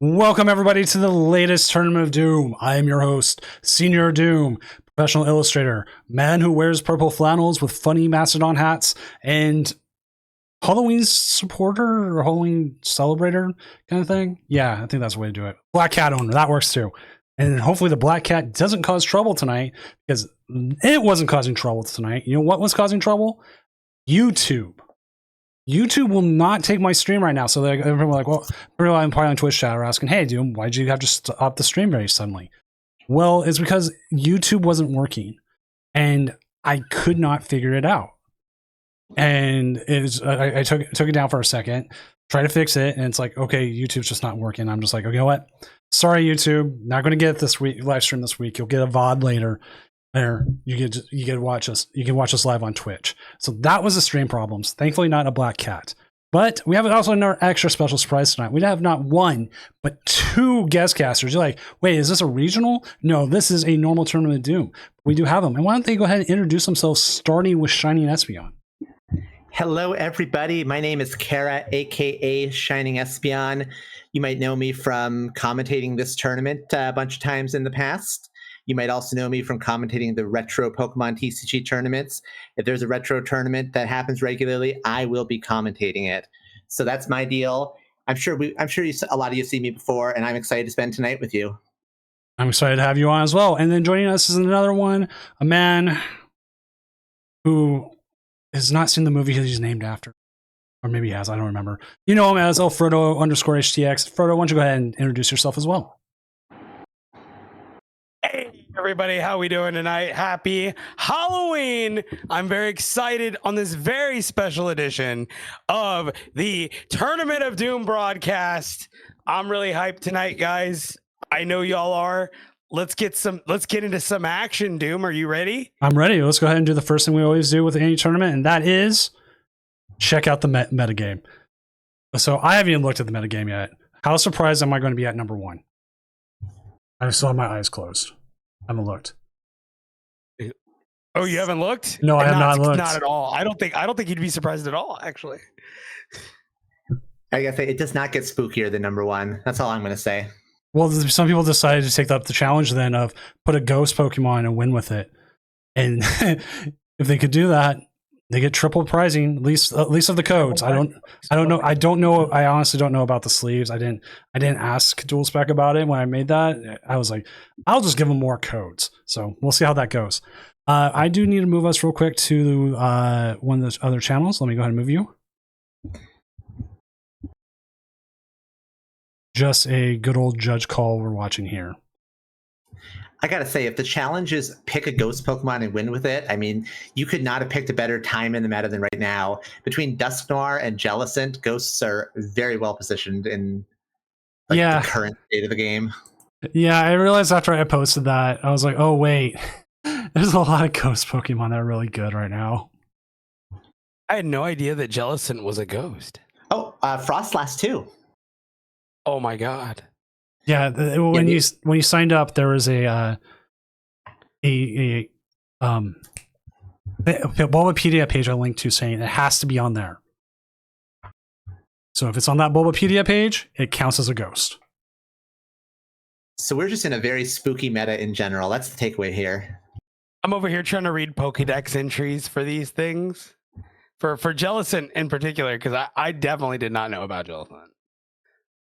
Welcome, everybody, to the latest Tournament of Doom. I am your host, Senior Doom, professional illustrator, man who wears purple flannels with funny Mastodon hats, and Halloween supporter or Halloween celebrator kind of thing. Yeah, I think that's the way to do it. Black Cat owner, that works too. And hopefully the Black Cat doesn't cause trouble tonight, because it wasn't causing trouble tonight. You know what was causing trouble? YouTube. YouTube will not take my stream right now. So everyone like, well, I'm probably on Twitch chat are asking, hey, Doom, why'd you have to stop the stream very suddenly? Well, it's because YouTube wasn't working and I could not figure it out. And it was, I took it down for a second, tried to fix it, and it's like, okay, YouTube's just not working. I'm just like, okay, you know what? Sorry, YouTube, not going to get this week live stream this week. You'll get a VOD later. There, you get to watch us. You can watch us live on Twitch. So that was the stream problems. Thankfully, not a Black Cat. But we have also another extra special surprise tonight. We have not one, but two guest casters. You're like, wait, is this a regional? No, this is a normal Tournament of Doom. We do have them. And why don't they go ahead and introduce themselves, starting with Shining Espeon? Hello, everybody. My name is Kara, aka Shining Espeon. You might know me from commentating this tournament a bunch of times in the past. You might also know me from commentating the retro Pokemon TCG tournaments. If there's a retro tournament that happens regularly, I will be commentating it. So that's my deal. I'm sure a lot of you see me before, and I'm excited to spend tonight with you. I'm excited to have you on as well. And then joining us is another one, a man who has not seen the movie he's named after. Or maybe he has, I don't remember. You know him as Alfredo_HTX. Frodo, why don't you go ahead and introduce yourself as well? Hey everybody, how we doing tonight? Happy Halloween! I'm very excited on this very special edition of the Tournament of Doom broadcast. I'm really hyped tonight, guys. I know y'all are. Let's get into some action, Doom. Are you ready? I'm ready. Let's go ahead and do the first thing we always do with any tournament, and that is check out the metagame. So I haven't even looked at the metagame yet. How surprised am I going to be at number one? I still have my eyes closed. I haven't looked. Oh, you haven't looked? No, I have not looked. Not at all. I don't think you'd be surprised at all, actually. I guess it does not get spookier than number one. That's all I'm going to say. Well, some people decided to take up the challenge then of put a ghost Pokemon and win with it. And if they could do that, they get triple pricing, at least of the codes. I don't know. I honestly don't know about the sleeves. I didn't ask Dual Spec about it when I made that. I was like, I'll just give them more codes. So we'll see how that goes. I do need to move us real quick to one of the other channels. Let me go ahead and move you. Just a good old judge call we're watching here. I gotta say, if the challenge is pick a ghost Pokemon and win with it, I mean, you could not have picked a better time in the meta than right now. Between Dusknoir and Jellicent, ghosts are very well positioned in the current state of the game. Yeah, I realized after I posted that, I was like, oh wait, there's a lot of ghost Pokemon that are really good right now. I had no idea that Jellicent was a ghost. Oh, Frostlass too. Oh my god. Yeah, when you signed up, there was a Bulbapedia page I linked to saying it has to be on there. So if it's on that Bulbapedia page, it counts as a ghost. So we're just in a very spooky meta in general. That's the takeaway here. I'm over here trying to read Pokédex entries for these things. For Jellicent in particular, because I definitely did not know about Jellicent.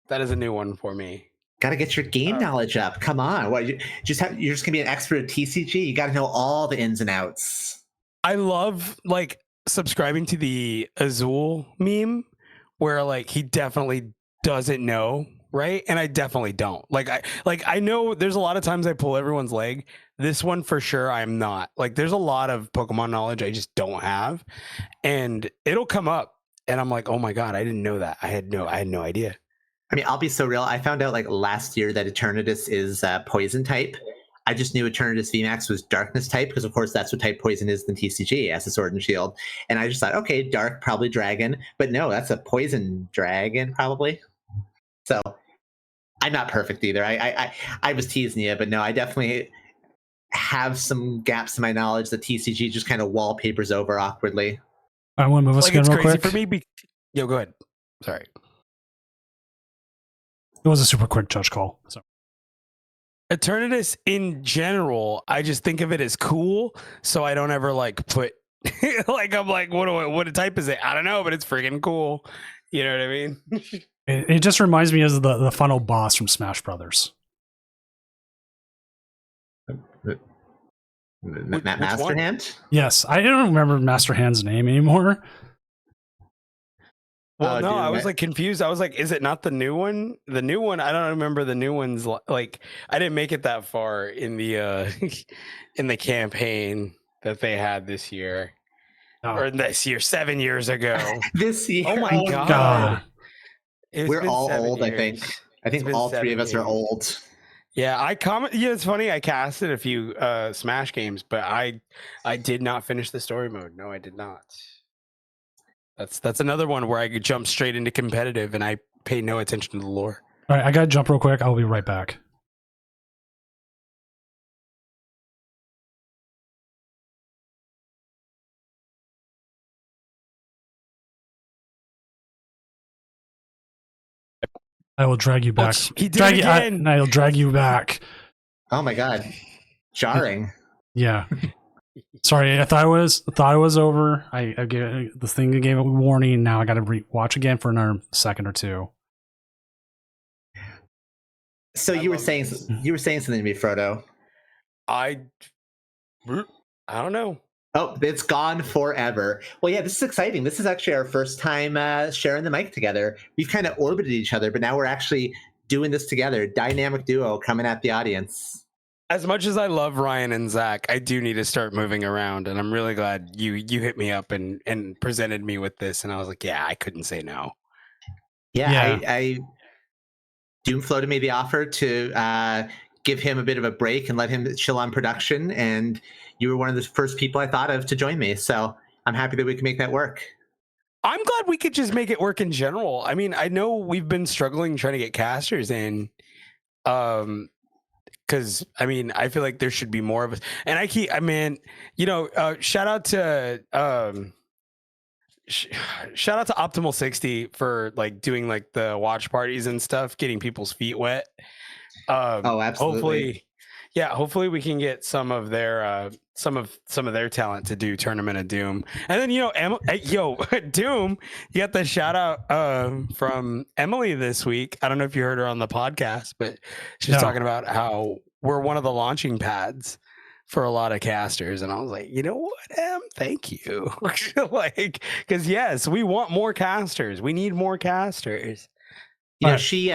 That is a new one for me. Got to get your game knowledge up. Come on. What, you're just going to be an expert at TCG? You got to know all the ins and outs. I love subscribing to the Azul meme where he definitely doesn't know, right? And I definitely don't. I know there's a lot of times I pull everyone's leg. This one for sure I'm not. There's a lot of Pokemon knowledge I just don't have. And it'll come up and I'm like, "Oh my god, I didn't know that. I had no idea." I mean, I'll be so real. I found out last year that Eternatus is poison type. I just knew Eternatus VMAX was darkness type because, of course, that's what type poison is in TCG as a Sword and Shield. And I just thought, okay, dark, probably dragon. But no, that's a poison dragon, probably. So I'm not perfect either. I was teasing you, but no, I definitely have some gaps in my knowledge that TCG just kind of wallpapers over awkwardly. I want to move us again real quick. For me, go ahead. Sorry. It was a super quick judge call. So Eternatus in general, I just think of it as cool, so I don't ever like put like I'm like, what type is it? I don't know, but it's freaking cool. You know what I mean? it just reminds me of the final boss from Smash Brothers. Master one? Hand? Yes, I don't remember Master Hand's name anymore. Well, no, dude, I was like confused. I was like, is it not the new one? The new one, I don't remember the new ones. Like, I didn't make it that far in the in the campaign that they had this year. Oh. Or this year, 7 years ago. This year. Oh my god. God. It's We're been all 7 old, I years. think. I think It's been all three of 7 us are years. old. Yeah, yeah, it's funny. I casted a few Smash games, but I did not finish the story mode. No, I did not. That's another one where I could jump straight into competitive and I pay no attention to the lore. All right, I gotta jump real quick. I'll be right back. I will drag you back. He did it again. I'll drag you back. Oh my god. Jarring. Yeah. Sorry, I thought it was over. I gave the thing that gave a warning. Now I got to watch again for another second or two. So you were saying something to me, Frodo. I don't know. Oh, it's gone forever. Well, yeah, this is exciting. This is actually our first time sharing the mic together. We've kind of orbited each other, but now we're actually doing this together. Dynamic duo coming at the audience. As much as I love Ryan and Zach, I do need to start moving around, and I'm really glad you hit me up and presented me with this, and I was like, yeah, I couldn't say no. Yeah. I Doom floated me the offer to give him a bit of a break and let him chill on production, and you were one of the first people I thought of to join me. So I'm happy that we can make that work. I'm glad we could just make it work in general. I mean, I know we've been struggling trying to get casters in, because I mean, I feel like there should be more of us. And shout out to Optimal 60 for like doing like the watch parties and stuff, getting people's feet wet. Oh, absolutely. Hopefully we can get some of their talent to do Tournament of Doom. And then Doom, you got the shout out from Emily this week. I don't know if you heard her on the podcast, but she's talking about how we're one of the launching pads for a lot of casters, and I was like, you know what, Em, thank you. Like, because yes, we want more casters. We need more casters. You know, she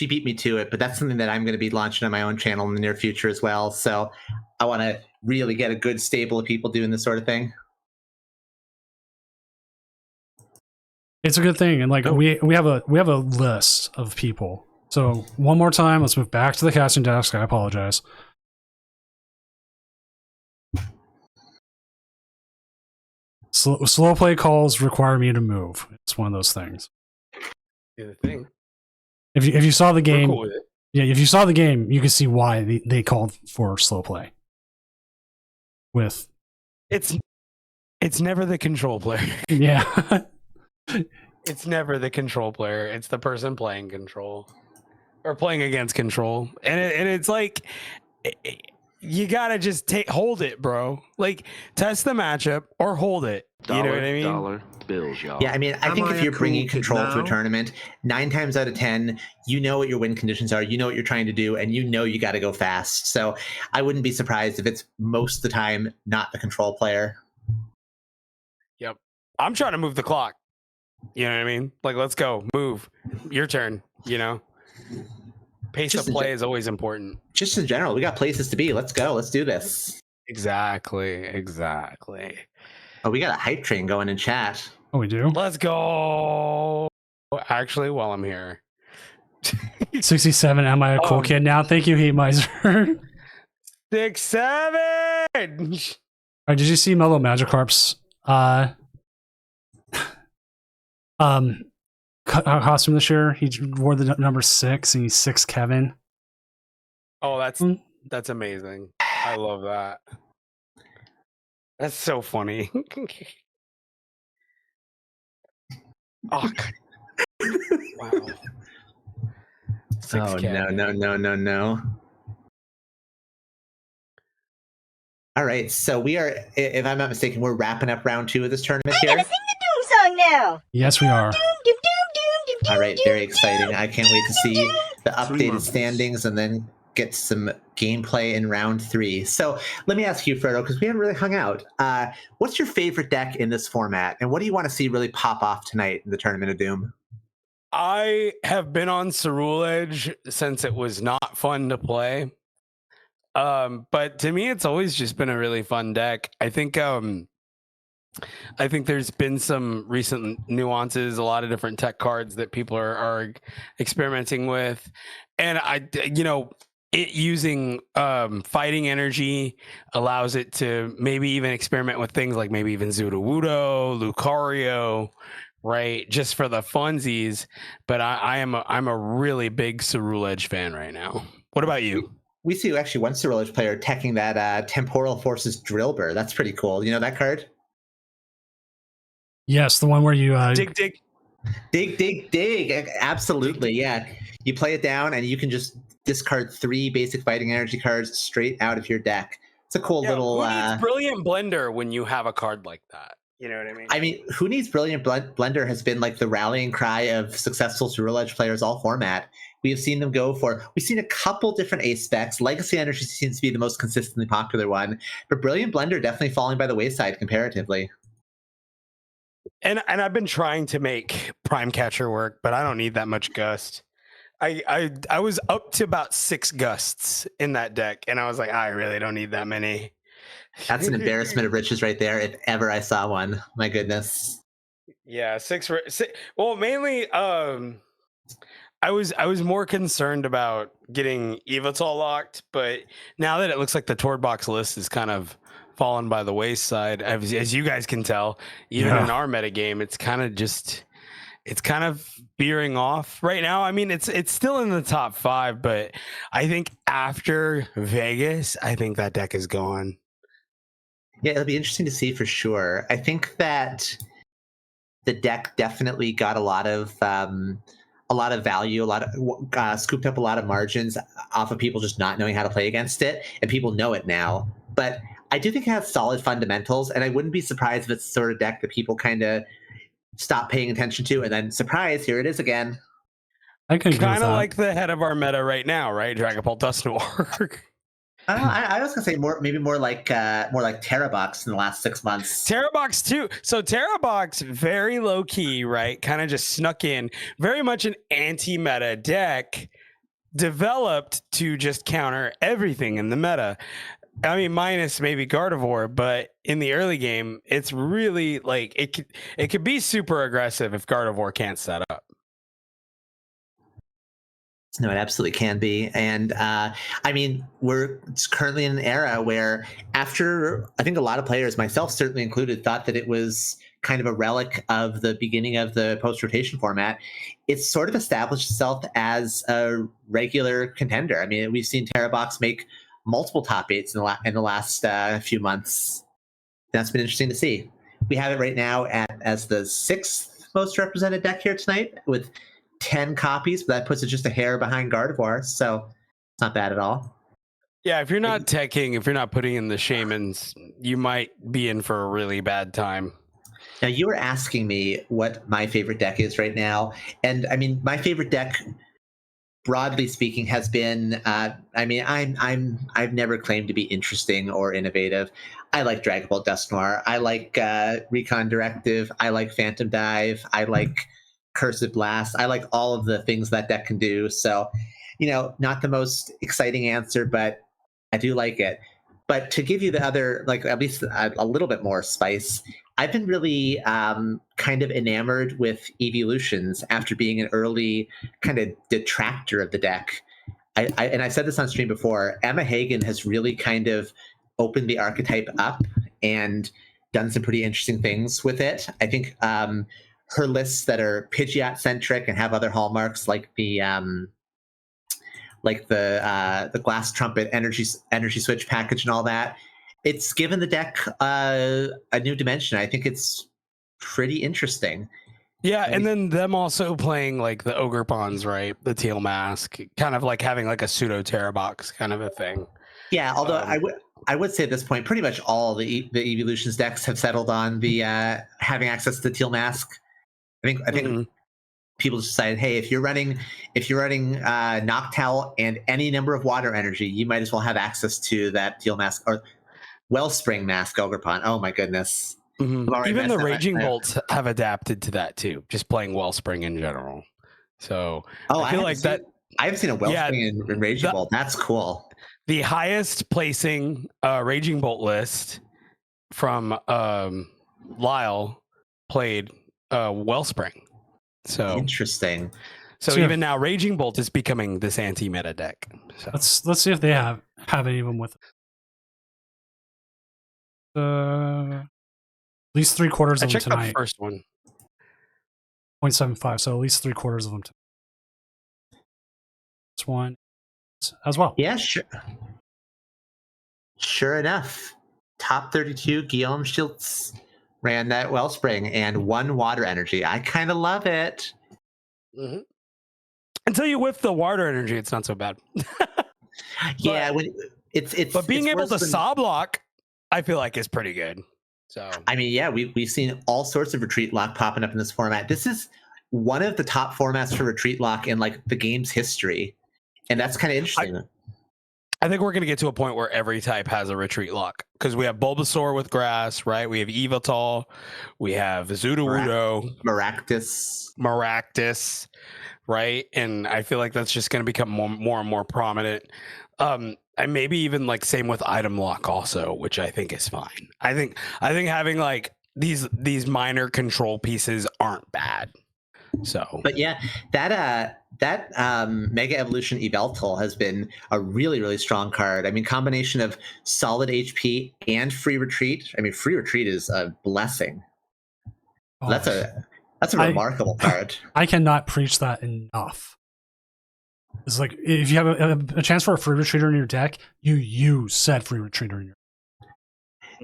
beat me to it, but that's something that I'm going to be launching on my own channel in the near future as well. So I want to really get a good stable of people doing this sort of thing. It's a good thing, and like we have a list of people. So one more time, let's move back to the casting desk. I apologize. Slow play calls require me to move. It's one of those things. Yeah, the thing. If you saw the game, Cool with it. yeah, if you saw the game, you can see why they called for slow play. It's never the control player. Yeah. It's never the control player. It's the person playing control or playing against control, and it's like you gotta just hold it, bro. Like test the matchup or hold it. You know what I mean? Dollar bills, y'all. Yeah, I mean, I think if you're bringing control to a tournament, 9 times out of 10, you know what your win conditions are, you know what you're trying to do, and you know you got to go fast. So I wouldn't be surprised if it's most of the time not the control player. Yep. I'm trying to move the clock. You know what I mean? Like, let's go. Move. Your turn, you know? Pace of play is always important. Just in general, we got places to be. Let's go. Let's do this. Exactly. Oh, we got a hype train going in chat. Oh, we do? Let's go. Actually, while I'm here. 67, am I a cool kid now? Thank you, Heat Miser. 6, 7. All right, did you see Mellow Magikarp's costume this year? He wore the number 6 and he's 6 Kevin. Oh, that's amazing. I love that. That's so funny. Oh, God. Wow. Oh, 6K. no. All right, so we are, if I'm not mistaken, we're wrapping up round 2 of this tournament here. I gotta sing the Doom song now. Yes, we are. All right, very exciting. I can't wait to see the updated standings and then get some gameplay in round 3. So let me ask you, Frodo, because we haven't really hung out. What's your favorite deck in this format, and what do you want to see really pop off tonight in the Tournament of Doom? I have been on Cerule Edge since it was not fun to play. But to me, it's always just been a really fun deck. I think there's been some recent nuances, a lot of different tech cards that people are experimenting with, and it using fighting energy allows it to maybe even experiment with things like maybe even Sudowoodo, Lucario, right? Just for the funsies. But I'm a really big Cerule Edge fan right now. What about you? We see actually one Cerule Edge player teching that Temporal Forces Drillbur. That's pretty cool. You know that card? Yes, the one where you dig. Absolutely, yeah. You play it down, and you can just discard 3 basic fighting energy cards straight out of your deck. It's a cool little. Who needs Brilliant Blender when you have a card like that? You know what I mean? I mean, who needs Brilliant Blender has been like the rallying cry of successful Cerule Edge players all format. We have seen them go for. We've seen a couple different ace specs. Legacy Energy seems to be the most consistently popular one, but Brilliant Blender definitely falling by the wayside comparatively. And I've been trying to make Prime Catcher work, but I don't need that much gust. I was up to about 6 gusts in that deck, and I was like, I really don't need that many. That's an embarrassment of riches right there, if ever I saw one. My goodness. Yeah, 6. Well, mainly, I was more concerned about getting Yveltal locked, but now that it looks like the Tord box list is kind of fallen by the wayside, as you guys can tell, even in our metagame, it's kind of veering off right now. I mean, it's still in the top 5, but I think after Vegas, I think that deck is gone. Yeah, it'll be interesting to see for sure. I think that the deck definitely got a lot of value, scooped up a lot of margins off of people just not knowing how to play against it, and people know it now. But I do think it has solid fundamentals, and I wouldn't be surprised if it's the sort of deck that people kind of stop paying attention to, and then surprise, here it is again. I could kind of like the head of our meta right now, right? Dragapult Dusknoir. I was gonna say maybe more like Terrabox in the last 6 months. Terrabox too. So Terrabox, very low key, right? Kind of just snuck in, very much an anti-meta deck, developed to just counter everything in the meta. I mean, minus maybe Gardevoir, but in the early game, it's really like it could be super aggressive if Gardevoir can't set up. No, it absolutely can be. And I mean, we're currently in an era where after, I think a lot of players, myself certainly included, thought that it was kind of a relic of the beginning of the post-rotation format. It's sort of established itself as a regular contender. I mean, we've seen Terrabox make multiple top 8s in the last few months. That's been interesting to see. We have it right now as the 6th most represented deck here tonight with 10 copies, but that puts it just a hair behind Gardevoir, so it's not bad at all. Yeah, if you're not teching, if you're not putting in the shamans, you might be in for a really bad time. Now, you were asking me what my favorite deck is right now, and I mean, my favorite deck, broadly speaking, has been. I mean, I've never claimed to be interesting or innovative. I like Dragapult Dusknoir. I like Recon Directive. I like Phantom Dive. I like Cursed Blast. I like all of the things that deck can do. So, not the most exciting answer, but I do like it. But to give you the other, like at least a little bit more spice, I've been really kind of enamored with Evolutions after being an early kind of detractor of the deck. And I said this on stream before, Emma Hagen has really kind of opened the archetype up and done some pretty interesting things with it. I think her lists that are Pidgeot centric and have other hallmarks like the Glass Trumpet energy switch package and all that, it's given the deck a new dimension. I think it's pretty interesting. Yeah, and then them also playing like the Ogre Pawns, right? The Teal Mask, kind of like having like a pseudo Terra box kind of a thing. Yeah, although Um, I would say at this point, pretty much all the Evolutions decks have settled on the having access to the Teal Mask. I think mhm. people decided, hey, if you're running Noctowl and any number of water energy, you might as well have access to that Teal Mask or Wellspring Mask Ogrepawn. Oh my goodness. Mhm. I'm already Even the messing up Raging my- Bolts have adapted to that too, just playing Wellspring in general. So Oh, I feel like that I haven't seen a Wellspring in Raging the- Bolt. That's cool. the highest placing Raging Bolt list from Lyle played Wellspring. So Interesting. So yeah. even now Raging Bolt is becoming this anti-meta deck. So Let's see if they have any of them with at least 3/4 I of them checked the tonight. first one. 0.75, so at least 3/4 of them. This one as well. Yeah, sure. Sure enough, top 32 Guillaume Schultz ran that Wellspring and 1 water energy. I kind of love it. Mm-hmm. Until you whiff the water energy, it's not so bad. Yeah, when it's But being it's able worse to when- saw block, I feel like is pretty good. So I mean, yeah, we've seen all sorts of retreat lock popping up in this format. This is one of the top formats for retreat lock in like the game's history, and that's kind of interesting. I think we're going to get to a point where every type has a retreat lock because we have Bulbasaur with grass, right? We have Yveltal, we have Sudowoodo, Maractus, right? And I feel like that's just going to become more and more prominent. And maybe even like same with item lock also, which I think is fine. I think having like these minor control pieces aren't bad. So, But yeah, that Mega Evolution Yveltal has been a really, really strong card. I mean, combination of solid HP and free retreat. I mean, free retreat is a blessing. Oh, That's a remarkable card. I cannot preach that enough. It's like if you have a chance for a free retreater in your deck, you use said free retreater in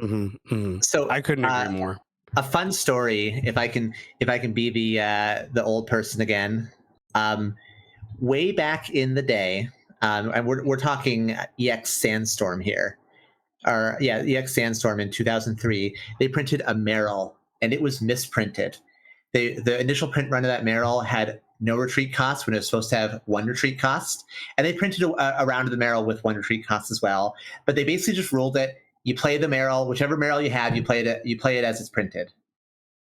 your. So I couldn't agree more. A fun story, if I can be the old person again. Way back in the day, and we're talking EX Sandstorm here, EX Sandstorm in 2003. They printed a Meryl, and it was misprinted. The initial print run of that Meryl had no retreat cost when it was supposed to have 1 retreat cost, and they printed a round of the Meryl with 1 retreat cost as well. But they basically just ruled it. You play the Meryl, whichever Meryl you have, you play it as it's printed.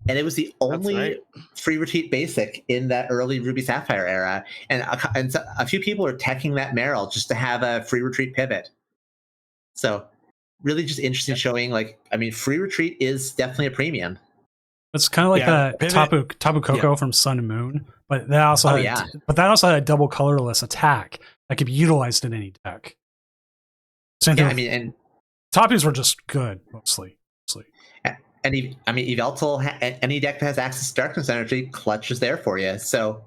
And it was the only free retreat basic in that early Ruby Sapphire era. And a few people are teching that Meryl just to have a free retreat pivot. So really just interesting showing, like, I mean, free retreat is definitely a premium. It's kind of like Tapu Koko from Sun and Moon, but that also had a double colorless attack that could be utilized in any deck. Same thing. I mean, and Tapus were just good mostly. And Yveltal, any deck that has access to Darkness Energy, Clutch is there for you. So,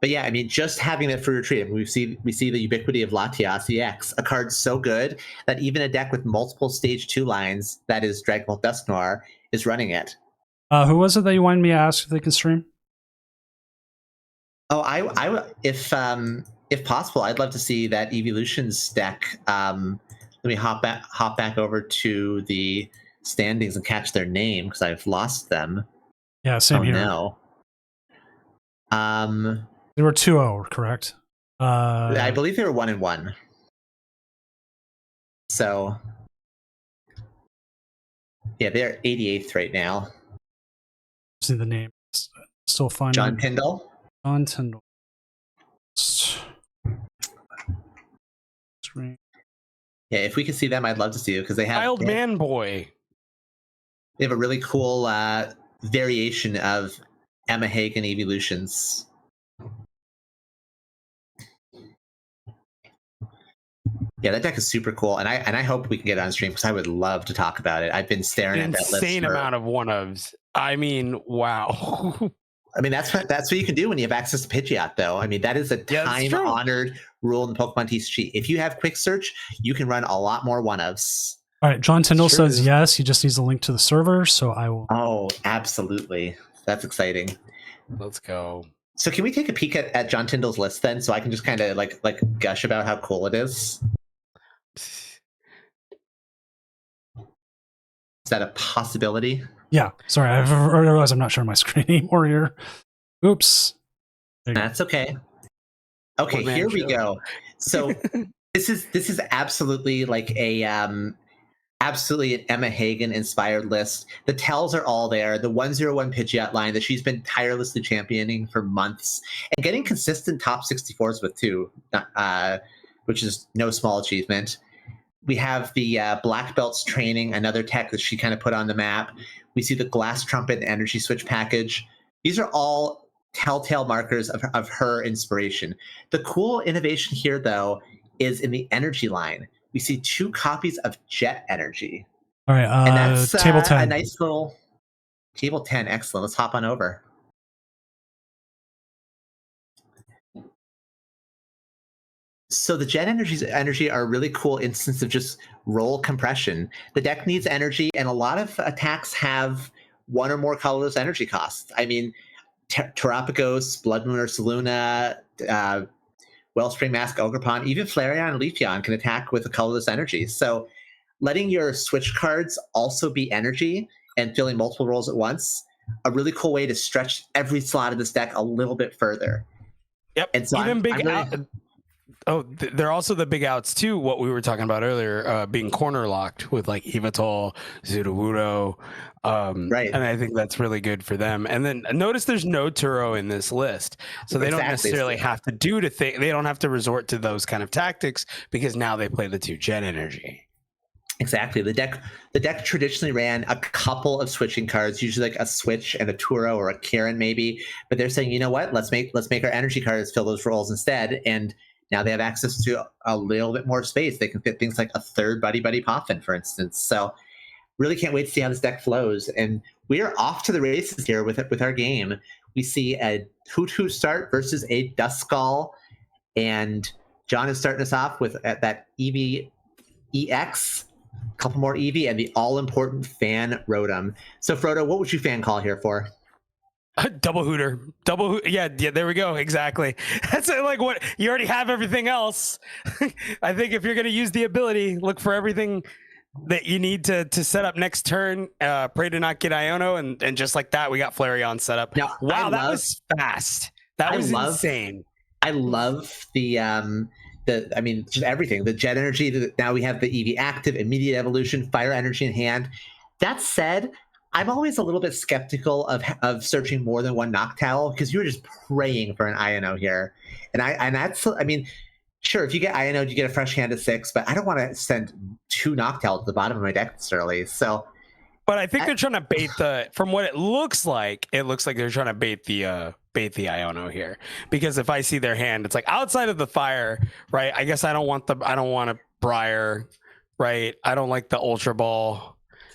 but yeah, I mean, just having that free retreat, I mean, we see the ubiquity of Latias EX, a card so good that even a deck with multiple stage 2 lines, that is Dragonbolt Dusknoir, is running it. Who was it that you wanted me to ask if they can stream? Oh, I if possible, I'd love to see that Evolutions deck. Let me hop back over to the standings and catch their name because I've lost them. Yeah, same here. No. They were 2-0, correct? I believe they were 1-1. So, yeah, they're 88th right now. See the name. Still fun. John Tyndall. John Tyndall. Screen. Yeah, if we could see them, I'd love to see it because they have Wild Man Boy. They have a really cool variation of Emma Hagen Evolutions. Yeah, that deck is super cool, and I hope we can get it on stream because I would love to talk about it. I've been staring at that list. Insane amount of one-ofs. I mean, wow. I mean, that's what you can do when you have access to Pidgeot, though. I mean, that is a time-honored rule in the Pokemon TCG. If you have quick search, you can run a lot more one-ofs. All right, John Tyndall says yes. He just needs a link to the server, so I will. Oh, absolutely. That's exciting. Let's go. So can we take a peek at John Tyndall's list then, so I can just kind of like gush about how cool it is? Is that a possibility? Yeah, sorry, I realized I'm not sharing my screen anymore here. Oops. That's okay. Okay, One-man here we show. go. So this is absolutely like a absolutely an Emma Hagen inspired list. The tells are all there. The 101 Pidgeot line that she's been tirelessly championing for months and getting consistent top 64s with too, which is no small achievement. We have the Black Belts training, another tech that she kind of put on the map. We see the Glass Trumpet and Energy Switch package. These are all telltale markers of her inspiration. The cool innovation here, though, is in the energy line. We see 2 copies of Jet Energy. All right, And that's table 10. a nice little table 10. Excellent. Let's hop on over. So the Jet energy are a really cool instance of just role compression. The deck needs energy, and a lot of attacks have 1 or more colorless energy costs. I mean, Terapagos, Blood Moon or Saluna, Wellspring Mask, Ogerpon, even Flareon and Leafeon can attack with a colorless energy. So letting your switch cards also be energy and filling multiple roles at once, a really cool way to stretch every slot of this deck a little bit further. Yep. And so Even big really, out. Oh, they're also the big outs too. What we were talking about earlier, being corner locked with like Yveltal, Sudowoodo, right. And I think that's really good for them. And then notice there's no Turo in this list, so they don't necessarily have to they don't have to resort to those kind of tactics because now they play the 2 Jet Energy. Exactly. The deck traditionally ran a couple of switching cards, usually like a Switch and a Turo or a Karen maybe. But they're saying, you know what? Let's make our energy cards fill those roles instead. And now they have access to a little bit more space. They can fit things like a 3rd Buddy Buddy Poffin, for instance. So really can't wait to see how this deck flows. And we are off to the races here with our game. We see a Hoot Hoot start versus a Duskull. And John is starting us off with that Eevee EX, a couple more Eevee, and the all-important Fan Rotom. So Frodo, what would you fan call here for? Double Hooter. Yeah, there we go. Exactly. That's like what you already have everything else. I think if you're going to use the ability, look for everything that you need to set up next turn. Pray to not get Iono, and just like that, we got Flareon set up. Now, wow, that was fast. That was insane. I love just everything. The Jet Energy. Now we have the Eevee active, immediate evolution, Fire Energy in hand. That said, I'm always a little bit skeptical of searching more than 1 Noctowl because you're just praying for an Iono here, sure, if you get Iono, you get a fresh hand of 6, but I don't want to send 2 Noctowl to the bottom of my deck this early. So, but I think they're trying to bait from what it looks like they're trying to bait the Iono here, because if I see their hand, it's like outside of the fire, right? I guess I don't want a Briar, right? I don't like the Ultra Ball.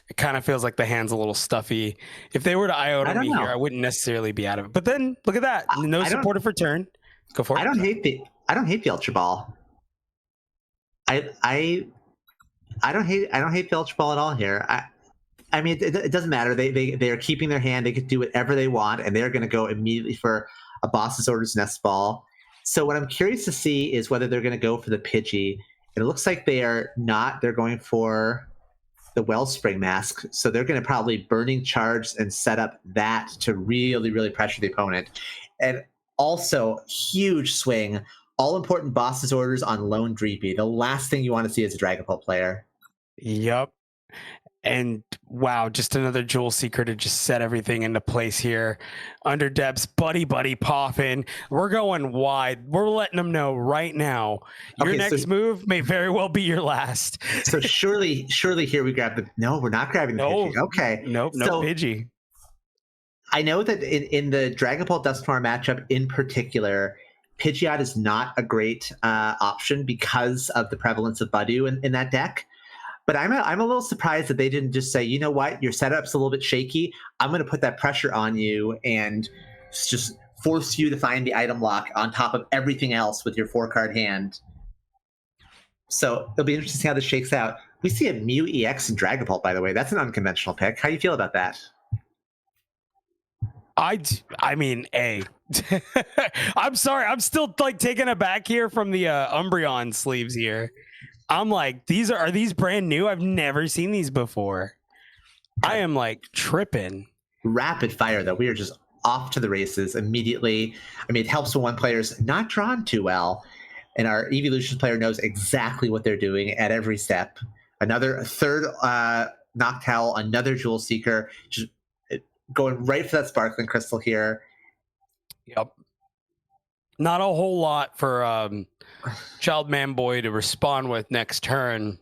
It kind of feels like the hand's a little stuffy. If they were to Iono me here, I wouldn't necessarily be out of it. But then look at that, no supported for turn. Go for it. I don't hate the Ultra Ball. I don't hate the Ultra Ball at all here. I mean, it doesn't matter. They are keeping their hand. They could do whatever they want, and they're going to go immediately for a Boss's Orders Nest Ball. So what I'm curious to see is whether they're going to go for the Pidgey. And it looks like they are not. They're going for the Wellspring Mask. So they're going to probably Burning Charge and set up that to really, really pressure the opponent. And also, huge swing. All important Boss's Orders on Lone Dreepy. The last thing you want to see as a Dragapult player. Yep. And wow, just another Jewel Seeker to just set everything into place here. Under Depths, Buddy Buddy Poffin. We're going wide. We're letting them know right now. Your next move may very well be your last. So surely here we grab the... No, we're not grabbing the Pidgey. Okay. Nope, no Pidgey. I know that in the Dragapult Dusknoir matchup in particular, Pidgeot is not a great option because of the prevalence of Budew in that deck. But I'm a little surprised that they didn't just say, you know what, your setup's a little bit shaky. I'm going to put that pressure on you and just force you to find the item lock on top of everything else with your 4-card hand. So it'll be interesting to see how this shakes out. We see a Mew EX and Dragapult, by the way. That's an unconventional pick. How do you feel about that? I mean, I'm sorry. I'm still like taken aback here from the Umbreon sleeves here. I'm like, are these brand new? I've never seen these before. I am like tripping. Rapid fire though. We are just off to the races immediately. I mean, it helps when one player's not drawn too well, and our Evolutions player knows exactly what they're doing at every step. Another third Noctowl, another Jewel Seeker, just going right for that Sparkling Crystal here. Yep. Not a whole lot for Child Man Boy to respond with next turn.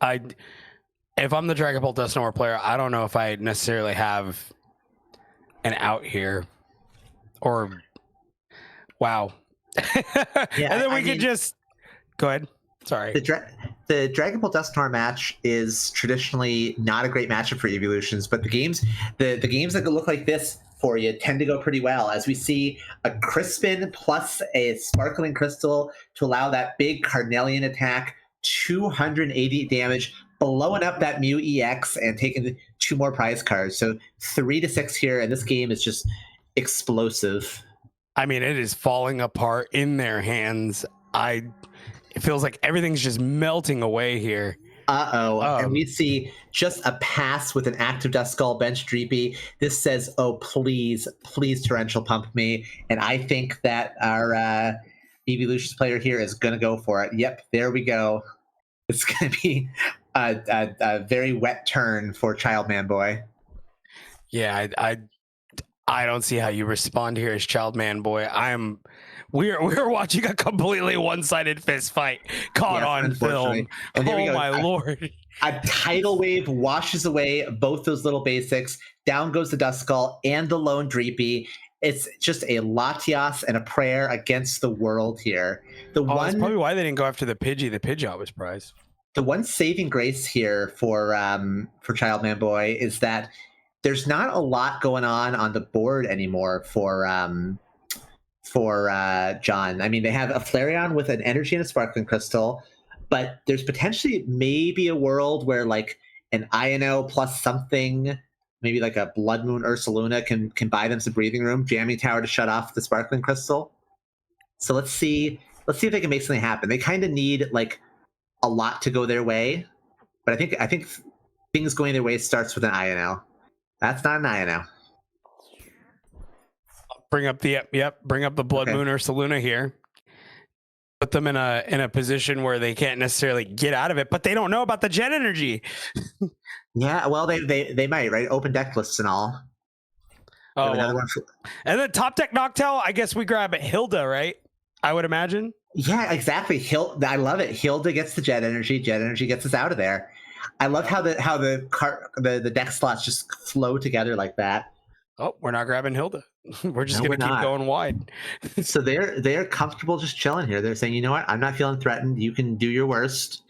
If I'm the Dragon Ball Dusknoir player, I don't know if I necessarily have an out here. Or wow. Yeah, and then we could just go ahead. Sorry. The Dragon Ball Dusknoir match is traditionally not a great matchup for Evolutions, but the games that look like this for you tend to go pretty well, as we see a Crispin plus a Sparkling Crystal to allow that big Carnelian attack, 280 damage, blowing up that Mew EX and taking 2 more prize cards. So 3-6 here, and this game is just explosive. I mean, it is falling apart in their hands. It feels like everything's just melting away here. And we see just a pass with an active Duskull bench Dreepy. This says, oh, please Torrential Pump me. And I think that our Evolutions player here is going to go for it. Yep, there we go. It's going to be a very wet turn for Child Man Boy. Yeah, I don't see how you respond here as Child Man Boy. We're watching a completely one-sided fist fight caught on film. And there we oh go. My lord. A tidal wave washes away both those little basics. Down goes the Duskull and the lone Dreepy. It's just a Latias and a prayer against the world here. That's probably why they didn't go after the Pidgey. The Pidgeot was prized. The one saving grace here for Child Man Boy is that there's not a lot going on the board anymore for John. I mean, they have a Flareon with an energy and a Sparkling Crystal, but there's potentially maybe a world where like an Io plus something, maybe like a Blood Moon Ursaluna can buy them some breathing room, Jamming Tower to shut off the Sparkling Crystal. So let's see if they can make something happen. They kind of need like a lot to go their way, but I think things going their way starts with an Io. That's not an Io. Bring up the Blood Moon Ursaluna here. Put them in a position where they can't necessarily get out of it, but they don't know about the Jet Energy. Yeah, well, they might, right? Open deck lists and all. Oh, and then top deck Noctowl, I guess we grab Hilda, right? I would imagine. Yeah, exactly. I love it. Hilda gets the Jet Energy. Jet Energy gets us out of there. I love how the deck slots just flow together like that. Oh, we're not grabbing Hilda. We're just going to keep going wide. So they're comfortable just chilling here. They're saying, you know what? I'm not feeling threatened. You can do your worst.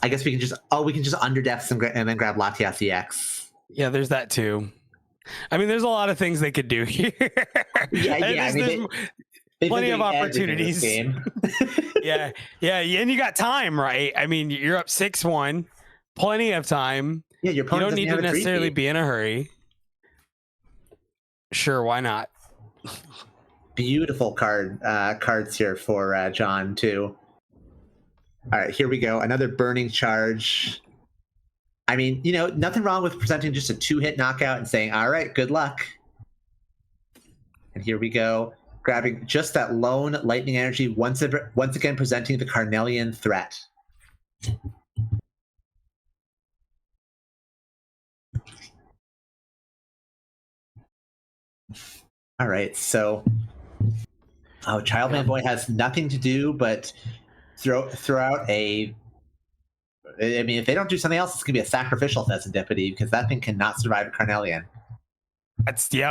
I guess we can just underdeck and then grab Latias EX. Yeah, there's that too. I mean, there's a lot of things they could do here. Yeah. There's plenty of opportunities. yeah, and you got time, right? I mean, you're up 6-1. Plenty of time. Yeah, your opponent you don't need to necessarily be in a hurry. Sure, why not? Beautiful cards here for John too. All right, here we go. Another Burning Charge. I mean, nothing wrong with presenting just a 2-hit knockout and saying, all right, good luck. And here we go. Grabbing just that lone Lightning Energy, once again presenting the Carnelian threat. All right, so Child Man Boy has nothing to do but throw out a. I mean, if they don't do something else, it's gonna be a sacrificial Serendipity because that thing cannot survive a Carnelian.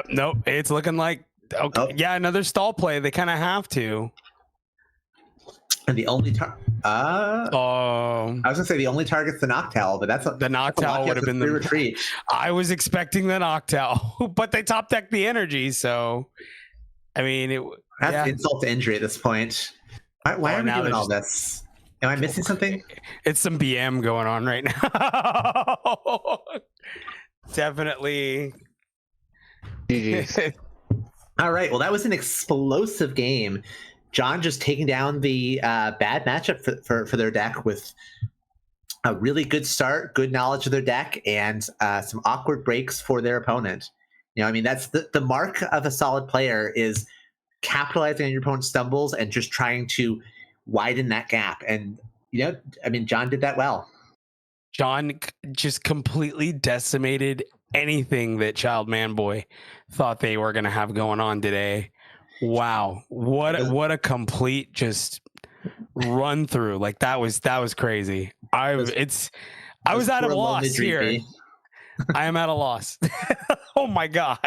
Nope. It's looking like another stall play. They kind of have to. And the only I was gonna say the only target's the Noctowl, but the Noctowl would have been the retreat. I was expecting the Noctowl, but they top decked the energy, so I mean that's insult to injury at this point. Why are we doing all this? Am I missing something? It's some BM going on right now. Definitely GG's. All right. Well, that was an explosive game. John just taking down the bad matchup for their deck with a really good start, good knowledge of their deck, and some awkward breaks for their opponent. I mean, that's the mark of a solid player is capitalizing on your opponent's stumbles and just trying to widen that gap. And, I mean, John did that well. John just completely decimated anything that Child Manboy thought they were going to have going on today. Wow. What a complete just run through. Like that was crazy. I was at a loss here. I am at a loss. Oh my God.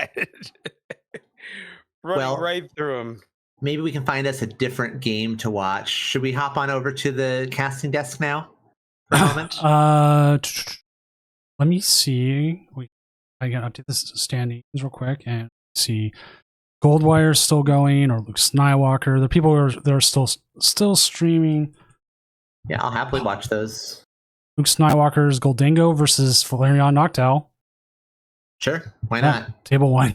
Running right through him. Maybe we can find us a different game to watch. Should we hop on over to the casting desk now for a moment? Let me see. I can update this standings real quick and see. Goldwire's still going, or Luke Skywalker. The people that are still streaming. Yeah, I'll happily watch those. Luke Skywalker's Goldingo versus Flareon Noctowl. Sure, why not? Table 1.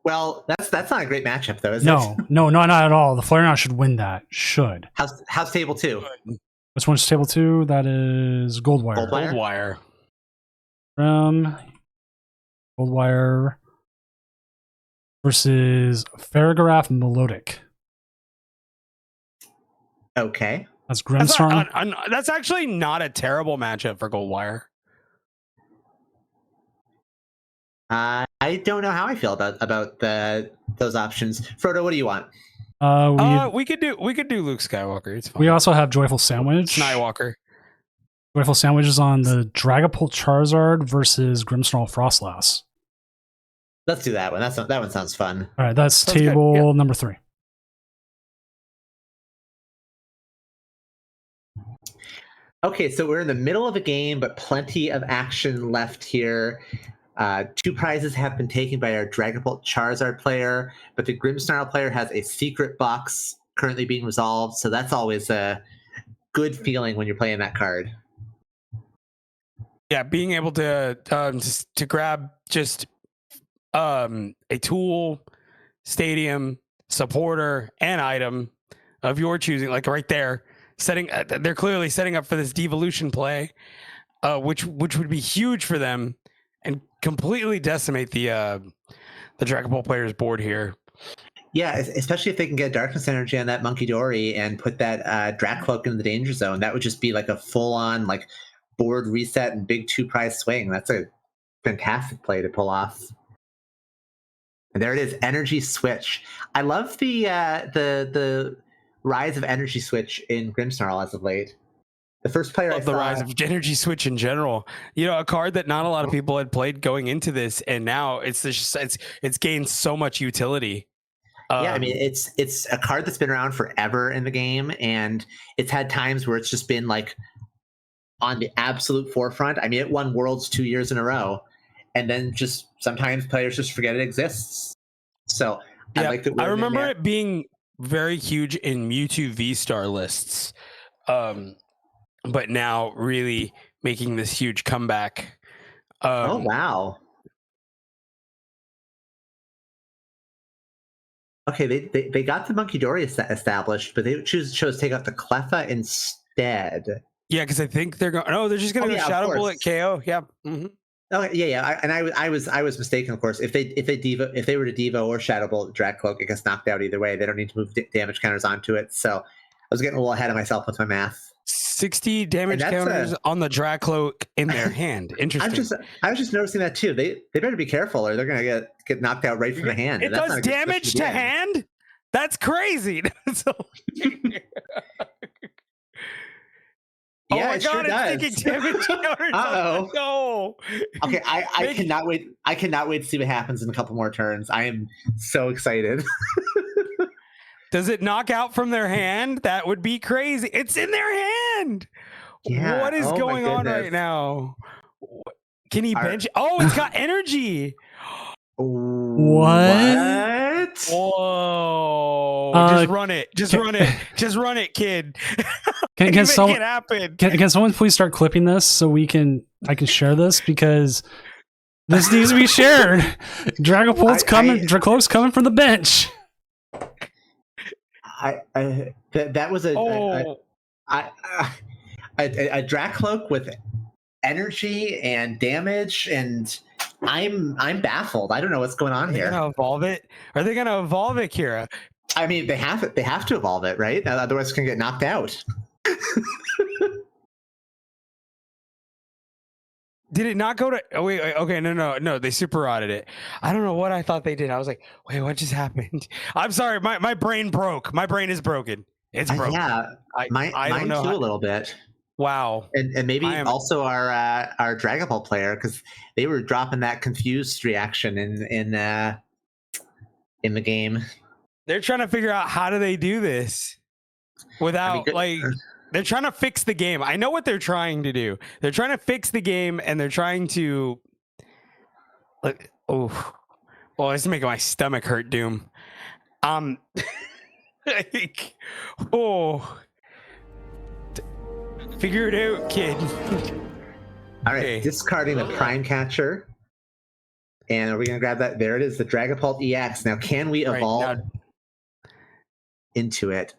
Well, that's not a great matchup though, is it? No, not at all. The Flareon should win that. Should. How's table 2? Which one's table 2? That is Goldwire. Goldwire. Goldwire versus Farigiraf Melodic. Okay. That's Grimmsnarl. That's actually not a terrible matchup for Goldwire. I don't know how I feel about those options. Frodo, what do you want? We could do Luke Skywalker. It's fine. We also have Joyful Sandwich. Skywalker. Joyful Sandwich is on the Dragapult Charizard versus Grimmsnarl Frostlass. Let's do that one. That one sounds fun. All right, that's Sounds table good. Yeah. number 3. Okay, so we're in the middle of a game, but plenty of action left here. 2 prizes have been taken by our Dragapult Charizard player, but the Grimmsnarl player has a secret box currently being resolved, so that's always a good feeling when you're playing that card. Yeah, being able to grab just a tool, stadium, supporter, and item of your choosing, like right there, they're clearly setting up for this devolution play, which would be huge for them and completely decimate the Dragapult player's board here. Yeah, especially if they can get Darkness Energy on that Monkey Dory and put that Dracloak in the danger zone. That would just be like a full-on like board reset and big 2-prize swing. That's a fantastic play to pull off. And there it is, Energy Switch. I love the rise of Energy Switch in Grimmsnarl as of late. The first player The rise of Energy Switch in general. A card that not a lot of people had played going into this, and now it's gained so much utility. Yeah, I mean it's a card that's been around forever in the game, and it's had times where it's just been like on the absolute forefront. I mean, it won Worlds 2 years in a row, and then just sometimes players just forget it exists. So yeah, I like that. I remember it being very huge in Mewtwo V-Star lists, but now really making this huge comeback. Oh wow! Okay, they got the Monkey Dory established, but they chose to take out the Cleffa instead. Yeah, because I think they're going. No, they're just going to go Shadow Bullet KO. Yeah. Mm-hmm. Okay, yeah. I was mistaken, of course. If they were to Devo or Shadow Bolt Dracloak, it gets knocked out either way. They don't need to move damage counters onto it. So I was getting a little ahead of myself with my math. 60 damage counters on the Dracloak in their hand. Interesting. I was just noticing that too. They better be careful, or they're gonna get knocked out right from the hand. It does damage to hand. That's crazy. Yeah, oh my it God, sure does. It's taking damage counters. Uh-oh. No. Okay, I cannot wait. I cannot wait to see what happens in a couple more turns. I am so excited. Does it knock out from their hand? That would be crazy. It's in their hand. Yeah. What is going on right now? Can he bench? Oh, it's got energy. What? Whoa. Just run it. Just run it. Just run it, kid. Can someone, make it happen. Can someone please start clipping this so I can share this, because This needs to be shared. Dragapult's coming. Dracloak's coming from the bench. That was a Oh, Dracloak with energy and damage, and I'm baffled. I don't know what's going on are they here. gonna evolve it? Are they gonna evolve it, Kira? I mean, they have to evolve it, right? Otherwise, it's gonna get knocked out. Did it not go to? Oh, wait, okay, no. They super rotted it. I don't know what I thought they did. I was like, wait, what just happened? I'm sorry, my brain broke. My brain is broken. It's broken. Yeah, I mine don't know. too, a little bit. Wow. And maybe I am- also our Dragapult player, because they were dropping that confused reaction in the game. They're trying to figure out how do they do this without they're trying to fix the game. I know what they're trying to do. They're trying to fix the game, and they're trying to like, oh, well, it's making my stomach hurt, Doom. Like, oh, figure it out, kid. All right, Okay. discarding the Prime Catcher. And are we going to grab that? There it is, the Dragapult EX. Now, can we Right, evolve now- into it?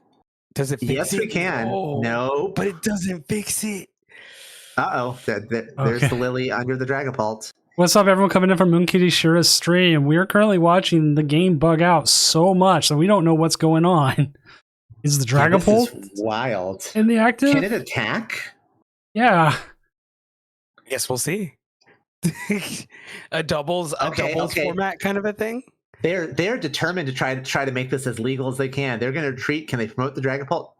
Does it fix Yes, it? we can. No. But it doesn't fix it. Uh-oh. There's Okay. the Lily under the Dragapult. What's up, everyone coming in from Moonkitty Shira's stream? We're currently watching the game bug out so much that we don't know what's going on. Is the Yeah, this Dragapult is wild. in the active? Can it attack? Yeah. I guess we'll see. a doubles Okay. format kind of a thing. They're determined to try to make this as legal as they can. They're going to retreat. Can they promote the Dragapult?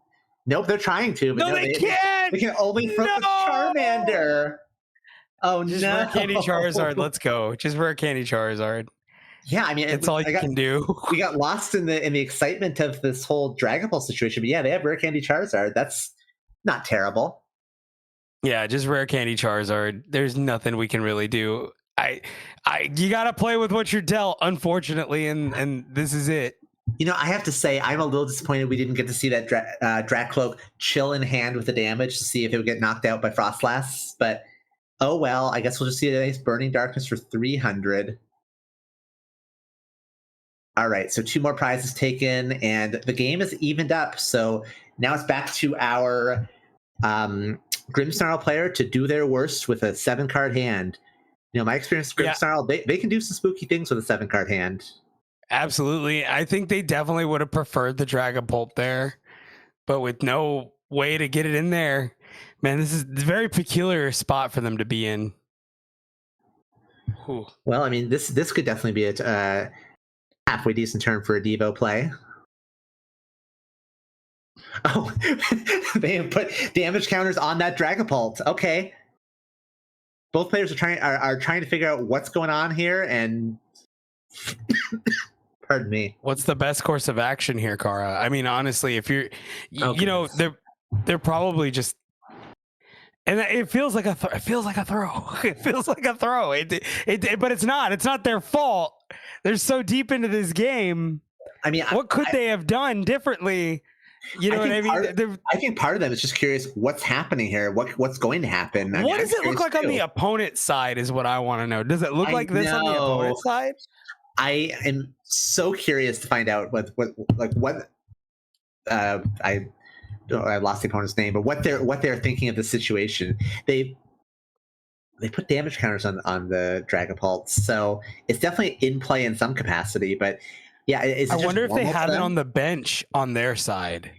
Nope, they're trying to. But No, they can't. They can only promote the Charmander. Oh, Just no. rare candy Charizard. Let's go. Just rare candy Charizard. Yeah, I mean, That's all you can do. We got lost in the excitement of this whole Dragapult situation. But yeah, they have rare candy Charizard. That's not terrible. Yeah, just rare candy Charizard. There's nothing we can really do. You gotta play with what you're dealt, unfortunately, and this is it. You know, I have to say, I'm a little disappointed we didn't get to see that Dracloak chill in hand with the damage to see if it would get knocked out by Frostlass. But oh well, I guess we'll just see a nice Burning Darkness for 300. All right, so 2 more prizes taken, and the game is evened up. So now it's back to our Grimmsnarl player to do their worst with a 7-card hand. You know, my experience with Grimmsnarl, they can do some spooky things with a 7-card hand. Absolutely. I think they definitely would have preferred the Dragapult there, but with no way to get it in there, man, this is a very peculiar spot for them to be in. Whew. Well, I mean, this could definitely be a halfway decent turn for a Devo play. Oh, they have put damage counters on that Dragapult. Okay. Both players are trying to figure out what's going on here, and pardon me. What's the best course of action here, Kara? I mean, honestly, if you're, you know, they're probably just, and it feels like a throw. It feels like a throw. But it's not. It's not their fault. They're so deep into this game. I mean, what could they have done differently? You know what I mean? I think part of them is just curious what's happening here. What's going to happen? What does it look like on the opponent's side is what I want to know. Does it look like this on the opponent's side? I am so curious to find out what I lost the opponent's name, but what they're thinking of the situation. They put damage counters on the Dragapult, so it's definitely in play in some capacity. But yeah, I wonder if they have it on the bench on their side.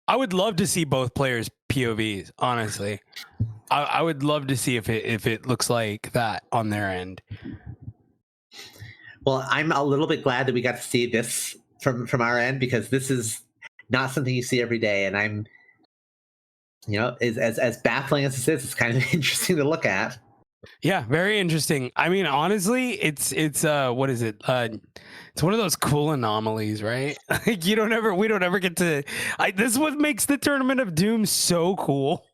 I would love to see both players' POVs. Honestly, I would love to see if it looks like that on their end. Well, I'm a little bit glad that we got to see this from our end, because this is not something you see every day, and I'm, you know, as baffling as this is, it's kind of interesting to look at. Yeah, very interesting. I mean, honestly, it's what is it? It's one of those cool anomalies, right? Like we don't ever get to. This is what makes the Tournament of Doom so cool.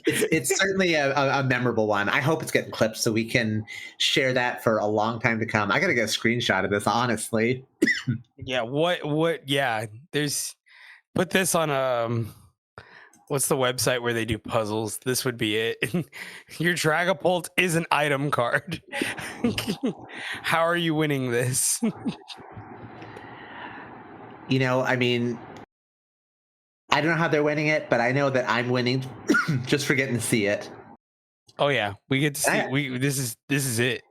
It's certainly a memorable one. I hope it's getting clipped so we can share that for a long time to come. I gotta get a screenshot of this, honestly. Yeah. What? Yeah. There's. Put this on What's the website where they do puzzles? This would be it. Your Dragapult is an item card. How are you winning this? You know, I mean, I don't know how they're winning it, but I know that I'm winning just for getting to see it. Oh yeah, we get to see. This is it.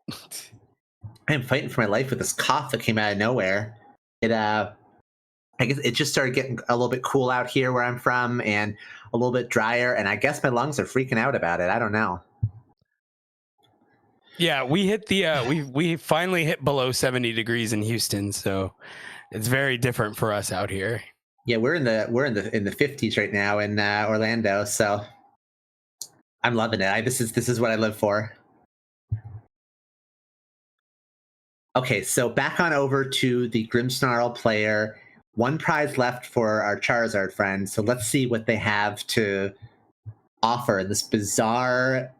I'm fighting for my life with this cough that came out of nowhere. I guess it just started getting a little bit cool out here where I'm from, and a little bit drier, and I guess my lungs are freaking out about it. I don't know. Yeah, we hit the we finally hit below 70 degrees in Houston, so it's very different for us out here. Yeah, we're in the 50s right now in Orlando, so I'm loving it. This is what I live for. Okay, so back on over to the Grimmsnarl player. One prize left for our Charizard friend, so let's see what they have to offer in this bizarre,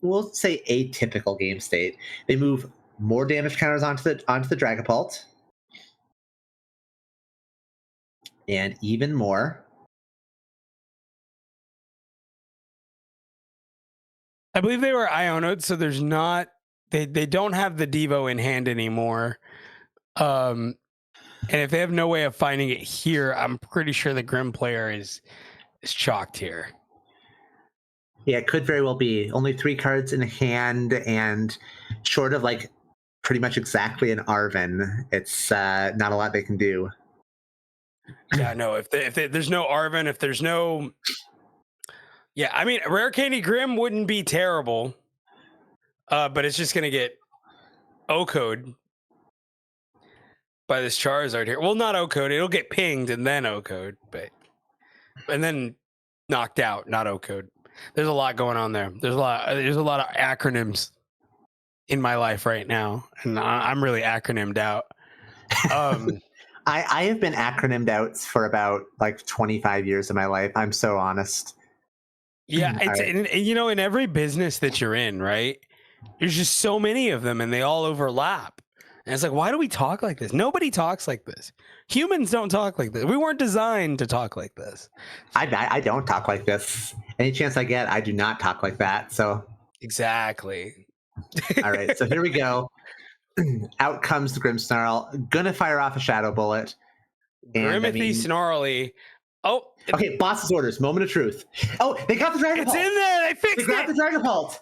we'll say atypical game state. They move more damage counters onto the Dragapult, and even more. I believe they were Ionoed, so there's not they don't have the Devo in hand anymore. And if they have no way of finding it here, I'm pretty sure the Grim player is chalked here. Yeah, it could very well be. Only 3 cards in hand, and short of like pretty much exactly an Arven, it's not a lot they can do. Yeah, no. If there's no Arven, if there's no, yeah, I mean, Rare Candy Grim wouldn't be terrible, but it's just gonna get O-code by this Charizard here. Well, not O-code. It'll get pinged and then O-code, and then knocked out, not O-code. There's a lot going on there. There's a lot of acronyms in my life right now, and I'm really acronymed out. I have been acronymed out for about like 25 years of my life. I'm so honest. Yeah, it's and you know, in every business that you're in, right? There's just so many of them, and they all overlap. And it's like, why do we talk like this? Nobody talks like this. Humans don't talk like this. We weren't designed to talk like this. I don't talk like this. Any chance I get, I do not talk like that. So exactly. All right, so here we go. Out comes the Grimmsnarl. Gonna fire off a Shadow Bullet. Grimmothy Snarly. Oh, okay. Boss's orders. Moment of truth. Oh, they got the Dragapult. It's in there. They fixed it. They got the Dragapult.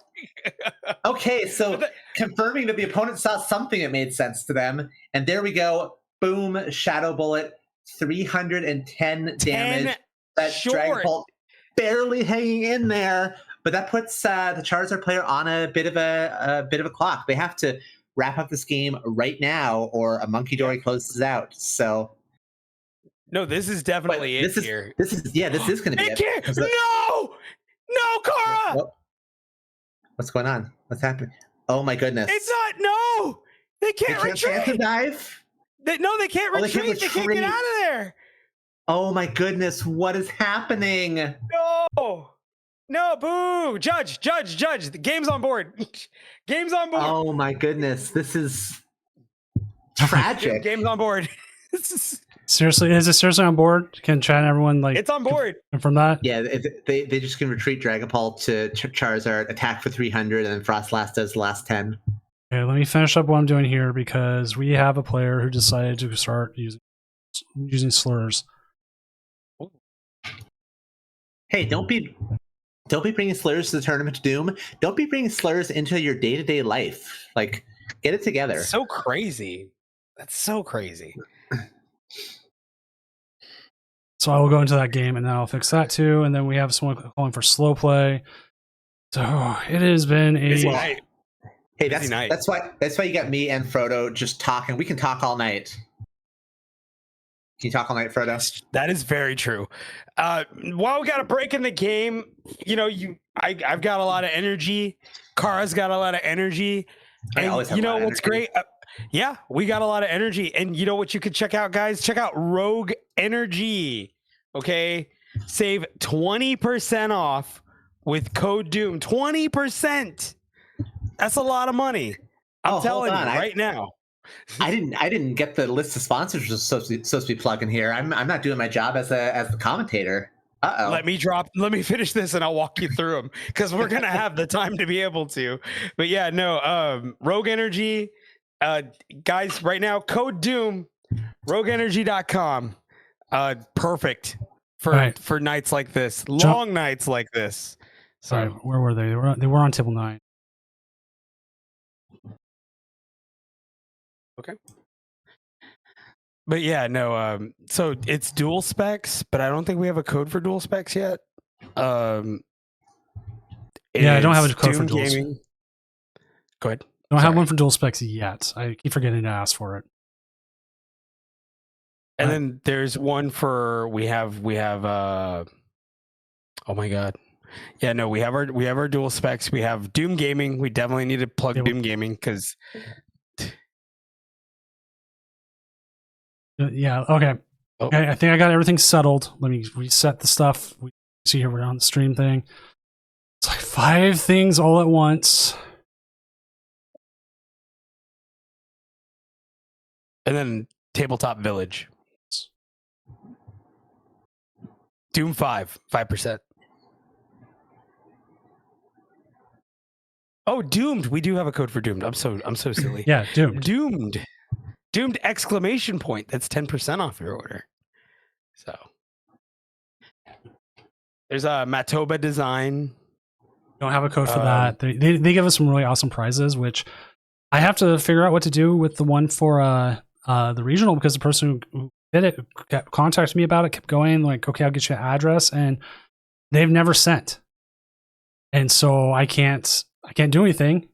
Okay, so confirming that the opponent saw something that made sense to them, and there we go. Boom! Shadow Bullet, 310 damage. That Dragapult barely hanging in there, but that puts the Charizard player on a bit of a clock. They have to wrap up this game right now, or a Monkey Dory closes out. So. No, this is definitely it here. This is going to be it. No, Kara! What's going on? What's happening? Oh my goodness! It's not. No, they can't retreat. Dive. They can't retreat. They can't get out of there. Oh my goodness! What is happening? No, boo! Judge. The game's on board. Game's on board. Oh my goodness! This is tragic. Game's on board. Seriously, is it seriously on board? Can chat and everyone it's on board from that? Yeah, they just can retreat Dragapult to Charizard, attack for 300, and then Frostlass does the last 10. Okay, let me finish up what I'm doing here because we have a player who decided to start using slurs. Hey, don't be bringing slurs to the Tournament of Doom. Don't be bringing slurs into your day-to-day life. Like, get it together. That's so crazy. That's so crazy. So I will go into that game and then I'll fix that too. And then we have someone calling for slow play. So it has been a busy night. Hey, that's why you got me and Frodo just talking. We can talk all night. Can you talk all night, Frodo? That is very true. While we got a break in the game, I've got a lot of energy. Kara's got a lot of energy. And you know what's great? Yeah, we got a lot of energy. And you know what you could check out, guys? Check out Rogue Energy. Okay? Save 20% off with code Doom. 20%. That's a lot of money. I'm telling you right now. I didn't get the list of sponsors supposed to be plugging here. I'm not doing my job as the commentator. Uh-oh. Let me finish this and I'll walk you through them because we're gonna have the time to be able to. But yeah, no, Rogue Energy, guys, right now, code Doom, rogueenergy.com. Perfect for nights like this, long nights like this. Sorry, where were they? They were on table 9. Okay. But yeah, no, so it's dual specs, but I don't think we have a code for dual specs yet. Yeah, I don't have a code for Doom dual Gaming. Go ahead. I don't have Sorry. one for dual specs yet. I keep forgetting to ask for it. And then there's one for we have oh my god. Yeah, no, we have our dual specs. We have Doom Gaming. We definitely need to plug Doom Gaming because yeah, okay. Oh. Okay, I think I got everything settled. Let me reset the stuff. We see here we're on the stream thing. It's like 5 things all at once. and then Tabletop Village. Doom 5%. Oh, Doomed. We do have a code for Doomed. I'm so silly. Yeah, Doomed. Doomed exclamation point. That's 10% off your order. So there's a Matoba design. Don't have a code for that. They give us some really awesome prizes, which I have to figure out what to do with the one for the regional, because the person who did it contacted me about it, kept going like, okay, I'll get you an address, and they've never sent. And so I can't do anything.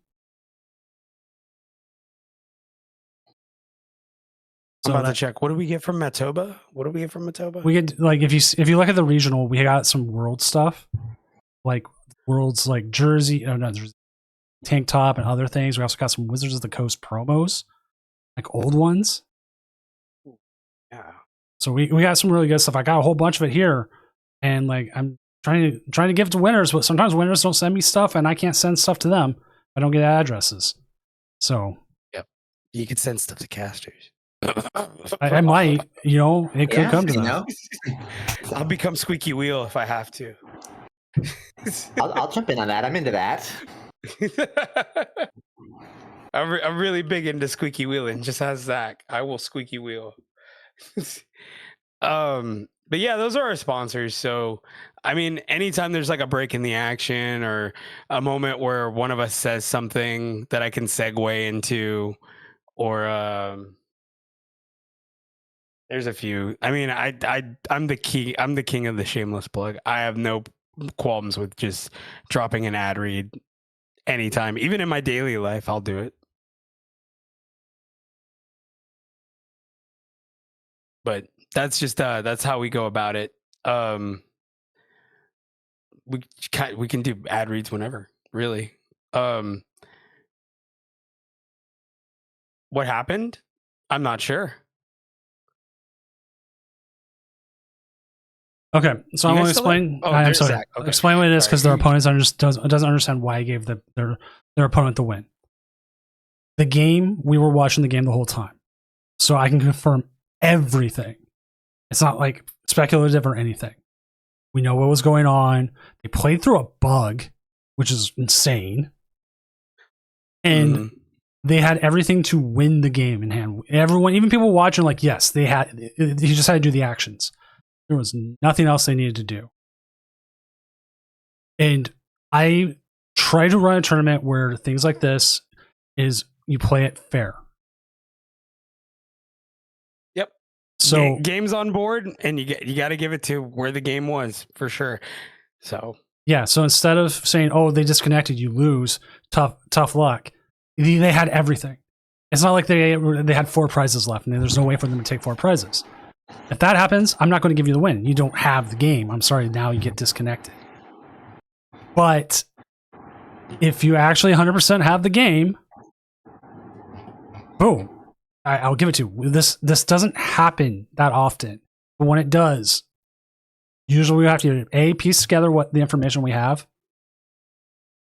I'm about to check. What do we get from Matoba? We get, like, if you look at the regional, we got some world stuff, like worlds like jersey, tank top and other things. We also got some Wizards of the Coast promos, like old ones. Yeah. So we got some really good stuff. I got a whole bunch of it here, and like I'm trying to give it to winners, but sometimes winners don't send me stuff, and I can't send stuff to them. I don't get addresses. So yep, you could send stuff to casters. I might, it could come to that. I'll become squeaky wheel if I have to. I'll jump in on that. I'm into that. I'm really big into squeaky wheeling. Just as Zach, I will squeaky wheel. But yeah, those are our sponsors. So, I mean, anytime there's like a break in the action or a moment where one of us says something that I can segue into, or there's a few. I mean, I'm the king of the shameless plug. I have no qualms with just dropping an ad read anytime, even in my daily life. I'll do it. But that's just that's how we go about it. We can do ad reads whenever, really. What happened? I'm not sure. Okay, so I want to explain. I'm sorry. Okay. Explain what it is, because their opponents doesn't understand why I gave their opponent the win. The game, we were watching the game the whole time, so I can confirm everything. It's not like speculative or anything. We know what was going on. They played through a bug, which is insane, and they had everything to win the game in hand. Everyone, even people watching, like, yes, they had. He just had to do the actions. There was nothing else they needed to do. And I try to run a tournament where things like this is you play it fair. Yep. So game's on board, and you got to give it to where the game was, for sure. So yeah. So instead of saying, "Oh, they disconnected, you lose, tough luck," they had everything. It's not like they had 4 prizes left, and there's no way for them to take 4 prizes. If that happens, I'm not going to give you the win. You don't have the game. I'm sorry, now you get disconnected. But if you actually 100% have the game, boom, I'll give it to you. This doesn't happen that often. But when it does, usually we have to A, piece together what the information we have,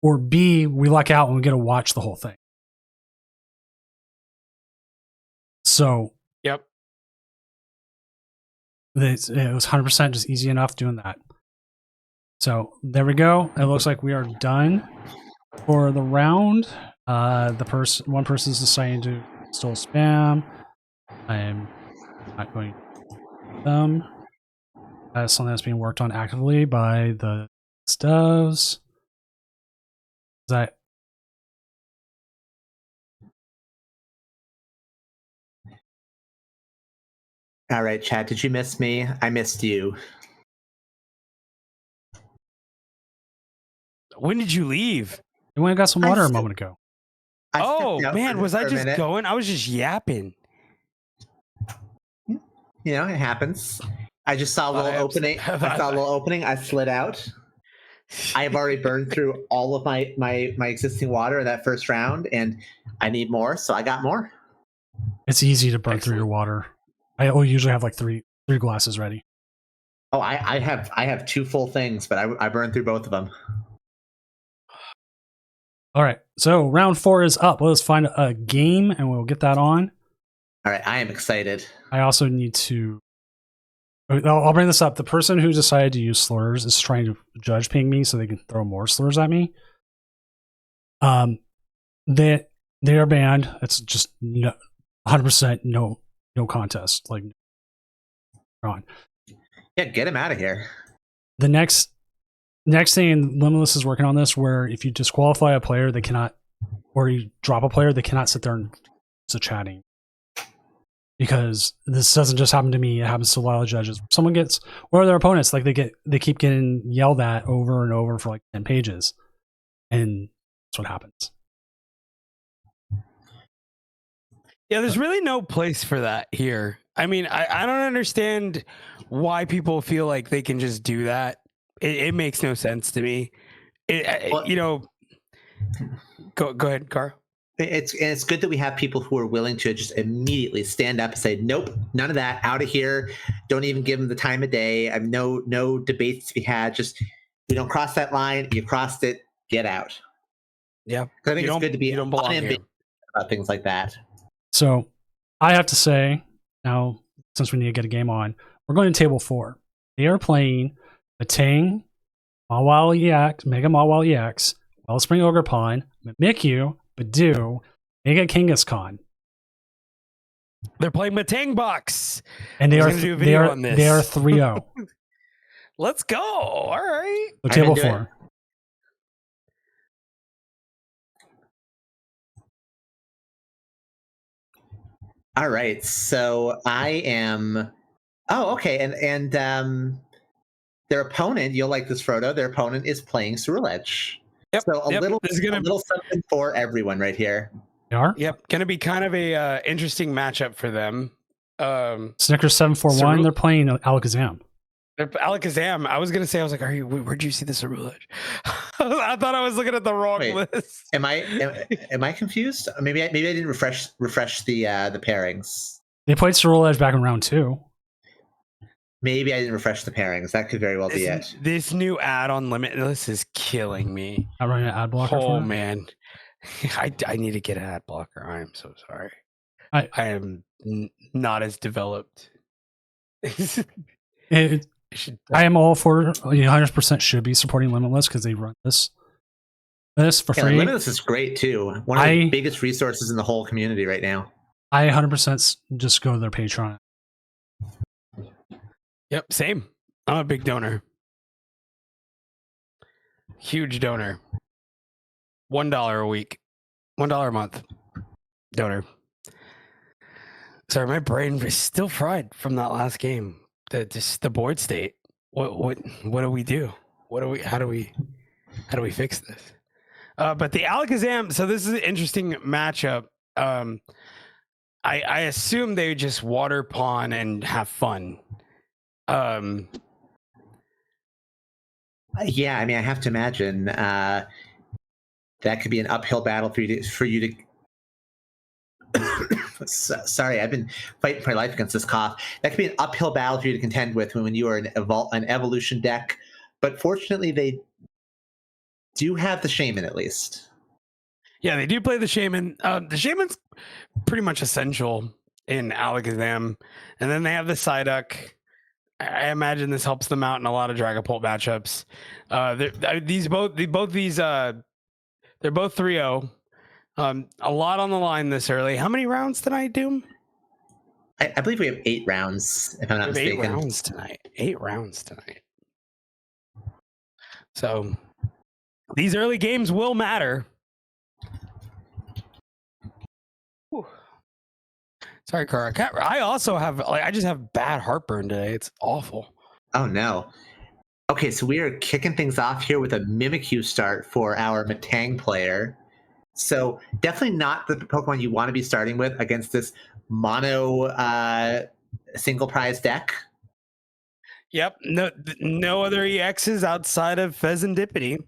or B, we luck out and we get to watch the whole thing. So yep. It was 100% just easy enough doing that. So there we go. It looks like we are done for the round. One person's deciding to install spam. I am not going to them. That's something that's being worked on actively by the devs. That All right, chat. Did you miss me? I missed you. When did you leave? we went and got some I water a still- moment ago. I Oh stepped out man, for- was for I a just minute. going? I was just yapping. You know, it happens. I just saw a little opening. I saw a little opening. I slid out. I have already burned through all of my existing water in that first round, and I need more, so I got more. It's easy to burn through Excellent. your water. I usually have like three glasses ready. Oh, I have 2 full things, but I burned through both of them. All right, so round 4 is up. Let's find a game and we'll get that on. All right, I am excited. I also need to. I'll bring this up. The person who decided to use slurs is trying to judge ping me so they can throw more slurs at me. They are banned. It's just 100% no contest. Like, on. Yeah, get him out of here. The next thing, Limitless is working on this, where if you disqualify a player, they cannot, or you drop a player, they cannot sit there and chatting. Because this doesn't just happen to me; it happens to a lot of judges. Someone gets, or their opponents, like they keep getting yelled at over and over for like 10 pages, and that's what happens. Yeah, there's really no place for that here. I mean, I don't understand why people feel like they can just do that. It makes no sense to me. Well- You know, go ahead, Gar. It's good that we have people who are willing to just immediately stand up and say, "Nope, none of that. Out of here. Don't even give them the time of day. I've no debates to be had. Just we don't cross that line. You crossed it. Get out." Yeah, 'Cause I think it's good to be you don't belong here. unambiguous about things like that. So I have to say now, since we need to get a game on, we're going to table 4. They are playing Matang, Mawile EX, Mega Mawile EX, Wellspring Ogerpon, Mimikyu, Badoo, Mega Kangaskhan. They're playing Matang Box. And they I are was gonna do a video on this. they are 3-0. Let's go. All right. So I table can do 4. All right, so I am. Oh, okay, and their opponent. You'll like this, Frodo. Their opponent is playing Ceruledge. Yep. So a yep. little, This is a gonna little something for everyone right here. They are? Yep, gonna be kind of a interesting matchup for them. Snickers 741, they're playing Alakazam. Alakazam. I was gonna say, I was like, where'd you see the Ceruledge? I thought I was looking at the wrong Wait. list. Am I confused? Maybe I didn't refresh the pairings. They played Ceruledge back in round 2. Maybe I didn't refresh the pairings. That could very well be it. This new ad on Limitless is killing me. Not running an ad blocker Oh for it. man, I need to get an ad blocker. I am so sorry. I am not as developed. I am all for 100% should be supporting Limitless because they run this for Yeah, free. Limitless is great too. One of the biggest resources in the whole community right now. I 100% just go to their Patreon. Yep, same. I'm a big donor. Huge donor. $1 a week. $1 a month. Donor. Sorry, my brain is still fried from that last game. The board state. What do we do? How do we fix this? But the Alakazam, so this is an interesting matchup. I assume they would just water pawn and have fun. Yeah, I mean, I have to imagine that could be an uphill battle for you to. Sorry, I've been fighting for my life against this cough. That could be an uphill battle for you to contend with when you are an evolution deck. But fortunately, they do have the Shaman at least. Yeah, they do play the Shaman. The Shaman's pretty much essential in Alakazam, and then they have the Psyduck. I imagine this helps them out in a lot of Dragapult matchups. They're both 3-0. A lot on the line this early. How many rounds tonight, Doom? I believe we have 8 rounds, if I'm not We have mistaken. 8 rounds tonight. 8 rounds tonight. So these early games will matter. Whew. Sorry, Kara. I also have, I just have bad heartburn today. It's awful. Oh no. Okay, so we are kicking things off here with a Mimikyu start for our Metang player. So definitely not the Pokemon you want to be starting with against this mono single prize deck. Yep. No other EXs outside of Fezandipity.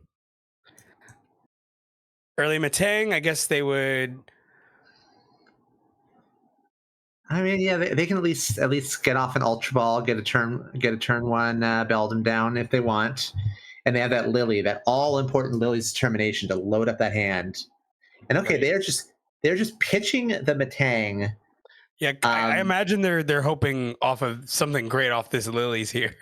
Early Metang, I guess they would. I mean, yeah, they can at least get off an Ultra Ball, get a turn 1 Beldum down if they want, and they have that Lily, that all important Lily's determination to load up that hand. And okay, they're just pitching the Metang. Yeah, I imagine they're hoping off of something great off this Lily's here.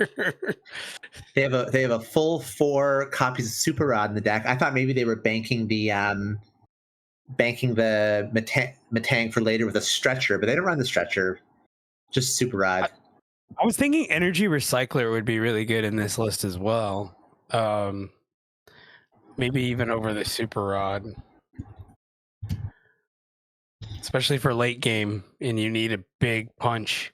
They have a full 4 copies of Super Rod in the deck. I thought maybe they were banking the Metang for later with a Stretcher, but they don't run the Stretcher. Just Super Rod. I was thinking Energy Recycler would be really good in this list as well. Maybe even over the Super Rod. Especially for late game and you need a big punch.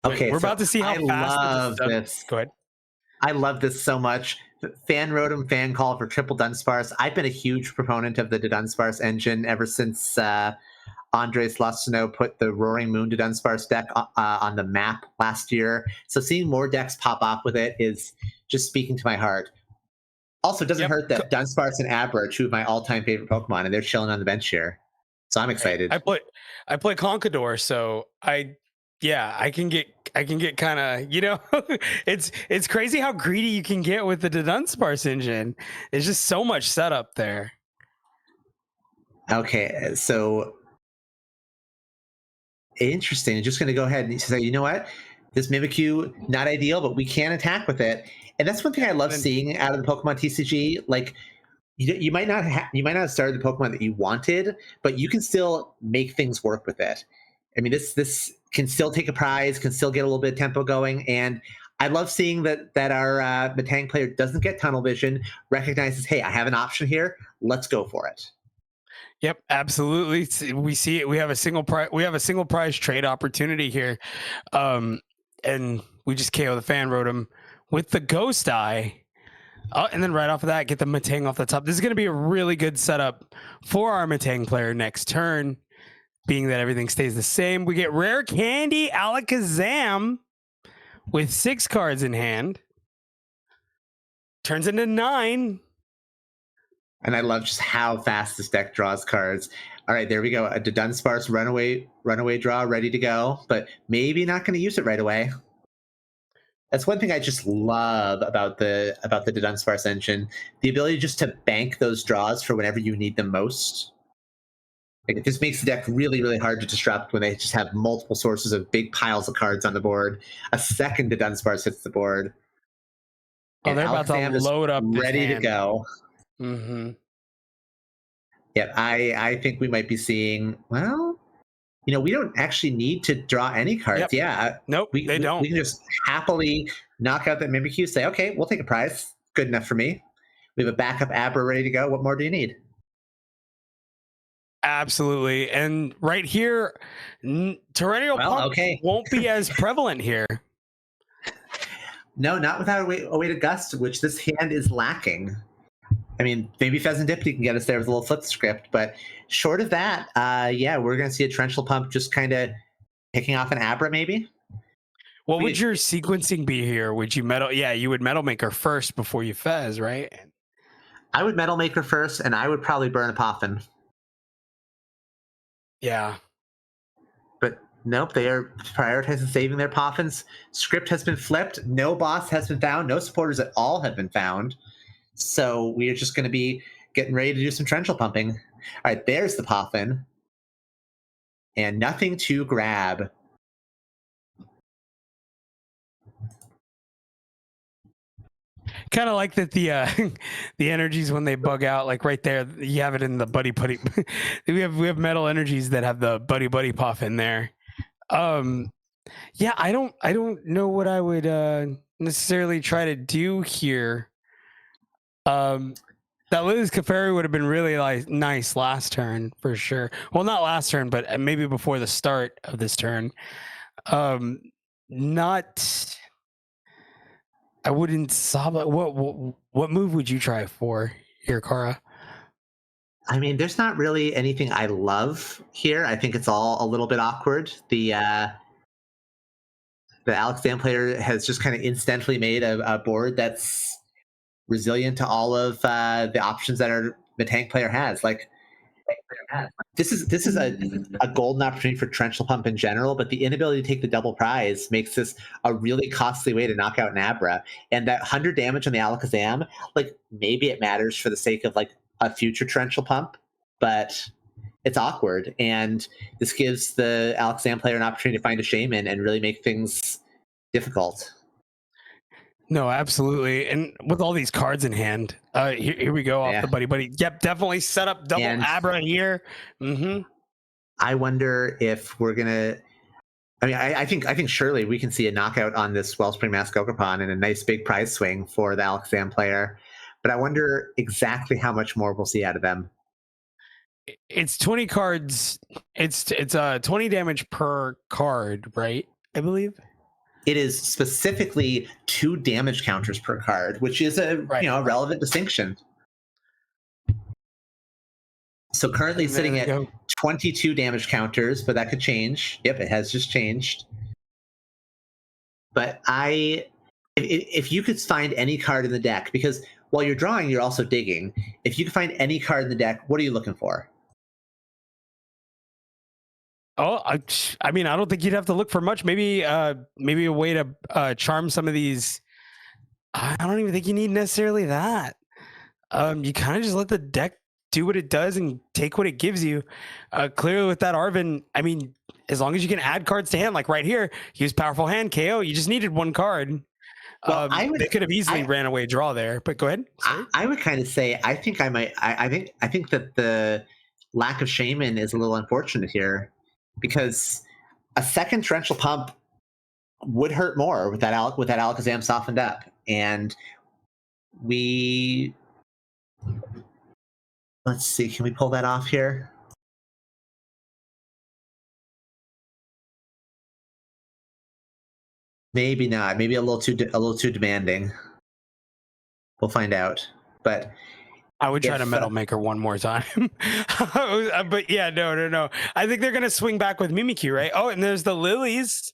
Okay, we're about to see how I fast love this. Go ahead. I love this so much. Fan Rotom fan call for triple Dunsparce. I've been a huge proponent of the Dunsparce engine ever since Andres Lustino put the Roaring Moon Dunsparce deck on the map last year. So seeing more decks pop off with it is just speaking to my heart. Also, it doesn't hurt that Dunsparce and Abra are 2 of my all-time favorite Pokemon, and they're chilling on the bench here. So I'm excited. I play Conquador, so I can get kind of, it's crazy how greedy you can get with the Dunsparce engine. There's just so much setup there. Okay, so interesting. I'm just going to go ahead and say, you know what? This Mimikyu, not ideal, but we can attack with it. And that's one thing I love seeing out of the Pokemon TCG. Like, you might not have started the Pokemon that you wanted, but you can still make things work with it. I mean, this can still take a prize, can still get a little bit of tempo going, and I love seeing that our Metang player doesn't get tunnel vision, recognizes, hey, I have an option here, let's go for it. Yep, absolutely. We see it. We have a single prize trade opportunity here, and we just KO the Fan Rotom with the Ghost Eye. And then right off of that, get the Metang off the top. This is going to be a really good setup for our Metang player next turn, being that everything stays the same. We get Rare Candy Alakazam with 6 cards in hand. Turns into 9. And I love just how fast this deck draws cards. All right, there we go. A Dunsparce runaway draw ready to go, but maybe not going to use it right away. That's one thing I just love about the Dunsparce engine, the ability just to bank those draws for whenever you need them most. Like, it just makes the deck really, really hard to disrupt when they just have multiple sources of big piles of cards on the board. A second Dunsparce hits the board. Oh, they're about to load up. Ready to go. Mm-hmm. Yeah, I think we might be seeing, well, we don't actually need to draw any cards. Yep. Yeah. Nope, they don't. We can just happily knock out that Mimikyu, say, okay, we'll take a prize. Good enough for me. We have a backup Abra ready to go. What more do you need? Absolutely. And right here, Terrestrial Pump won't be as prevalent here. No, not without a way to gust, which this hand is lacking. I mean, maybe Fezandipity can get us there with a little flip script, but short of that, we're going to see a Torrential Pump just kind of picking off an Abra, maybe. What would your sequencing be here? Would you metal? Yeah, you would Metal Maker first before you Fez, right? I would Metal Maker first, and I would probably burn a Poffin. Yeah. But nope, they are prioritizing saving their Poffins. Script has been flipped. No boss has been found. No supporters at all have been found. So we are just going to be getting ready to do some torrential pumping. All right, there's the Poffin. and nothing to grab. Kind of like that the energies when they bug out, like right there, you have it in the buddy putty. we have metal energies that have the buddy puff in there. Yeah, I don't know what I would necessarily try to do here. That Lily's Clefairy would have been really like nice last turn for sure. Well, not last turn, but maybe before the start of this turn. Not. I wouldn't sob. What move would you try for here, Kara? I mean, there's not really anything I love here. I think it's all a little bit awkward. The Alakazam player has just kind of incidentally made a board that's resilient to all of the options that the tank player has. This is a golden opportunity for Torrential Pump in general, but the inability to take the double prize makes this a really costly way to knock out an Abra. And that 100 damage on the Alakazam, like maybe it matters for the sake of like a future Torrential Pump, but it's awkward. And this gives the Alakazam player an opportunity to find a Shaman and really make things difficult. No, absolutely. And with all these cards in hand, here we go off the buddy. Yep, definitely set up double Abra here. I wonder if we're gonna. I mean, I think surely we can see a knockout on this Wellspring Mask Ogerpon and a nice big prize swing for the Alakazam player. But I wonder exactly how much more we'll see out of them. It's 20 cards. It's 20 damage per card, right? I believe. It is specifically 2 damage counters per card, which is a relevant distinction. So currently sitting at 22 damage counters, but that could change. Yep, it has just changed. But if you could find any card in the deck, because while you're drawing, you're also digging. If you can find any card in the deck, what are you looking for? Oh, I mean, I don't think you'd have to look for much. Maybe a way to charm some of these. I don't even think you need necessarily that. You kind of just let the deck do what it does and take what it gives you. Clearly with that Arven, I mean, as long as you can add cards to hand, like right here, use Powerful Hand, KO. You just needed one card. Well, they could have easily ran away draw there, but go ahead. I would kind of say I think that the lack of Shaman is a little unfortunate here, because a second Torrential Pump would hurt more with that Alakazam softened up, and let's see, can we pull that off here? Maybe not. Maybe a little too demanding. We'll find out. But I would try to Metal Maker one more time. But yeah, no. I think they're gonna swing back with Mimikyu, right? Oh, and there's the Lilies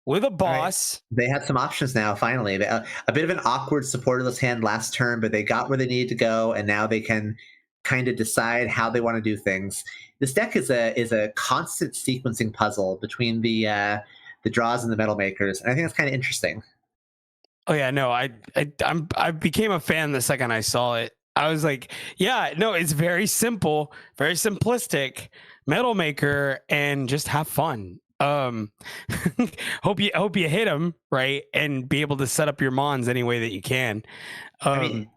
with a boss. Right. They have some options now. Finally, a bit of an awkward supporterless hand last turn, but they got where they needed to go, and now they can kind of decide how they want to do things. This deck is a constant sequencing puzzle between the draws and the Metal Makers, and I think it's kind of interesting. Oh yeah, no, I became a fan the second I saw it. I was like, yeah, no, it's very simple, very simplistic, Metal Maker, and just have fun. Hope you hit them right and be able to set up your mons any way that you can. I mean,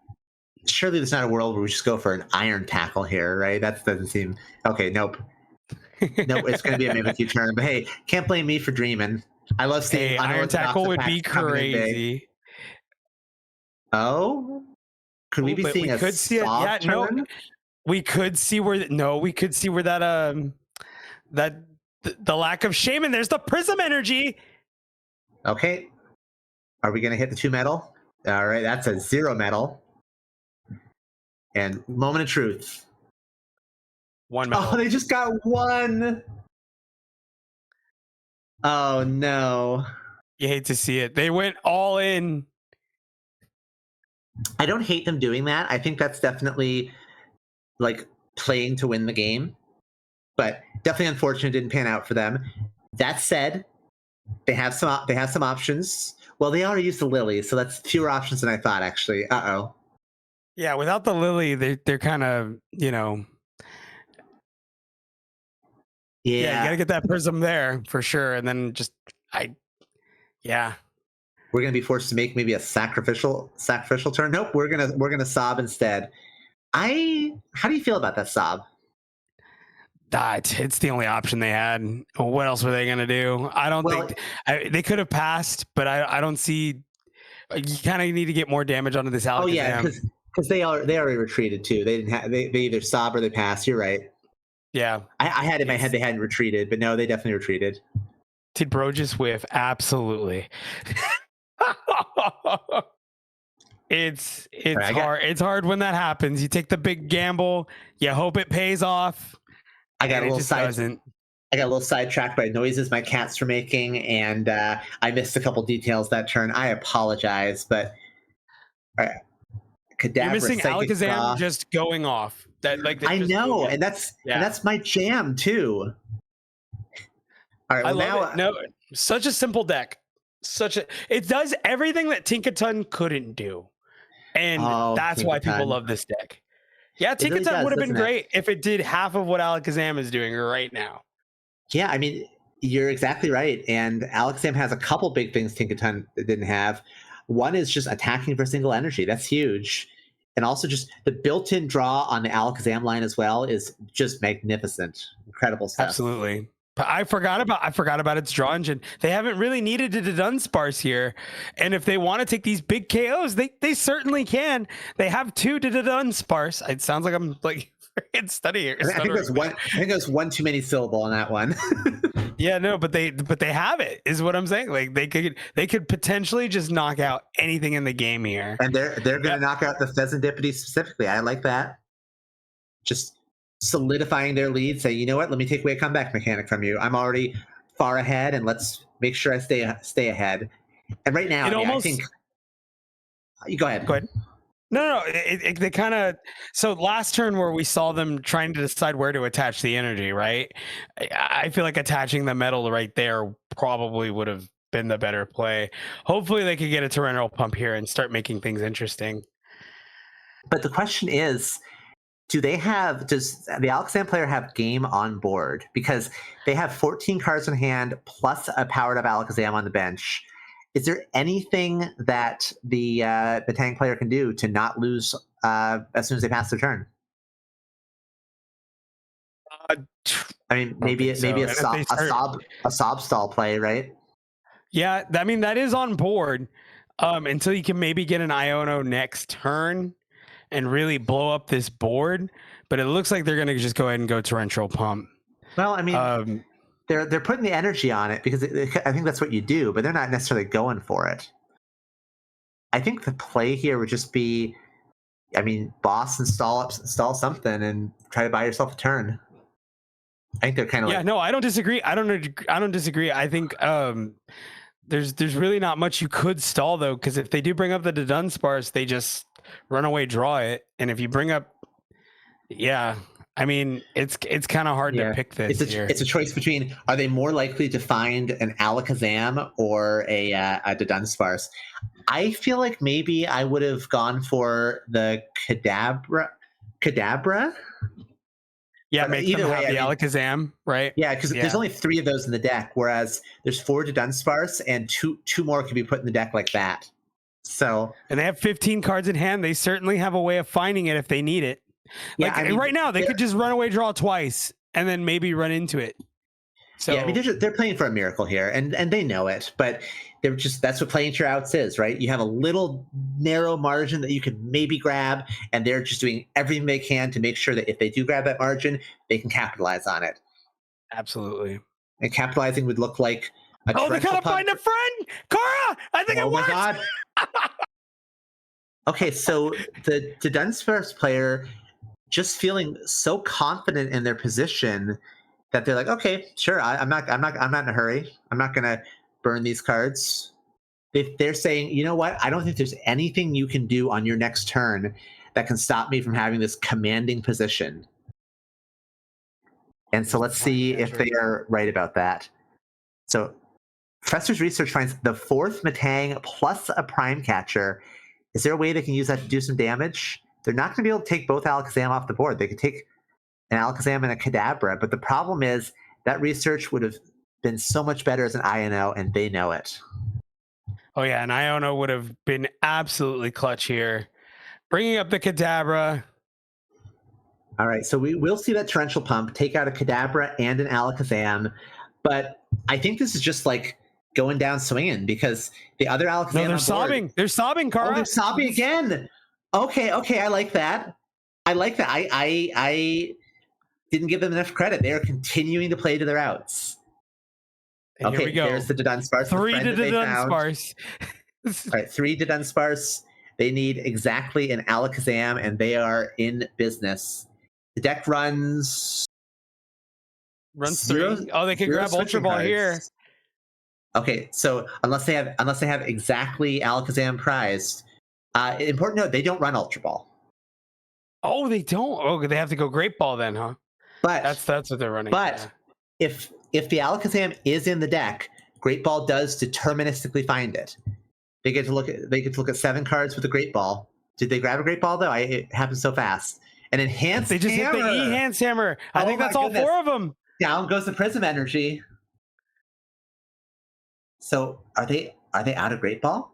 surely there's not a world where we just go for an Iron Tackle here, right? That doesn't seem okay. Nope. Nope, it's going to be a Mimikyu turn. But hey, can't blame me for dreaming. I love seeing Iron Tackle would be crazy. Oh, could we be seeing a soft turn? No, we could see where that the lack of Shaman. There's the Prism energy. Okay, are we going to hit the 2 metal? All right, that's a 0 metal. And moment of truth. 1 metal. Oh, they just got 1. Oh no. You hate to see it. They went all in. I don't hate them doing that. I think that's definitely like playing to win the game, but definitely unfortunate it didn't pan out for them. That said, they have some options. Well, they already used the Lily, so that's fewer options than I thought, actually. Uh-oh. Yeah, without the Lily, they're kind of, Yeah, you gotta get that Prism there for sure, and then yeah. We're gonna be forced to make maybe a sacrificial turn. Nope, we're gonna sob instead. How do you feel about that sob? It's the only option they had. What else were they gonna do? I don't think they could have passed, but I don't see. You kind of need to get more damage onto this Alakazam. Oh yeah, because they already retreated too. They didn't have they either sob or they passed. You're right. Yeah, I had in my head they hadn't retreated, but no, they definitely retreated. Did Brogus whiff? Absolutely. It's right, hard. It's hard when that happens. You take the big gamble. You hope it pays off. I got a little sidetracked by noises my cats were making, and I missed a couple details that turn. I apologize, but Kadabra, you're missing Alakazam just going off. That I know, and that's my jam too. All right, well, I love it. No, such a simple deck. It does everything that Tinkaton couldn't do, and that's why people love this deck. Yeah, Tinkaton really would have been great if it did half of what Alakazam is doing right now. Yeah, I mean, you're exactly right. And Alakazam has a couple big things Tinkaton didn't have. One is just attacking for single energy. That's huge. And also just the built-in draw on the Alakazam line as well is just magnificent. Incredible stuff. Absolutely. But I forgot about its draw engine. They haven't really needed a Dunsparce here. And if they want to take these big KOs, they certainly can. They have 2 Dunsparce. It sounds like I'm like studying. I think there's one too many syllable on that one. Yeah, no, but they have it, is what I'm saying. Like they could potentially just knock out anything in the game here. And they're gonna knock out the Pheasantipede specifically. I like that. Just solidifying their lead, say, you know what, let me take away a comeback mechanic from you. I'm already far ahead, and let's make sure I stay ahead. And right now, I think you go ahead. Go ahead. No, they kind of. So last turn where we saw them trying to decide where to attach the energy, right? I feel like attaching the metal right there probably would have been the better play. Hopefully, they could get a Torrential Pump here and start making things interesting. But the question is, does the Alakazam player have game on board? Because they have 14 cards in hand plus a powered up Alakazam on the bench. Is there anything that the Metang player can do to not lose as soon as they pass their turn? I mean, maybe a sob stall play, right? Yeah, I mean that is on board until you can maybe get an Iono next turn and really blow up this board. But it looks like they're going to just go ahead and go Torrential Pump. Well, I mean, they're putting the energy on it because I think that's what you do, but they're not necessarily going for it. I think the play here would just be, I mean, boss install something and try to buy yourself a turn. I think they're kind of no, I don't disagree. I don't disagree. I think there's really not much you could stall though, because if they do bring up the Dunsparce, they just run away, draw it, and if you bring up, I mean, it's kind of hard to pick this. It's a choice between, are they more likely to find an Alakazam or a Dunsparce? I feel like maybe I would have gone for the Kadabra. Yeah, make either way, the Alakazam, right? Yeah, because there's only 3 of those in the deck, whereas there's 4 Dunsparce and two more can be put in the deck like that. So, and they have 15 cards in hand. They certainly have a way of finding it if they need it. Like right now, they could just run away, draw twice, and then maybe run into it. So yeah, I mean, they're playing for a miracle here, and they know it, but that's what playing to your outs is, right? You have a little narrow margin that you can maybe grab, and they're just doing everything they can to make sure that if they do grab that margin, they can capitalize on it. Absolutely. And capitalizing would look like they gotta find a friend, Cora. I think it works. Oh my god. Okay, so the Dunsparce player just feeling so confident in their position that they're like, okay, sure, I'm not in a hurry. I'm not gonna burn these cards. They're saying, you know what? I don't think there's anything you can do on your next turn that can stop me from having this commanding position. And so let's see if they are right about that. So Professor's research finds the 4th Metang plus a Prime Catcher. Is there a way they can use that to do some damage? They're not going to be able to take both Alakazam off the board. They could take an Alakazam and a Kadabra, but the problem is That research would have been so much better as an INO, and they know it. Oh yeah, and Iono would have been absolutely clutch here. Bringing up the Kadabra. All right, so we'll see that Torrential Pump take out a Kadabra and an Alakazam, but I think this is just like going down swinging because the other Alakazam. No, they're sobbing. They're sobbing, Kara. Oh, they're sobbing again. Okay, I like that. I didn't give them enough credit. They are continuing to play to their outs. And okay, here we go. There's the Dunsparce. 3 to the Dunsparce. All right, 3 to Dunsparce. They need exactly an Alakazam, and they are in business. The deck runs 3. Oh, they can grab Ultra Ball here. Okay, so unless they have exactly Alakazam prized, important note: they don't run Ultra Ball. Oh, they don't. Oh, they have to go Great Ball then, huh? But that's what they're running. But if the Alakazam is in the deck, Great Ball does deterministically find it. They get to look at 7 cards with a Great Ball. Did they grab a Great Ball though? It happened so fast. An Enhanced They just Hammer. hit the Enhanced Hammer. I think that's all 4 of them. Down goes the Prism Energy. So are they out of Great Ball?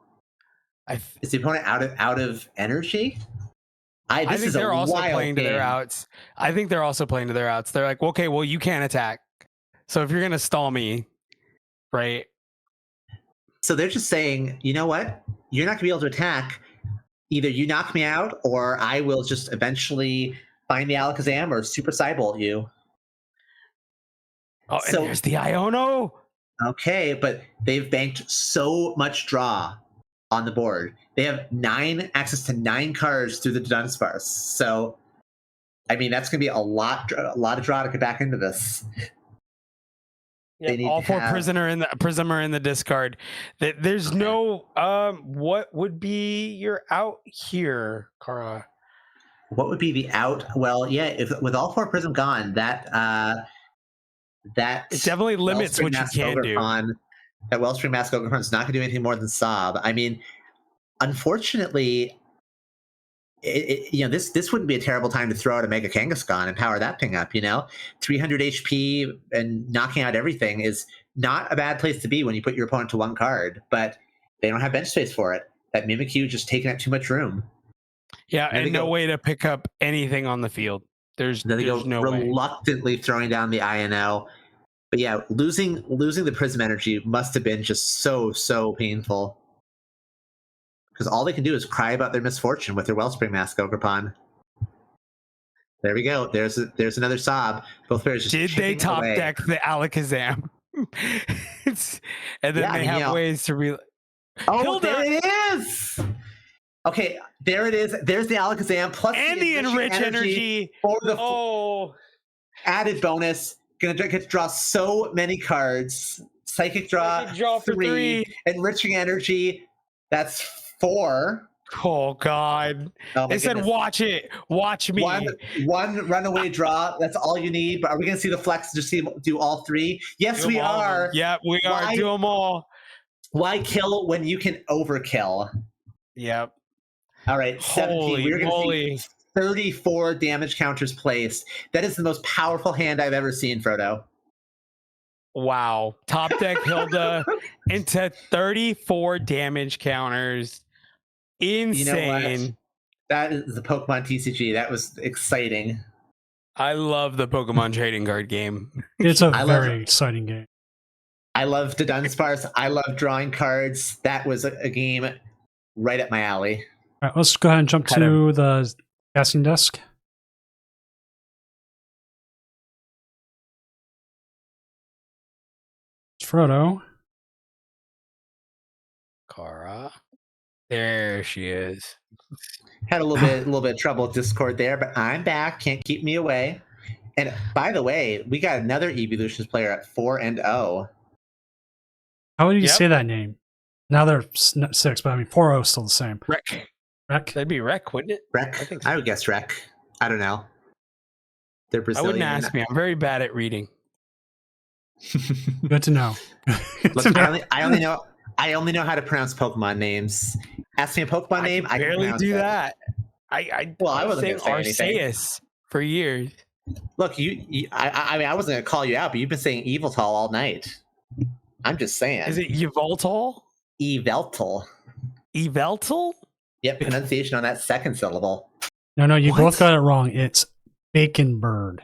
Is the opponent out of energy? I think they're also playing to their outs. I think they're also playing to their outs. They're like, okay, well, you can't attack. So if you're gonna stall me, right? So they're just saying, you know what? You're not gonna be able to attack. Either you knock me out, or I will just eventually find the Alakazam or Super Cybolt you. Oh, and there's the Iono. Okay, but they've banked so much draw on the board. They have access to 9 cards through the Dunsparce. So, I mean, that's going to be a lot of draw to get back into this. Yeah, all 4 Prism are in the discard. There's no what would be your out here, Kara? What would be the out? Well, yeah, if with all 4 Prism gone, that it definitely limits what you can do. That Wellspring Mask Ogre is not going to do anything more than sob. I mean, unfortunately, this wouldn't be a terrible time to throw out a Mega Kangaskhan and power that thing up. 300 HP and knocking out everything is not a bad place to be when you put your opponent to 1 card, but they don't have bench space for it. That Mimikyu just taking up too much room. Yeah, and no way to pick up anything on the field. There's no way. Reluctantly throwing down the INO. But yeah, losing the Prism Energy must have been just so painful. Because all they can do is cry about their misfortune with their Wellspring Mask Ogerpon. There we go. There's another sob. Both players just did they top away. Deck the Alakazam? And then they have ways to Hilda! There it is. Okay, there it is. There's the Alakazam plus and the Enrich energy for the added bonus. Gonna get to draw so many cards. Psychic draw for 3. Enriching energy. That's 4. Oh God! They said, "Watch it, watch me." One runaway draw. That's all you need. But are we gonna see the flex to just do all 3? Yes, we are. Yeah, we are. Do them all. Why kill when you can overkill? Yep. All right, 17. We're gonna see 34 damage counters placed. That is the most powerful hand I've ever seen, Frodo. Wow. Top deck Hilda into 34 damage counters. Insane. You know, that is the Pokemon TCG. That was exciting. I love the Pokemon trading card game. It's a very exciting game. I love the Dunsparce. I love drawing cards. That was a game right up my alley. All right, let's go ahead and jump to the casting desk. Frodo. Kara. There she is. Had a little bit of trouble with Discord there, but I'm back. Can't keep me away. And by the way, we got another Evolutions player at 4-0. How would you say that name? Now they're 6, but I mean 4-0 is still the same. Rec. That'd be Rec, wouldn't it? Rec. I think so. I would guess Rec. I don't know. They're Brazilian. I wouldn't ask me. I'm very bad at reading. Good to know. Look, I only know how to pronounce Pokemon names. Ask me a Pokemon name. I barely can do it. that. I wasn't going to say anything. Arceus for years. Look, I mean, I wasn't gonna call you out, but you've been saying Eviltal all night. I'm just saying. Is it Yveltal? Eveltal? Eveltal? Yep, pronunciation on that second syllable. No, you What? both got it wrong. It's bacon bird.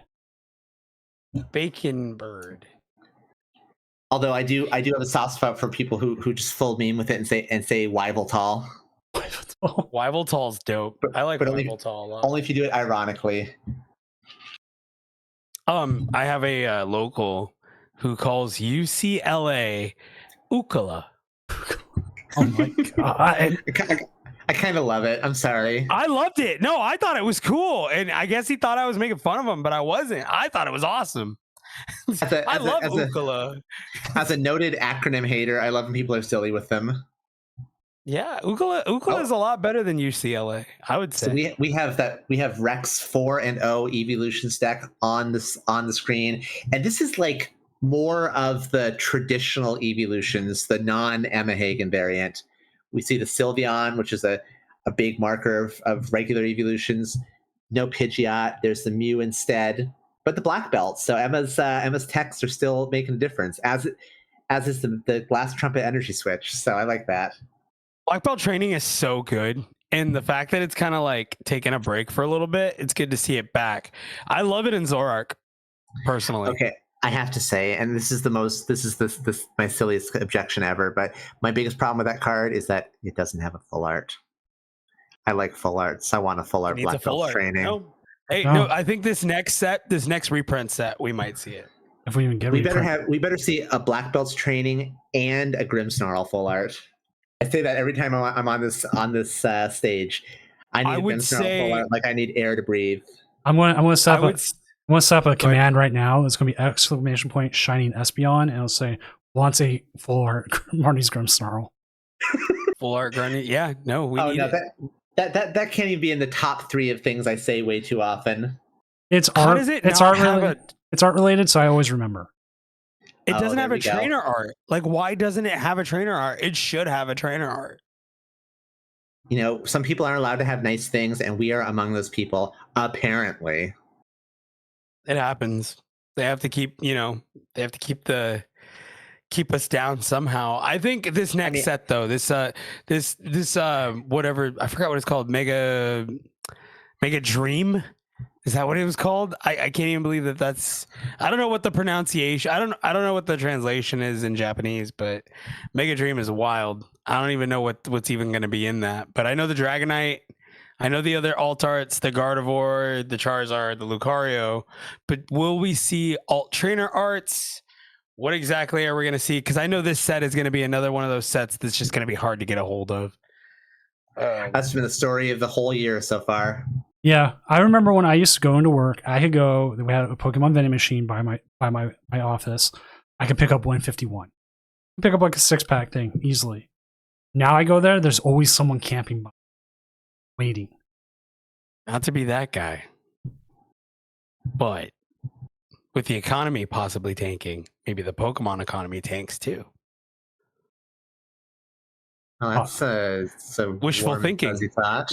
Bacon bird. Although I do have a soft spot for people who just full meme with it and say Wyveltal. Wyveltal's dope. I like but only- Wyveltal a lot. Only if you do it ironically. I have a local who calls UCLA Ukala. Oh my god. I kind of love it. I'm sorry. I loved it. No, I thought it was cool, and I guess he thought I was making fun of him, but I wasn't. I thought it was awesome. I love Ukala. As a noted acronym hater, I love when people are silly with them. Yeah, Ukala is a lot better than UCLA, I would say. So we have Rex 4 and O evolution stack on the screen, and this is like more of the traditional evolutions, the non-Emma Hagen variant. We see the Sylveon, which is a big marker of regular evolutions. No Pidgeot. There's the Mew instead, but the black belt. So Emma's techs are still making a difference, as is the Glass Trumpet energy switch. So I like that. Black belt training is so good. And the fact that it's kind of like taking a break for a little bit, it's good to see it back. I love it in Zoroark, personally. Okay, I have to say, and this is my silliest objection ever, but my biggest problem with that card is that it doesn't have a full art. I like full arts. I want a full art It needs a black full belt art. training. No. Hey, Oh. no, I think this next reprint set, we might see it. If we even get We better see a black belt's training and a Grimmsnarl full art. I say that every time I'm on this stage. I need a Grimmsnarl full art, like I need air to breathe. I'm gonna set I up a command right now. It's gonna be exclamation point shining Espeon, and it'll say wants a full art Marnie's Grimmsnarl. full art Garnet. Yeah, no, we need it. That can't even be in the top 3 of things I say way too often. It's How art. does it It's not art have related. It's art related, so I always remember. It Oh, doesn't there have a we go. trainer art. Like, why doesn't it have a trainer art? It should have a trainer art. You know, some people aren't allowed to have nice things, and we are among those people, apparently. It happens. They have to keep, keep us down somehow. I think this next set though, this whatever, I forgot what it's called, Mega Dream. Is that what it was called? I can't even believe that's. I don't know what the pronunciation. I don't know what the translation is in Japanese, but Mega Dream is wild. I don't even know what's even going to be in that. But I know the Dragonite. I know the other alt arts, the Gardevoir, the Charizard, the Lucario. But will we see alt trainer arts? What exactly are we going to see? Because I know this set is going to be another one of those sets that's just going to be hard to get a hold of. That's been the story of the whole year so far. Yeah, I remember when I used to go into work. I could go. We had a Pokemon vending machine by my office. I could pick up 151. Pick up like a 6-pack thing easily. Now I go there. There's always someone camping, waiting. Not to be that guy, but with the economy possibly tanking, maybe the Pokemon economy tanks too. Oh, that's so Wishful warm, thinking. fuzzy thought.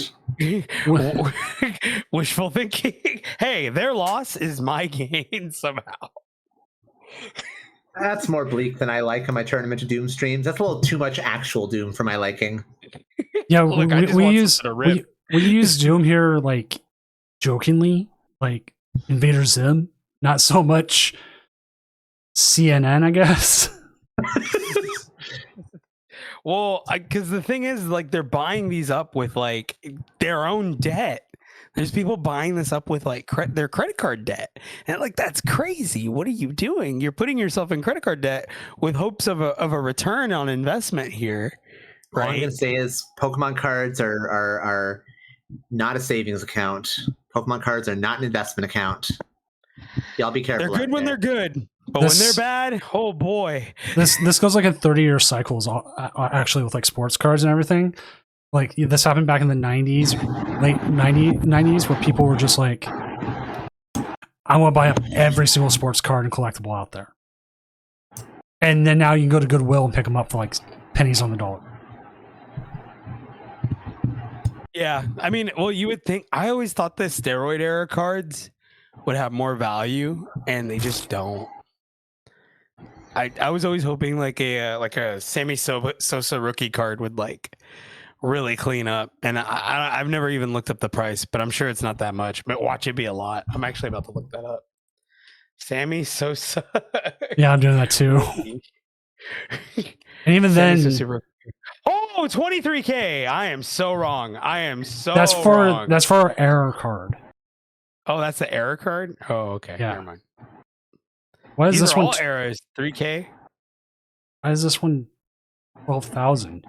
Wishful thinking. Hey, their loss is my gain somehow. That's more bleak than I like on my Tournament of Doom streams. That's a little too much actual Doom for my liking. Yeah, Look, I just we want use something to rip. we use Doom here like jokingly, like Invader Zim, not so much CNN, I guess. Well, because the thing is, like, they're buying these up with like their own debt. There's people buying this up with like their credit card debt, and like that's crazy. What are you doing? You're putting yourself in credit card debt with hopes of a return on investment here, All I'm right? gonna say is Pokemon cards are not a savings account. Pokemon cards are not an investment account. Y'all be careful. They're good out when there. they're good, but This- when they're bad, oh boy. This goes like in 30-year cycles, actually, with like sports cards and everything. Like this happened back in the 90s, late 90s, where people were just like, I want to buy up every single sports card and collectible out there. And then now you can go to Goodwill and pick them up for like pennies on the dollar. Yeah, I mean, well, you would think. I always thought the steroid era cards would have more value, and they just don't. I was always hoping like a Sammy Sosa rookie card would like really clean up, and I've never even looked up the price, but I'm sure it's not that much. But watch it be a lot. I'm actually about to look that up. Sammy Sosa. Yeah, I'm doing that too. And even then, oh, 23K. I am so wrong. I am so that's for wrong. that's for our error card. Oh, that's the error card? Oh, okay. Yeah. Never mind. Why is These this are one? all errors. 3K. Why is this one 12,000?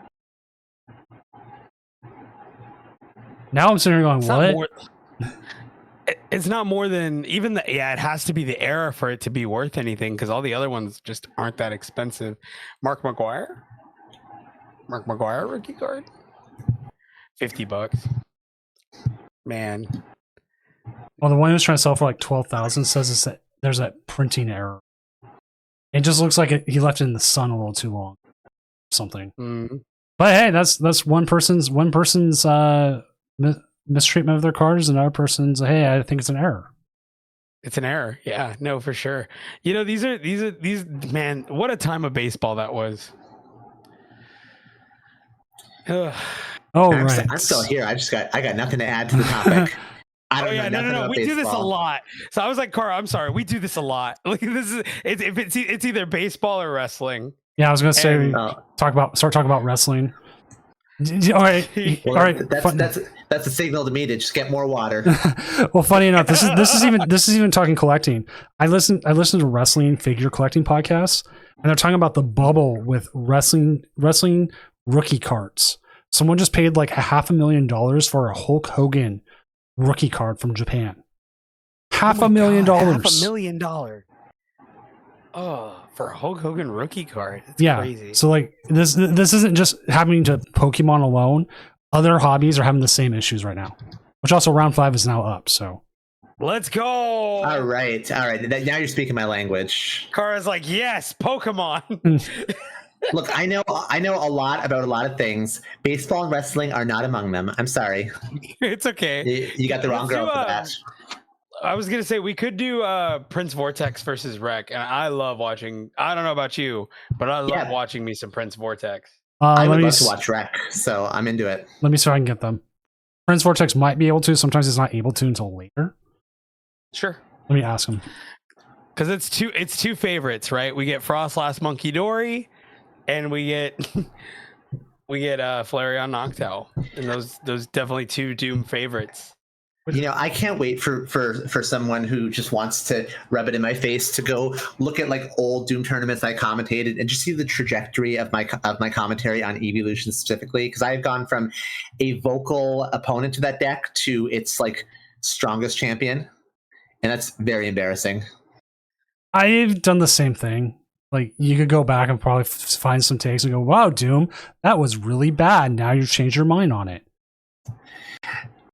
Now I'm sitting here going, It's not what? more- it's not more than even the it has to be the error for it to be worth anything because all the other ones just aren't that expensive. Mark McGuire rookie card, $50. Man, Well, the one who's trying to sell for like 12,000 says it's that there's that printing error. It just looks like he left it in the sun a little too long, something. But hey, that's one person's mistreatment of their cards, and another person's hey, I think it's an error. it's an error. Yeah, no, for sure. You know, these man, what a time of baseball that was. Ugh. Oh I'm, right, I'm still here. I got nothing to add to the topic. I Oh don't yeah, know nothing no. about We do this a baseball. lot. So I was like, Carl, I'm sorry, we do this a lot. Like this is it's either baseball or wrestling. Yeah, I was gonna say And- start talking about wrestling. All right, all Well, right. that's a signal to me to just get more water. Well, funny enough, this is even talking collecting. I listen to wrestling figure collecting podcasts, and they're talking about the bubble with wrestling rookie cards. Someone just paid like $500,000 for a Hulk Hogan rookie card from Japan. $500,000. $500,000. Oh, for a Hulk Hogan rookie card. It's Yeah. crazy. So like this isn't just happening to Pokemon alone. Other hobbies are having the same issues right now. Which also round 5 is now up. So Let's go. All right. Now you're speaking my language. Kara's like, yes, Pokemon. Look, I know a lot about a lot of things. Baseball and wrestling are not among them. I'm sorry. It's okay. You got the wrong Let's girl do, for that. I was gonna say we could do Prince Vortex versus Rec, and I love watching. I don't know about you, but I love watching me some Prince Vortex. I let would me love to watch Rec, so I'm into it. let me see if I can get them. Prince Vortex might be able to. Sometimes it's not able to until later. Sure. Let me ask him. Because it's two favorites, right? We get Frost Last Monkey Dory, and we get Flareon Noctowl, and those definitely two Doom favorites. You know, I can't wait for someone who just wants to rub it in my face to go look at like old Doom tournaments I commentated and just see the trajectory of my commentary on Evolution specifically, because I've gone from a vocal opponent to that deck to its like strongest champion, and that's very embarrassing. I've done the same thing. Like you could go back and probably find some takes and go, "Wow, Doom, that was really bad." Now you've changed your mind on it.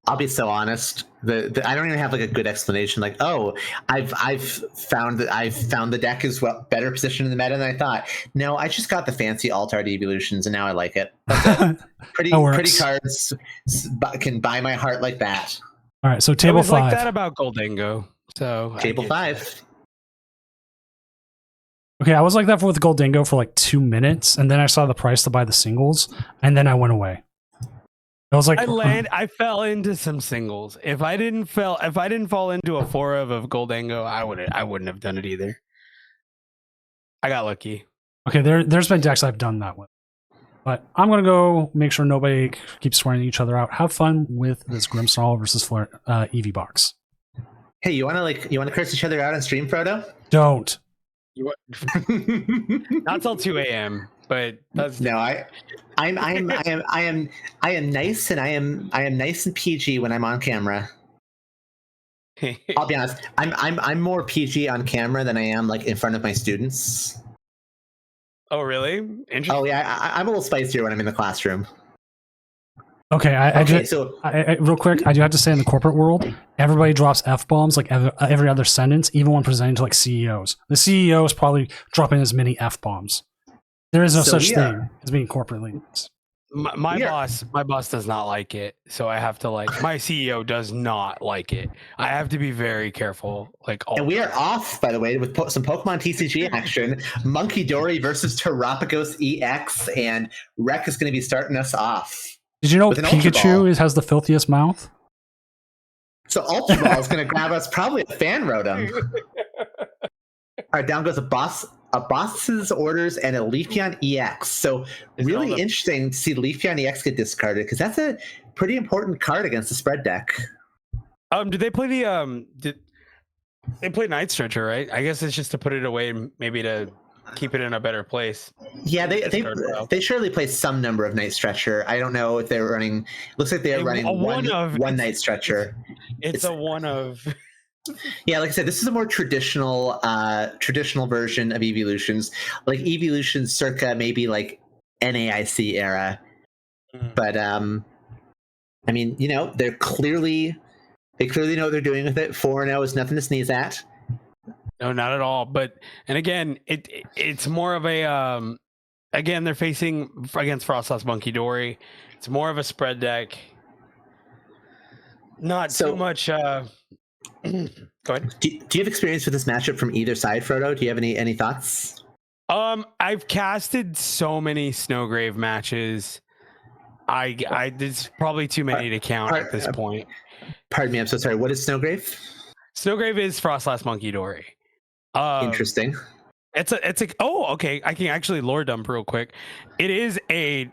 I'll be so honest. I don't even have like a good explanation. Like, oh, I've found the deck is better positioned in the meta than I thought. No, I just got the fancy alt art evolutions, and now I like it. That's it. Pretty cards can buy my heart like that. All right, so I table always 5. like that about Goldango. So Table 5. Okay, I was like that with Goldango for like 2 minutes, and then I saw the price to buy the singles, and then I went away. I was like, I fell into some singles. If I didn't fall into a 4 of Goldango, I wouldn't have done it either. I got lucky. okay, there's been decks I've done that with. But I'm gonna go make sure nobody keeps swearing each other out. Have fun with this Grimmsnarl versus Eevee box. Hey, you wanna curse each other out on stream, Frodo? Don't. Not till 2 a.m. But that's No, I am nice, and I am nice and PG when I'm on camera. I'll be honest. I'm more PG on camera than I am like in front of my students. Oh really? Interesting. Oh yeah, I'm a little spicier when I'm in the classroom. Okay, So real quick, I do have to say in the corporate world, everybody drops F-bombs like every other sentence, even when presenting to like CEOs. The CEO is probably dropping as many F-bombs. There is no such thing as being corporate leaders. My Yeah. boss does not like it, so I have to my CEO does not like it. I have to be very careful. And we are off, by the way, with some Pokemon TCG action. Monkey Dory versus Terapagos EX, and Rek is going to be starting us off. Did you know With an Ultra Ball. Pikachu has the filthiest mouth? So Ultra Ball is going to grab us probably a Fan Rotom. All right, down goes a Boss's Orders and a Leafeon EX. So really interesting to see Leafeon EX get discarded because that's a pretty important card against the spread deck. Did they play they play Night Stretcher, right? I guess it's just to put it away and maybe to keep it in a better place. Yeah, they surely play some number of Night Stretcher. I don't know if they're running. Looks like they're running one Night Stretcher. It's a one of. Yeah, like I said, this is a more traditional version of Evolutions, like Evolutions circa maybe like NAIC era. But I mean, they clearly know what they're doing with it. 4-0 is nothing to sneeze at. No, not at all. And again, it's more of a again, they're facing against Frostlass Monkey Dory. It's more of a spread deck. Not too much. Go ahead. Do you have experience with this matchup from either side, Frodo? Do you have any thoughts? I've casted so many Snowgrave matches. There's probably too many to count at this point. Pardon me, I'm so sorry. What is Snowgrave? Snowgrave is Frostlass Monkey Dory. Interesting. It's a okay. I can actually lore dump real quick. It is a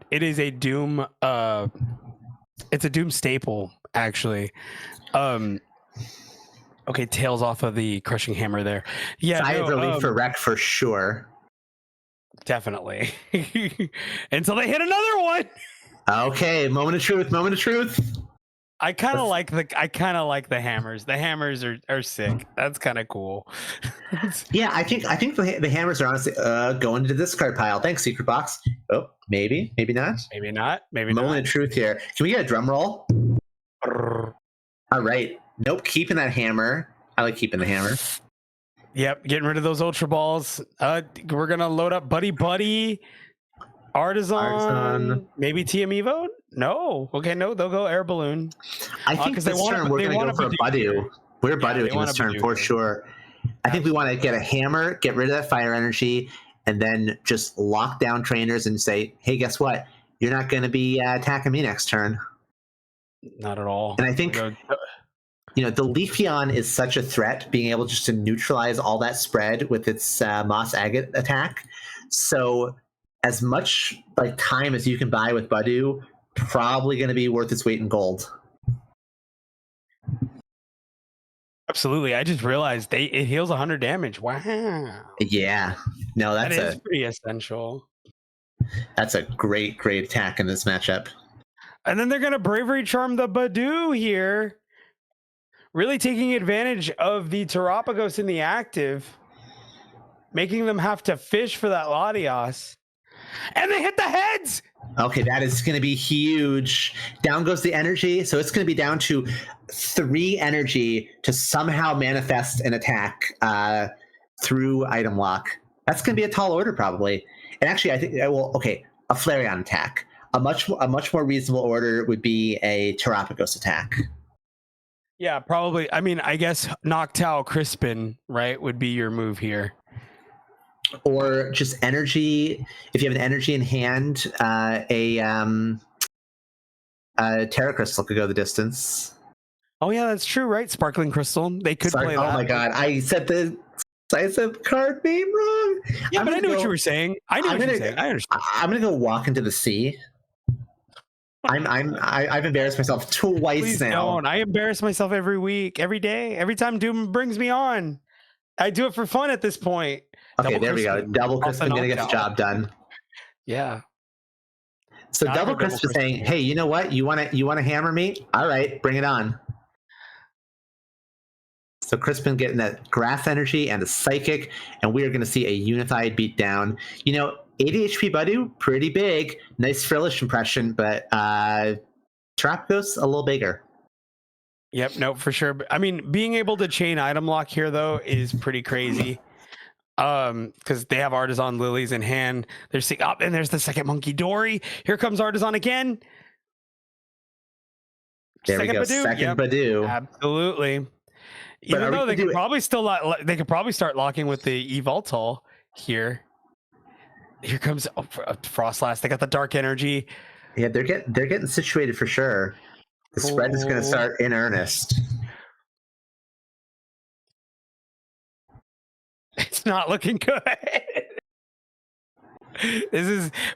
Doom. It's a Doom staple actually. Okay, tails off of the Crushing Hammer there. Yeah, Sigh of relief for Rek for sure. Definitely. Until they hit another one. Okay, moment of truth. I kind of like the hammers. The hammers are sick. That's kind of cool. Yeah, I think the hammers are honestly going to the discard pile. Thanks, Secret Box. Oh, maybe not. Maybe not. Moment of truth here. Can we get a drum roll? All right. Nope, keeping that hammer. I like keeping the hammer. Yep, getting rid of those Ultra Balls. We're gonna load up Buddy, Artisan, maybe TM Evo. No, okay, no, they'll go Air Balloon. I think this turn we're gonna go for a Badu. We're Baduing this turn for sure. I think we want to get a hammer, get rid of that fire energy, and then just lock down trainers and say, "Hey, guess what? You're not going to be attacking me next turn." Not at all. And I think. The Leafeon is such a threat, being able just to neutralize all that spread with its Moss Agate attack. So as much time as you can buy with Badu, probably going to be worth its weight in gold. Absolutely. I just realized it heals 100 damage. Wow. Yeah. No, that is pretty essential. That's a great attack in this matchup. And then they're going to Bravery Charm the Badu here. Really taking advantage of the Terapagos in the active, making them have to fish for that Latias. And they hit the heads! Okay, that is going to be huge. Down goes the energy, so it's going to be down to 3 energy to somehow manifest an attack through item lock. That's going to be a tall order, probably. And actually, I think, a Flareon attack. A much more reasonable order would be a Terapagos attack. Yeah, probably. I mean, I guess Noctowl Crispin, right, would be your move here. Or just energy. If you have an energy in hand, a Terra Crystal could go the distance. Oh yeah, that's true, right? Sparkling Crystal. They could play that. Oh my god, I said the card name wrong. Yeah, but I knew what you were saying. I understand. I'm gonna go walk into the sea. I've embarrassed myself twice Please now. Don't. I embarrass myself every week, every day, every time Doom brings me on. I do it for fun at this point. Okay, there we go. Double Crispin gonna get the job done. Yeah. So Double Crispin is saying, "Hey, you know what? You want to hammer me? All right, bring it on." So Crispin getting that grass energy and a psychic, and we are going to see a unified beatdown. 80 HP Badu, pretty big. Nice Frillish impression, but Terapagos a little bigger. Yep, no, for sure. I mean, being able to chain item lock here, though, is pretty crazy. because they have Artisan Lilies in hand. They're seeing up, and there's the second Monkey Dory. Here comes Artisan again. There we go. Badoo. Second Yep, Badoo. absolutely. But Even though they could probably they could probably start locking with the Evoltol here. Here comes Frostlass. They got the Dark Energy. Yeah, they're getting situated for sure. The spread is going to start in earnest. It's not looking good.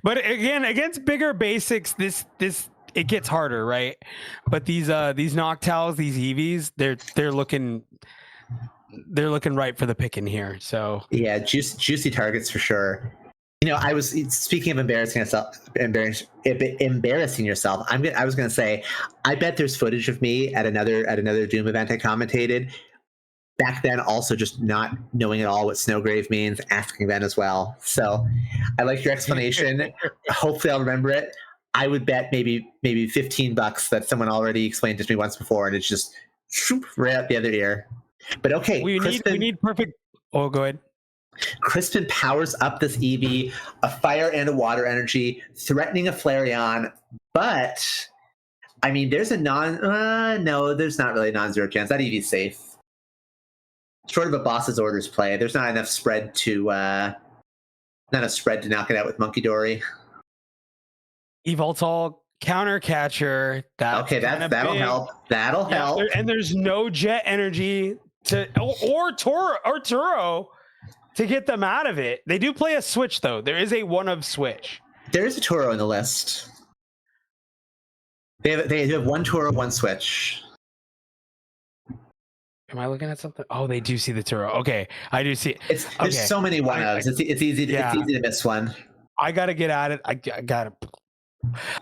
But again, against bigger basics, this it gets harder, right? But these Noctowls, these Eevees, they're looking right for the picking here. So yeah, juicy targets for sure. You know, I was speaking of embarrassing yourself. I was going to say, I bet there's footage of me at another Doom event I commentated back then, also just not knowing at all what Snowgrave means, asking Ben as well. So I like your explanation. Hopefully I'll remember it. I would bet maybe $15 that someone already explained it to me once before, and it's just right out the other ear. But okay, we need perfect. Oh, go ahead. Crispin powers up this Eevee, a fire and a water energy, threatening a Flareon, but I mean, there's a there's not really a non-zero chance. That Eevee's safe. Short of a boss's orders play, there's not enough spread to knock it out with Monkey Dory. Evoltol counter catcher. That'll help. That'll help. And there's no jet energy or Turo to get them out of it. They do play a switch though. There is a one of switch. There is a Turo in the list. They have one Turo, one switch. Am I looking at something? Oh, they do see the Turo. Okay, I do see it. There's so many one ofs. It's easy to miss one. I gotta get at it. I gotta.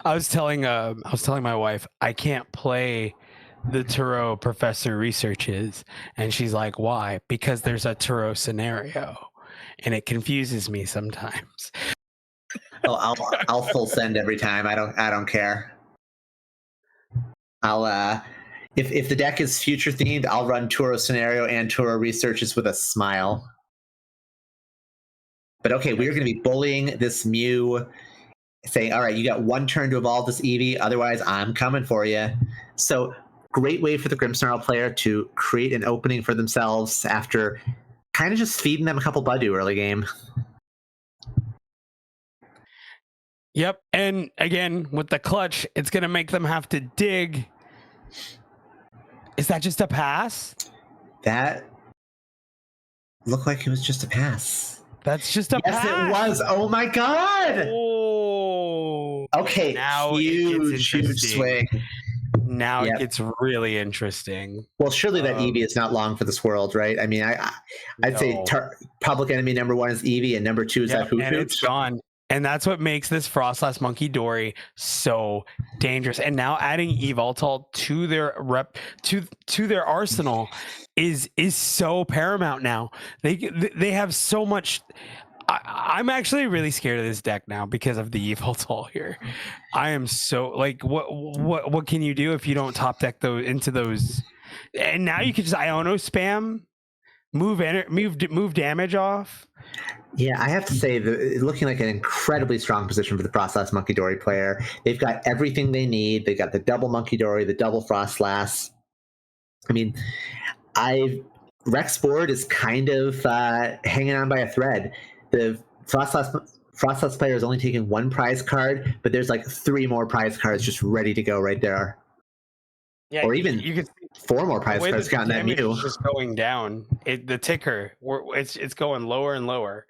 I was telling my wife I can't play the Turo Professor researches, and she's like, "Why?" Because there's a Turo scenario, and it confuses me sometimes. Oh, I'll full send every time. I don't care. I'll if the deck is future themed, I'll run Turo scenario and Turo researches with a smile. But okay, we're going to be bullying this Mew, saying, all right, you got one turn to evolve this Eevee, otherwise I'm coming for you. So great way for the Grimmsnarl player to create an opening for themselves after kind of just feeding them a couple Badoo early game. Yep, and again, with the clutch, it's going to make them have to dig. Is that just a pass? That looked like it was just a pass. That's just a pass. Yes, it was. Oh my god. Oh. Okay. Now huge swing. Now it gets really interesting. Well, surely that Eevee is not long for this world, right? I mean, I'd say public enemy number one is Eevee, and number two is that Hoot and Hoot. It's gone. And that's what makes this Frostlass Monkey Dory so dangerous. And now adding Evoltol to their arsenal is so paramount now. They have so much. I'm actually really scared of this deck now because of the Evoltol here. I am so like, what can you do if you don't top deck those into those? And now you can just Iono spam, move damage off. Yeah, I have to say, looking like an incredibly strong position for the Frostlass Monkey Dory player. They've got everything they need. They got the double Monkey Dory, the double Frostlass. I mean, Rex board is kind of hanging on by a thread. The Frostlass player is only taking one prize card, but there's like 3 more prize cards just ready to go right there. Yeah, or even you could 4 more prize cards gotten that Mew. Just going down. The ticker, it's going lower and lower.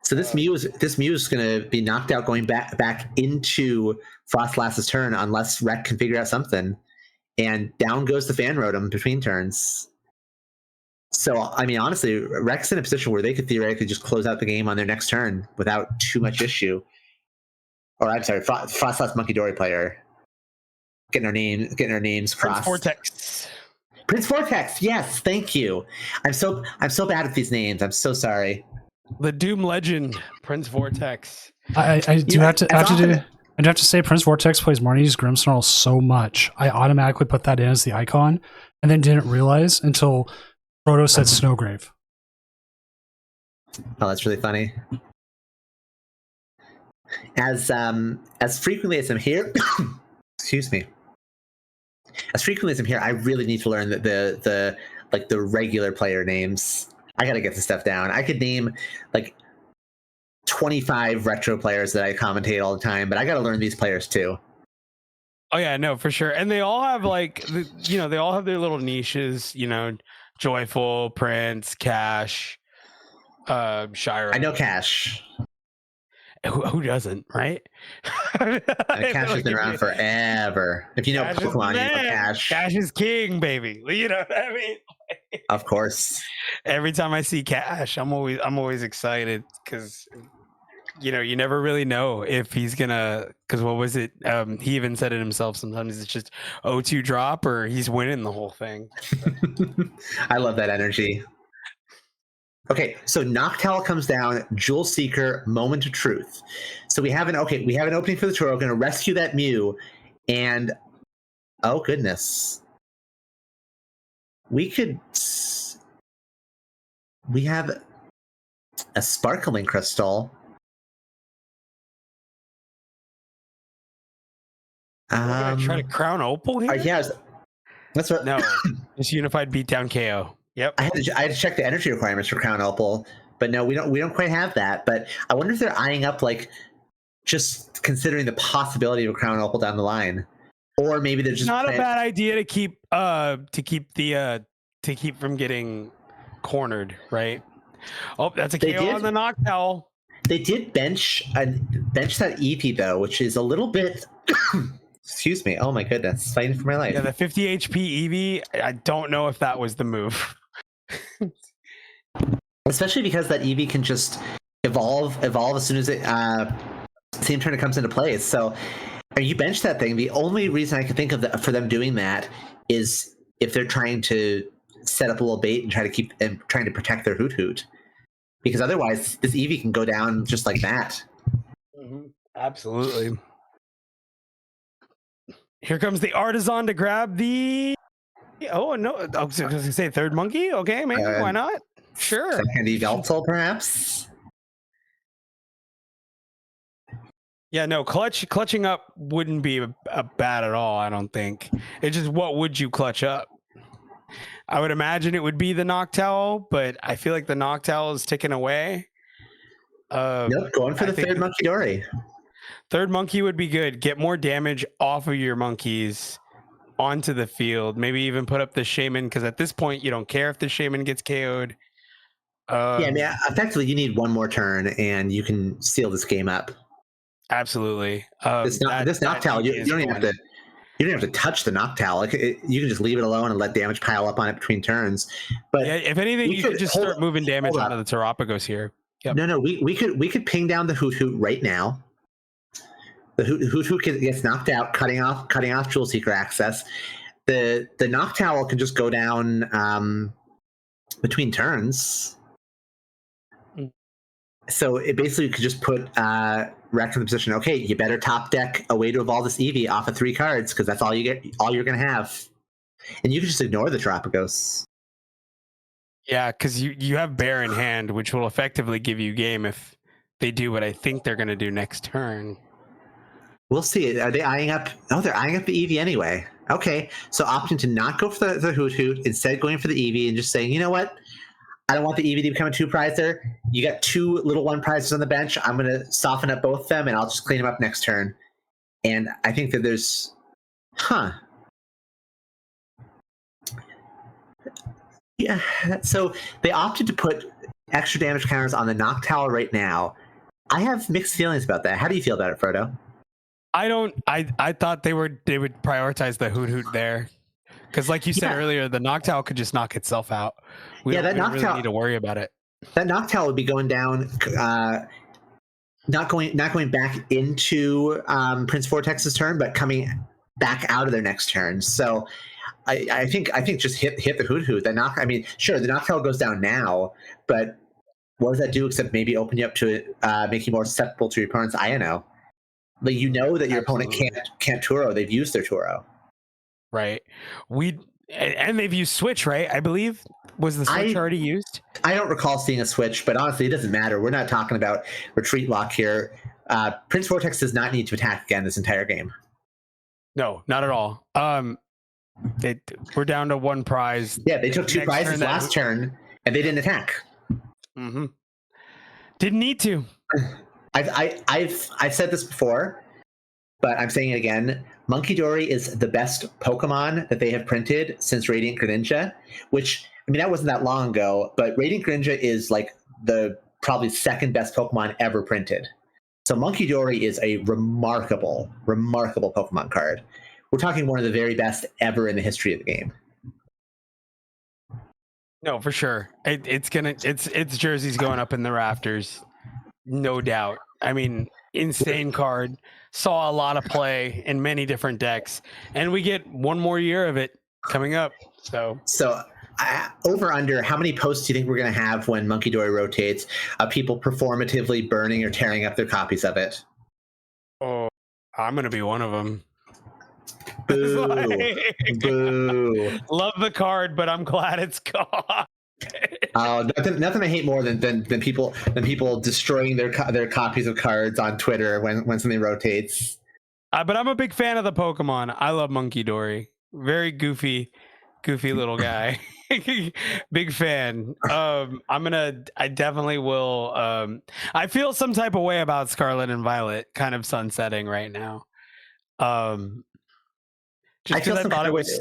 So this Mew is going to be knocked out going back into Frostlass's turn unless Rec can figure out something. And down goes the Fan Rotom between turns. So, I mean, honestly, Rec's in a position where they could theoretically just close out the game on their next turn without too much issue. Or, I'm sorry, Frostlass Monkey Dory player. Getting our names crossed. Prince Vortex, yes, thank you. I'm so bad at these names. I'm so sorry. The Doom legend, Prince Vortex. I have to say Prince Vortex plays Marnie's Grimmsnarl so much. I automatically put that in as the icon and then didn't realize until Proto said Snowgrave. Oh, that's really funny. As frequently as I'm here, excuse me. As frequently as I'm here, I really need to learn the regular player names. I gotta get this stuff down. I could name like 25 retro players that I commentate all the time, but I gotta learn these players too. Oh yeah, no, for sure. And they all have like, they all have their little niches. Joyful, Prince, Cash, Shiro. I know Cash. Who doesn't, right? Cash has been around forever. If you know Cash is Pokemon, you know man. Cash. Cash is king, baby. You know what I mean? Of course. Every time I see Cash, I'm always excited because you never really know if he's gonna. Because what was it? He even said it himself. Sometimes it's just 0-2 drop, or he's winning the whole thing. I love that energy. Okay, so Noctowl comes down, Jewel Seeker, Moment of Truth. So we have an opening for the tour. We're going to rescue that Mew, and oh goodness, we have a Sparkling Crystal. Try to crown Opal here. Yeah, that's what. No, just Unified Beatdown KO. Yep. I had to check the energy requirements for Crown Opal, but no, we don't quite have that. But I wonder if they're eyeing up like just considering the possibility of a Crown Opal down the line, or maybe they're just not a bad idea to keep from getting cornered, right? Oh, that's a KO on the Noctowl. They did bench that Eevee though, which is a little bit. Excuse me. Oh my goodness, fighting for my life. Yeah, the 50 HP Eevee. I don't know if that was the move. Especially because that Eevee can just evolve as soon as it same turn it comes into play. So you bench that thing. The only reason I can think of for them doing that is if they're trying to set up a little bait and trying to protect their Hoot. Because otherwise, this Eevee can go down just like that. Mm-hmm. Absolutely. Here comes the Artisan to grab the. Oh no! I was going to say third monkey. Okay, maybe why not? Sure. Second Yveltal, perhaps. Yeah, no. Clutching up wouldn't be a bad at all. I don't think. It's just what would you clutch up? I would imagine it would be the Noctowl, but I feel like the Noctowl is ticking away. Nope, going for the third Monkey Dory. Third monkey would be good. Get more damage off of your monkeys onto the field. Maybe even put up the Shaman, because at this point, you don't care if the Shaman gets KO'd. Yeah, I mean, effectively, you need one more turn, and you can seal this game up. Absolutely. This Noctowl, you don't even have to. You don't have to touch the Noctowl. You can just leave it alone and let damage pile up on it between turns. But yeah, if anything, you could just start moving damage out of the Terapagos here. Yep. No, we could ping down the Hoot right now. The Hoot gets knocked out, cutting off Jewel Seeker access. The Noctowl can just go down between turns. So it basically could just put Rex in the position. Okay, you better top deck a way to evolve this Eevee off of 3 cards because that's all you're gonna have, and you can just ignore the Terapagos. Yeah, because you have Bear in hand, which will effectively give you game if they do what I think they're gonna do next turn. We'll see. Are they eyeing up? Oh, they're eyeing up the Eevee anyway. Okay, so opting to not go for the Hoot, instead going for the Eevee and just saying, you know what? I don't want the Eevee to become a 2-prizer. You got 2 little 1-prizers on the bench. I'm going to soften up both of them, and I'll just clean them up next turn. And I think that there's... Yeah, so they opted to put extra damage counters on the Noctowl right now. I have mixed feelings about that. How do you feel about it, Frodo? I thought they would prioritize the Hoot there. Because like you said earlier, the Noctowl could just knock itself out. We don't really need to worry about it. That Noctowl would be going down, not going back into Prince Vortex's turn, but coming back out of their next turn. So I think just hit the Hoot. I mean, sure, the Noctowl goes down now, but what does that do except maybe open you up to it, make you more susceptible to your opponent's INO? Like, you know that your opponent can't Turo. They've used their Turo. Right. And they've used Switch, right? I believe. Was the Switch already used? I don't recall seeing a Switch, but honestly, it doesn't matter. We're not talking about retreat lock here. Prince Vortex does not need to attack again this entire game. No, not at all. We're down to one prize. Yeah, they took 2 Next prizes turn last turn, and they didn't attack. Mm-hmm. Didn't need to. I've said this before, but I'm saying it again. Monkey Dory is the best Pokemon that they have printed since Radiant Greninja, which, I mean, that wasn't that long ago, but Radiant Greninja is like the probably second best Pokemon ever printed. So Monkey Dory is a remarkable, remarkable Pokemon card. We're talking one of the very best ever in the history of the game. No, for sure. It's jerseys going up in the rafters, no doubt. I mean, insane card. Saw a lot of play in many different decks, and we get one more year of it coming up. So over under, how many posts do you think we're going to have when Monkey Dory rotates of people performatively burning or tearing up their copies of it? Oh, I'm going to be one of them. Boo. Boo. Love the card, but I'm glad it's gone. Nothing I hate more than people destroying their copies of cards on Twitter when something rotates. But I'm a big fan of the Pokemon. I love Monkey Dory. Very goofy little guy. Big fan. I definitely will. I feel some type of way about Scarlet and Violet kind of sunsetting right now. Just because I thought it was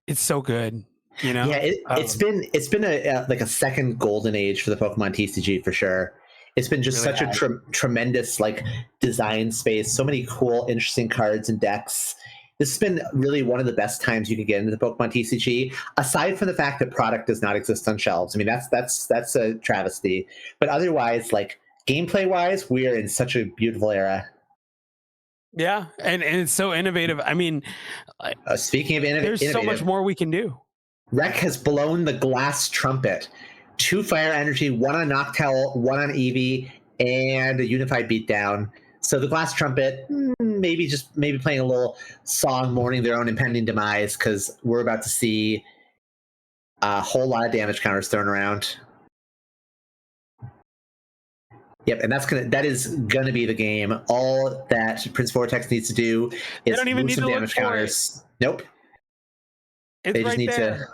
it's so good. You know, yeah, it's been a like a second golden age for the Pokemon TCG for sure. It's been just really such a tremendous like design space. So many cool, interesting cards and decks. This has been really one of the best times you can get into the Pokemon TCG. Aside from the fact that product does not exist on shelves, I mean that's a travesty. But otherwise, like gameplay wise, we are in such a beautiful era. Yeah, and it's so innovative. I mean, speaking of innovative, there's so much more we can do. Rec has blown the glass trumpet. 2 fire energy, 1 on Noctowl, 1 on Eevee, and a unified beatdown. So the glass trumpet, maybe playing a little song mourning their own impending demise, because we're about to see a whole lot of damage counters thrown around. Yep, and that is gonna be the game. All that Prince Vortex needs to do is move some damage counters. Nope. They just need to.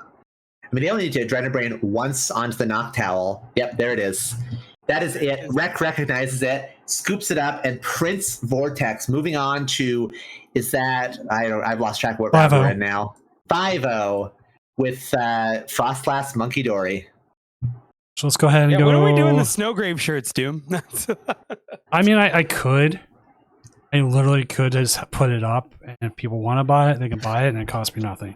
I mean, they only need to Adrenaline Brain once onto the Noctowl. Yep, there it is. That is it. Rec recognizes it, scoops it up, and Prince Vortex moving on to, is that, I've lost track of what round we're in now. 5-0 with Frostlass Monkey Dory. So let's go ahead and go. What are we doing the Snowgrave shirts, Doom? I mean, I could. I literally could just put it up, and if people want to buy it, they can buy it, and it costs me nothing.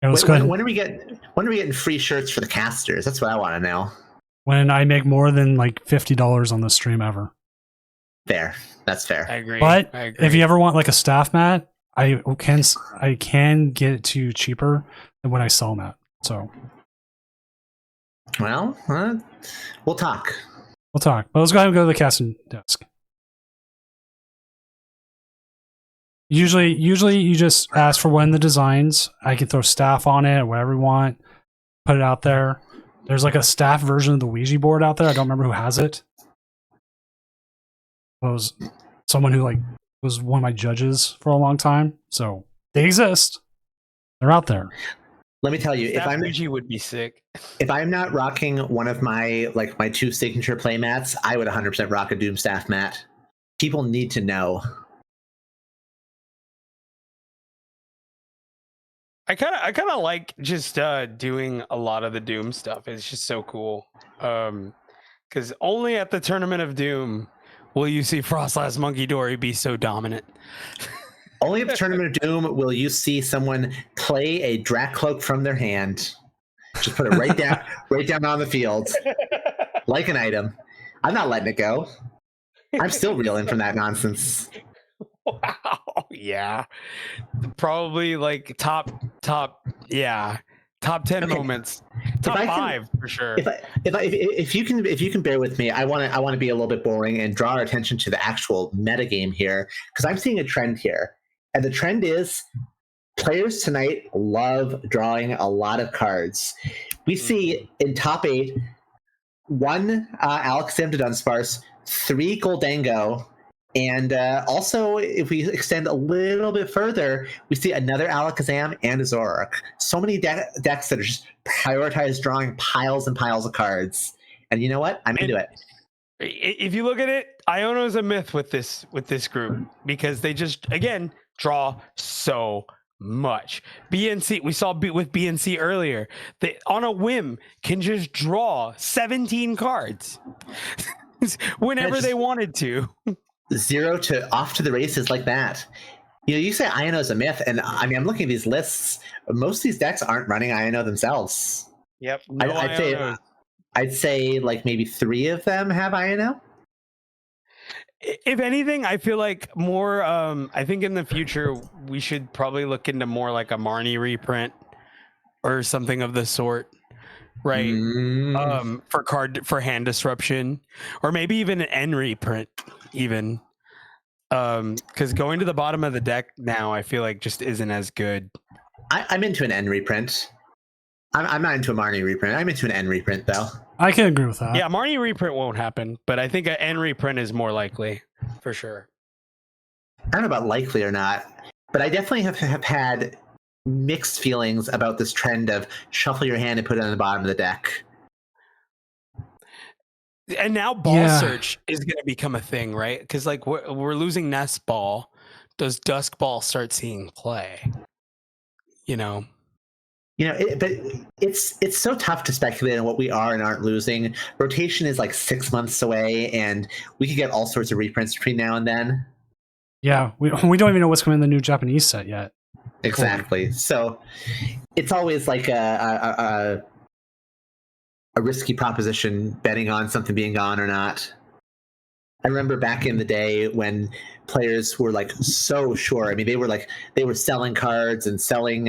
When are we getting free shirts for the casters? That's what I want to know. When I make more than like $50 on the stream ever. Fair. That's fair. I agree. But if you ever want like a staff mat, I can get it to you cheaper than when I sell them at. So. Well, we'll talk. But let's go ahead and go to the casting desk. Usually you just ask for one of the designs. I can throw staff on it or whatever you want. Put it out there. There's like a staff version of the Ouija board out there. I don't remember who has it. It was someone who like was one of my judges for a long time. So they exist. They're out there. Let me tell you, if Ouija would be sick. If I'm not rocking one of my 2 signature play mats, I would 100% rock a Doom staff mat. People need to know. I kind of like just doing a lot of the Doom stuff. It's just so cool. Because only at the Tournament of Doom will you see Frostlass Monkey Dory be so dominant. Only at the Tournament of Doom will you see someone play a Dracloak from their hand. Just put it right down on the field, like an item. I'm not letting it go. I'm still reeling from that nonsense. Wow. Yeah. Probably like top 10 moments. Top 5 for sure. If you can bear with me, I want to be a little bit boring and draw our attention to the actual metagame here, because I'm seeing a trend here. And the trend is players tonight love drawing a lot of cards. We see in top 8 1 Alakazam to Dunsparce, 3 Goldango, and also if we extend a little bit further, we see another Alakazam and a Zoroark. So many decks that are just prioritize drawing piles and piles of cards. And you know what? I'm into it. If you look at it, Iono is a myth with this group because they just again draw so much. BNC, we saw with BNC earlier, they on a whim can just draw 17 cards whenever they wanted to. 0 to off to the races like that. You know, you say Iono is a myth, and I mean, I'm looking at these lists. Most of these decks aren't running Iono themselves. Yep. I'd say like maybe 3 of them have Iono. If anything, I feel like more. I think in the future we should probably look into more like a Marnie reprint or something of the sort, right? For hand disruption, or maybe even an N reprint, even. Because going to the bottom of the deck now, I feel like just isn't as good. I'm into an N reprint. I'm not into a Marnie reprint. I'm into an N reprint though. I can agree with that. Yeah, Marnie reprint won't happen, but I think an N reprint is more likely for sure. I don't know about likely or not, but I definitely have had mixed feelings about this trend of shuffle your hand and put it on the bottom of the deck. And now ball search is going to become a thing, right? Because like we're losing Nest Ball. Does Dusk Ball start seeing play? You know, but it's so tough to speculate on what we are and aren't losing. Rotation is like 6 months away, and we could get all sorts of reprints between now and then. Yeah, we don't even know what's coming in the new Japanese set yet. Exactly. So it's always like a risky proposition betting on something being gone or not. I remember back in the day when players were like so sure. I mean, they were selling cards and selling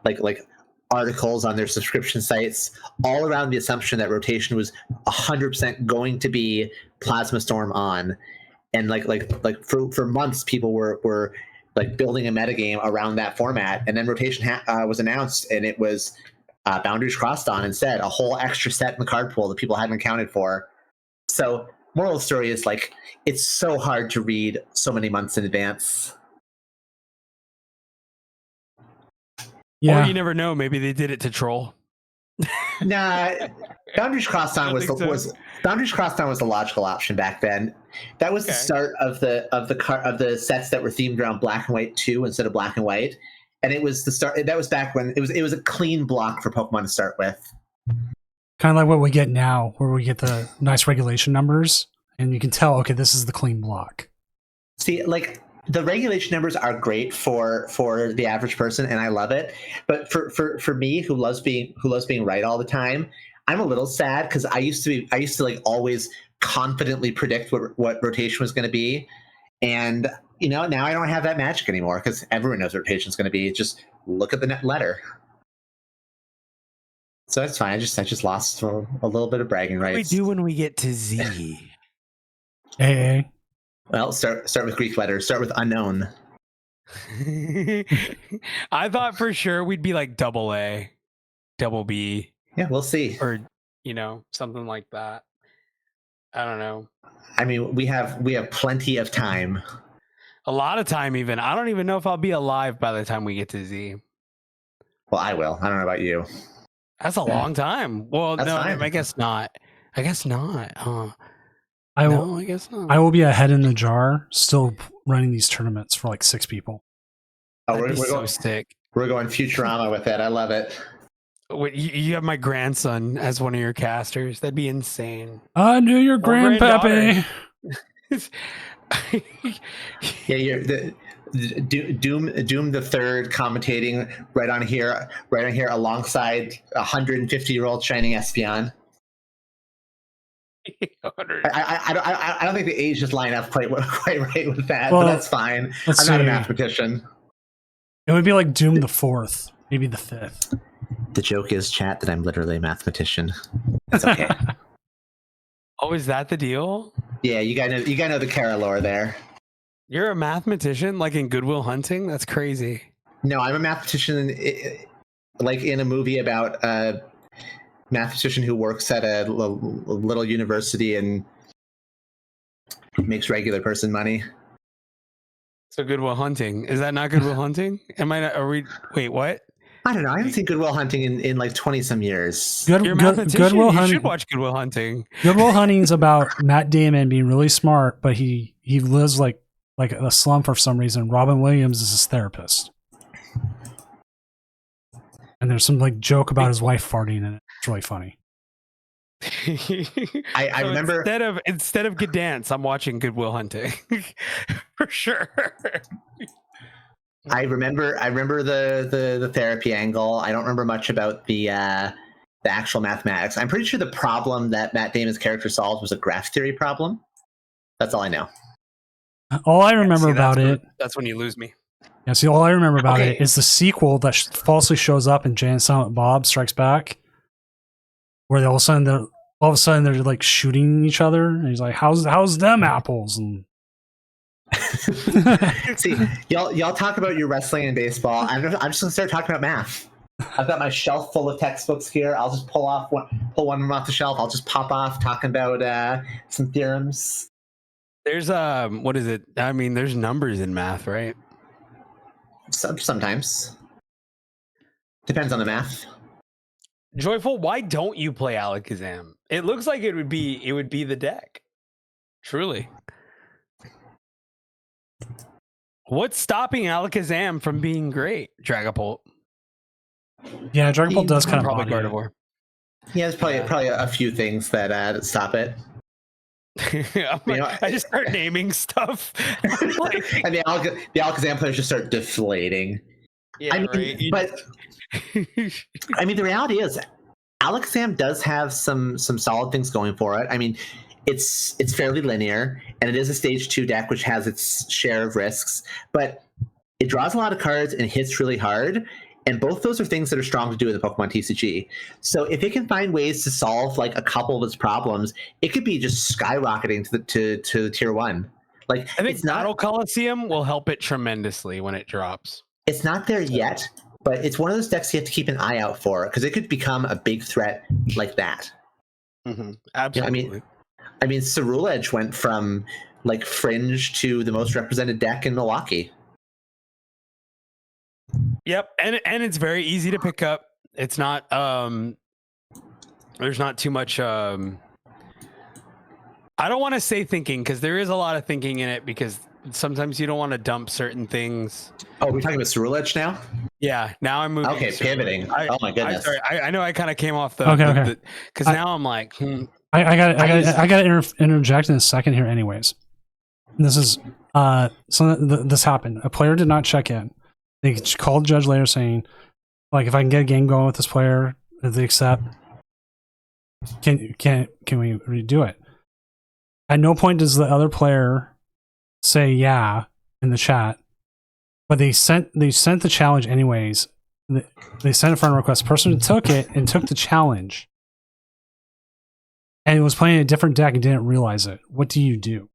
like articles on their subscription sites, all around the assumption that rotation was 100% going to be Plasma Storm on, and like for months people were like building a metagame around that format, and then rotation was announced, and it was Boundaries crossed on instead, a whole extra set in the card pool that people hadn't accounted for. So moral of the story is like it's so hard to read so many months in advance. Yeah. Or you never know. Maybe they did it to troll. Nah, Boundaries crossed on was Boundaries crossed on was the logical option back then. That was the start of the sets that were themed around Black and White 2 instead of Black and White. And it was the start. That was back when it was a clean block for Pokemon to start with. Kind of like what we get now, where we get the nice regulation numbers, and you can tell, okay, this is the clean block. See, like the regulation numbers are great for the average person, and I love it. But for me, who loves being right all the time, I'm a little sad because I used to like always confidently predict what rotation was going to be, and now I don't have that magic anymore because everyone knows what rotation is going to be. Just look at the net letter. So that's fine. I just lost a little bit of bragging rights. What do we do when we get to Z? AA. Well, start with Greek letters. Start with unknown. I thought for sure we'd be like double A, double B. Yeah, we'll see. Or something like that. I don't know. I mean, we have plenty of time. A lot of time, even. I don't even know if I'll be alive by the time we get to Z. Well, I will. I don't know about you. That's a long time. Well, That's no, fine. I guess not. I guess not. Huh? I guess not. will be a head in the jar, still running these tournaments for like 6 people. Oh, That'd be we're so going, sick. we're going Futurama with it. I love it. Wait, you have my grandson as one of your casters. That'd be insane. I knew your grandpappy. Yeah, you're Doom the third commentating right on here alongside 150-year-old shining Espeon. I don't think the ages line up quite right with that, Well, but that's fine. I'm not a mathematician. It would be like Doom the 4th, maybe the 5th. The joke is, chat, that I'm literally a mathematician. That's okay. Oh, is that the deal? Yeah, you gotta know the Kara lore there. You're a mathematician, like in Good Will Hunting? That's crazy. No, I'm a mathematician, like in a movie about a mathematician who works at a little university and makes regular person money. So Good Will Hunting. Is that not Good Will Hunting? Am I not? Are we? Wait, what? I don't know. I haven't seen Good Will Hunting in like 20 some years. You're a mathematician. Goodwill You Hunting. should watch Good Will Hunting. Goodwill Hunting's about Matt Damon being really smart, but he lives like a slum for some reason. Robin Williams is his therapist, and there's some like joke about his wife farting in it. It's really funny. I remember instead of Good Dance, I'm watching Good Will Hunting for sure. I remember the therapy angle. I don't remember much about the actual mathematics. I'm pretty sure the problem that Matt Damon's character solved was a graph theory problem. That's all I know. All I remember See, about it. That's when you lose me. Yeah, see, all I remember about Okay. it is the sequel that falsely shows up in Jay and Silent Bob Strikes Back, where all of a sudden they're like shooting each other, and he's like, "How's them apples?" And See, y'all talk about your wrestling and baseball. I'm just gonna start talking about math. I've got my shelf full of textbooks here. I'll just pull one of them off the shelf. I'll just pop off talking about some theorems. There's what is it? I mean, there's numbers in math, right? Sometimes depends on the math. Joyful, why don't you play Alakazam? It looks like it would be the deck. Truly. What's stopping Alakazam from being great, Dragapult? yeah, Dragon Ball does kind of Probably body it. Gardevoir. Yeah, there's probably a few things that stop it. I just start naming stuff. Like, And the Alakazam players just start deflating. yeah, I mean, right. but I mean, the reality is, Alakazam does have some solid things going for it. I mean, it's fairly linear, and it is a stage 2 deck, which has its share of risks. But it draws a lot of cards and hits really hard, and both those are things that are strong to do in the Pokemon TCG. So if it can find ways to solve like a couple of its problems, it could be just skyrocketing to tier 1. Like I think it's not Battle Coliseum will help it tremendously when it drops. it's not there yet, but it's one of those decks you have to keep an eye out for because it could become a big threat like that. Absolutely. I mean, Cerulege went from like fringe to the most represented deck in Milwaukee. Yep, and it's very easy to pick up. It's not there's not too much I don't want to say thinking because there is a lot of thinking in it because sometimes you don't want to dump certain things. Oh, we're talking about Cerulege now? Yeah, now I'm moving. Okay, to pivoting. Oh my goodness. I know I kind of came off the Okay. because now I'm like, I got to interject in a second here. Anyways, this is this happened. A player did not check in. They called the judge later saying, like, if I can get a game going with this player, if they accept, can we redo it? At no point does the other player say yeah in the chat, but they sent the challenge anyways. They sent a friend request. Person took it and took the challenge, and was playing a different deck and didn't realize it. What do you do?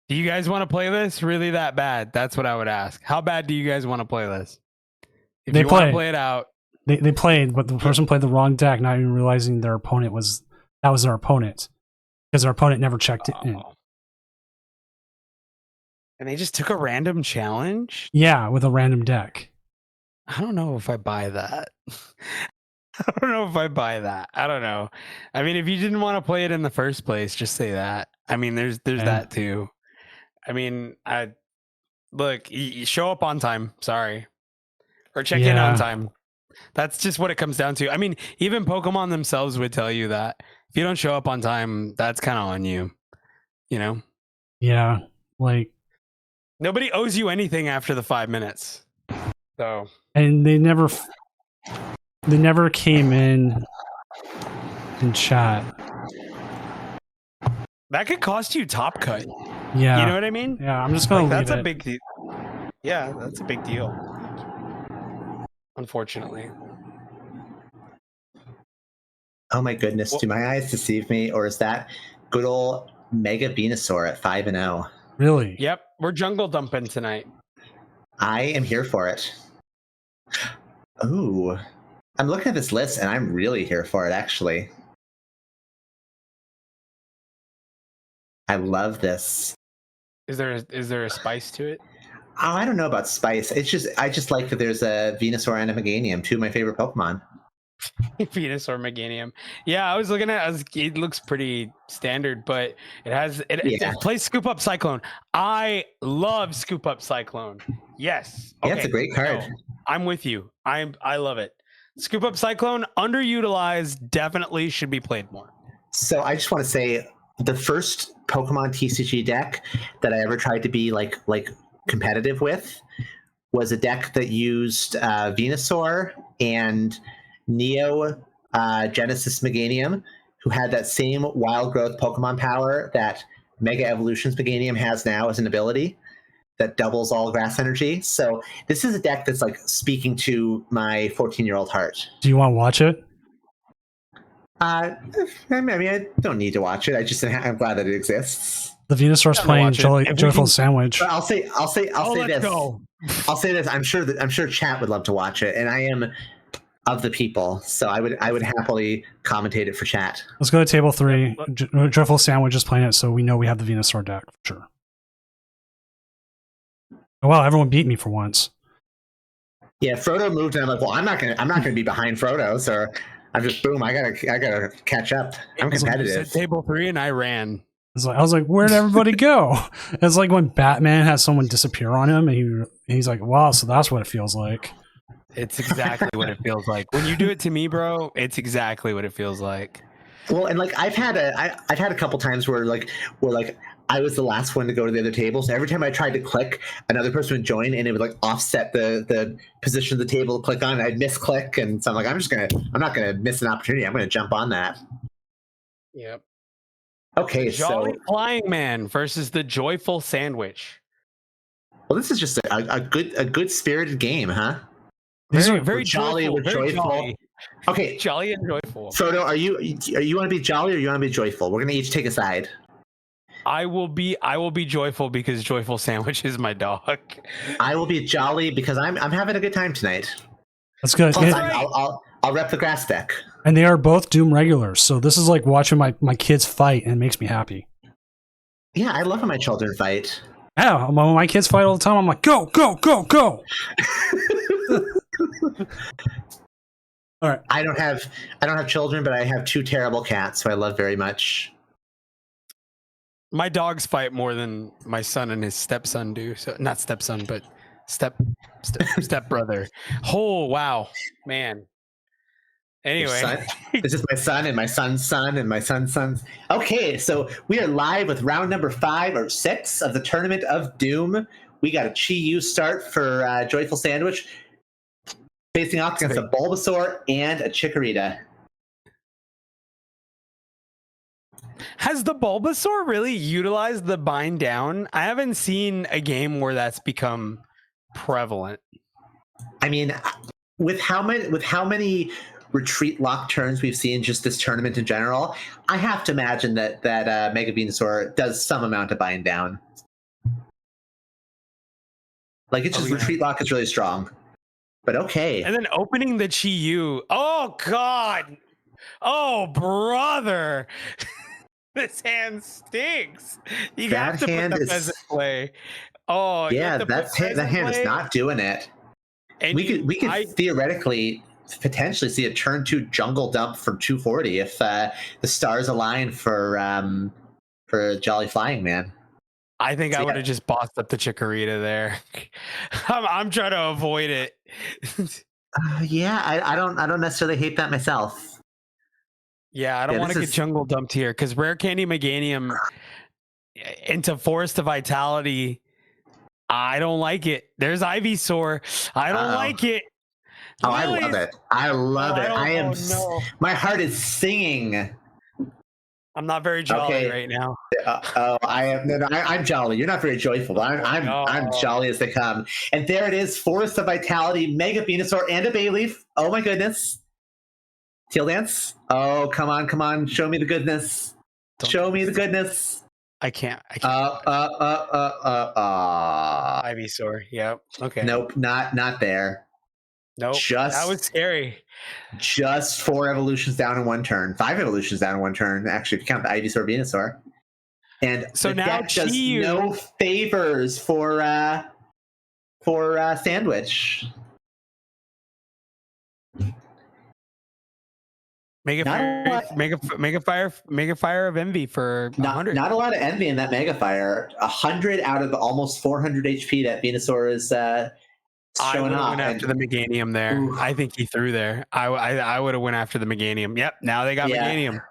do you guys want to play this really that bad? That's what I would ask. How bad do you guys want to play this? If They you want play. to play it out, They played, but the person played the wrong deck, not even realizing their opponent was their opponent, because their opponent never checked it in. And they just took a random challenge. Yeah, with a random deck. I don't know if I buy that. I don't know if I buy that. I don't know. I mean, if you didn't want to play it in the first place, just say that. I mean, there's Yeah. that too. I mean, look, you show up on time. Sorry, or check in on Yeah. time. That's just what it comes down to. I mean, even Pokemon themselves would tell you that if you don't show up on time, that's kind of on you. You know, Yeah, like, nobody owes you anything after the 5 minutes. So and they never came in chat. that could cost you top cut. Yeah, You know what I mean? yeah. I'm just gonna Like, leave that's it. a big deal. Yeah, that's a big deal. Unfortunately. Oh my goodness, do my eyes deceive me, or is that good old Mega Venusaur at 5-0. Really? Yep, we're jungle dumping tonight. I am here for it. Ooh. I'm looking at this list and I'm really here for it, actually. I love this. Is there a spice to it? Oh, I don't know about spice. I just like that there's a Venusaur and a Meganium, two of my favorite Pokemon. Venusaur Meganium. Yeah, I was looking at it looks pretty standard, but it plays Scoop Up Cyclone. I love Scoop Up Cyclone. Yes. Yeah, it's a great card. No, I'm with you. I love it. Scoop Up Cyclone, underutilized, definitely should be played more. So I just want to say the first Pokemon TCG deck that I ever tried to be like competitive with was a deck that used Venusaur and Neo Genesis Meganium, who had that same wild growth Pokemon power that Mega Evolutions Meganium has now as an ability that doubles all grass energy. So this is a deck that's like speaking to my 14-year-old heart. Do you want to watch it? I mean, I don't need to watch it. I'm glad that it exists. The Venusaur's playing Joyful Sandwich. But I'll say this. Go. I'll say this. I'm sure chat would love to watch it, and I am of the people, so I would happily commentate it for chat. Let's go to table 3. Joyful Sandwich is playing it, so we know we have the Venusaur deck for sure. Oh wow, everyone beat me for once. Yeah, Frodo moved, and I'm like, well, I'm not gonna be behind Frodo, so I'm just boom. I gotta catch up. I'm competitive. Table 3, and I ran. I was like, where'd everybody go? It's like when Batman has someone disappear on him, and he's like, wow, so that's what it feels like. It's exactly what it feels like. When you do it to me, bro, it's exactly what it feels like. Well, and like I've had a couple times where I was the last one to go to the other table. So every time I tried to click, another person would join, and it would like offset the position of the table to click on. And I'd misclick, and so I'm like, I'm not gonna miss an opportunity. I'm gonna jump on that. Yep. Okay, Jolly so Flying Man versus the Joyful Sandwich. well, this is just a good spirited game, huh? These are Very jolly. joyful, We're very joyful. jolly. Okay, Jolly and joyful. Frodo, are you want to be jolly or you want to be joyful? We're gonna each take a side. I will be joyful because Joyful Sandwich is my dog. I will be jolly because I'm having a good time tonight. That's good. Plus, And, I'll rep the grass deck. and they are both Doom regulars, so this is like watching my kids fight, and it makes me happy. Yeah, I love when my children fight. Yeah, when my kids fight all the time, I'm like, go, go, go, go. All right. I don't have children, but I have 2 terrible cats who I love very much. My dogs fight more than my son and his stepson do. So not stepson, but step brother. Oh wow, man. Anyway, This is my son and my son's son and my son's sons. Okay, so we are live with round number 5 or 6 of the Tournament of Doom. We got a Chi-Yu start for Joyful Sandwich, facing off against a Bulbasaur and a Chikorita. has the Bulbasaur really utilized the bind down? I haven't seen a game where that's become prevalent. I mean, with how many retreat lock turns we've seen just this tournament in general, I have to imagine that Mega Venusaur does some amount of bind down. Like it's just retreat lock is really strong. But okay. And then opening the Chi-Yu. Oh god. Oh brother. This hand stinks. You That have to hand put the is- pheasant play. Oh Yeah, that hand is not doing it. We could theoretically potentially see a turn 2 jungle dump for 240 if the stars align for Jolly Flying Man. I think So I would yeah. have just bossed up the Chikorita there. I'm trying to avoid it. Yeah, I don't necessarily hate that myself. Yeah, I don't Yeah, want to this get is- jungle dumped here because Rare Candy Meganium into Forest of Vitality. I don't like it. There's Ivysaur. I don't Uh-oh. like it. Oh, I Really? love it. I love it. I am. No. My heart is singing. I'm not very jolly Okay. right now. I am. No, I'm jolly. You're not very joyful. I'm No. jolly as they come. And there it is: Forest of Vitality, Mega Venusaur, and a Bayleaf. Oh my goodness! Teal Dance. Oh, come on! Show me the goodness. Show me the goodness. I can't. Ivysaur. Yep. Okay. Nope, not there. Nope. That was scary. Just 4 evolutions down in one turn. 5 evolutions down in one turn, actually, if you count the Ivysaur Venusaur. And So the now deck does Chi-Yu- no favors for Sandwich. Mega Fire of Envy for 100. Not a lot of envy in that Mega Fire. 100 out of the almost 400 HP that Venusaur is showing off. Went after the Meganium there. Oof. I think he threw there. I would have went after the Meganium. Yep. Now they got Meganium.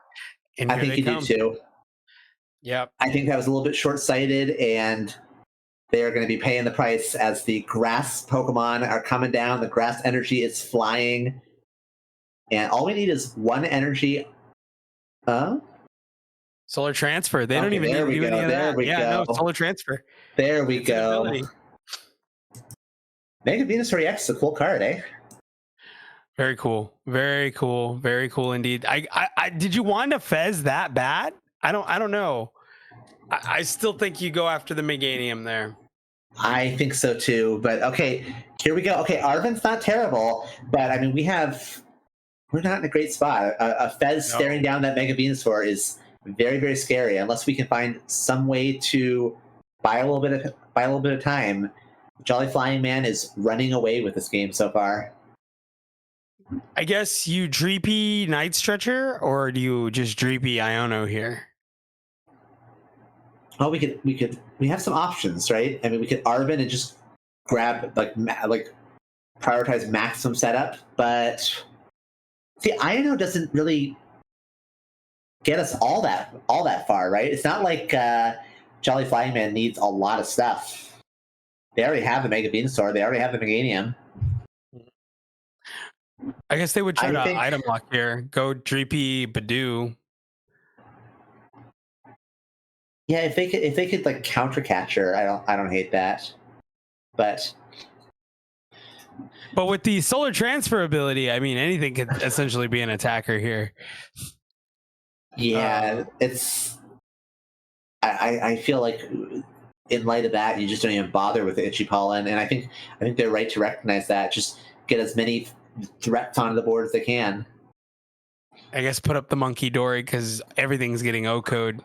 And I think he did too. Yep. I think that was a little bit short-sighted, and they are going to be paying the price as the grass Pokemon are coming down. The grass energy is flying. And all we need is 1 energy. Solar Transfer. They don't Okay, even there need we any go, of there that. we Yeah, go. no, Solar Transfer. There we It's an go. ability. Mega Venusaur EX is a cool card, eh? Very cool. Very cool. Very cool indeed. I did you want to Fez that bad? I don't know. I still think you go after the Meganium there. I think so too. But okay, here we go. Okay, Arven's not terrible, but I mean we're not in a great spot. A Fez staring down that Mega Venusaur is very, very scary unless we can find some way to buy a little bit of time. Jolly Flying Man is running away with this game so far. I guess you Dreepy Night Stretcher, or do you just Dreepy Iono here? Well, we have some options, right? I mean, we could Arven and just grab like prioritize maximum setup, but see, Iono doesn't really get us all that far, right? It's not like Jolly Flying Man needs a lot of stuff. They already have the Mega Venusaur. They already have the Meganium. I guess they would try to item lock here. Go Dreepy Badoo. Yeah, if they could like counter catcher, I don't hate that. But with the Solar Transfer ability, I mean anything could essentially be an attacker here. Yeah, it's I feel like in light of that, you just don't even bother with the Itchy Pollen, and I think they're right to recognize that. Just get as many threats onto the board as they can. I guess put up the Monkey Dory because everything's getting O-code.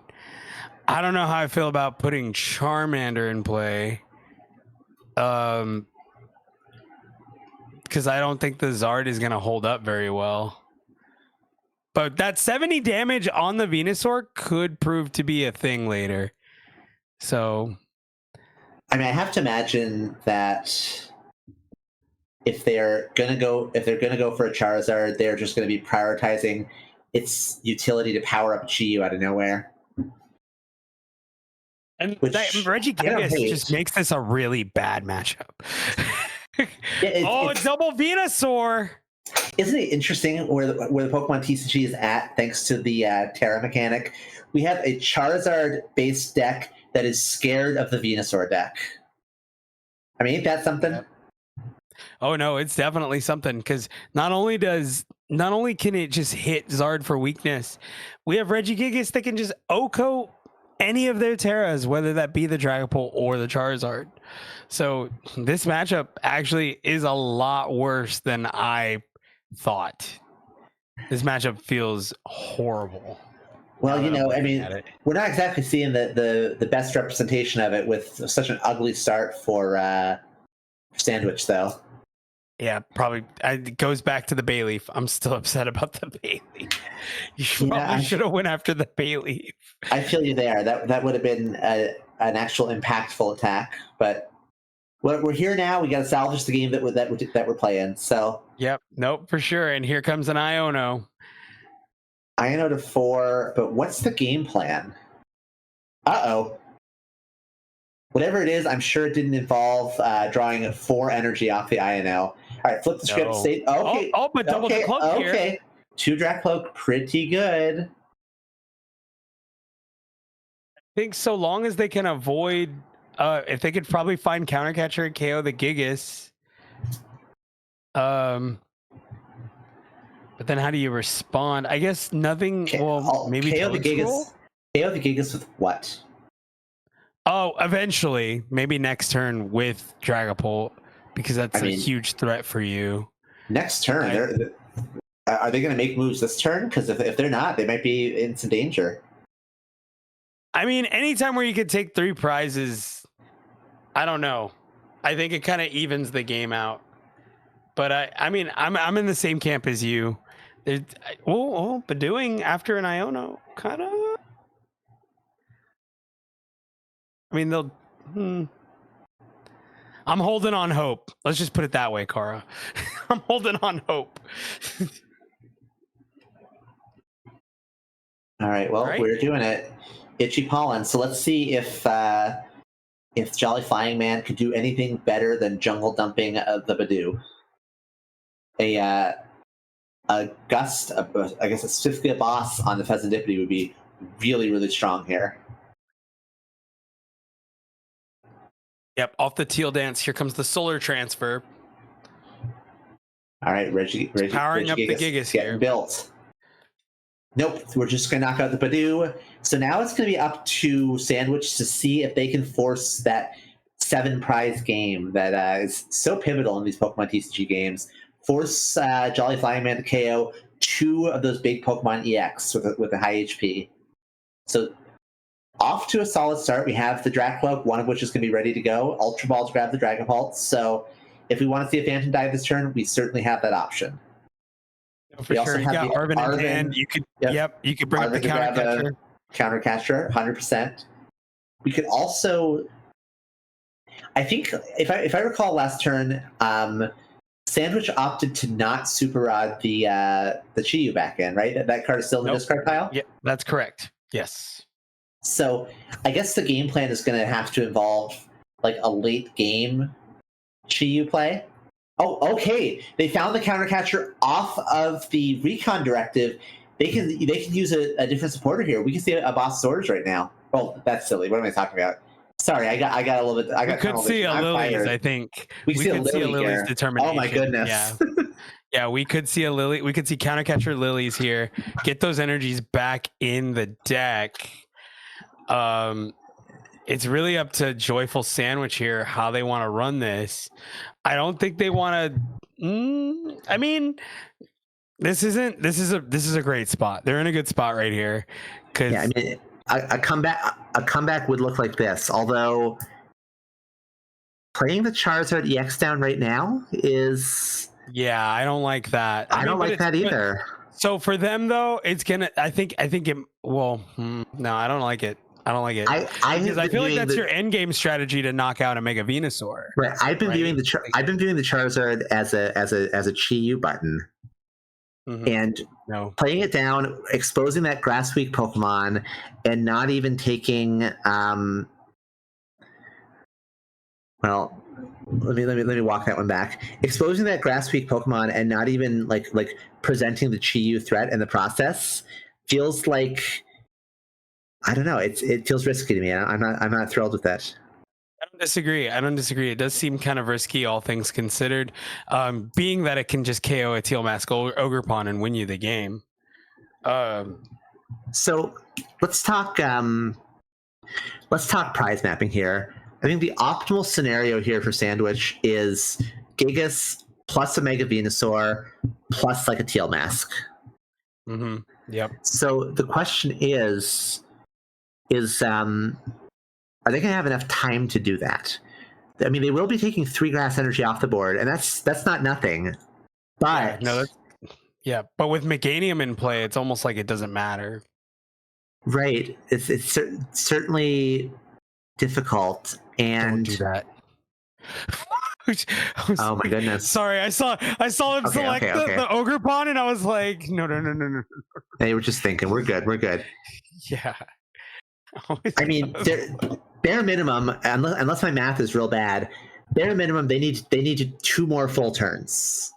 I don't know how I feel about putting Charmander in play. Because I don't think the Zard is going to hold up very well. But that 70 damage on the Venusaur could prove to be a thing later. So, I mean, I have to imagine that if they're gonna go for a Charizard, they're just going to be prioritizing its utility to power up Chi-Yu out of nowhere. And Regigigas just makes this a really bad matchup. It's double Venusaur. Isn't it interesting where the Pokemon TCG is at, thanks to the Terra mechanic? We have a Charizard-based deck that is scared of the Venusaur deck. I mean, ain't that something? Oh no, it's definitely something, because not only can it just hit Zard for weakness, we have Regigigas that can just OHKO any of their Terras, whether that be the Dragapult or the Charizard. So this matchup actually is a lot worse than I thought. This matchup feels horrible. Well, I mean, we're not exactly seeing the best representation of it with such an ugly start for Sandwich, though. Yeah, probably. It goes back to the Bayleaf. I'm still upset about the Bayleaf. You probably should have went after the Bayleaf. I feel you there. That would have been an actual impactful attack. But we're here now. We got to salvage the game that we're playing. So. Yep. Nope. For sure. And here comes an Iono. Iono to 4. But what's the game plan? Uh-oh. Whatever it is, I'm sure it didn't involve drawing 4 energy off the Iono. All right, flip the script. State. Okay. But double the cloak here. Okay. 2 Drac Cloak, pretty good. I think so long as they can avoid, if they could probably find Counter Catcher and KO the Gigas. But then how do you respond? I guess nothing. Well, maybe KO the Gigas. KO the Gigas with what? Oh, eventually, maybe next turn with Dragapult, because that's I a mean- huge threat for you. Next turn, are they going to make moves this turn? Because if they're not, they might be in some danger. I mean, anytime where you could take 3 prizes, I don't know. I think it kind of evens the game out. But I mean, I'm in the same camp as you. But doing after an Iono, kind of. I mean, they'll. I'm holding on hope. Let's just put it that way, Kara. I'm holding on hope. All right. Well, Right? we're doing it. Itchy Pollen. So let's see if Jolly Flying Man could do anything better than jungle dumping the Badoo. A gust, I guess specifically a boss on the Pheasantipity would be really, really strong here. Yep, off the teal dance. Here comes the solar transfer. All right, Reggie powering up the Gigas getting here. built. Nope, we're just going to knock out the Badoo. So now it's going to be up to Sandwich to see if they can force that 7 prize game that is so pivotal in these Pokemon TCG games. Force Jolly Flying Man to KO 2 of those big Pokemon EX with a high HP. So off to a solid start. We have the Dracloak, one of which is going to be ready to go. Ultra Ball to grab the Dragapult. So if we want to see a Phantom Dive this turn, we certainly have that option. For We also sure, you have got the Arvin in Arvin. hand. You could, Yep. you could bring up the Arvin to grab counter catcher. Counter catcher, 100%. We could also, I think, if I recall last turn, Sandwich opted to not Super Rod the Chi-Yu back in, right? That card is still in the Nope. discard pile. Yeah, that's correct. Yes. So I guess the game plan is going to have to involve like a late game Chi-Yu play. Oh, okay. They found the counter catcher off of the recon directive. They can use a different supporter here. We can see a boss Swords right now. Oh, that's silly. What am I talking about? Sorry, I got a little bit. I got We could see a I'm Lily's, fired. I think. We could see a could see a Lily Lily's here. determination. Oh my goodness. Yeah. Yeah, we could see a Lily. We could see counter catcher Lilies here. Get those energies back in the deck. It's really up to Joyful Sandwich here how they want to run this. I don't think they want to. I mean, this is a great spot. They're in a good spot right here. Because Yeah, I mean, a comeback would look like this. Although playing the Charizard EX down right now is yeah, I don't like that. I don't like that either. So for them though, it's gonna. I think it. Well, no, I don't like it. I don't like it. Because I feel like that's your end game strategy to knock out a Mega Venusaur. Right. I've been right? viewing the Charizard as a Chi-Yu button. Mhm. And No. playing it down, exposing that Grass Weak Pokemon, and not even taking well, let me walk that one back. Exposing that Grass Weak Pokemon and not even like presenting the Chi-Yu threat in the process feels like, I don't know. It feels risky to me. I'm not thrilled with that. I don't disagree. It does seem kind of risky, all things considered. Being that it can just KO a Teal Mask Ogerpon and win you the game. So let's talk prize mapping here. I think the optimal scenario here for Sandwich is Gigas plus a Mega Venusaur plus like a Teal Mask. Mm-hmm. Yep. So the question is are they going to have enough time to do that? I mean, they will be taking 3 grass energy off the board, and that's not nothing. But But with Meganium in play, it's almost like it doesn't matter. right, it's certainly difficult. And Don't do that. oh my goodness! Sorry, I saw him select the Ogerpon, and I was like, no. They were just thinking, we're good. Yeah. I mean, bare minimum, unless my math is real bad, bare minimum they need 2 more full turns.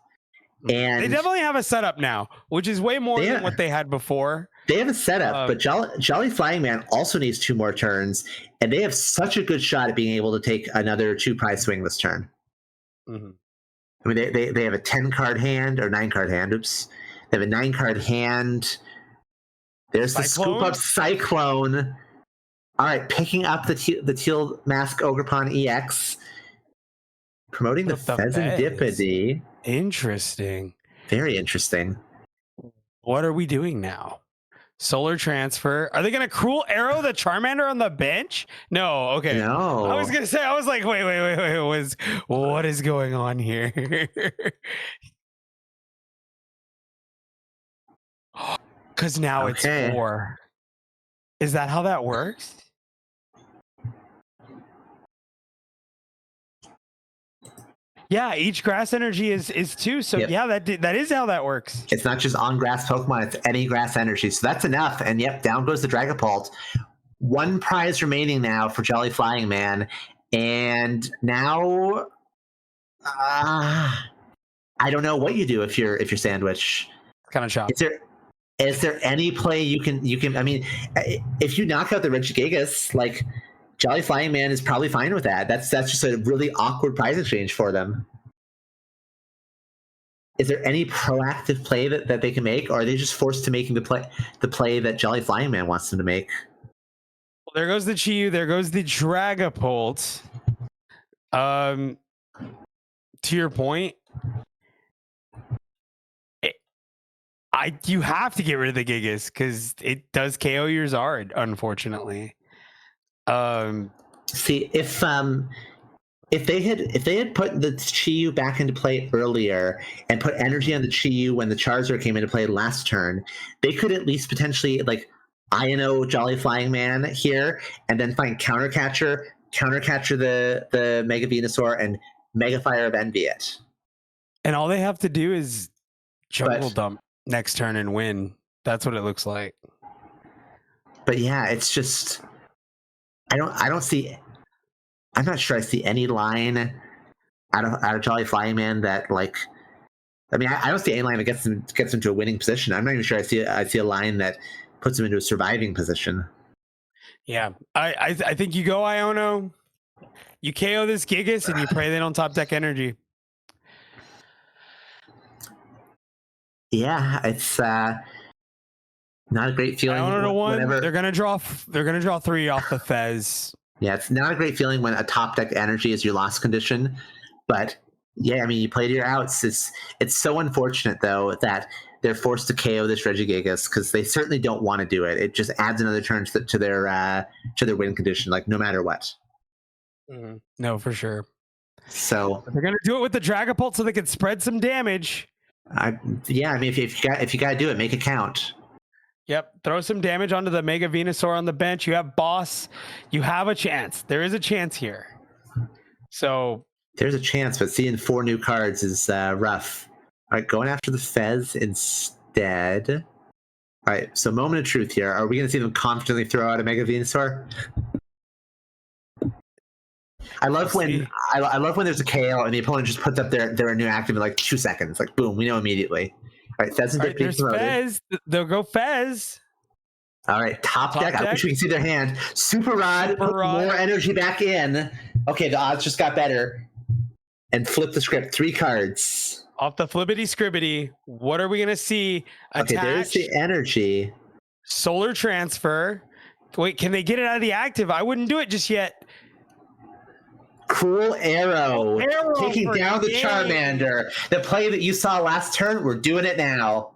And they definitely have a setup now, which is way more than what they had before. They have a setup, but Jolly Flying Man also needs 2 more turns, and they have such a good shot at being able to take another 2 prize swing this turn. Mm-hmm. I mean, they have a 10-card hand or 9-card hand. Oops, they have a 9-card hand. There's the scoop up Cyclone. All right, picking up the teal mask Ogerpon EX, promoting the With the Pheasantipede. Interesting. Very interesting. What are we doing now? Solar transfer. Are they going to cruel arrow the Charmander on the bench? No. Okay. No. I was going to say, I was like, wait. What is going on here? Because now it's 4. Is that how that works? Yeah, each grass energy is 2. So Yep. yeah, that is how that works. It's not just on grass Pokemon, it's any grass energy. So that's enough. And yep, down goes the Dragapult. 1 prize remaining now for Jolly Flying Man. And now I don't know what you do if you're Sandwich. Kind of shocked. Is there any play you can I mean, if you knock out the Regigigas, like Jolly Flying Man is probably fine with that. That's just a really awkward prize exchange for them. Is there any proactive play that they can make, or are they just forced to making the play that Jolly Flying Man wants them to make? Well, there goes the Chi-Yu, there goes the Dragapult. To your point, you have to get rid of the Gigas because it does KO your Zard, unfortunately. See, if they had put the Chi-Yu back into play earlier and put energy on the Chi-Yu when the Charizard came into play last turn, they could at least potentially like INO Jolly Flying Man here and then find countercatcher the Mega Venusaur and Mega Fire of Envy it. And all they have to do is Jungle Dump next turn and win. That's what it looks like. But yeah, it's just I don't see. I'm not sure I see any line out of Jolly Flying Man that like. I mean, I don't see any line that gets him to a winning position. I'm not even sure I see a line that puts him into a surviving position. Yeah, I think you go Iono, you KO this Gigas, and you pray they don't top deck energy. Yeah, it's not a great feeling. Iono to 1. They're gonna draw 3 off the Fez. Yeah, it's not a great feeling when a top deck energy is your loss condition. But yeah, I mean, you play to your outs. It's so unfortunate though that they're forced to KO this Regigigas because they certainly don't want to do it. It just adds another turn to their win condition, like no matter what. Mm-hmm. No, for sure. So they're gonna do it with the Dragapult so they can spread some damage. I mean, if you gotta do it, make it count. Yep, throw some damage onto the Mega Venusaur on the bench. You have Boss. You have a chance. There is a chance here. So there's a chance, but seeing 4 new cards is rough. All right, going after the Fez instead. All right, so moment of truth here. Are we going to see them confidently throw out a Mega Venusaur? I love when there's a KO and the opponent just puts up their new active in like 2 seconds. Like boom, we know immediately. All right, Pheasantipede there's promoted. Fez. They'll go Fez. All right, top deck. I wish we could see their hand. Super Rod, put more energy back in. Okay, the odds just got better. And flip the script. 3 cards. Off the flippity scribbity. What are we going to see? Okay, there's the energy. Solar transfer. Wait, can they get it out of the active? I wouldn't do it just yet. Cruel Arrow taking down the Charmander. The play that you saw last turn, we're doing it now.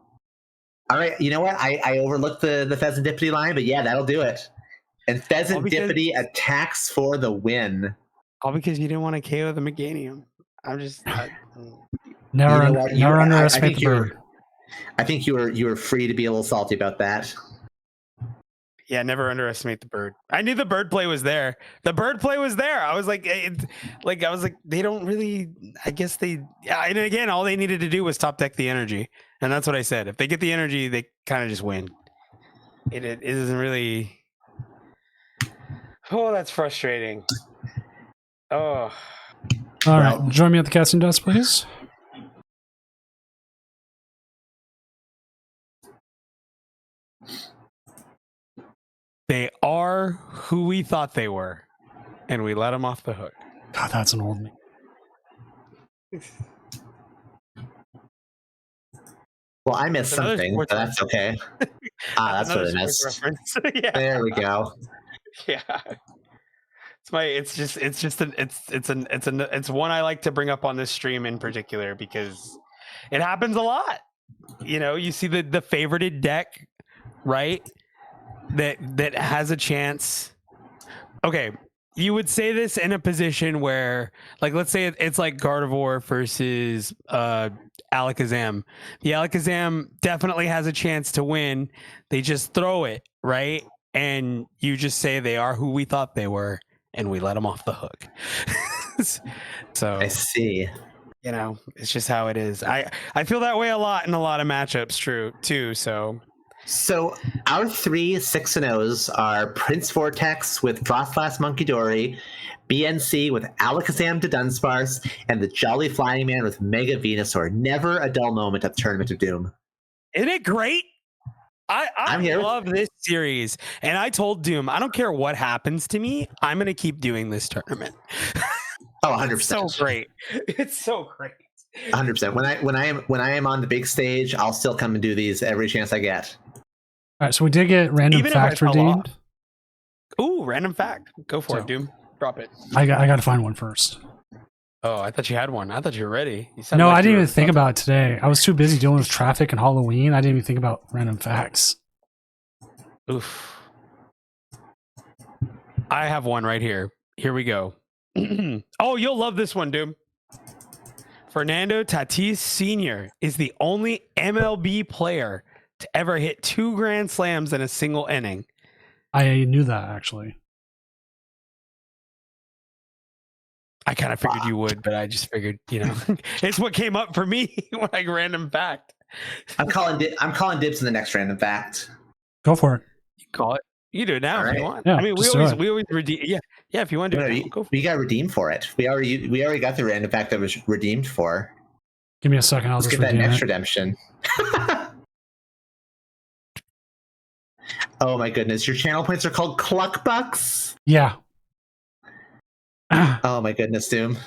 All right, you know what? I overlooked the Pheasantipede line, but yeah, that'll do it. And Pheasantipede attacks for the win. All because you didn't want to KO the Meganium. I'm just never underestimate the bird. I think you were free to be a little salty about that. Yeah, never underestimate the bird. I knew the bird play was there. The bird play was there. I was like, they don't really. I guess they. And again, all they needed to do was top deck the energy, and that's what I said. If they get the energy, they kind of just win. It isn't really. Oh, that's frustrating. Oh. All right, join me at the casting desk, please. They are who we thought they were, and we let them off the hook. God, that's an old me. Well, I missed something, but that's okay. That's what I missed. Yeah. There we go. Yeah. It's one I like to bring up on this stream in particular because it happens a lot. You know, you see the favorited deck, right? That has a chance. Okay, you would say this in a position where, like, let's say it's like Gardevoir versus Alakazam. The Alakazam definitely has a chance to win. They just throw it, right? And you just say they are who we thought they were, and we let them off the hook. So I see. you know, it's just how it is. I feel that way a lot in a lot of matchups, too. So our 3 6-0s are Prince Vortex with Frostlass Munkidori, BNC with Alakazam to Dunsparce, and the Jolly Flying Man with Mega Venusaur. Never a dull moment at the Tournament of Doom. Isn't it great? I'm here. love this series. And I told Doom, I don't care what happens to me, I'm going to keep doing this tournament. Oh, 100%. It's so great. It's so great. 100%. When I am on the big stage, I'll still come and do these every chance I get. All right, so we did get random Even if I fact fell redeemed. Ooh, random fact. Go for So- it, Doom. Drop it. I got to find one first. Oh, I thought you had one. I thought you were ready. You No, like I didn't you were even think about about it today. I was too busy dealing with traffic and Halloween. I didn't even think about random facts. to. Oof. I have one right here. Here we go. Oh, you'll love this one, Doom. Fernando Tatis Sr. is the only MLB player to ever hit 2 grand slams in a single inning. I knew that, actually. I kind of figured you would, but I just figured, you know, it's what came up for me when I random fact. I'm calling dibs in the next random fact. Go for it. You call it. You can do it now All if you right. want. Yeah, I mean, just do it. we always redeem. Yeah, if you want to do No, it, you, now, go for we got redeemed for it. We already got the random fact that was redeemed for. Give me a second. I'll Let's just get that redeem next it. redemption. Oh my goodness, your channel points are called Cluck Bucks. Yeah. There Oh my goodness, Doom.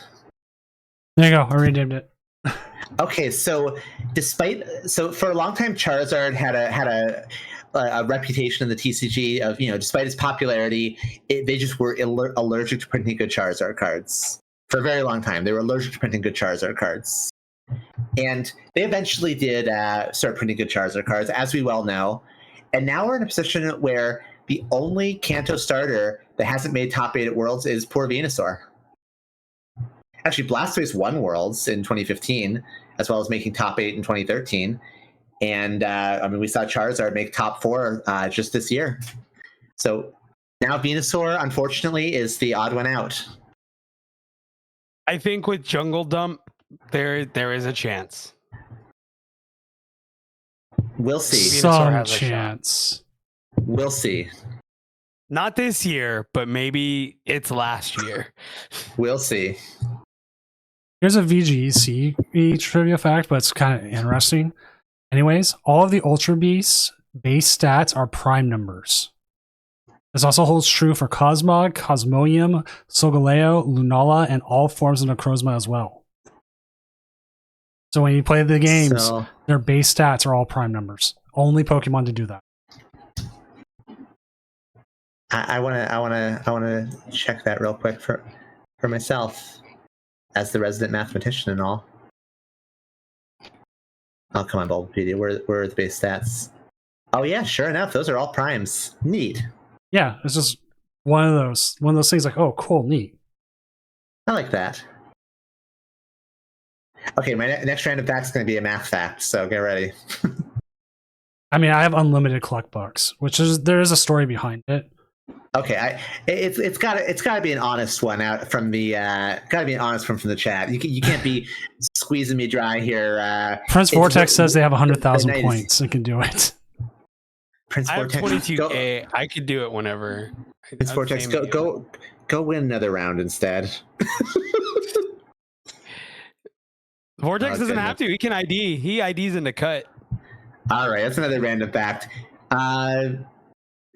you go. I redeemed it. Okay, so for a long time, Charizard had a reputation in the TCG of, you know, despite its popularity, they just were allergic to printing good Charizard cards for a very long time. They were allergic to printing good Charizard cards, and they eventually did start printing good Charizard cards, as we well know. And now we're in a position where the only Kanto starter that hasn't made top 8 at Worlds is poor Venusaur. Actually, Blastoise won Worlds in 2015, as well as making top 8 in 2013. And I mean, we saw Charizard make top 4 just this year. So now Venusaur, unfortunately, is the odd one out. I think with Jungle Dump, there is a chance. We'll see. Venusaur Some has a shot. chance. We'll see. Not this year, but maybe it's last year. We'll see. Here's a VGC trivia fact, but it's kind of interesting. Anyways, all of the Ultra Beasts base stats are prime numbers. This also holds true for Cosmog, Cosmoem, Solgaleo, Lunala, and all forms of Necrozma as well. So when you play the games, So, their base stats are all prime numbers. Only Pokemon to do that. I wanna check that real quick for myself, as the resident mathematician and all. Oh, come on, Bulbapedia. Where are the base stats? Oh yeah, sure enough, those are all primes. Neat. Yeah, it's just one of those things like, oh, cool, neat. I like that. Okay, my next random fact is going to be a math fact, so get ready. I mean, I have unlimited Cluck Bucks, there is a story behind it. Okay, it's got to be an honest one out from the from the chat. You can't be squeezing me dry here. Prince Vortex says they have 100,000 nice. points and can do it. Prince I have Vortex, 22K. I could do it whenever. Prince I'd Vortex, say go win another round instead. Vortex Oh, doesn't have goodness. to. He can ID. He IDs in the cut. All right, that's another random fact.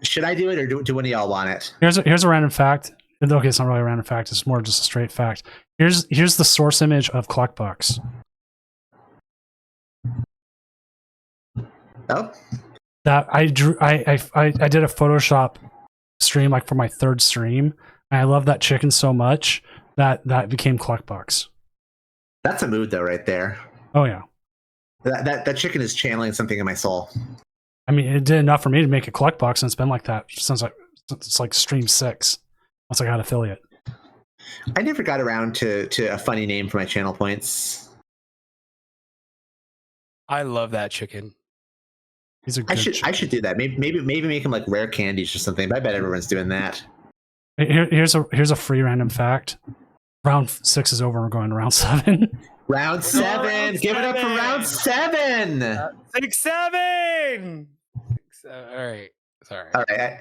Should I do it, or do one of y'all want it? Here's a random fact. Okay, it's not really a random fact. It's more just a straight fact. Here's the source image of Cluck Bucks. Oh, That I drew. I did a Photoshop stream, like for my third stream. And I love that chicken so much that became Cluck Bucks. That's a mood though, right there. Oh yeah. That chicken is channeling something in my soul. I mean, it did enough for me to make a Cluck Bucks, and it's been like that since it's like stream 6. Once I got affiliate. I never got around to a funny name for my channel points. I love that chicken. He's a I good should do that. Maybe make them like rare candies or something. But I bet everyone's doing that. Here's a free random fact. Round 6 is over. We're going to round 7. Round 7. Give it up for round 7. 6, 7. All right. Sorry. All right,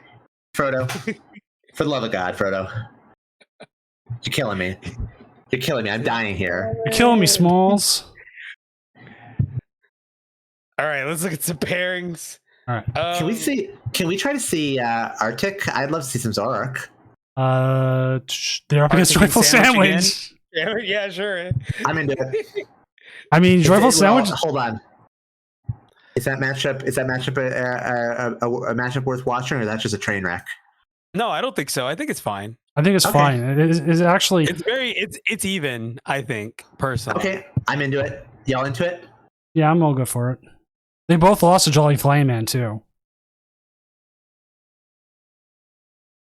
Frodo. For the love of God, Frodo. You're killing me. You're killing me. I'm dying here. You're killing me, Smalls. All right. Let's look at some pairings. All right. Can we try to see Arctic? I'd love to see some Zorak. They're up against Arctic and Joyful Sandwich Sandwich. Yeah, sure. I'm into it. I mean, Joyful Well, Sandwich. hold on. Is that matchup a matchup worth watching, or is that just a train wreck? No, I don't think so. I think it's fine. I think it's Okay. fine. It's actually. It's even. I think personally. Okay, I'm into it. Y'all into it? Yeah, I'm all good for it. They both lost to Jolly Flame Man too.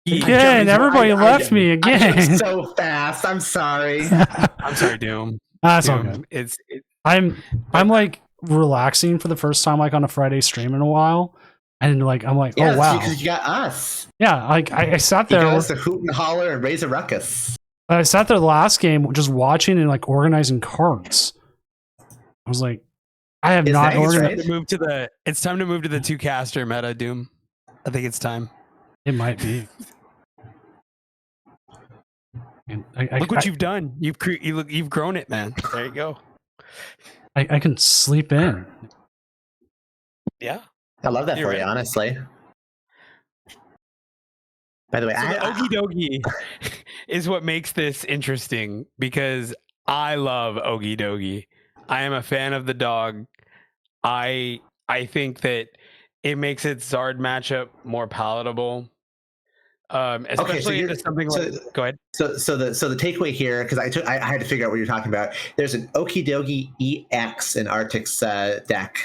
Again, everybody left me I again. jumped so fast. I'm sorry. I'm sorry, Doom. That's all Doom. good. I'm I'm like relaxing for the first time like on a Friday stream in a while, and like I'm like, Yeah, oh wow, because you got us. yeah. Like I sat You there. got us to hoot and holler and raise a ruckus. I sat there the last game just watching and like organizing cards. I was like, I have Is not that his organized. right? It's time to move to the 2-caster meta, Doom. I think it's time. It might be. And Look what you've done. You've grown it, man. There you go. I can sleep in. Yeah. I love that You're for you, right. honestly. By the way, So the Okie Dokie is what makes this interesting because I love Okie Dokie. I am a fan of the dog. I think that it makes its Zard matchup more palatable. Especially into something like. Go ahead. So the takeaway here, because I had to figure out what you're talking about. There's an Okie Dokie EX in Arctic's deck.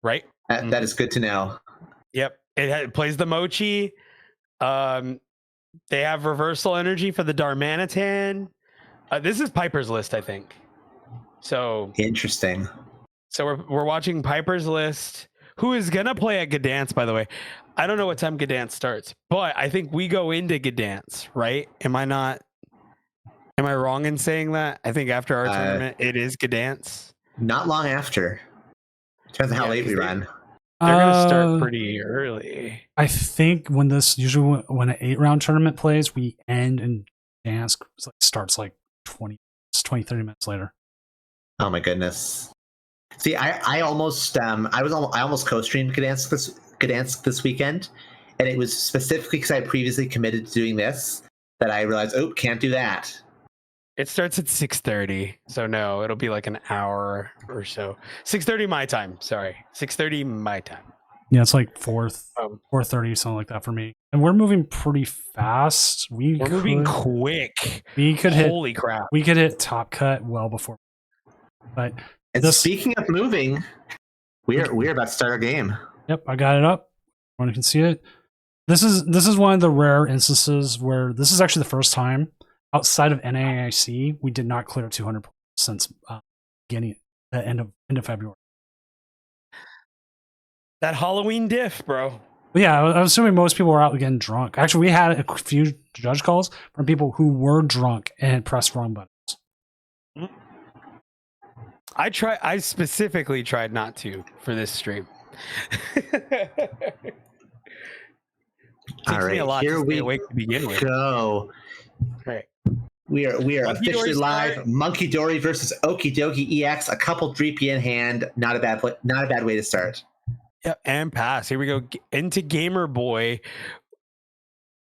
Right. That is good to know. Yep. It plays the Mochi. They have reversal energy for the Darmanitan. This is Piper's list, I think. So Interesting. we're watching Piper's list, who is gonna play at Gdansk, by the way. I don't know what time Gdansk starts, but I think we go into Gdansk, right? Am I wrong in saying that? I think after our tournament, it is Gdansk. Not long after. Depends on how Yeah, late we 'cause run. They're gonna start pretty early. I think when when an 8-round tournament plays, we end and dance starts like 20, 30 minutes later. Oh my goodness. See, I almost co-streamed Gdansk this weekend, and it was specifically because I previously committed to doing this that I realized, oh, can't do that. It starts at 6:30, so no, it'll be like an hour or so. 6:30 my time. Sorry, 6:30 my time. Yeah, it's like 4:30, something like that for me. And we're moving pretty fast. We're moving quick. We could Holy crap! We could hit top cut well before. But And speaking of moving, we're about to start our game. Yep, I got it up. Everyone can see it. This is one of the rare instances where this is actually the first time outside of NAIC we did not clear 200 points since end of February. That Halloween diff, bro. But yeah, I'm assuming most people were out getting drunk. Actually, we had a few judge calls from people who were drunk and pressed wrong buttons. I specifically tried not to for this stream. All right, me a lot here to stay we awake to begin with. go. Right. We are Monkey officially Dory live. start. Monkey Dory versus Okie Dokie EX. A couple 3P in hand. Not a bad way to start. Yep, and pass. Here we go into Gamer Boy.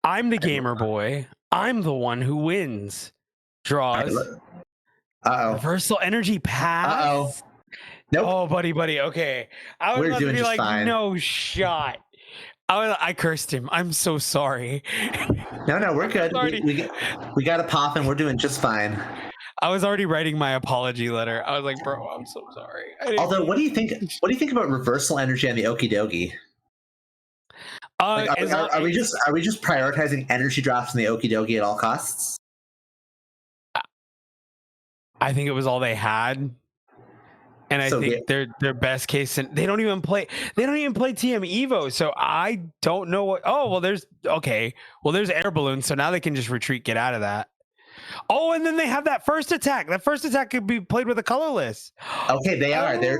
I'm the Gamer Boy. I'm the one who wins. Draws. Uh-oh. Reversal energy pass. Uh-oh. Nope. Oh, buddy. Okay. I was We're about to doing be just like, fine. no shot. I cursed him. I'm so sorry. No, we're good. Already- We got a pop, and we're doing just fine. I was already writing my apology letter. I was like, bro, I'm so sorry. I didn't Although, mean- what do you think? What do you think about reversal energy on the Okie Dokie? Like, are we just prioritizing energy drops in the Okie Dokie at all costs? I think it was all they had. And I So think their best case, and they don't even play TM Evo, so I don't know what. Oh well, there's air balloons, so now they can just retreat, get out of that. Oh, and then they have that first attack. That first attack could be played with a colorless. Okay, they are. They're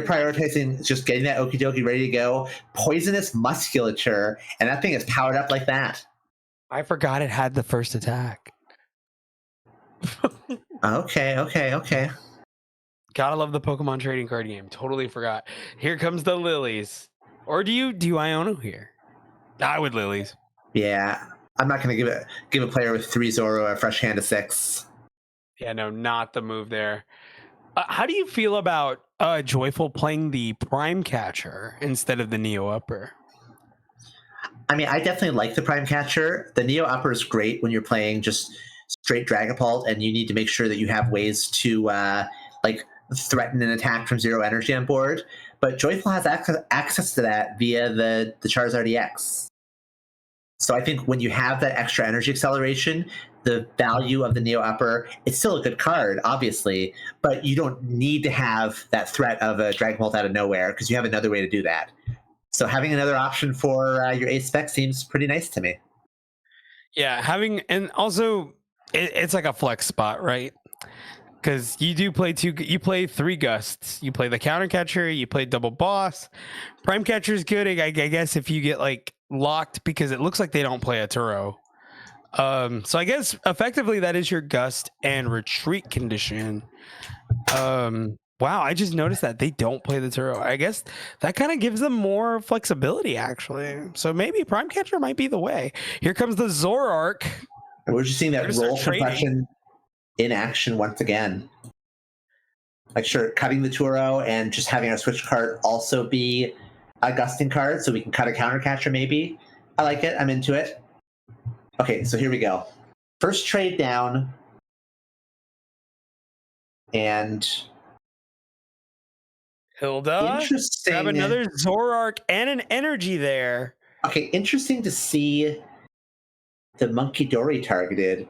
prioritizing just getting that Okie Dokie ready to go. Poisonous musculature, and that thing is powered up like that. I forgot it had the first attack. Okay. Gotta love the Pokemon trading card game. Totally forgot. Here comes the lilies. Or do you Iono here? I would lilies. Yeah, I'm not going to give a player with 3 Zoro a fresh hand of 6. Yeah, no, not the move there. How do you feel about Joyful playing the Prime Catcher instead of the Neo Upper? I mean, I definitely like the Prime Catcher. The Neo Upper is great when you're playing just straight Dragapult, and you need to make sure that you have ways to like threaten an attack from 0 energy on board. But Joyful has access to that via the Charizard EX. So I think when you have that extra energy acceleration, the value of the Neo Upper, it's still a good card, obviously, but you don't need to have that threat of a Dragapult out of nowhere because you have another way to do that. So having another option for your ace spec seems pretty nice to me. Yeah, and also it's like a flex spot, right? Because you play 3 gusts. You play the counter catcher, you play double boss. Prime catcher is good, I guess, if you get like locked, because it looks like they don't play a Turo. So I guess effectively that is your gust and retreat condition. Wow, I just noticed that they don't play the Turo. I guess that kind of gives them more flexibility, actually. So maybe Prime Catcher might be the way. Here comes the Zoroark. And we're just seeing that They're gonna roll start trading. compression in action once again. Like, sure, cutting the Turo and just having our switch card also be a gusting card, so we can cut a counter catcher maybe. I like it. I'm into it. Okay, so here we go. First trade down. And Hilda, interesting. grab another Zoroark and an energy there. Okay, interesting to see the Monkey Dory targeted.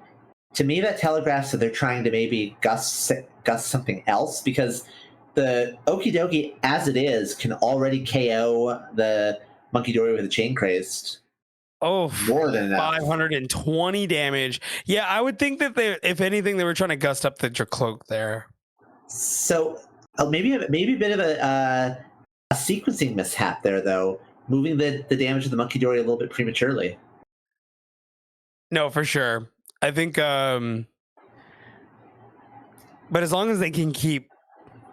To me, that telegraphs that they're trying to maybe gust something else, because the Okie Dokie, as it is, can already KO the Monkey Dory with a Chain Crazed. Oh, More than enough. 520 damage. Yeah, I would think that if anything, they were trying to gust up the Dracloak there. So maybe a bit of a sequencing mishap there, though, moving the damage of the Monkey Dory a little bit prematurely. No, for sure. I think, but as long as they can keep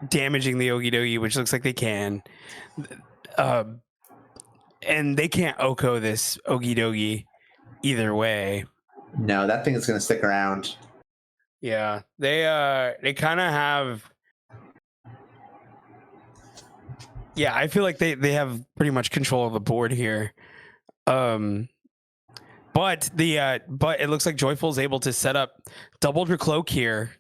damaging the Okie Dokie, which looks like they can, and they can't Oko this Okie Dokie either way. No, that thing is going to stick around. Yeah, they kind of have. Yeah, I feel like they have pretty much control of the board here. But it looks like Joyful's able to set up double Dracloak here.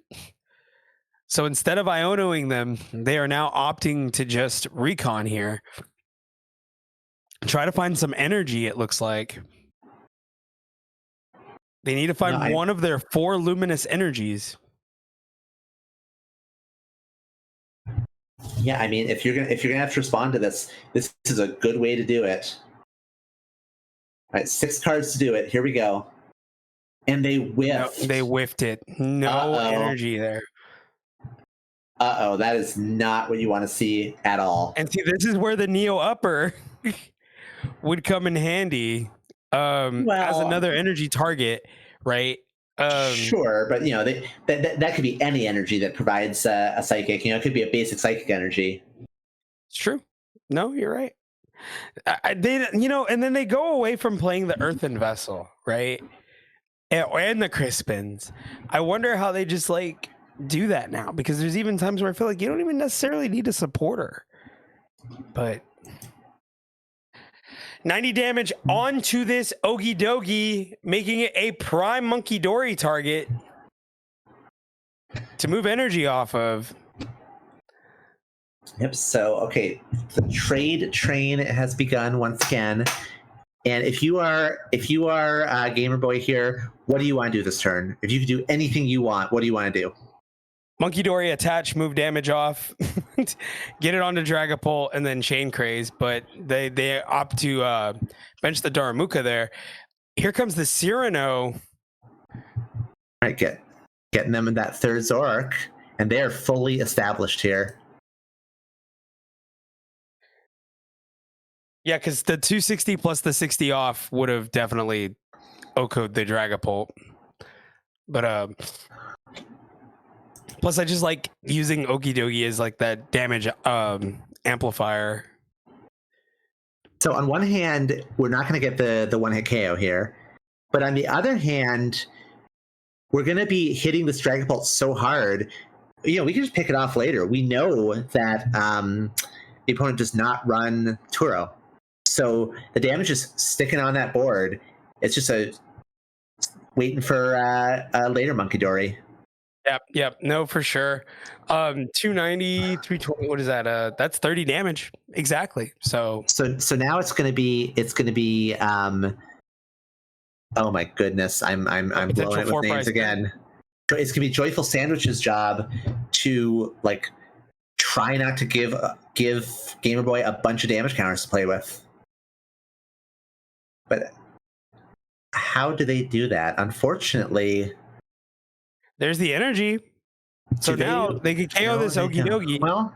So instead of Ionoing them, they are now opting to just recon here. Try to find some energy, it looks like. They need to find one of their 4 luminous energies. Yeah, I mean, if you're gonna have to respond to this is a good way to do it. All right, 6 cards to do it. Here we go. And they whiffed. No, they whiffed it. No energy there. That is not what you want to see at all. And see, this is where the Neo Upper would come in handy as another energy target, right? Sure, but you know that could be any energy that provides a psychic. You know, it could be a basic psychic energy. It's true. No, you're right. And then they go away from playing the Earthen Vessel, right? And the Crispins. I wonder how they just like do that now, because there's even times where I feel like you don't even necessarily need a supporter. But 90 damage onto this Okie Dokie, making it a prime Monkey Dory target to move energy off of. Yep. So, okay, the trade train has begun once again. And if you are Gamer Boy here, what do you want to do this turn? If you could do anything you want, what do you want to do? Monkey Dory attach, move damage off, get it onto Dragapult, and then Chain Craze. But they opt to bench the Darumaka there. Here comes the Cyrano. All right, getting them in that third Zoroark, and they are fully established here. Yeah, because the 260 plus the 60 off would have definitely OHKO'd the Dragapult. But plus I just like using Okie Dokie as like that damage amplifier. So on one hand, we're not going to get the one-hit KO here. But on the other hand, we're going to be hitting this Dragapult so hard, we can just pick it off later. We know that the opponent does not run Turo. So the damage is sticking on that board. It's just waiting for a later Monkey Dory. Yep. No, for sure. 290, 320. What is that? That's 30 damage. Exactly. So now it's gonna be oh my goodness, I'm blowing it with names again. It's gonna be Joyful Sandwich's job to like try not to give Gamer Boy a bunch of damage counters to play with. But how do they do that? Unfortunately, there's the energy. So now they can KO this Okie Dokie. Well,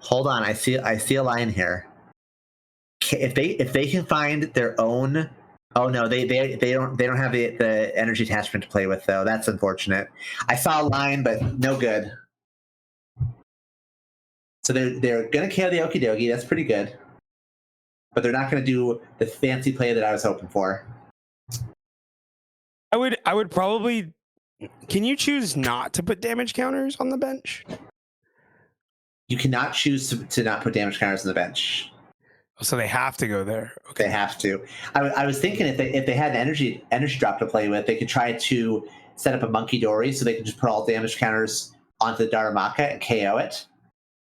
hold on. I see a line here. If they can find their own. Oh no, they don't have the energy attachment to play with though. That's unfortunate. I saw a line, but no good. So they're gonna KO the Okie Dokie. That's pretty good. But they're not gonna do the fancy play that I was hoping for. I would probably. Can you choose not to put damage counters on the bench? You cannot choose to not put damage counters on the bench. So they have to go there. Okay. They have to. I was thinking if they had an energy drop to play with, they could try to set up a Monkey Dory so they can just put all damage counters onto the Darumaka and KO it.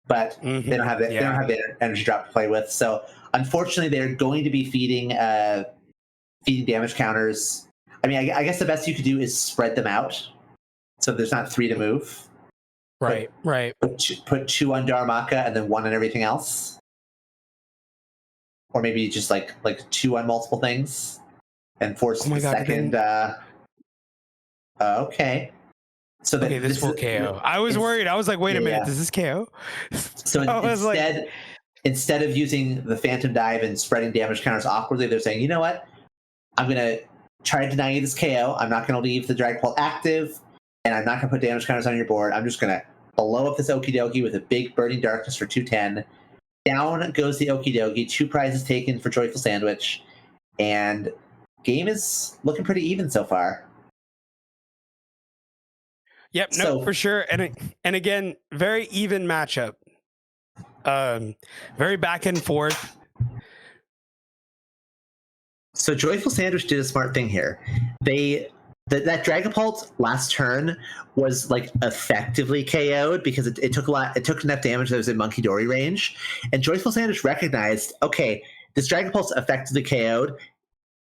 But they don't have They don't have the energy drop to play with. So unfortunately, they're going to be feeding damage counters. I mean, I guess the best you could do is spread them out, so there's not 3 to move. Right. Put 2 on Darumaka and then 1 on everything else, or maybe just like 2 on multiple things, and force the second. Okay. So this will KO. I was worried. I was like, wait a minute, does this KO? So instead of using the Phantom Dive and spreading damage counters awkwardly, they're saying, you know what? I'm going to try to deny you this KO. I'm not going to leave the Dragapult active, and I'm not going to put damage counters on your board. I'm just going to blow up this Okie Dokie with a big Burning Darkness for 210. Down goes the Okie Dokie. 2 prizes taken for Joyful Sandwich, and game is looking pretty even so far. Yep, no, for sure. And again, very even matchup. Very back and forth. So Joyful Sandwich did a smart thing here. That Dragapult last turn was like effectively KO'd because it took enough damage that was in Monkey Dory range. And Joyful Sandwich recognized, okay, this Dragapult's effectively KO'd.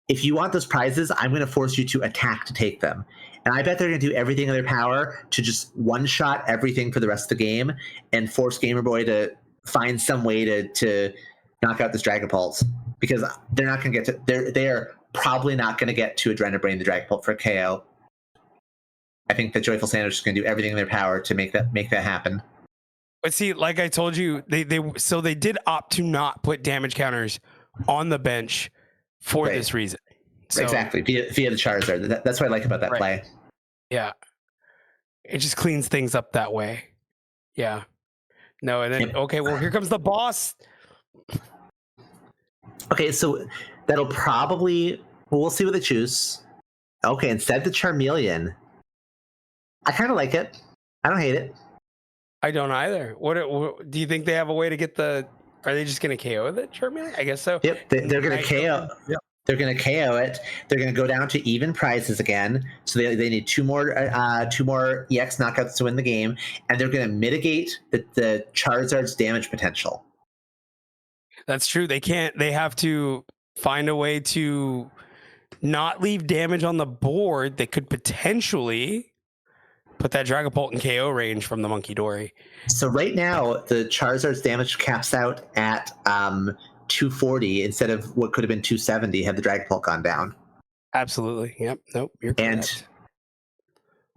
If you want those prizes, I'm going to force you to attack to take them. And I bet they're going to do everything in their power to just one-shot everything for the rest of the game and force Gamer Boy to find some way to knock out this Dragapult. Because they're not going to get to... They're probably not going to get to Adrenabrain the Dragapult for KO. I think that Joyful Sandwich is going to do everything in their power to make that happen. But see, like I told you, they did opt to not put damage counters on the bench for this reason. So, exactly, via the Charizard. That's what I like about that play. Yeah. It just cleans things up that way. Yeah. No, and then, okay, well, here comes the boss. Okay, so that'll probably... Well, we'll see what they choose. Okay, instead of the Charmeleon, I kind of like it. I don't hate it. I don't either. What do you think they have a way to get the Are they just going to KO the Charmeleon? I guess so. Yep, they're going to KO. Yep. They're going to KO it. They're going to go down to even prizes again. So they need two more EX knockouts to win the game, and they're going to mitigate the Charizard's damage potential. That's true. They can't. They have to find a way to not leave damage on the board that could potentially put that Dragapult in KO range from the Monkey Dory. So right now, the Charizard's damage caps out at 240 instead of what could have been 270 had the Dragapult gone down. Absolutely. Yep. Nope. You're correct.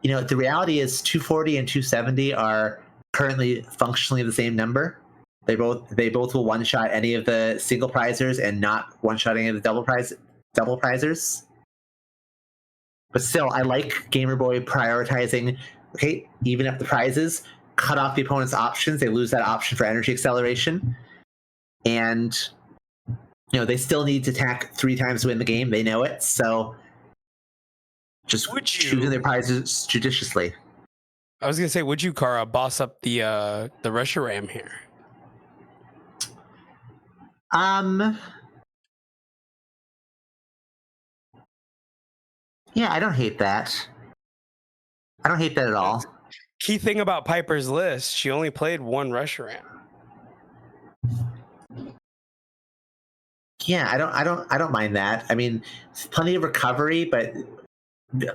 And the reality is 240 and 270 are currently functionally the same number. They both will one shot any of the single prizers and not one shot any of the double prizers. But still, I like Gamer Boy prioritizing. Okay, even up the prizes, cut off the opponent's options. They lose that option for energy acceleration, and they still need to attack 3 times to win the game. They know it, so just choosing their prizes judiciously. I was gonna say, would you, Kara, boss up the Reshiram here? Yeah, I don't hate that. I don't hate that at all. Key thing about Piper's list, she only played 1 Reshiram. Yeah, I don't mind that. I mean, plenty of recovery, but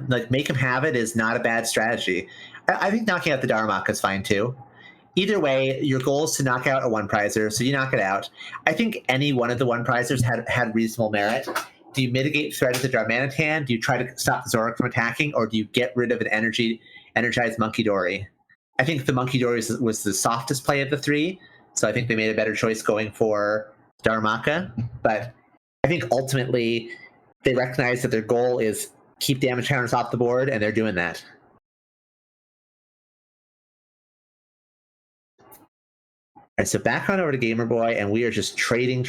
like make him have it is not a bad strategy. I think knocking out the Darumaka is fine too. Either way, your goal is to knock out a one prizer, so you knock it out. I think any one of the one prizers had reasonable merit. Do you mitigate threat of the Darmanitan? Do you try to stop the Zoroark from attacking, or do you get rid of an energized Monkey Dory? I think the Monkey Dory was the softest play of the 3, so I think they made a better choice going for Darumaka. But I think ultimately they recognize that their goal is keep damage counters off the board, and they're doing that. All right, so back on over to Gamer Boy, and we are just trading.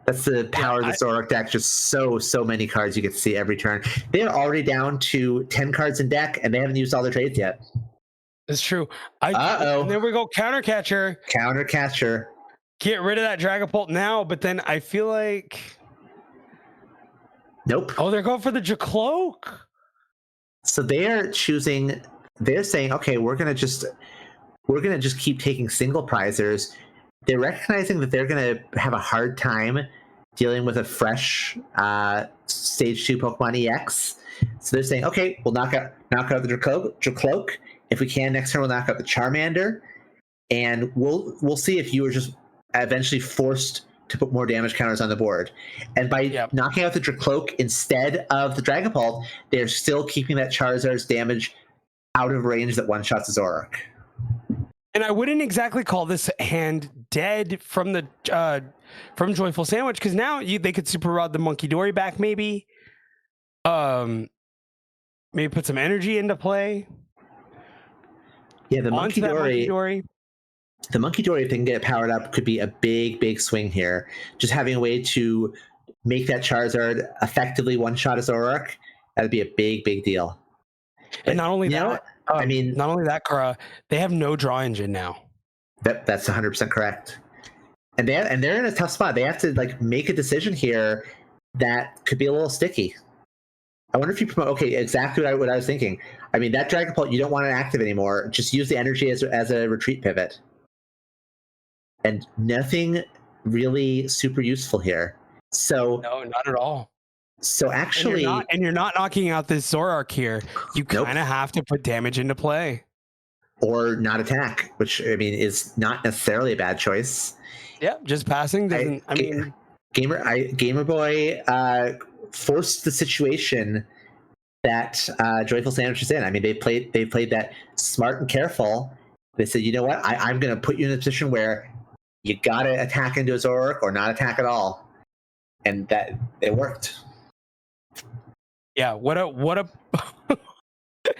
That's the power of the Zoroark deck. Just so many cards you get to see every turn. They're already down to 10 cards in deck, and they haven't used all their trades yet. It's true. Uh-oh. There we go. Counter catcher. Get rid of that Dragapult now, but then I feel like... Nope. Oh, they're going for the Jacloak. So they're saying, okay, we're gonna just keep taking single prizers. They're recognizing that they're gonna have a hard time dealing with a fresh stage 2 Pokemon EX. So they're saying, okay, we'll knock out the Jacloak. If we can, next turn we'll knock out the Charmander, and we'll see if you are just eventually forced to put more damage counters on the board. And by knocking out the Jacloak instead of the Dragapult, they're still keeping that Charizard's damage out of range that one-shots a Zoroark. And I wouldn't exactly call this hand dead from the from Joyful Sandwich, because now they could super rod the Monkey Dory back, maybe. Maybe put some energy into play. Yeah, the Monkey Dory. The Monkey Dory, if they can get it powered up, could be a big swing here. Just having a way to make that Charizard effectively one-shot a Zoroark, that'd be a big deal. And not only that, not only that, Kara, they have no draw engine now. That's 100% correct. And they're in a tough spot. They have to make a decision here that could be a little sticky. I wonder if you promote. Okay, exactly what I was thinking. I mean, that Dragapult you don't want it active anymore. Just use the energy as a retreat pivot. And nothing really super useful here. So no, not at all. So actually, and you're not knocking out this Zoroark here. You kind of have to put damage into play, or not attack, which I mean is not necessarily a bad choice. Yeah, just passing doesn't. Gamer Boy forced the situation that Joyful Sandwich is in. I mean, they played that smart and careful. They said, you know what, I'm going to put you in a position where you got to attack into a Zoroark or not attack at all, and that it worked. Yeah, what a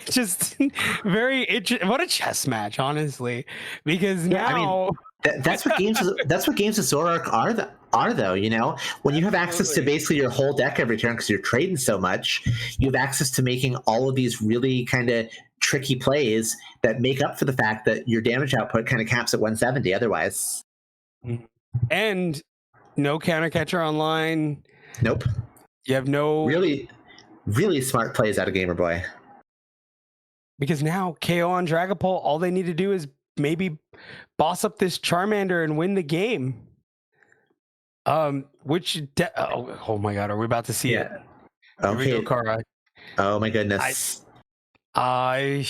just what a chess match, honestly. Because now that's what games of Zoroark are though. You know, when you have access to basically your whole deck every turn because you're trading so much, you have access to making all of these really kind of tricky plays that make up for the fact that your damage output kind of caps at 170 otherwise. And no counter catcher online. Nope. You have no Really, really smart plays out of Gamer Boy. because now KO on Dragapult, all they need to do is maybe boss up this Charmander and win the game. Oh my god, are we about to see it? Here we go, Okay. Kara. Oh my goodness. There.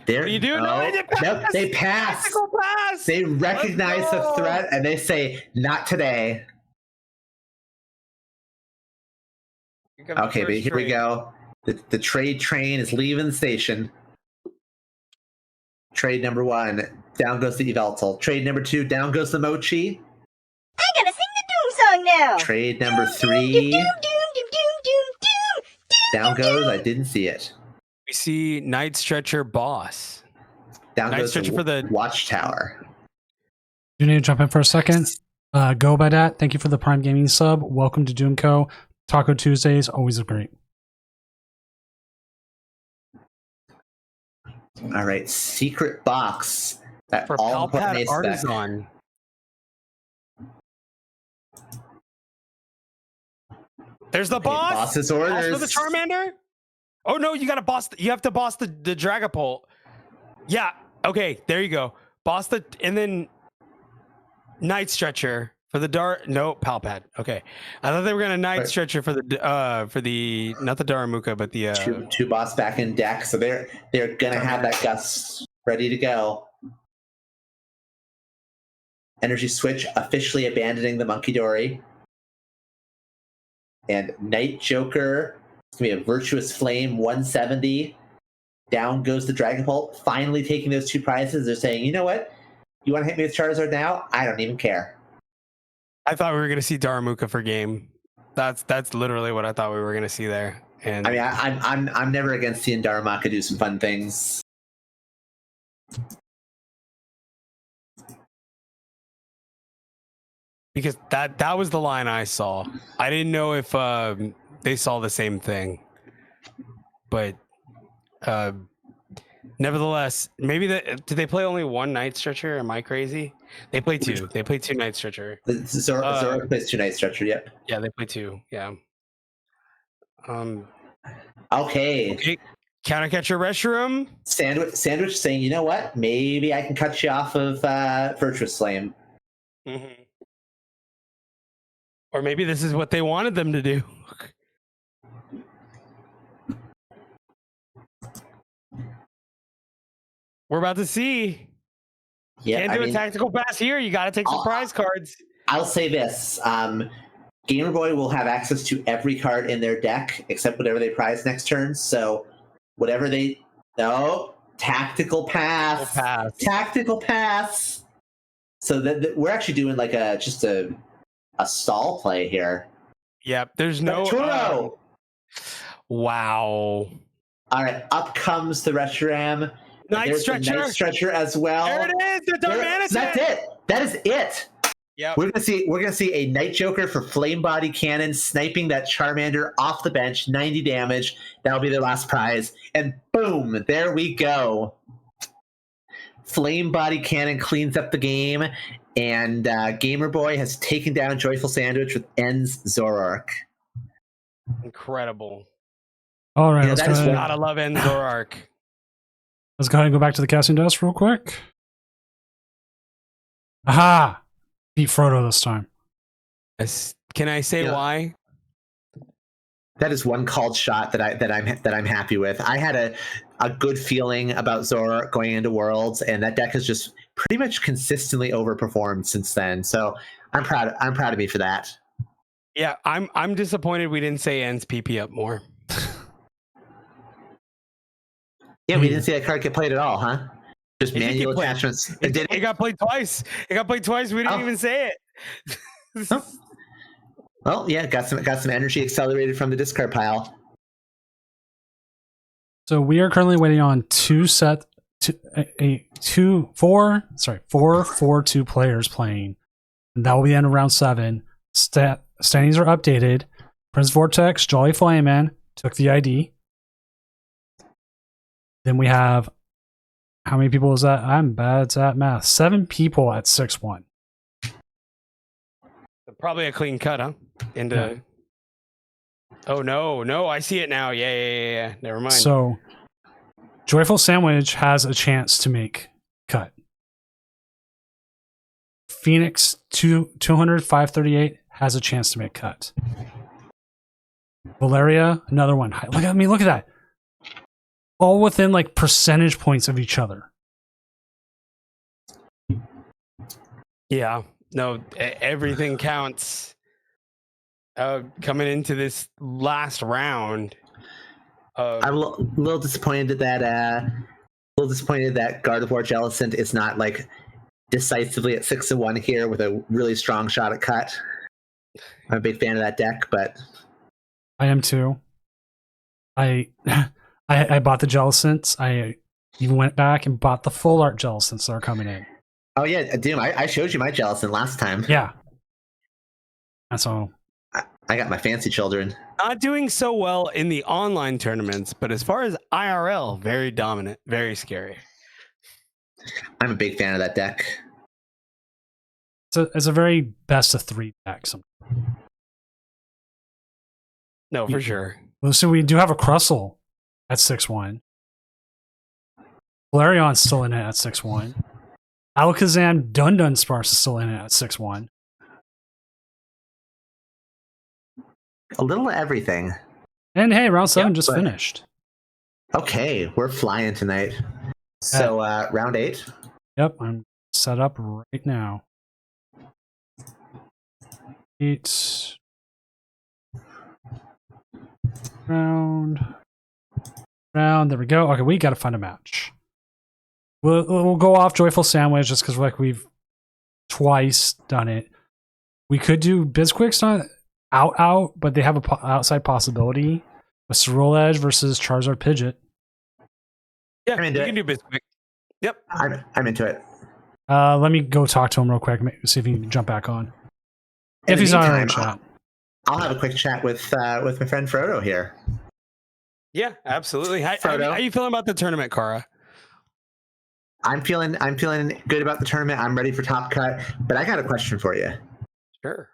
They're, What do you do? No, oh, they pass. nope, they pass. Tactical pass. They recognize the go. threat and they say, "Not today." Here comes the Okay, but first here we trade. go. The trade train is leaving the station. Trade number 1, down goes the Yveltal. Trade number 2, down goes the Mochi. I gotta sing the Doom song now. Trade number Doom, 3, doom, doom, doom, doom, doom. down goes. I didn't see it. We see Night Stretcher boss. Down Nice goes stretcher for the- Watchtower. You need to jump in for a second. Go by that. Thank you for the Prime Gaming sub. Welcome to Doomco. Taco Tuesdays, always great. All right, secret box. That For all important Palpad ace deck. Artisan. There's the Okay, boss. boss's Boss orders. for the Charmander. Oh no, you gotta boss. You have to boss the Dragapult. Yeah. Okay. There you go. Boss the and then Night Stretcher for the No, Palpad. Okay. I thought they were gonna Night Right. Stretcher for the not the Daramuka but the Two boss back in deck, so they're gonna have that gust ready to go. Energy Switch officially abandoning the Monkey Dory. And Night Joker, it's gonna be a Virtuous Flame 170. Down goes the Dragapult, finally taking those 2 prizes. They're saying, you know what? You want to hit me with Charizard now? I don't even care. I thought we were gonna see Daramuka for game. That's literally what I thought we were gonna see there. And I mean, I'm never against seeing Darumaka do some fun things. because that was the line I saw. I didn't know if they saw the same thing, but nevertheless, maybe did they play only one Night Stretcher? Am I crazy? They play 2. They play 2 Night Stretcher. Zora plays 2 Night Stretcher. Yep. Yeah, they play 2. Yeah. Okay. Counter catcher restroom. Sandwich saying, you know what? Maybe I can cut you off of Virtuous Flame. Mm-hmm. Or maybe this is what they wanted them to do. We're about to see. Yeah, Can't do a tactical pass here. You got to take some prize cards. I'll say this. Gamer Boy will have access to every card in their deck except whatever they prize next turn. So whatever they... No. Tactical pass. Tactical pass. So we're actually doing like just a stall play here. Yep. There's no... Turo! Wow. All right. Up comes the Reshiram. Night Stretcher. Night Stretcher as well. There it is. The Darmanitan. That's it. That is it. Yep. We're gonna see a Night Joker for Flame Body Cannon sniping that Charmander off the bench, 90 damage. That'll be their last prize. And boom, there we go. Flame Body Cannon cleans up the game, and Gamer Boy has taken down Joyful Sandwich with Ends Zoroark. Incredible. All right, Yeah, let's that go is ahead. Gotta love Enzorark. Let's go ahead and go back to the casting desk real quick. Aha! Beat Frodo this time. Can I say Yeah. why? That is one called shot that I'm happy with. I had a good feeling about Zoroark going into Worlds, and that deck has just pretty much consistently overperformed since then. So I'm proud of me for that. Yeah, I'm disappointed we didn't say Enz PP up more. Yeah, we didn't see that card get played at all, huh? Just It did manual get played. attachments. It did. It got played twice. We didn't Oh. even say it. Oh. Well, yeah, got some energy accelerated from the discard pile. So we are currently waiting on four 4-2 players playing. And that will be the end of round 7. Standings are updated. Prince Vortex, Jolly Flyman took the ID. Then we have, how many people is that? I'm bad at math. 7 people at 6-1. Probably a clean cut, huh? Into. Oh no! I see it now. Yeah. Never mind. So, Joyful Sandwich has a chance to make cut. Phoenix 200 538 has a chance to make cut. Valeria, another one. Look at that. All within like percentage points of each other. Yeah. No, everything counts. Coming into this last round, I'm a little disappointed that Gardevoir Jellicent is not like decisively at 6-1 here with a really strong shot at cut. I'm a big fan of that deck, but I am too. I bought the Jellicents. I even went back and bought the full art Jellicents that are coming in. oh yeah, Doom, I showed you my Jellicent last time. Yeah. That's all. I got my fancy children. not doing so well in the online tournaments, but as far as IRL, very dominant, very scary. I'm a big fan of that deck. It's a very best of 3 deck. No, for sure. Well, so we do have a Crustle at 6-1. Flareon's still in it at 6-1. Alakazam Dunsparce is still in it at 6-1. A little of everything. And hey, round 7 Yep, just but- finished. Okay, we're flying tonight. So round 8. Yep, I'm set up right now. 8 round. There we go. Okay, we got to find a match. We'll go off Joyful Sandwich just because we've twice done it. We could do Bizquick's not out, but they have a outside possibility. A Cerule Edge versus Charizard Pidgeot. Yeah, I'm you into can do Bisquick. Yep. I'm into it. Let me go talk to him real quick. See if he can jump back on. In If the he's on our meantime, chat. I'll have a quick chat with my friend Frodo here. Yeah, absolutely. How Frodo? you feeling about the tournament, Kara? I'm feeling good about the tournament. I'm ready for Top Cut, but I got a question for you. Sure.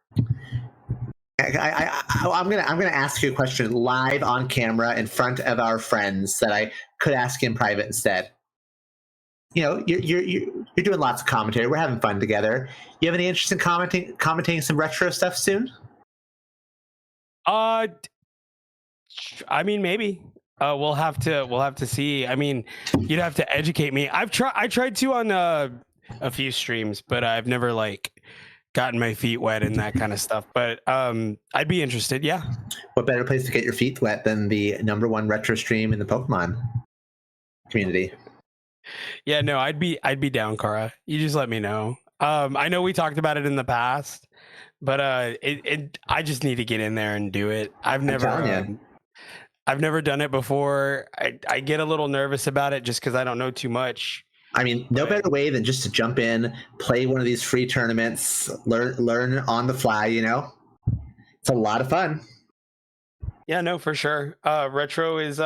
I'm gonna ask you a question live on camera in front of our friends that I could ask in private instead. You know, you're doing lots of commentary. We're having fun together. You have any interest in commenting some retro stuff soon? I mean, maybe. We'll have to see. I mean, you'd have to educate me. I tried to on a few streams, but I've never like gotten my feet wet and that kind of stuff. But I'd be interested. Yeah. What better place to get your feet wet than the #1 retro stream in the Pokemon community? Yeah. No, I'd be down, Kara. You just let me know. I know we talked about it in the past, but I just need to get in there and do it. I've never done it before. I get a little nervous about it just because I don't know too much. I mean, no better way than just to jump in, play one of these free tournaments, learn on the fly. You know, it's a lot of fun. Yeah, no, for sure. Retro is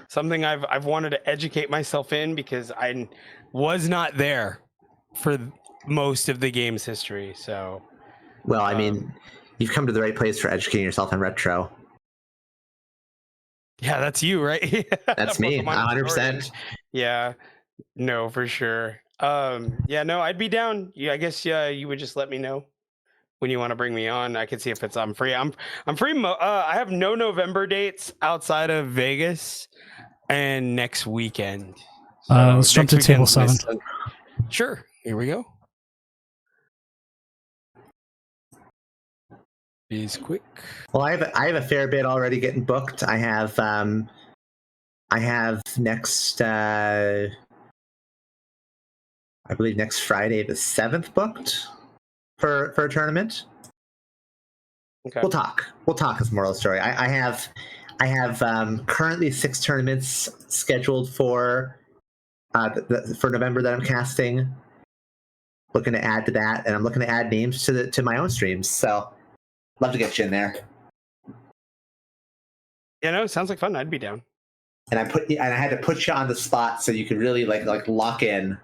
something I've wanted to educate myself in because I was not there for most of the game's history. So, Well, I mean, you've come to the right place for educating yourself in retro. yeah, that's you, right? That's me, Pokemon 100%. Yeah, no, for sure. Yeah, no, I'd be down. Yeah, I guess you would just let me know when you want to bring me on. I can see if I'm free. I'm free. I have no November dates outside of Vegas and next weekend. Let's jump next to table weekend's 7. Sure. Here we go. Is quick. Well, I have a fair bit already getting booked. I have next I believe next Friday the 7th booked for a tournament. Okay. We'll talk as moral of the story. I have currently 6 tournaments scheduled for November that I'm casting. Looking to add to that, and I'm looking to add names to my own streams. So love to get you in there. Yeah, no, sounds like fun. I'd be down. and I had to put you on the spot so you could really like lock in.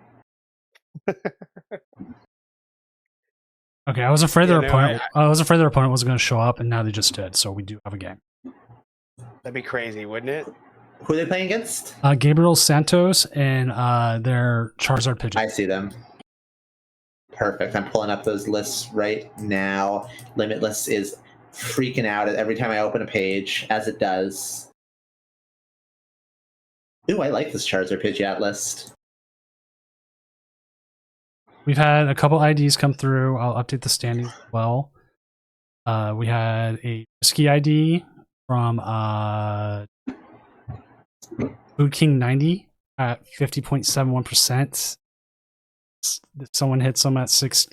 Okay, I was afraid Yeah, their no, opponent. I was afraid their opponent wasn't going to show up, and now they just did. So we do have a game. That'd be crazy, wouldn't it? Who are they playing against? Gabriel Santos and their Charizard Pigeon. I see them. Perfect. I'm pulling up those lists right now. Limitless is freaking out every time I open a page, as it does. Ooh, I like this Charizard Pidgeot list. We've had a couple IDs come through. I'll update the standings as well. We had a Risky ID from Food King 90 at 50.71%. Someone hits them at 6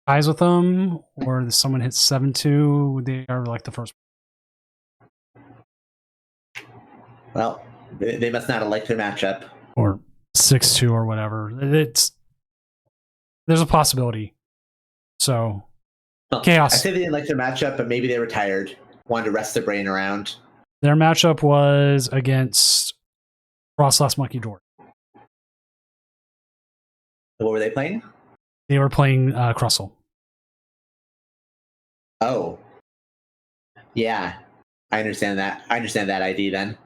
ties with them, or someone hits 7-2. They are like the first. Well, they must not have liked their matchup. Or 6-2 or whatever. There's a possibility. So Well, chaos. I say they didn't like their matchup, but maybe they were tired, wanted to rest their brain around. Their matchup was against Frostlass Monkey Door. What were they playing? They were playing Crustle. Oh, yeah, I understand that. I understand that ID then.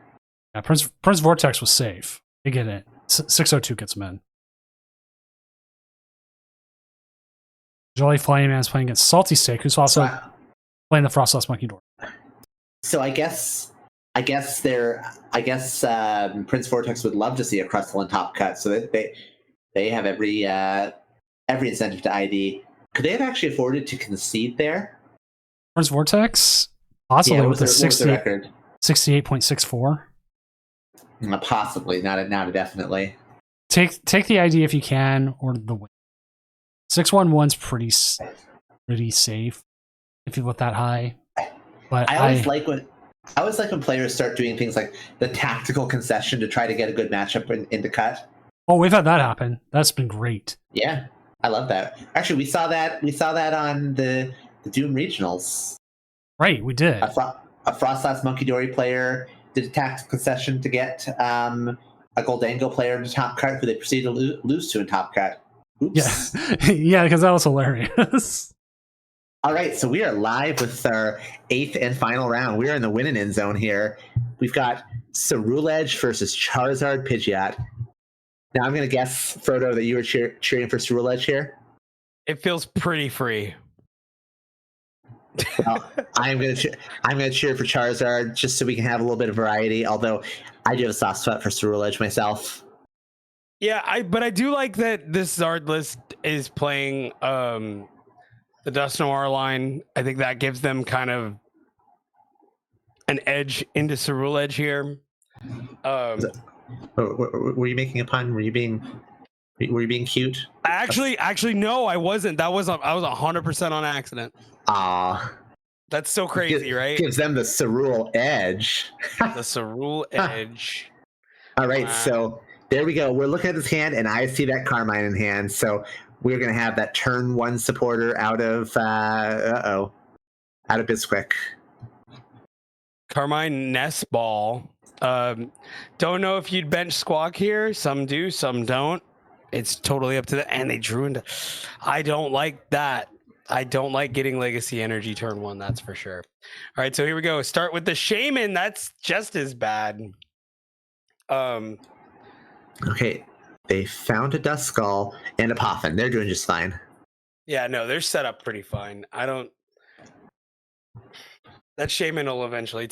Yeah, Prince Vortex was safe. They get it. 602 gets them in. Jolly Flying Man is playing against Salty Steak, who's also playing the Frostlass Monkey Door. So I guess Prince Vortex would love to see a Crustle and Top Cut, so that they have every incentive to ID. Could they have actually afforded to concede there? Prince Vortex, possibly Yeah, with a what was the record? 68.64. Possibly, not a definitely. Take the ID if you can, or the win. 611's pretty safe if you put that high. But I always like when players start doing things like the tactical concession to try to get a good matchup into cut. Oh, we've had that happen. That's been great. Yeah, I love that. Actually, we saw that on the Doom regionals. Right, we did. A Frostlass Monkey Dory player did a tactical concession to get a Goldango player into top cut, who they proceeded to lose to in top cut. Oops. Yeah, yeah, because that was hilarious. All right, so we are live with our 8th and final round. We are in the winning end zone here. We've got Ceruledge versus Charizard Pidgeot. Now I'm going to guess, Frodo, that you were cheering for Ceruledge here. It feels pretty free. Well, I'm going to cheer for Charizard just so we can have a little bit of variety. Although I do have a soft spot for Ceruledge myself. Yeah, but I do like that this Zard list is playing the Dusknoir line. I think that gives them kind of an edge into Ceruledge here. Were you making a pun? Were you being cute? Actually, no, I wasn't. I was 100% on accident. Ah, That's so crazy, right? Gives them the Cerule edge. The Cerule edge. All right, so there we go. We're looking at this hand, and I see that Carmine in hand. So we're going to have that turn 1 supporter out of Bisquick. Carmine Nestball. Don't know if you'd bench Squawk here. Some do, some don't. It's totally up to them. And they drew into. I don't like that. I don't like getting Legacy Energy turn 1. That's for sure. All right, so here we go. Start with the Shaman. That's just as bad. Okay, they found a Duskull and a Poffin. They're doing just fine. Yeah, no, they're set up pretty fine. That Shaman will eventually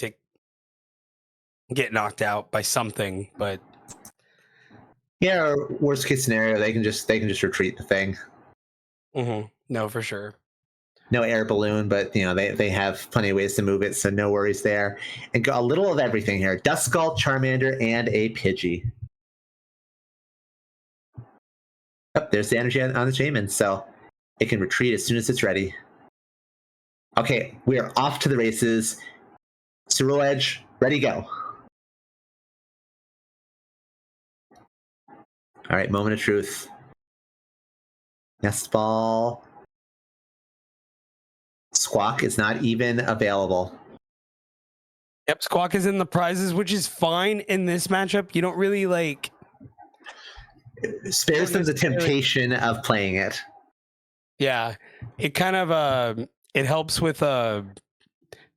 get knocked out by something, but yeah, or worst case scenario, they can just retreat the thing. No, for sure. No air balloon, but they have plenty of ways to move it, so no worries there. And go a little of everything here: Duskull, Charmander, and a Pidgey. Oh, there's the energy on the Shaman, so it can retreat as soon as it's ready. Okay, we are off to the races. Ceruledge, ready, go. All right, moment of truth. Nestball. Squawk is not even available. Yep, Squawk is in the prizes, which is fine in this matchup. You don't really like. Spares them the temptation of playing it. Yeah, it kind of it helps with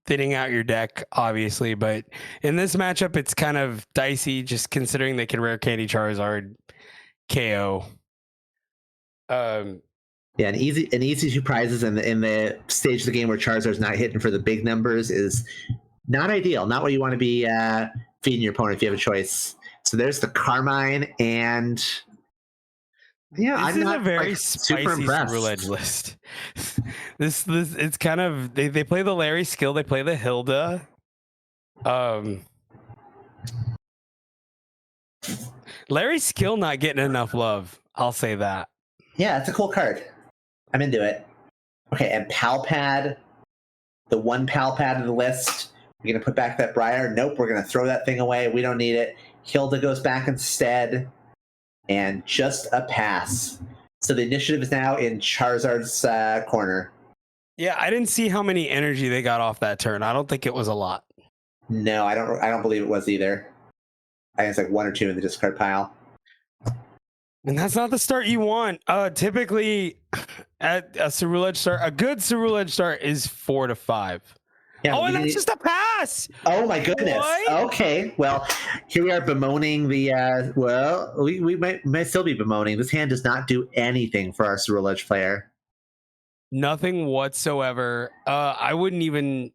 thinning out your deck, obviously, but in this matchup, it's kind of dicey, just considering they can rare candy Charizard, KO. Yeah, an easy 2 prizes in the stage of the game where Charizard's not hitting for the big numbers is not ideal. Not what you want to be feeding your opponent if you have a choice. So there's the Carmine, and yeah, This I'm is not a very like, super spicy impressed. Rule Edge list. this it's kind of they play the Larry Skill, they play the Hilda. Larry Skill not getting enough love. I'll say that. Yeah, it's a cool card. I'm into it. Okay, and Palpad, the one Palpad in the list. We're gonna put back that Briar. Nope, we're gonna throw that thing away. We don't need it. Hilda goes back instead, and just a pass. So the initiative is now in Charizard's corner. Yeah, I didn't see how many energy they got off that turn. I don't think it was a lot. No, I don't believe it was either. I think it's like 1 or 2 in the discard pile. And that's not the start you want. Typically, at a Cerule Edge start, a good Cerule Edge start is 4 to 5. Yeah, And that's just a pass. Oh my goodness. What? Okay. Well, here we are bemoaning the we might still be bemoaning. This hand does not do anything for our Cerule Edge player. Nothing whatsoever. I wouldn't even.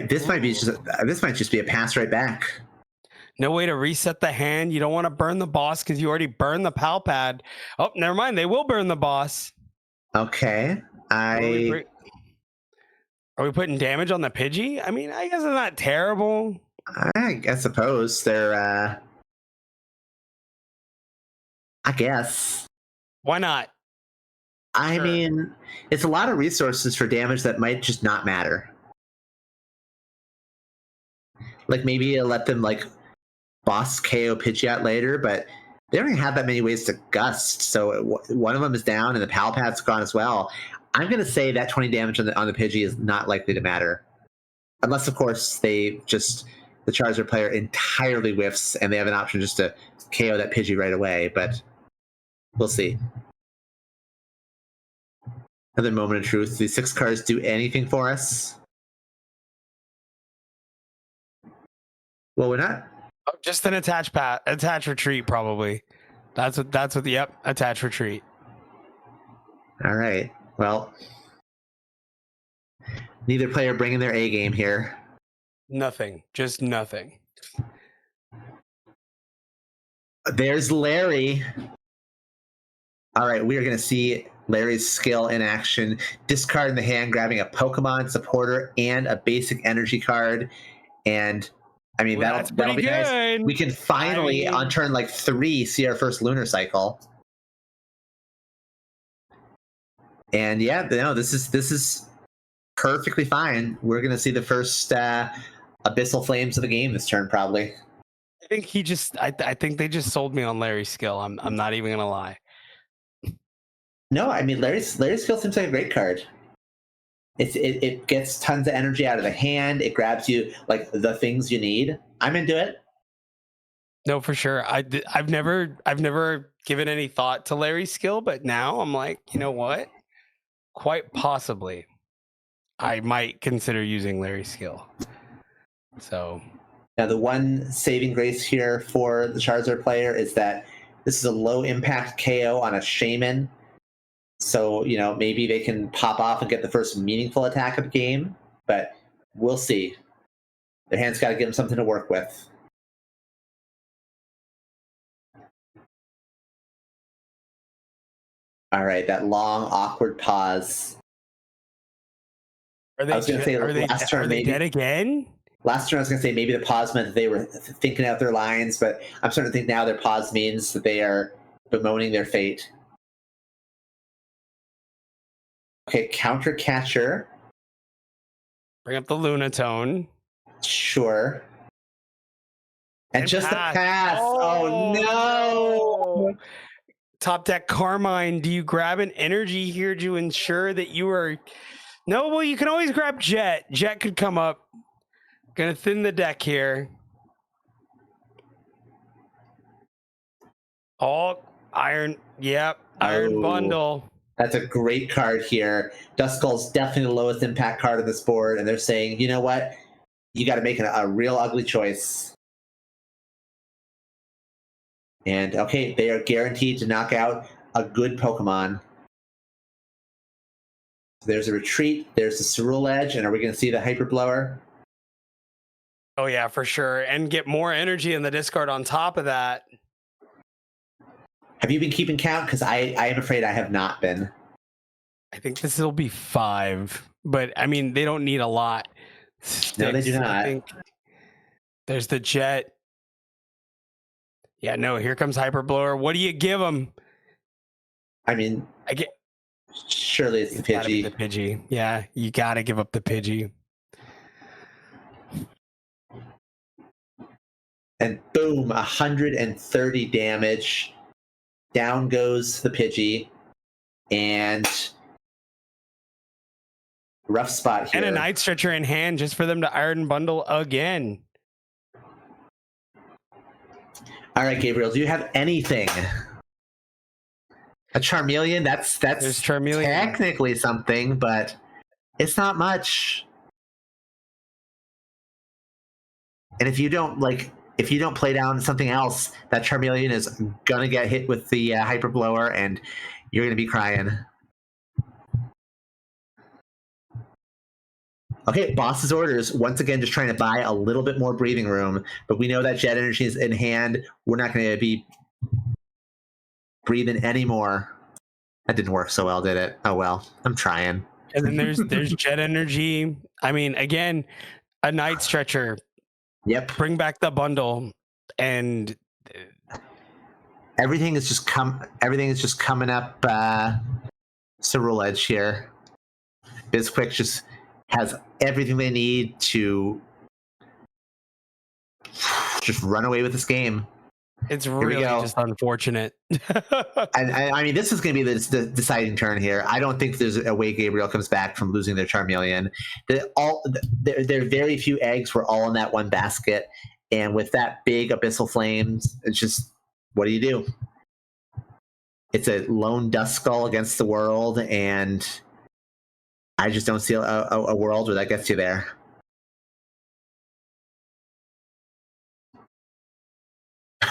This might just be a pass right back. No way to reset the hand. You don't want to burn the boss because you already burned the pal pad. Oh, never mind. They will burn the boss. Okay. Are we putting damage on the Pidgey? I mean, I guess it's not terrible. I suppose they're I guess. Why not? I Sure. mean, it's a lot of resources for damage that might just not matter. Like maybe let them like boss KO Pidgeot later, but they don't even have that many ways to gust. So one of them is down and the Pal Pad's gone as well. I'm going to say that 20 damage on the Pidgey is not likely to matter. Unless, of course, the Charizard player entirely whiffs and they have an option just to KO that Pidgey right away, but we'll see. Another moment of truth. These 6 cards do anything for us? Well, we're not. Oh, just an attach retreat, probably. That's what. Yep, attach retreat. All right. Well, neither player bringing their A game here. Nothing. Just nothing. There's Larry. All right, we are going to see Larry's skill in action. Discarding the hand, grabbing a Pokemon supporter and a basic energy card. And I mean, Well, that'll be nice. good. We can finally, on turn like 3, see our first lunar cycle. And yeah, no, this is perfectly fine. We're going to see the first Abyssal Flames of the game this turn, probably. I think he just. I think they just sold me on Larry's skill. I'm not even gonna lie. No, I mean Larry's skill seems like a great card. It gets tons of energy out of the hand. It grabs you like the things you need. I'm into it. No, for sure. I've never given any thought to Larry's skill, but now I'm like, you know what? Quite possibly, I might consider using Larry's skill. So Now, the one saving grace here for the Charizard player is that this is a low impact KO on a Shaman. So, you know, maybe they can pop off and get the first meaningful attack of the game, but we'll see. Their hand's got to give them something to work with. All right, that long, awkward pause. are they? I was gonna say last turn, are they maybe. dead again? Last turn, I was going to say maybe the pause meant that they were thinking out their lines, but I'm starting to think now their pause means that they are bemoaning their fate. Okay, counter catcher. Bring up the Lunatone. Sure. And just a pass. pass. Oh, no. Top deck Carmine. Do you grab an energy here to ensure that you are? No, well, you can always grab Jet. Jet could come up. Gonna thin the deck here. Oh, iron. Yep, iron Oh. bundle. That's a great card here. Duskull's definitely the lowest impact card on this board, and they're saying, you know what? You got to make a real ugly choice. And okay, they are guaranteed to knock out a good Pokemon. There's a retreat. There's the Cerule Edge, and are we going to see the Hyper Blower? Oh yeah, for sure, and get more energy in the discard on top of that. Have you been keeping count? Because I am afraid I have not been. I think this will be 5, but I mean they don't need a lot. No, they do Sticks, not. I think there's the jet. Yeah, no, here comes Hyper Blower. What do you give him? I mean, I get surely it's the it's gotta be Pidgey. the Pidgey. Yeah, you gotta give up the Pidgey. And boom, 130 damage. Down goes the Pidgey. And rough spot here. And a Night Stretcher in hand just for them to Iron Bundle again. All right, Gabriel, do you have anything? A Charmeleon? That's There's Charmeleon. technically something, but it's not much. And if you don't play down something else, that Charmeleon is gonna get hit with the Hyper Blower, and you're gonna be crying. Okay, boss's orders once again, just trying to buy a little bit more breathing room, but we know that Jet Energy is in hand. We're not going to be breathing anymore. That didn't work so well, did it? Oh well, I'm trying. And then there's Jet Energy. I mean, again, a Night Stretcher. Yep. Bring back the bundle, and Everything is just coming up. Cerule Edge here. Bizquick just has everything they need to just run away with this game. it's we really go. just unfortunate. And I mean, this is going to be the deciding turn here. I don't think there's a way Gabriel comes back from losing their Charmeleon. There are very few eggs were all in that one basket, and with that big Abyssal Flames, it's just, what do you do? It's a lone Duskull against the world, and I just don't see a world where that gets you there.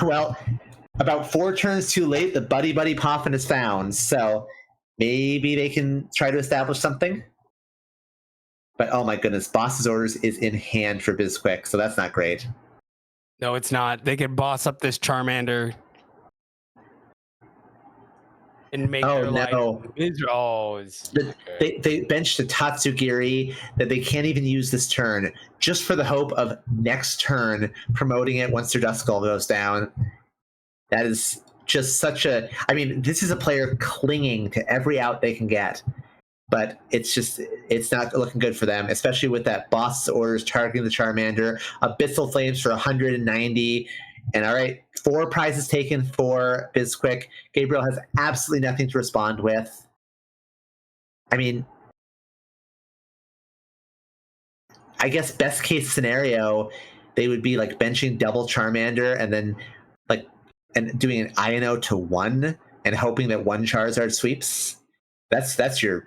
Well, about 4 turns too late, the Buddy Buddy Poffin is found, so maybe they can try to establish something. But oh my goodness, Boss's Orders is in hand for Bizquick, so that's not great. No, it's not. They could boss up this Charmander and make Oh, their no. life miserable. They benched a Tatsugiri that they can't even use this turn, just for the hope of next turn promoting it once their Duskull goes down. That is just such a... I mean, this is a player clinging to every out they can get, but it's not looking good for them, especially with that Boss's Orders targeting the Charmander, Abyssal Flames for 190, and all right, 4 prizes taken for Bizquick. Gabriel has absolutely nothing to respond with. I mean, I guess best case scenario, they would be like benching double Charmander and then and doing an INO to 1 and hoping that 1 Charizard sweeps. That's your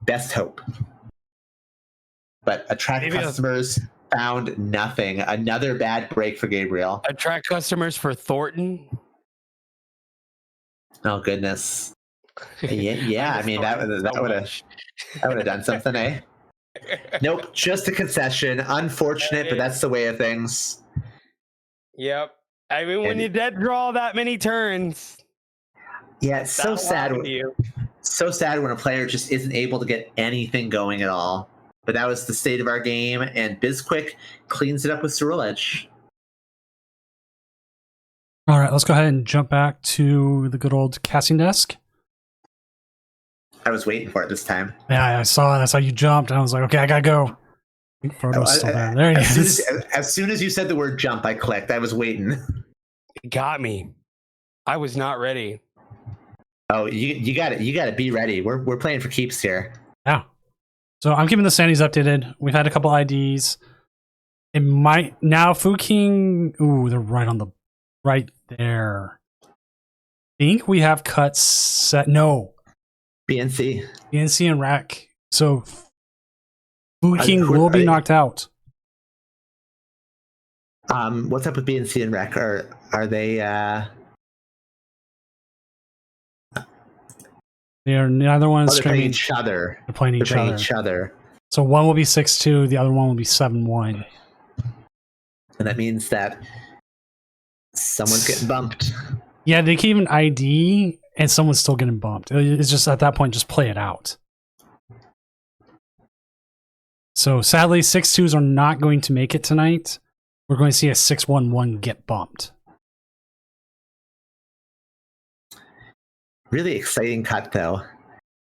best hope. But attract Maybe customers found nothing. Another bad break for Gabriel. Attract customers for Thornton. Oh goodness. Yeah. I mean that would have done something, eh? Nope, just a concession. Unfortunate, but that's the way of things. Yep. I mean, when you dead draw that many turns, Yeah, it's so sad. You. So sad when a player just isn't able to get anything going at all. But that was the state of our game, and Bizquick cleans it up with Cerule Edge. All right, let's go ahead and jump back to the good old casting desk. I was waiting for it this time. Yeah, I saw it. I saw you jumped, and I was like, okay, I gotta go. I think Frodo's still there. There he is. As soon as you said the word jump, I clicked. I was waiting. It got me. I was not ready. Oh, you got it. You got to be ready. We're playing for keeps here. Yeah. So I'm keeping the standings updated. We've had a couple IDs. It might now Fuking. Ooh, they're right there. Think we have cuts set. No, BNC. BNC and Rack. So Fuking who will are be they? knocked out. What's up with BNC and Rec? Are they? Neither one is They're playing streaming. each other. They're playing They're each playing other. each other, So one will be 6-2, the other one will be 7-1. and that means that someone's getting bumped. Yeah, they can even ID, and someone's still getting bumped. It's just at that point, just play it out. So sadly, 6-2s are not going to make it tonight. We're going to see a 6-1-1 get bumped. Really exciting cut though.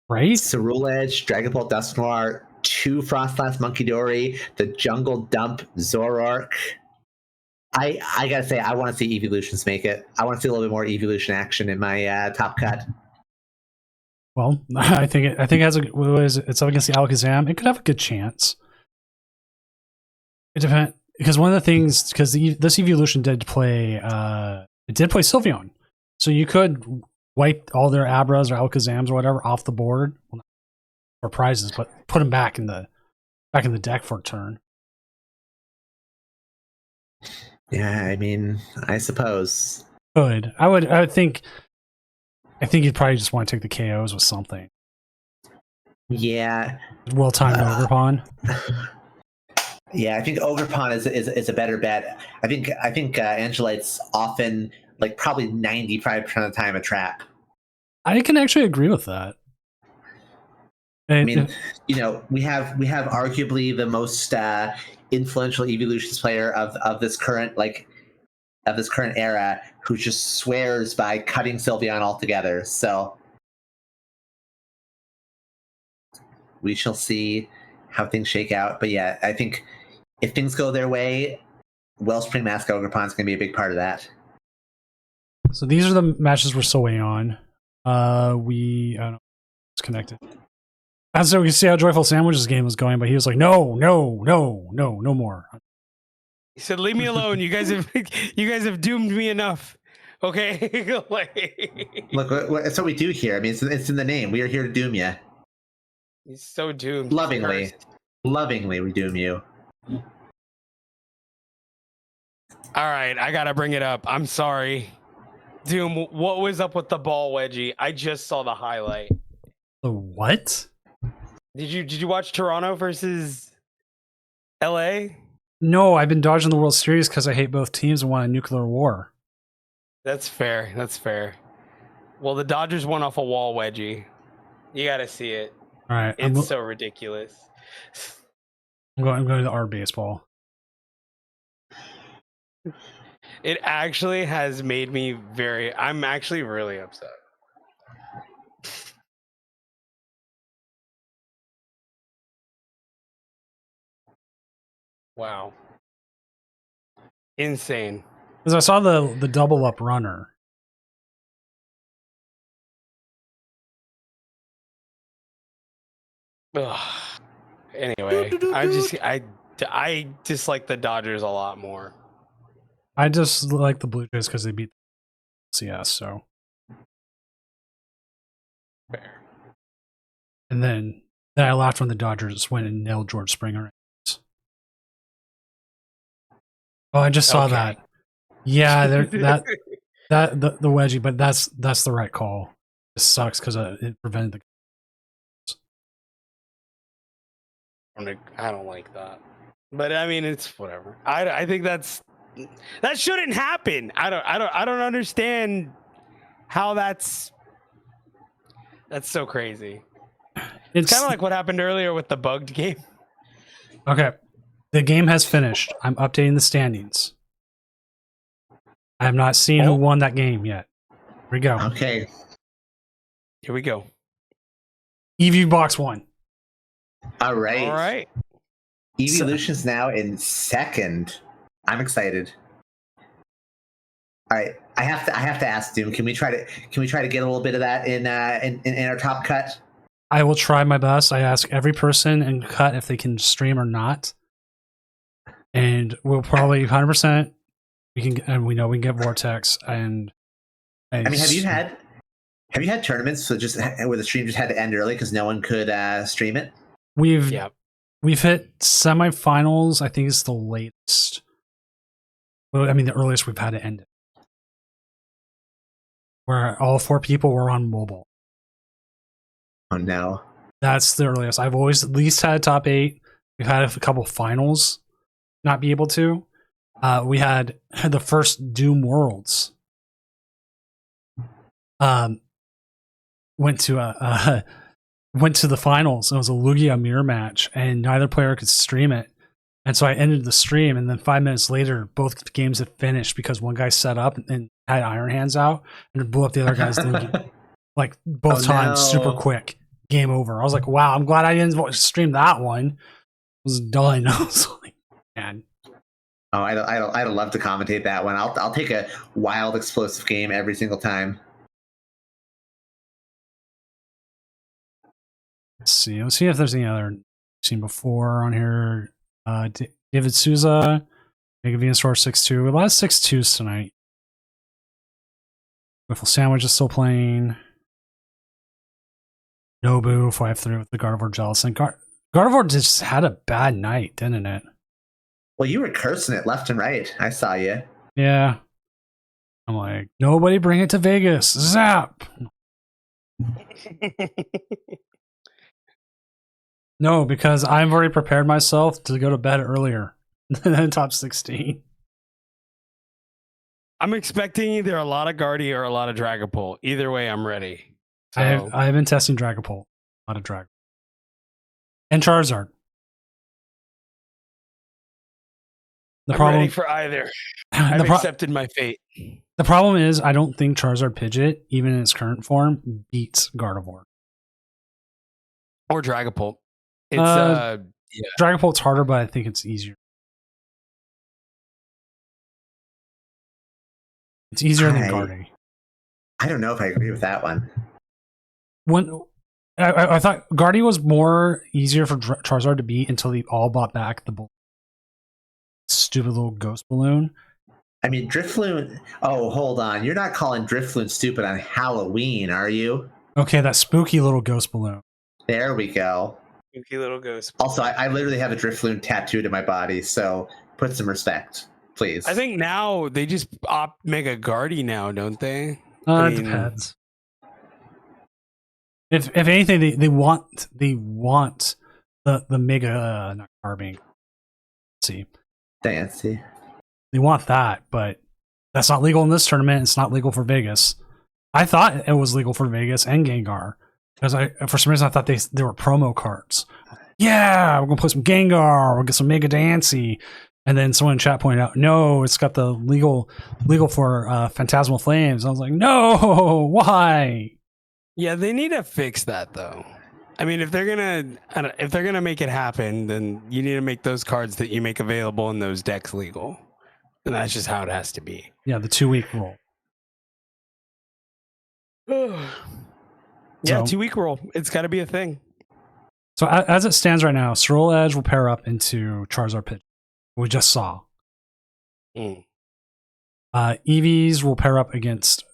Right? Cerule Edge, Dragon Ball Dusknoir, 2 Frostlass Monkey Dory, the Jungle Dump Zoroark. I gotta say, I want to see Evolutions make it. I want to see a little bit more Evolution action in my top cut. Well, I think it has it's up against the Alakazam. It could have a good chance. It depends, because one of the things, because this evolution did play Sylveon, so you could wipe all their Abras or Alakazams or whatever off the board for prizes, but put them back in the deck for a turn. Yeah, I mean, I suppose. Could I would think. I think you'd probably just want to take the KOs with something. Yeah. Well timed Ogerpon. Yeah, I think Ogerpon is a better bet. I think Angelite's often, like, probably 95% of the time a trap. I can actually agree with that. I mean, you know, we have arguably the most influential Evolutions player of this current era, who just swears by cutting Sylveon altogether. So we shall see how things shake out. But yeah, I think if things go their way, Wellspring Mask Ogerpon is going to be a big part of that. So these are the matches we're still waiting on. I don't know, it's connected. And so we can see how Joyful Sandwich's game was going, but he was like, no more. He said, "Leave me alone. You guys have doomed me enough." Okay, like, Look, that's what we do here. I mean, it's in the name. We are here to doom you. he's so doomed. Lovingly. Cursed. Lovingly, we doom you. All right, I gotta bring it up. I'm sorry, Doom. What was up with the ball wedgie? I just saw the highlight. The what? Did you watch Toronto versus LA? No, I've been dodging the World Series because I hate both teams and want a nuclear war. That's fair. That's fair. Well, the Dodgers won off a wall wedgie. You got to see it. All right, It's so ridiculous. I'm going to the art baseball. It actually has made me I'm actually really upset. Wow. Insane. Because I saw the double up runner. Ugh. Anyway, I dislike the Dodgers a lot more. I just like the Blue Jays because they beat CS. So, Fair. and then I laughed when the Dodgers went and nailed George Springer. Oh, I just saw Okay. that. Yeah, the wedgie, but that's the right call. It sucks because it prevented the. I don't like that, but I mean, it's whatever. I think that shouldn't happen. I don't understand how that's so crazy. It's kind of like what happened earlier with the bugged game. Okay. The game has finished. I'm updating the standings. I have not seen who won that game yet. Here we go. Okay. Here we go. EV Box 1. All right. All right. Evolution's now in second. I'm excited. All right. I have to ask Doom. Can we try to get a little bit of that in our top cut? I will try my best. I ask every person in cut if they can stream or not. and we'll probably 100%. We know we can get Vortex, and I mean, have you had tournaments so just where the stream just had to end early because no one could stream it? we've Yeah. we've hit semifinals. I think it's the latest. Well, I mean, the earliest we've had to end it, where all 4 people were on mobile. Oh no. That's the earliest. I've always at least had top 8. We've had a couple finals not be able to. We had the first Doom Worlds. Went to the finals. It was a Lugia mirror match, and neither player could stream it. And so I ended the stream, and then 5 minutes later, both games had finished because one guy set up and had Iron Hands out and it blew up the other guy's Lugia. Like both times, super quick. Game over. I was like, wow, I'm glad I didn't stream that one. It was done. I was like, man. Oh, I'd love to commentate that one. I'll take a wild, explosive game every single time. Let's see if there's any other seen before on here. David Souza, Mega Venusaur 6-2. A lot of 6-2s tonight. Wiffle Sandwich is still playing. Nobu 5-3 with the Gardevoir Jealous. And Gardevoir just had a bad night, didn't it? Well, you were cursing it left and right. I saw you. Yeah. I'm like, nobody bring it to Vegas. Zap. No, because I've already prepared myself to go to bed earlier than top 16. I'm expecting either a lot of Guardy or a lot of Dragapult. Either way, I'm ready. So, I've been testing Dragapult. A lot of Dragapult. And Charizard. I'm ready for either. I've accepted my fate. The problem is I don't think Charizard Pidgeot, even in its current form, beats Gardevoir. Or Dragapult. It's yeah. Dragapult's harder, but I think it's easier. It's easier than Guardy. I don't know if I agree with that one. I thought Guardy was more easier for Charizard to beat until they all bought back the stupid little ghost balloon. I mean, Drifloon. Oh, hold on. You're not calling Drifloon stupid on Halloween, are you? Okay, that spooky little ghost balloon. There we go. Spooky little ghost. Also, I literally have a Drifloon tattooed in my body, so put some respect, please. I think now they just make a Guardy now, don't they? It depends. If anything, they want the mega not carbine. Let's see. Fancy. They want that, but that's not legal in this tournament. It's not legal for Vegas. I thought it was legal for Vegas and Gengar because for some reason I thought they were promo cards. Yeah, we're gonna put some Gengar. We'll get some Mega Dancy, and then someone in chat pointed out, no, it's got the legal for Phantasmal Flames. I was like, no, why? Yeah, they need to fix that though. I mean, if they're gonna make it happen, then you need to make those cards that you make available in those decks legal, and that's just how it has to be. Yeah, the 2-week rule. Yeah, 2-week rule. It's got to be a thing. So as it stands right now, Swirl Edge will pair up into Charizard Pidgeot. We just saw. Eevees will pair up against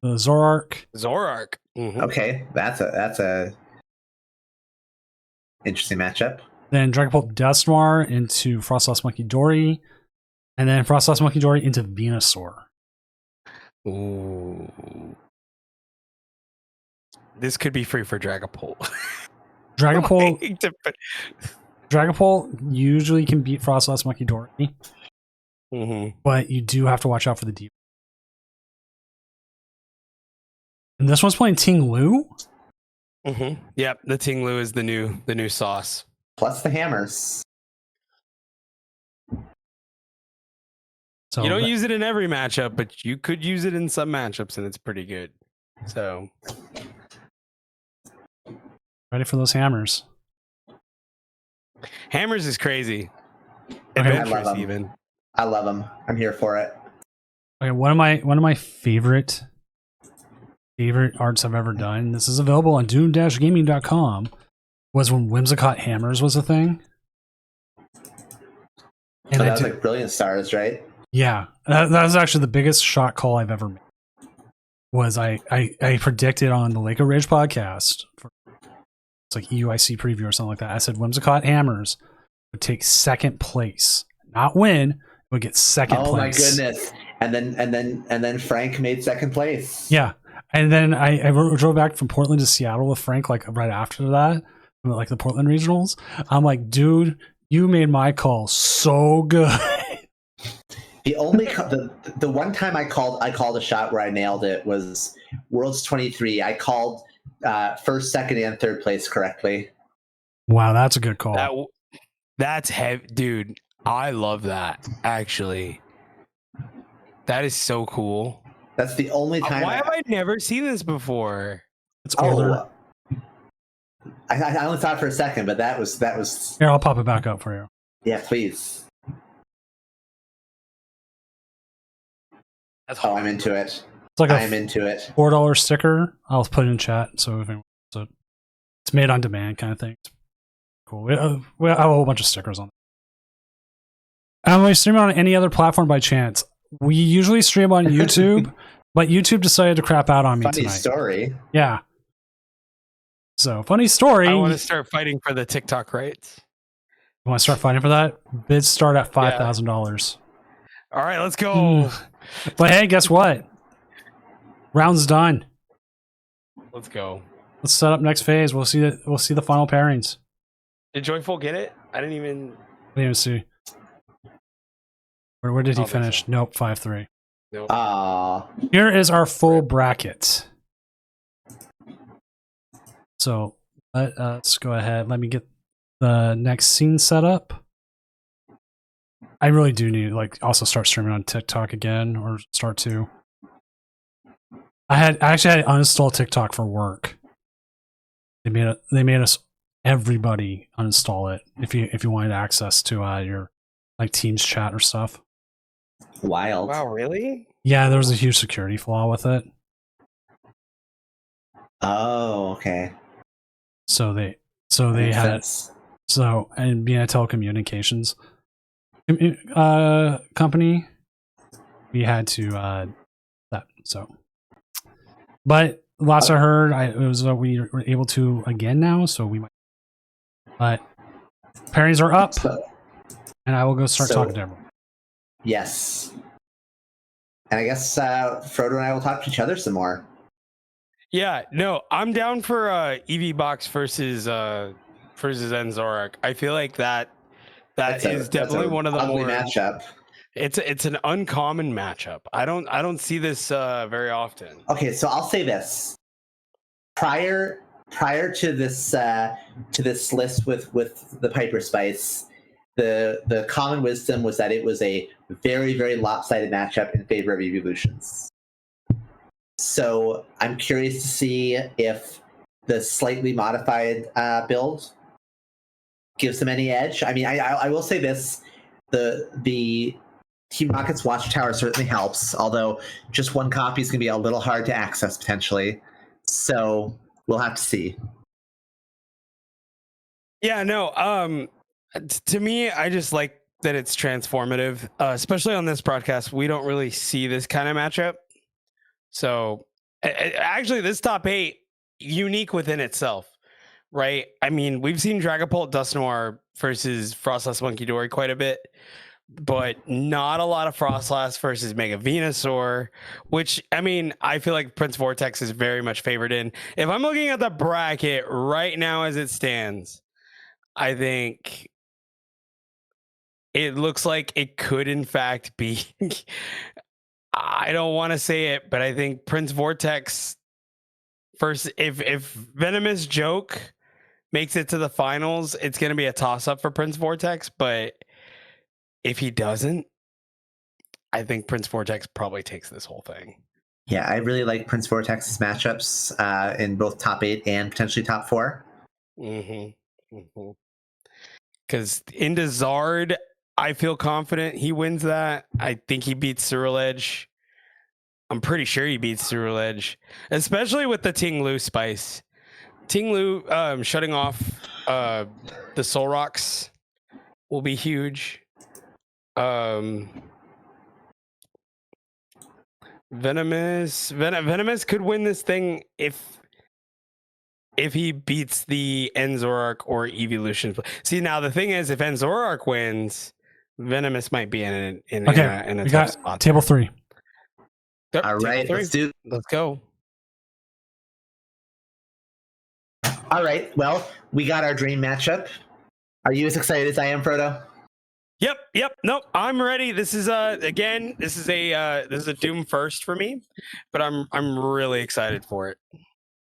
Zoroark. Zoroark. Mm-hmm. Okay, that's a interesting matchup. Then Dragapult Dusknoir into Frostlass Monkey Dory. And then Frostlass Monkey Dory into Venusaur. Ooh. This could be free for Dragapult. Dragapult usually can beat Frostlass Monkey Dory. Mm-hmm. But you do have to watch out for the deep. And this one's playing Ting Lu? Mm-hmm. Yep, the Ting Lu is the new sauce. Plus the hammers. So you don't use it in every matchup, but you could use it in some matchups, and it's pretty good. So, ready for those hammers. Hammers is crazy. Adventurous, even. I love them. I'm here for it. Okay, one of my favorite arts I've ever done. This is available on doom-gaming.com. Was when Whimsicott hammers was a thing. So And that I was did, like Brilliant Stars, right? yeah, that was actually the biggest shot call I've ever made. Was I predicted on the Laker Rage podcast, it's like EUIC preview or something like that. I said Whimsicott Hammers would take second place, not win, would get second Oh place. my goodness! And then Frank made second place. Yeah, and then I drove back from Portland to Seattle with Frank like right after that, like the Portland regionals. I'm like, dude, you made my call so good. The only the one time I called a shot where I nailed it was Worlds 23. I called first, second, and third place correctly. Wow, that's a good call. That's heavy, dude. I love that. Actually, that is so cool. That's the only time. Why have I never seen this before? It's older. I only thought for a second, but that was Here, I'll pop it back up for you. yeah. Please. That's Oh, I'm into it. It's like I'm a into it. $4 sticker. I'll put it in chat. So it's made on demand kind of thing. It's cool. We have a whole bunch of stickers on it. We stream on any other platform by chance. We usually stream on YouTube, but YouTube decided to crap out on me Funny tonight. story. Yeah. So funny story. I want to start fighting for the TikTok rights. You want to start fighting for that? Bids start at $5,000. All right, let's go. But hey, guess what? Round's done. Let's go. Let's set up next phase. We'll see the final pairings. Did Joyful get it? I didn't even. I didn't even see. Where did he I don't think finish? so. Nope, 5-3. Nope. Here is our full bracket. So let's go ahead. Let me get the next scene set up. I really do need to also start streaming on TikTok again, or start to. I actually had to uninstall TikTok for work. They made us everybody uninstall it if you wanted access to your Teams chat or stuff. Wild. Wow, really? Yeah, there was a huge security flaw with it. Oh, okay. So they Makes had sense. and being a telecommunications company, we had to that. So, but last I heard, it was we were able to again now. So we might. But pairings are up, and I will go start talking to everyone. Yes. And I guess Frodo and I will talk to each other some more. Yeah, no, I'm down for EV Box versus Enzorak. I feel like that is definitely one of the ugly more matchup. It's an uncommon matchup. I don't see this very often. Okay, so I'll say this. Prior to this list with the Piper Spice, the common wisdom was that it was a very, very lopsided matchup in favor of Evolutions. So I'm curious to see if the slightly modified build gives them any edge. I mean, I will say this: the Team Rocket's Watchtower certainly helps, although just one copy is going to be a little hard to access potentially. So we'll have to see. Yeah, no. To me, I just like that it's transformative, especially on this broadcast. We don't really see this kind of matchup. So, actually, this top 8 unique within itself, right? I mean, we've seen Dragapult Dust Noir versus Frostlass Monkey Dory quite a bit, but not a lot of Frostlass versus Mega Venusaur, which, I mean, I feel like Prince Vortex is very much favored in. If I'm looking at the bracket right now as it stands, I think it looks like it could, in fact, be... I don't want to say it, but I think Prince Vortex first. If Venomous Joke makes it to the finals, it's going to be a toss-up for Prince Vortex. But if he doesn't, I think Prince Vortex probably takes this whole thing. Yeah, I really like Prince Vortex's matchups in both top 8 and potentially top 4. Because into Zard, I feel confident he wins that. I think he beats Ceruledge. I'm pretty sure he beats Ceruledge, especially with the Ting Lu Spice. Ting Lu shutting off the Soul Rocks will be huge. Venomous could win this thing if he beats the Enzorark or Evolution. See, now the thing is, if Enzorark wins, Venomous might be in a We tough got spot. table 3. Yep, All right, table let's 3. do. Let's go. All right, well, we got our dream matchup. Are you as excited as I am, Frodo? Yep. Nope. I'm ready. This is again. This is a Doom first for me, but I'm really excited for it.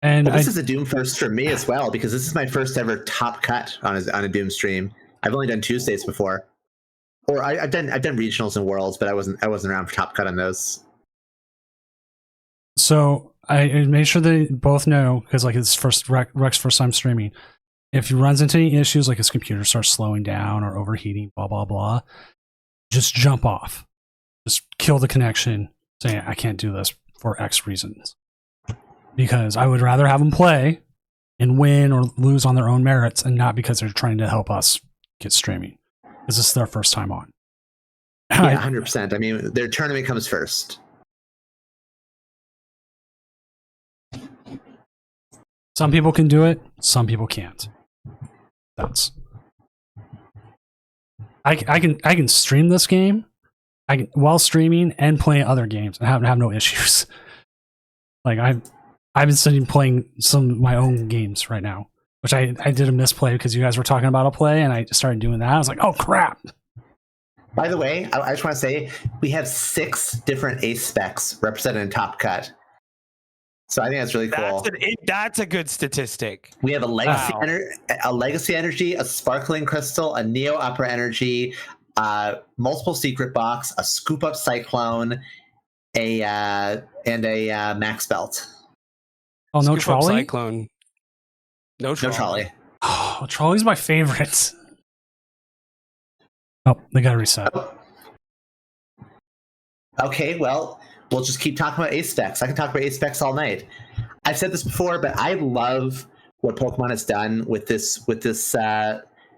And Well, this is a Doom first for me as well, because this is my first ever top cut on a Doom stream. I've only done Tuesdays before, or I've done regionals and worlds, but I wasn't around for top cut on those. so I made sure they both know, because like it's Rex first time streaming. If he runs into any issues, like his computer starts slowing down or overheating, blah blah blah, just jump off, just kill the connection, saying I can't do this for X reasons. Because I would rather have them play and win or lose on their own merits, and not because they're trying to help us get streaming. Because this is their first time on. Yeah, 100%. I mean, their tournament comes first. Some people can do it, some people can't. That's I can stream this game, while streaming and playing other games and have no issues. Like I've been sitting playing some of my own games right now, which I did a misplay because you guys were talking about a play and I just started doing that. I was like, oh crap. By the way, I just want to say we have 6 different ace specs represented in Top Cut. So I think that's really cool. That's a good statistic. We have a legacy energy, a sparkling crystal, a neo opera energy, multiple secret box, a scoop up cyclone, and a max belt. Oh, no Scoop up trolley? Cyclone. No trolley. Oh, trolley's my favorite. Oh, they got to reset. Okay, well, we'll just keep talking about ace specs. I can talk about ace specs all night. I've said this before, but I love what Pokemon has done with this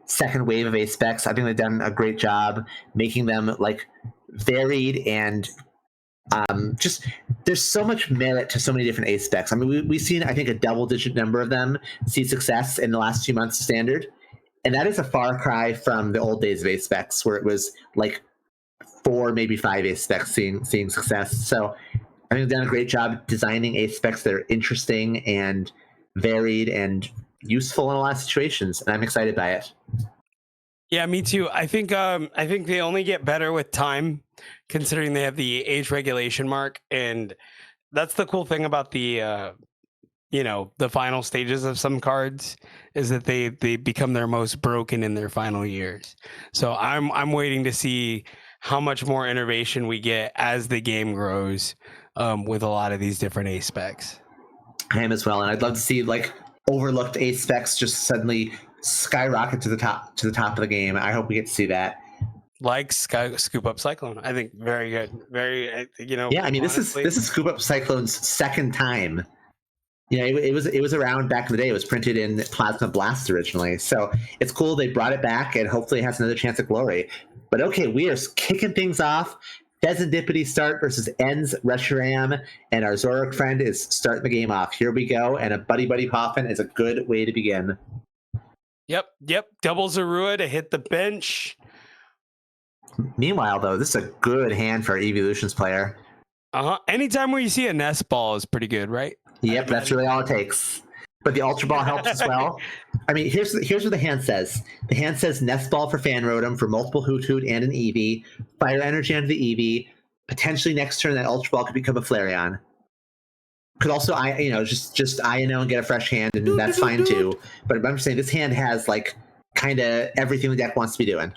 second wave of ace specs. I think they've done a great job making them like varied and just there's so much merit to so many different ace specs. I mean, we've seen, I think, a double-digit number of them see success in the last 2 months of Standard, and that is a far cry from the old days of ace specs, where it was like 4, maybe 5 ace specs seeing success. So I think they've done a great job designing ace specs that are interesting and varied and useful in a lot of situations, and I'm excited by it. Yeah, me too. I think they only get better with time, considering they have the age regulation mark, and that's the cool thing about the the final stages of some cards is that they become their most broken in their final years. So I'm waiting to see how much more innovation we get as the game grows with a lot of these different ace specs. I am as well, and I'd love to see like overlooked ace specs just suddenly skyrocket to the top of the game. I hope we get to see that. Like Scoop Up Cyclone, I think very good, very Yeah, I mean, honestly, this is Scoop Up Cyclone's second time. It was around back in the day. It was printed in Plasma Blast originally, so it's cool they brought it back, and hopefully it has another chance at glory. But okay, we are kicking things off. Fezandipity start versus Ends Reshiram, and our Zoroark friend is starting the game off. Here we go, and a Buddy Poffin is a good way to begin. Yep. Double Zorua to hit the bench. Meanwhile, though, this is a good hand for our Evolutions player. Anytime where you see a Nest Ball is pretty good, right? Yep, that's really all it takes. But the Ultra Ball helps as well. I mean, here's what the hand says. The hand says Nest Ball for Fan Rotom for multiple Hoot Hoot and an Eevee. Fire Energy onto the Eevee. Potentially next turn that Ultra Ball could become a Flareon. Could also, just INO and get a fresh hand, and that's fine too. But I'm just saying this hand has like kind of everything the deck wants to be doing.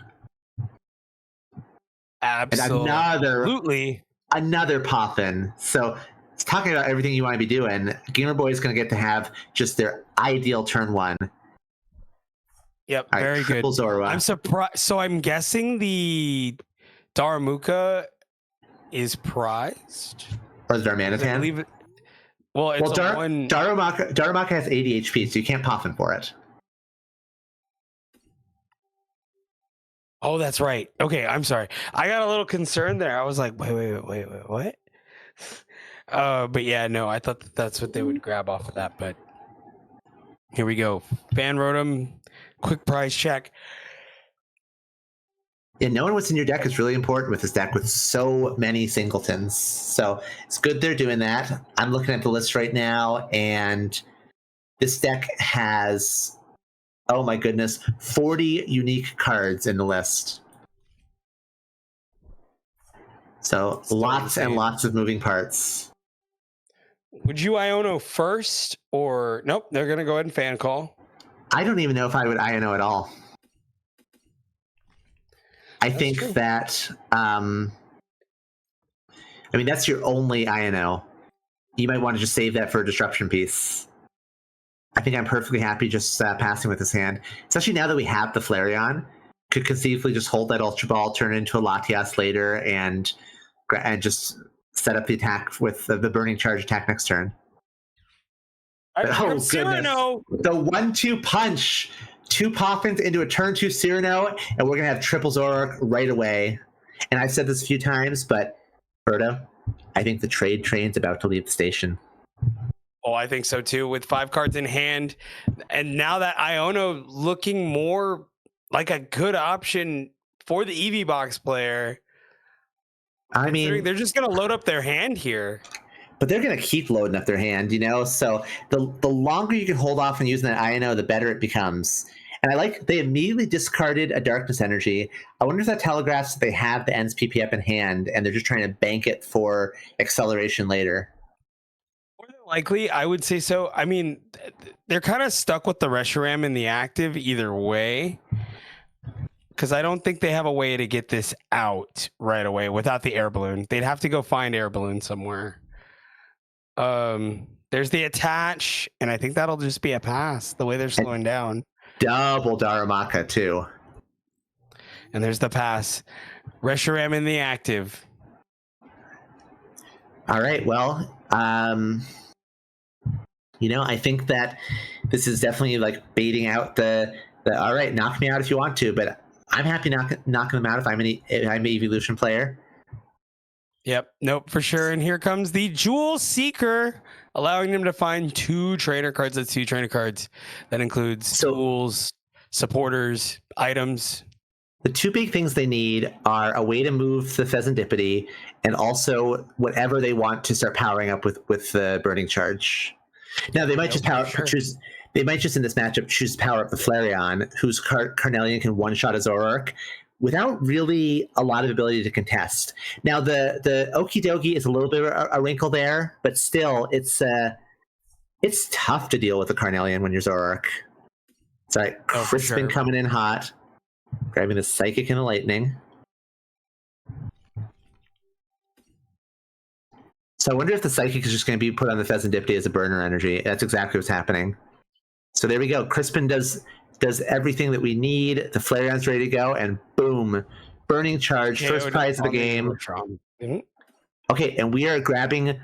Absolutely. And another Poffin. So it's talking about everything you want to be doing. Gamer Boy is going to get to have just their ideal turn 1. Yep, all right, very good. Zorua. I'm surprised. So I'm guessing the Darumaka is prized, or the Darmanitan. Darumaka has 80 HP, so you can't Poffin for it. Oh, that's right. Okay, I'm sorry. I got a little concerned there. I was like, wait, what? But yeah, no, I thought that's what they would grab off of that. But here we go. Fan Rotom, quick prize check. Yeah, knowing what's in your deck is really important with this deck with so many singletons. So it's good they're doing that. I'm looking at the list right now, and this deck has, oh my goodness, 40 unique cards in the list. So Still lots and insane. lots of moving parts. Would you Iono first or nope? They're gonna go ahead and fan call. I don't even know if I would INO at all. I That's think true. that, I mean, that's your only INO. You might want to just save that for a disruption piece. I think I'm perfectly happy just passing with this hand, especially now that we have the Flareon. Could conceivably just hold that Ultra Ball, turn it into a Latias later, and just set up the attack with the Burning Charge attack next turn. All right, Oh, here comes goodness. Cyrano. The 1-2 punch. 2 Poffins into a turn 2 Cyrano, and we're going to have triple Zoroark right away. And I've said this a few times, but Berto, I think the trade train's about to leave the station. Oh, I think so too. With 5 cards in hand, and now that Iono looking more like a good option for the EV box player. I Considering mean, they're just going to load up their hand here. but they're going to keep loading up their hand, you know? So the longer you can hold off on using that INO, the better it becomes. And I like they immediately discarded a Darkness Energy. I wonder if that telegraphs that they have the Ends PP up in hand and they're just trying to bank it for acceleration later. More than likely, I would say so. I mean, they're kind of stuck with the Reshiram in the active either way. Because I don't think they have a way to get this out right away without the air balloon. They'd have to go find air balloon somewhere. There's the attach, and I think that'll just be a pass the way they're slowing down. Double Darumaka, too. And there's the pass. Reshiram in the active. All right, well, you know, I think that this is definitely like baiting out the all right, knock me out if you want to, but I'm happy knocking them out if I'm an Evolution player. Yep, nope, for sure. And here comes the Jewel Seeker, allowing them to find 2 trainer cards. That's 2 trainer cards. That includes tools, supporters, items. The 2 big things they need are a way to move the Pheasantipity and also whatever they want to start powering up with the Burning Charge. Now they might just choose. They might just in this matchup choose to power up the Flareon, whose Carnelian can one-shot a Zoroark without really a lot of ability to contest. Now the Okidogi is a little bit of a wrinkle there, but still it's tough to deal with the Carnelian when you're Zoroark. Sorry, Crispin coming in hot, grabbing the Psychic and the Lightning. So I wonder if the Psychic is just going to be put on the Pheasantipity as a burner energy. That's exactly what's happening. So there we go. Crispin does everything that we need. The Flareon's ready to go, and boom, Burning Charge, first prize of the game. Mm-hmm. Okay, and we are grabbing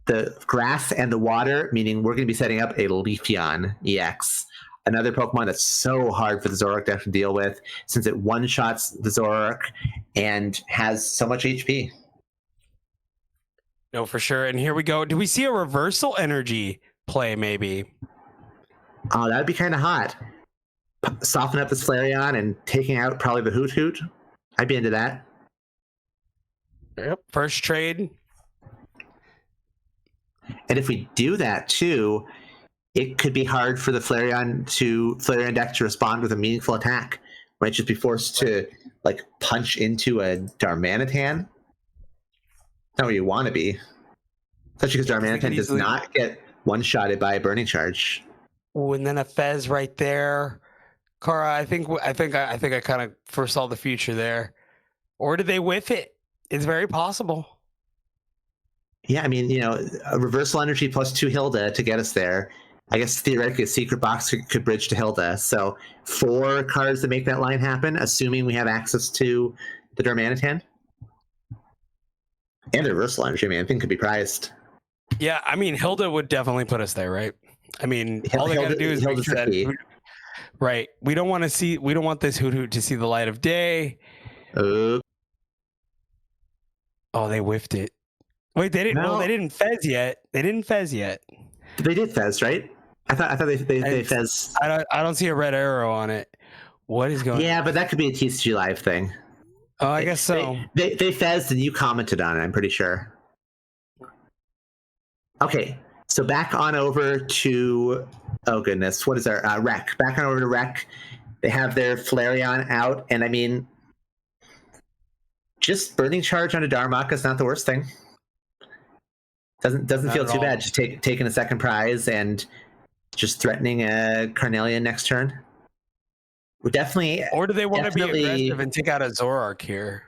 the grass and the water, meaning we're going to be setting up a Leafeon EX. Another Pokemon that's so hard for the Zoroark to have to deal with, since it one-shots the Zoroark and has so much HP. No, for sure. And here we go. Do we see a reversal energy play, maybe? Oh, that would be kind of hot. Soften up this Flareon and taking out probably the Hoot Hoot. I'd be into that. Yep. First trade. And if we do that too, it could be hard for the Flareon deck to respond with a meaningful attack. Might just be forced to like punch into a Darmanitan. Not where you want to be. Especially because Darmanitan does not get one-shotted by a Burning Charge. Oh, and then a Fez right there. Kara, I think I kind of foresaw the future there. Or did they whiff it? It's very possible. Yeah, I mean, you know, a reversal energy plus 2 Hilda to get us there. I guess theoretically a secret box could bridge to Hilda. So 4 cards that make that line happen, assuming we have access to the Darmanitan. And the reversal energy, man, I think could be prized. Yeah, I mean, Hilda would definitely put us there, right? I mean, all they got to do is make sure that Right. We don't want this Hoot Hoot to see the light of day. Oh, Oh, they whiffed it. Wait, they didn't. Well, No. they didn't fez yet. They didn't fez yet. they did Fez, right? I thought they And- Fez. I don't see a red arrow on it. What is going? Yeah, but that could be a TCG Live thing. Oh, I guess so. They Fez and you commented on it, I'm pretty sure. Okay, so back on over to, oh goodness, what is our Rec? Back on over to Rec. They have their Flareon out, and I mean, just Burning Charge on a Darmok is not the worst thing. Doesn't Not feel at too all. bad. Just taking a second prize and just threatening a Carnelian next turn. We're definitely, Or do they want to be Definitely- aggressive and take out a Zoroark here?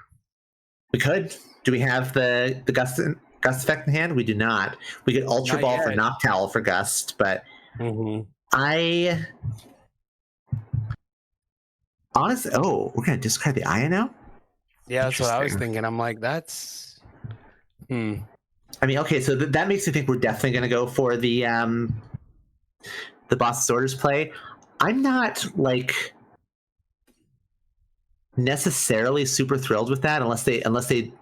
we could. Do we have the gust effect in hand? We do not. We could Ultra Not Ball for yet. Noctowl for Gust, but Mm-hmm. I honestly, oh, we're gonna discard the Aya now. Yeah, that's what I was Interesting. thinking. I'm like, that's. I mean, okay, so that makes me think we're definitely gonna go for the Boss's Orders play. I'm not like necessarily super thrilled with that unless they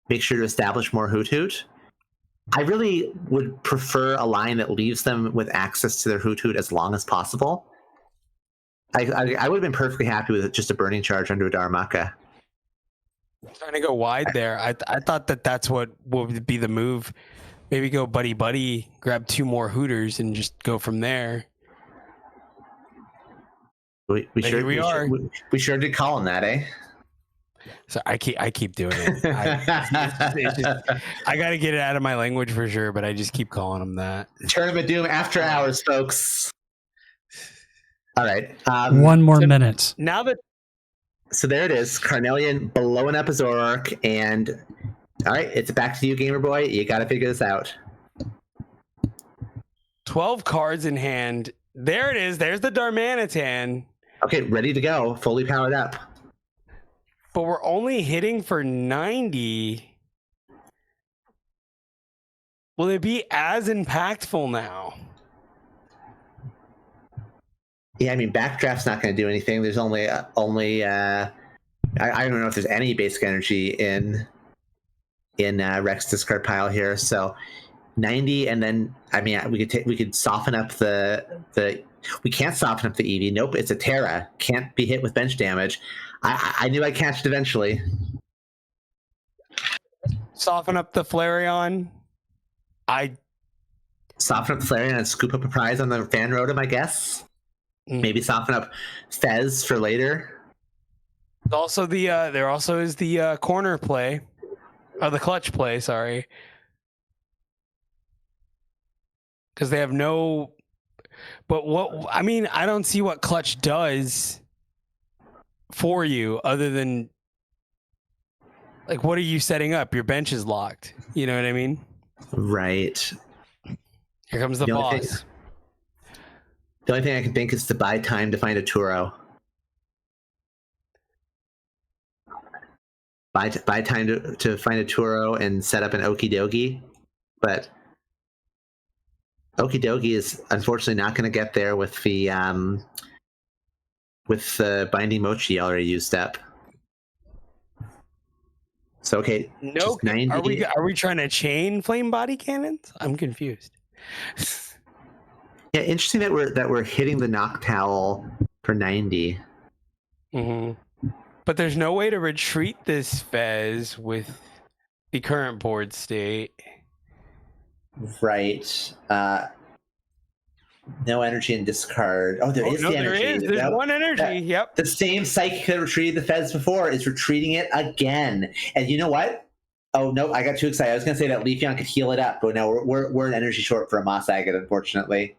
make sure to establish more Hoot Hoot. I really would prefer a line that leaves them with access to their Hoot Hoot as long as possible. I would have been perfectly happy with just a Burning Charge under a Darmaka. Trying to go wide there. I thought that's what would be the move. Maybe go buddy, grab 2 more Hooters and just go from there. We But sure here we are. We sure did call him that, eh? So I keep doing it. I got to get it out of my language for sure, but I just keep calling them that. Tournament Doom after hours, folks. All right. One more so- minute. Now that So there it is. Carnelian blowing up his Zoroark, and all right, it's back to you, Gamer Boy. You got to figure this out. 12 cards in hand, there it is. There's the Darmanitan, Okay, ready to go, fully powered up. but we're only hitting for 90. Will it be as impactful now? Yeah, I mean, Backdraft's not going to do anything. There's only I don't know if there's any basic energy in Rex discard pile here. So 90, and then I mean, we could soften up the we can't soften up the Eevee. Nope, it's a Terra. Can't be hit with bench damage. I knew I'd catch it eventually. Soften up the Flareon. I Soften up the Flareon and scoop up a prize on the Fan Rotom, I guess. Maybe soften up Fez for later. also there also is the corner play, or the clutch play. Sorry, because they have no. But what I mean, I don't see what clutch does for you other than like, what are you setting up? Your bench is locked. You know what I mean? Right. Here comes the The only boss. thing- The only thing I can think is to buy time to find a Turo. Buy time to find a Turo and set up an Okidogi. But Okidogi is unfortunately not going to get there with the Binding Mochi already used up. So okay, No, just 90. are we trying to chain flame body cannons? I'm confused. Yeah, interesting that we're hitting the Noctowl for 90. But there's no way to retreat this Fez with the current board state. Right. No energy and discard. Oh, there is No, the there energy. is. There's That- one energy. that- Yep. The same Psychic that retreated the Fez before is retreating it again. And you know what? Oh no, I got too excited. I was gonna say that Leafeon could heal it up, but no, we're an energy short for a Moss Agate, unfortunately.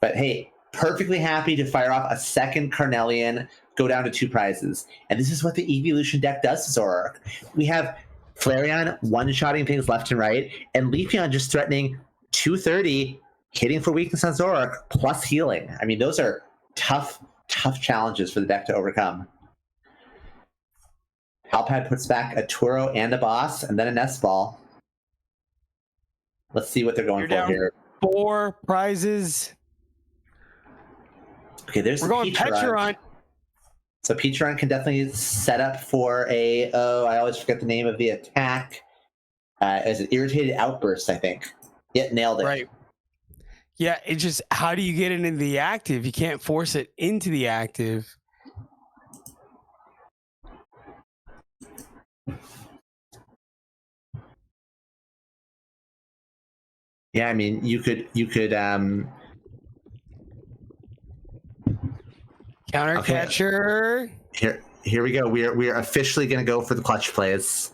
But hey, perfectly happy to fire off a second Carnelian, go down to 2 prizes. And this is what the Evolution deck does to Zoroark. We have Flareon one-shotting things left and right, and Leafeon just threatening 230, hitting for weakness on Zoroark, plus healing. I mean, those are tough challenges for the deck to overcome. Alpad puts back a Turo and a Boss, and then a Nest Ball. Let's see what they're going You're for down. here. 4 prizes. Okay, there's We're the going Peach Run. Pecharunt. So Peach Run can definitely set up for a, I always forget the name of the attack. As an irritated outburst, I think. Yep, nailed it. Right. Yeah, it's just how do you get it into the active? You can't force it into the active. Yeah, I mean, you could Counter Okay. catcher. here we go. We are officially going to go for the clutch plays.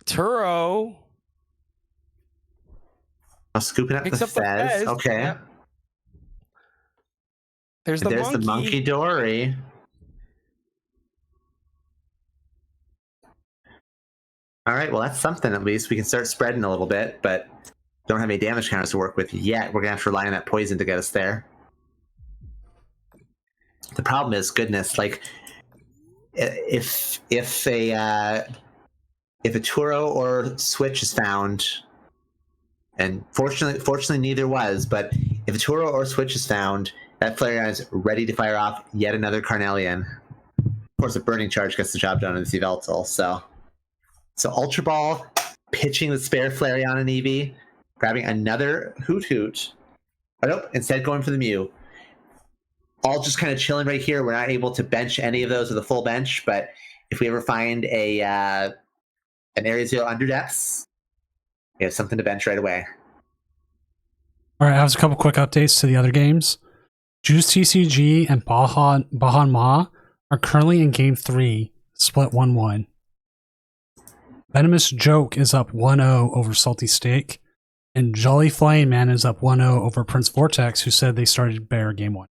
Turo. I'm scooping up Picks the up the Fez. Fez, Okay. yep. There's the There's monkey. the Monkey Dory. All right, well, that's something at least. We can start spreading a little bit, but don't have any damage counters to work with yet. We're going to have to rely on that poison to get us there. The problem is, goodness, like, if a Turo or Switch is found, and fortunately neither was, but if a Turo or Switch is found, that Flareon is ready to fire off yet another Carnelian. Of course, a Burning Charge gets the job done in the Yveltal. So Ultra Ball, pitching the spare Flareon and Eevee, grabbing another Hoot Hoot. Oh, nope, instead going for the Mew. All just kind of chilling right here. We're not able to bench any of those with a full bench, but if we ever find an Area Zero Underdepths, we have something to bench right away. All right, I have a couple quick updates to the other games. Juice TCG and Bahan Ma are currently in Game 3, split 1-1. Venomous Joke is up 1-0 over Salty Steak, and Jolly Flame Man is up 1-0 over Prince Vortex, who said they started Bear Game 1.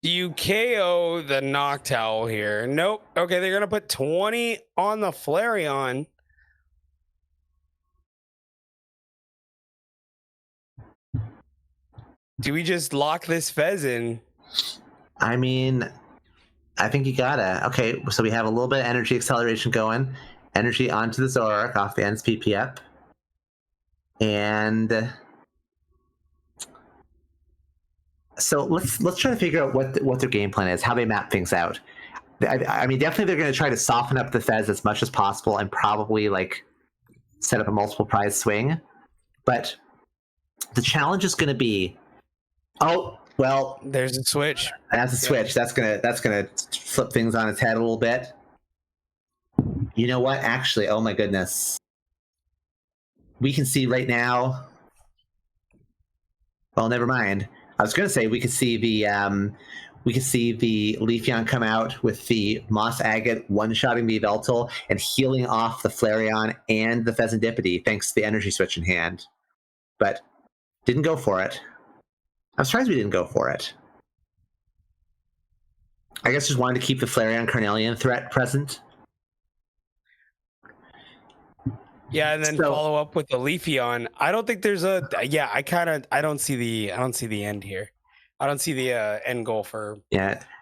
Do you KO the Noctowl here? Nope. Okay, they're gonna put 20 on the Flareon. Do we just lock this Fez in? I mean, I think you gotta. Okay, so we have a little bit of energy acceleration going. Energy onto the Zoroark off the ends PP up. And so let's try to figure out what their game plan is, how they map things out. I mean, definitely they're going to try to soften up the Fez as much as possible and probably like set up a multiple prize swing. But the challenge is going to be, oh well, There's a switch. that's a switch. That's gonna flip things on its head a little bit. You know what? Actually, oh my goodness, we can see right now. Well, never mind. I was going to say we could see the Leafeon come out with the Moss Agate one-shotting the Yveltal and healing off the Flareon and the Pheasantipede thanks to the energy switch in hand. But didn't go for it. I'm surprised we didn't go for it. I guess just wanted to keep the Flareon Carnelian threat present. Yeah, and then follow up with the Leafeon. I don't think there's a I don't see the end here. I don't see the end goal for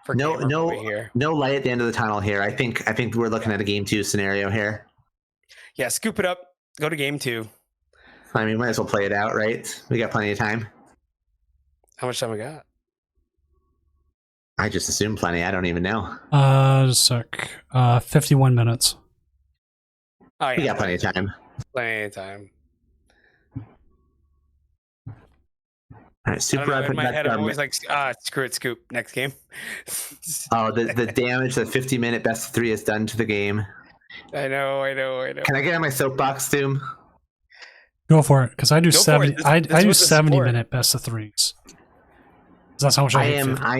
no here. No light at the end of the tunnel here. I think we're looking at a game 2 scenario here. Yeah, scoop it up. Go to game 2. I mean, might as well play it out, right? We got plenty of time. How much time we got? I just assume plenty. I don't even know. Just a sec. 51 minutes. Oh, yeah, We got plenty of time. Plenty of time. All right, super. I don't know, in my head, I'm always like, screw it, scoop. Next game. Oh, the damage that 50-minute best of 3 has done to the game. I know. Can I get on my soapbox, Doom? Go for it, because I do Go for 70. it. I This do was the 70-minute best of 3s. That's how much I hate 50. I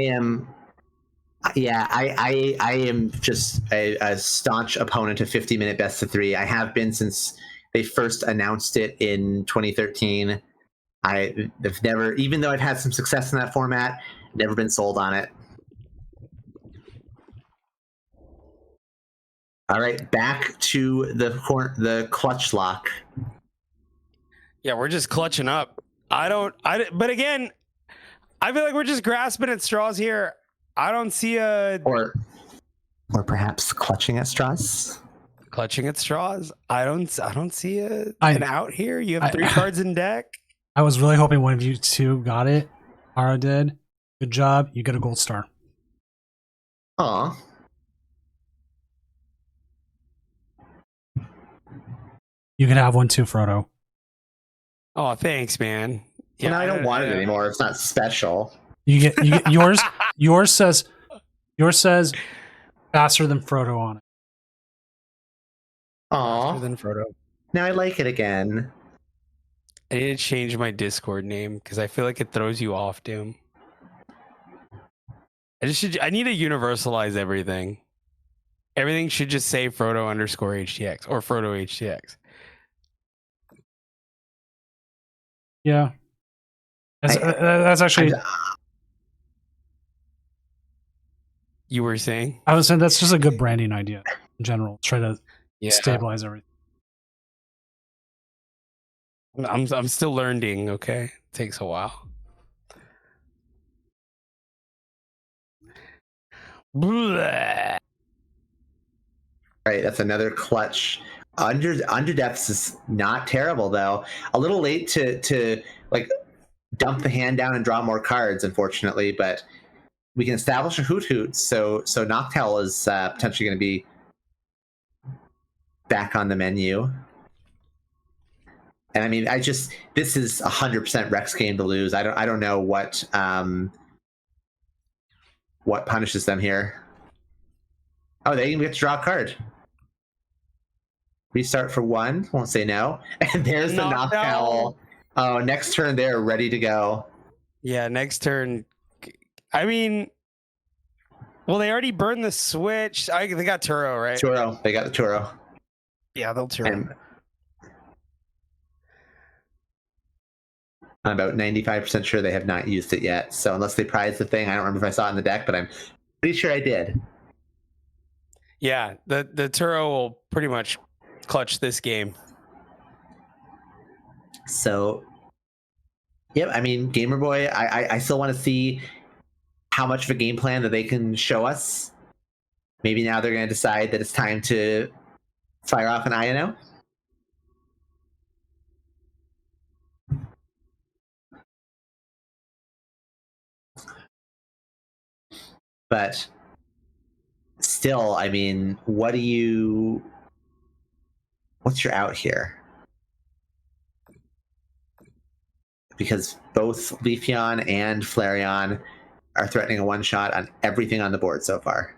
am just a staunch opponent of 50-minute best of 3. I have been since they first announced it in 2013. I've never, even though I've had some success in that format, never been sold on it. All right, back to the clutch lock. Yeah, we're just clutching up. But again, I feel like we're just grasping at straws here. I don't see Or perhaps clutching at straws. clutching at straws. I don't see an I- out here. You have I- 3 cards in deck. I was really hoping one of you two got it. Ara did. Good job. You get a gold star. Aw. You can have one too, Frodo. Oh, thanks, man. Yeah, I don't want it anymore. It's not special. You get yours. Yours says faster than Frodo on it. Aw. Than Frodo. Now I like it again. I need to change my Discord name because I feel like it throws you off, Doom. I need to universalize everything. Everything should just say Frodo _ HTX or Frodo HTX. Yeah. That's actually. You were saying? I was saying that's just a good branding idea in general. Try to Yeah. stabilize everything. I'm still learning, okay? It takes a while. Blah. Right, that's another clutch. Under depths is not terrible though. A little late to like dump the hand down and draw more cards, unfortunately, but we can establish a hoot hoot. So Noctowl is potentially going to be back on the menu. And I mean, this is 100% Rex game to lose. I don't know what punishes them here. Oh, they even get to draw a card. Restart for 1. Won't say no. And there's the Noctowl. Oh, next turn they're ready to go. Yeah, next turn. I mean, well, they already burned the switch. They got Turo, right? Turo. They got the Turo. Yeah, they'll Turo. And I'm about 95% sure they have not used it yet. So unless they prize the thing, I don't remember if I saw it in the deck, but I'm pretty sure I did. Yeah, the Turo will pretty much clutch this game. So, yep. I mean, Gamer Boy. I still want to see how much of a game plan that they can show us. Maybe now they're going to decide that it's time to fire off an INO. But still, I mean, what's your out here? Because both Leafeon and Flareon are threatening a one-shot on everything on the board so far.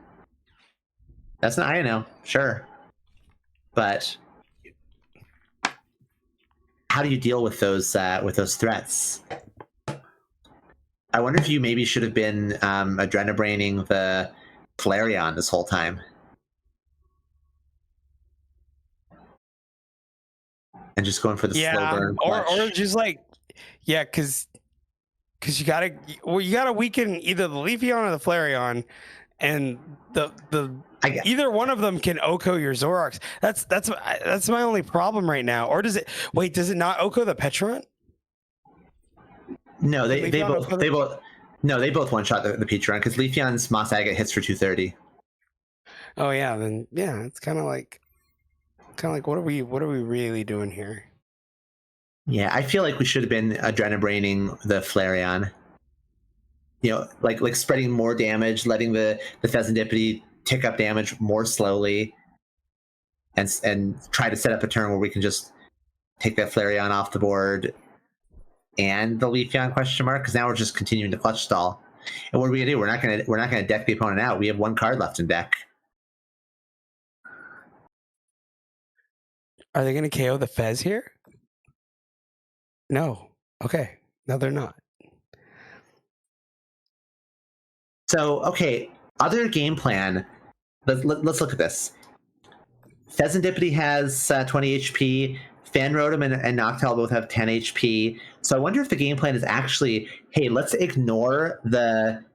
That's an INO, sure. But how do you deal with those threats? I wonder if you maybe should have been adrenabraining the Flareon this whole time. And just going for the slow burn or clutch. just like, yeah, because you gotta weaken either the Leafeon or the Flareon, and either one of them can Oko your Zoroarks. That's my only problem right now. Or does it not Oko the Petrunt? No, they both one shot the Petrunt because Leafeon's Moss Agate hits for 230. Oh yeah, then yeah, it's kind of like what are we really doing here? Yeah, I feel like we should have been adrenabraining the Flareon. You know, like spreading more damage, letting the Pheasantipity tick up damage more slowly, and try to set up a turn where we can just take that Flareon off the board and the Leafeon ? Because now we're just continuing to clutch stall. And what are we gonna do? We're not gonna deck the opponent out. We have 1 card left in deck. Are they gonna KO the Fez here? No. Okay. No, they're not. So, okay, other game plan. Let's look at this. Pheasantipity has 20 HP. Fanrodom and Noctowl both have 10 HP. So I wonder if the game plan is actually, hey, let's ignore the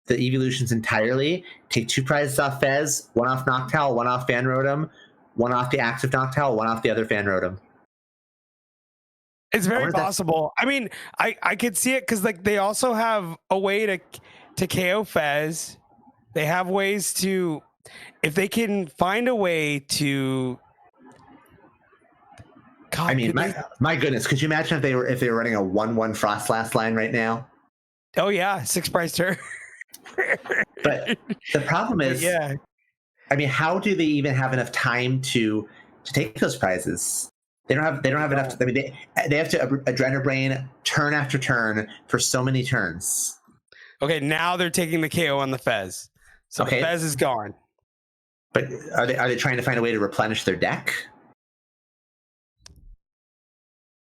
evolutions entirely. Take 2 prizes off Fez, 1 off Noctowl, 1 off Fanrodom, 1 off the active Noctowl, 1 off the other Fanrodom. It's very possible. I mean, I could see it because like they also have a way to KO Fez. They have ways to, if they can find a way to God, I mean, could my goodness, could you imagine if they were running a 1/1 Frostlass line right now? oh yeah, 6 price turn. But the problem But is, yeah, I mean, how do they even have enough time to take those prizes? They don't have enough. I mean, they have to Adrenabrain turn after turn for so many turns. okay, now they're taking the KO on the Fez. So Okay. the Fez is gone. But are they trying to find a way to replenish their deck?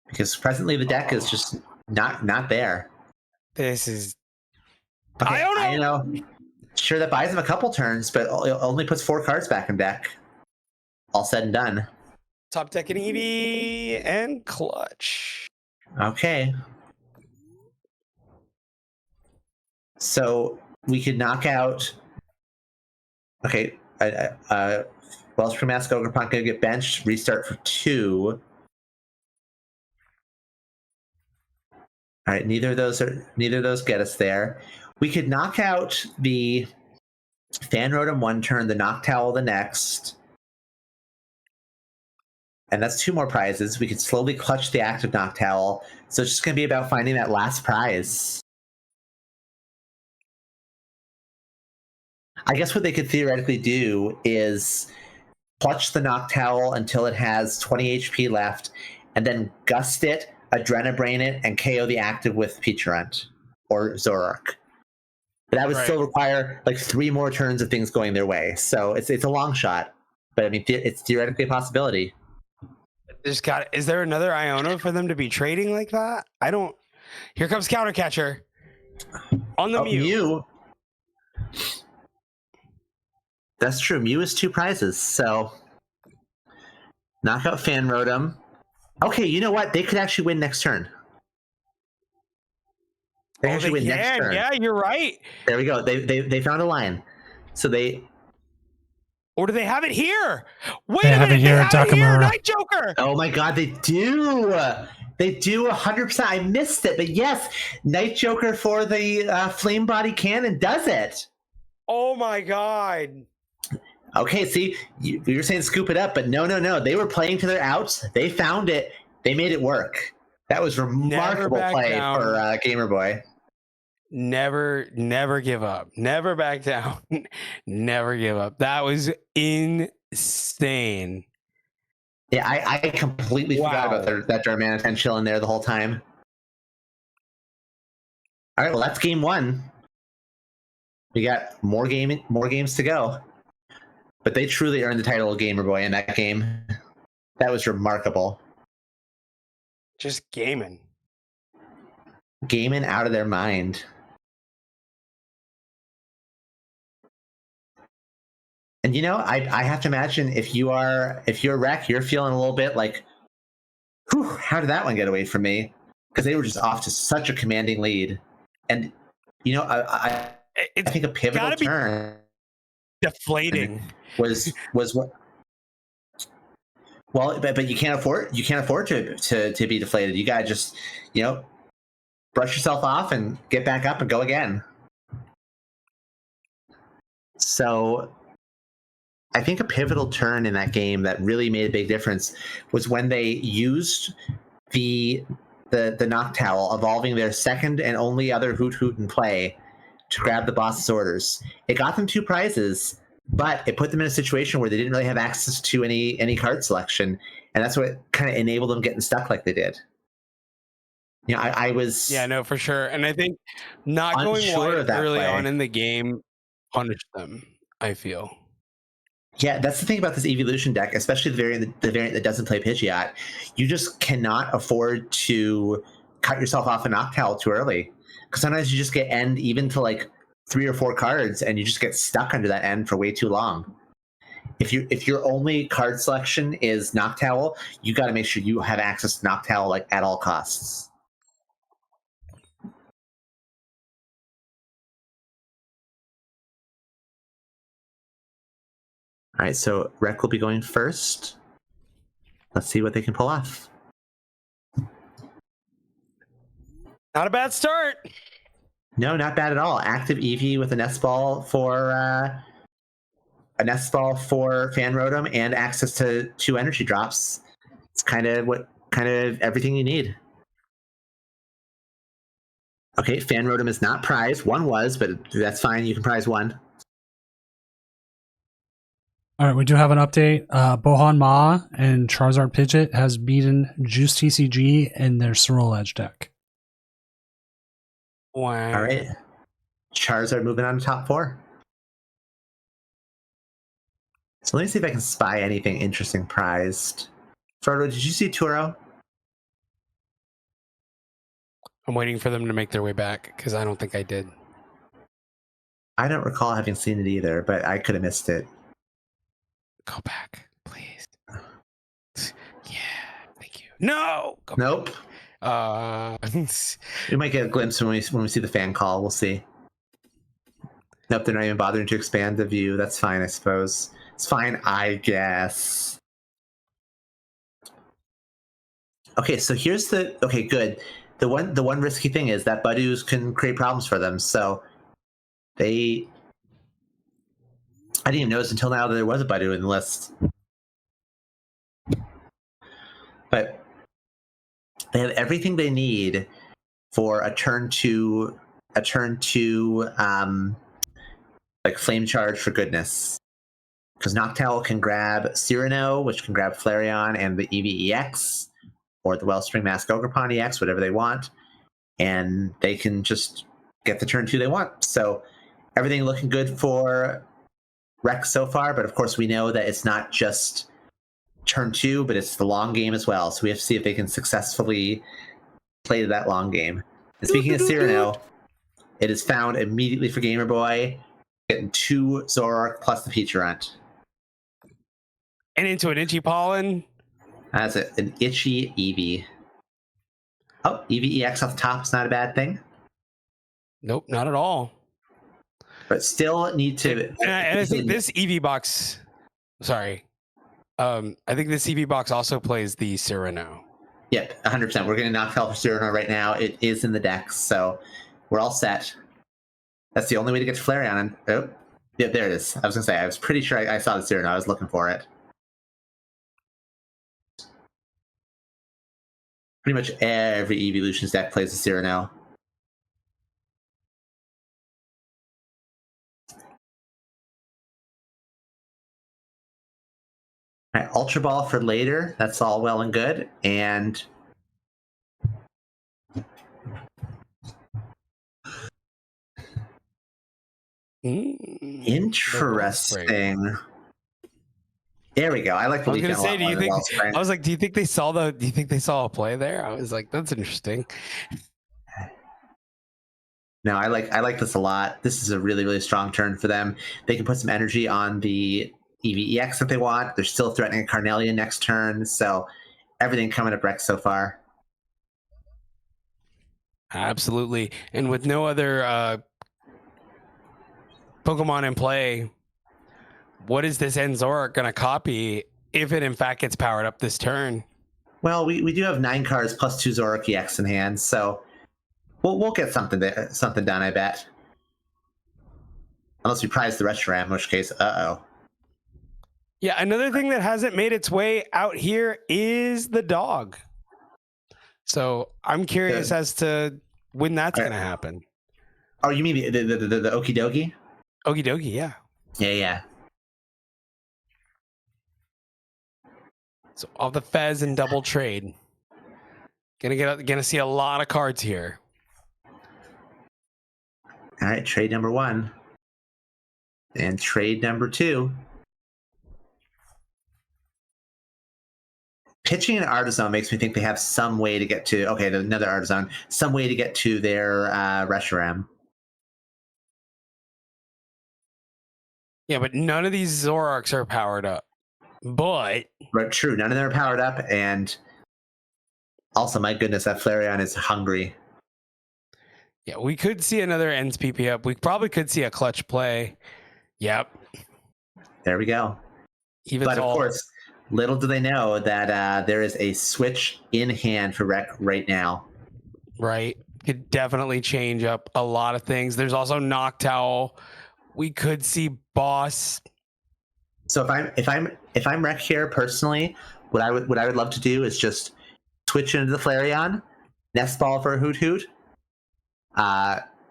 Because presently the deck is just not there. This is Okay, I don't know. I know. Sure, that buys them a couple turns, but it only puts 4 cards back in deck. All said and done. Top deck and Eevee and Clutch. Okay. So we could knock out. Okay. Wellspring Mask Ogerpunk gonna get benched. Restart for 2. All right. Neither of those get us there. We could knock out the Fan Rotom one turn, the Noctowl the next. And that's 2 more prizes. We could slowly clutch the active Noctowl. So it's just going to be about finding that last prize. I guess what they could theoretically do is clutch the Noctowl until it has 20 HP left, and then gust it, Adrenabrain it, and KO the active with Peachurrunt or Zoroark. But that would still require like 3 more turns of things going their way. So it's a long shot. But I mean, it's theoretically a possibility. Is there another Iono for them to be trading like that? I don't. Here comes Countercatcher on the Mew. That's true. Mew is 2 prizes. So knock out Fan Rotom. Okay, you know what? They could actually win next turn. They actually win next turn. Yeah, you're right. There we go. They found a line. So they. Or do they have it here? Wait They a have minute. it here They at have it here, Takamura. Night Joker. Oh my God, they do. They do 100%. I missed it, but yes, Night Joker for the Flame Body Cannon does it. Oh my God. Okay, see, you were saying scoop it up, but no. They were playing to their outs. They found it. They made it work. That was remarkable play for Gamer Boy. Never give up. Never back down. Never give up. That was insane. Yeah, I completely forgot about that Darmanitan chilling there the whole time. All right, well, that's game 1. We got more games to go. But they truly earned the title of Gamer Boy in that game. That was remarkable. Just gaming. Gaming out of their mind. And you know, I have to imagine if you're Rec, you're feeling a little bit like, whew, how did that one get away from me? Because they were just off to such a commanding lead. And you know, I think a pivotal turn deflating was what. Well, but you can't afford to be deflated. You gotta just, you know, brush yourself off and get back up and go again. So I think a pivotal turn in that game that really made a big difference was when they used the Noctowl, evolving their second and only other Hoot in play to grab the boss's orders. It got them 2 prizes, but it put them in a situation where they didn't really have access to any card selection, and that's what kind of enabled them getting stuck like they did. You know, I was for sure, and I think not going wide early on in the game punished them. I feel. Yeah, that's the thing about this evolution deck, especially the variant that doesn't play Pidgeot. You just cannot afford to cut yourself off a Noctowl too early, because sometimes you just get end even to like 3 or 4 cards, and you just get stuck under that end for way too long. If your only card selection is Noctowl, you got to make sure you have access to Noctowl like at all costs. All right, so Rec will be going first. Let's see what they can pull off. Not a bad start. No, not bad at all. Active Eevee with a Nest Ball for Fan Rotom and access to 2 energy drops. It's kind of what kind of everything you need. Okay, Fan Rotom is not prized. One was, but that's fine. You can prize one. All right, we do have an update. Bohan Ma and Charizard Pidgeot has beaten Juice TCG in their Swirl Edge deck. Wow. All right. Charizard moving on to top 4. So let me see if I can spy anything interesting prized. Frodo, did you see Turo? I'm waiting for them to make their way back because I don't think I did. I don't recall having seen it either, but I could have missed it. Go back, please. Yeah, thank you. No. Go Nope. back. We might get a glimpse when we see the fan call. We'll see. Nope, they're not even bothering to expand the view. That's fine, I suppose. It's fine, I guess. Okay, so here's the okay, good. The one risky thing is that Budoos can create problems for them. So I didn't even notice until now that there was a Budoo in the list. But they have everything they need for a turn two like Flame Charge for goodness. Because Noctowl can grab Cyrano, which can grab Flareon and the EVEX, or the Wellspring Mask Ogerpon EX, whatever they want, and they can just get the turn 2 they want. So everything looking good for Rex so far, but of course we know that it's not just turn 2, but it's the long game as well. So we have to see if they can successfully play that long game. And speaking of Cyrano, it is found immediately for Gamer Boy, getting 2 Zoroark plus the Peachurrunt. And into an Itchy Pollen. That's an itchy Eevee. Oh, Eevee EX off the top is not a bad thing. Nope, not at all. But still need to. And I think this EV box. Sorry. I think this EV box also plays the Cyrano. Yep, 100%. We're going to Noctowl for Cyrano right now. It is in the deck, so we're all set. That's the only way to get to Flareon. And, oh, yeah, there it is. I was going to say, I was pretty sure I saw the Cyrano. I was looking for it. Pretty much every Evolutions deck plays the Cyrano. All right, Ultra Ball for later. That's all well and good. And interesting. There we go. I like the I was Legion gonna say, a lot more than Wellspring. I was like, do you think they saw a play there? I was like, that's interesting. No, I like this a lot. This is a really, really strong turn for them. They can put some energy on the EVEX that they want. They're still threatening a Carnelian next turn, so everything coming up Rex so far. Absolutely. And with no other Pokemon in play, what is this Zoroark going to copy if it in fact gets powered up this turn? Well, we do have 9 cards plus 2 Zoroark EX in hand, so we'll get something done, I bet. Unless we prize the Reshiram, in which case, uh-oh. Yeah, another thing that hasn't made its way out here is the dog. So I'm curious as to when that's going to happen. Oh, you mean the Okie Dokie? Okie dokie, yeah. Yeah. So all the Fez and double trade. Gonna see a lot of cards here. All right, trade number 1. And trade number 2. Pitching an Artisan makes me think they have some way to get to... Okay, another Artisan. Some way to get to their Reshiram. Yeah, but none of these Zoroarks are powered up. But True, none of them are powered up, and also, my goodness, that Flareon is hungry. yeah, we could see another Ends PP up. We probably could see a clutch play. Yep. There we go. But of course, little do they know that there is a switch in hand for Rec right now. Right. Could definitely change up a lot of things. There's also Noctowl. We could see Boss. So if I'm Rec here personally, what I would love to do is just switch into the Flareon, Nest Ball for a Hoot Hoot,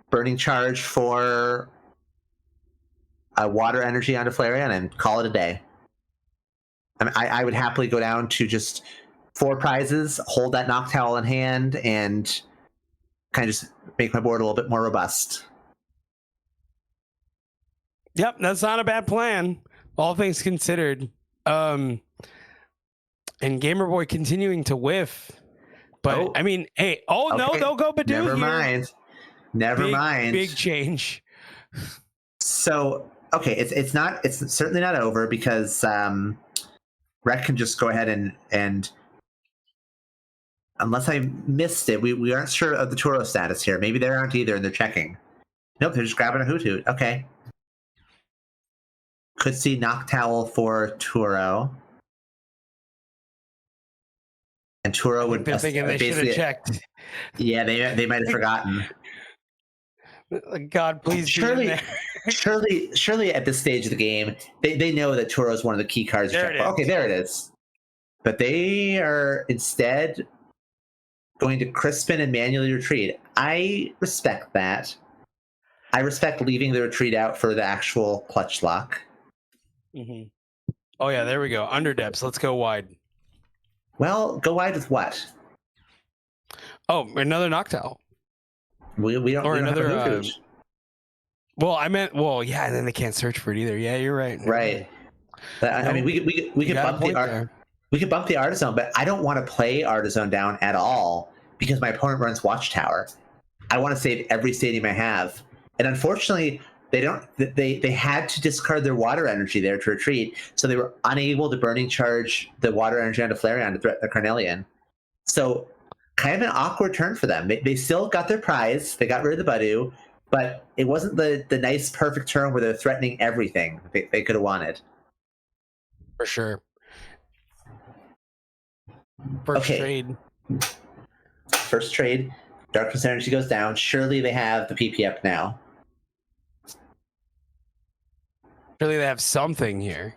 Burning Charge for a Water Energy onto Flareon, and call it a day. I mean, I would happily go down to just 4 prizes, hold that Noctowl in hand, and kind of just make my board a little bit more robust. Yep, that's not a bad plan, all things considered. And Gamer Boy continuing to whiff. But, Oh. I mean, hey, no, Okay. they'll go Badoo Never here. mind. Never mind. Big change. So, okay, it's certainly not over, because Rec can just go ahead and unless I missed it, we aren't sure of the Turo status here. Maybe they aren't either, and they're checking. Nope, they're just grabbing a Hoot Hoot. Okay. Could see Noctowl for Turo. And Turo would They're thinking they should have checked. Yeah, they might have forgotten. God, please be in there. Surely at this stage of the game, they know that Turo is one of the key cards. There it is. Okay, there it is. But they are instead going to Crispin and manually retreat. I respect that. I respect leaving the retreat out for the actual clutch lock. Mm-hmm. Oh yeah, there we go. Under depths. Let's go wide. Well, go wide with what? Oh, another Noctowl. We don't. Or we don't have another, a Hoot Hoot. Well, I meant. Well, yeah, and then they can't search for it either. Yeah, you're right. Right. I mean, we could bump the Artizone, but I don't want to play Artizone down at all because my opponent runs Watchtower. I want to save every stadium I have, and unfortunately, they don't. They had to discard their Water Energy there to retreat, so they were unable to Burning Charge the Water Energy onto Flareon to threaten the Carnelian. So, kind of an awkward turn for them. They still got their prize. They got rid of the Badoo, but it wasn't the nice, perfect turn where they're threatening everything they could have wanted. For sure. First Okay. trade. First trade, Darkness Energy goes down. Surely they have the PP up now. Surely they have something here.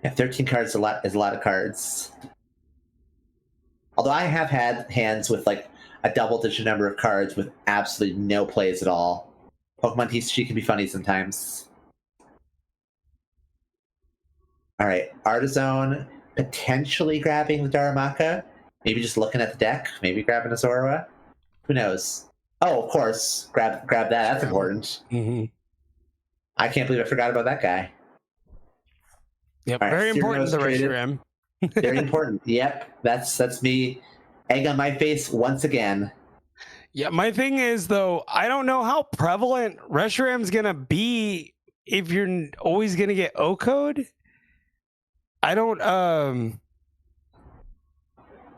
Yeah, 13 cards is a lot of cards. Although I have had hands with like a double-digit number of cards with absolutely no plays at all. Pokemon TCG can be funny sometimes. All right, Artizone potentially grabbing the Darumaka. Maybe just looking at the deck. Maybe grabbing a Zorua. Who knows? Oh, of course, grab that. That's important. Mm-hmm. I can't believe I forgot about that guy. Yep, All right, very important. The traded. Reshiram. Very important. Yep, that's me. Egg on my face once again. Yeah, my thing is though, I don't know how prevalent Reshiram's gonna be if you're always gonna get O code. I don't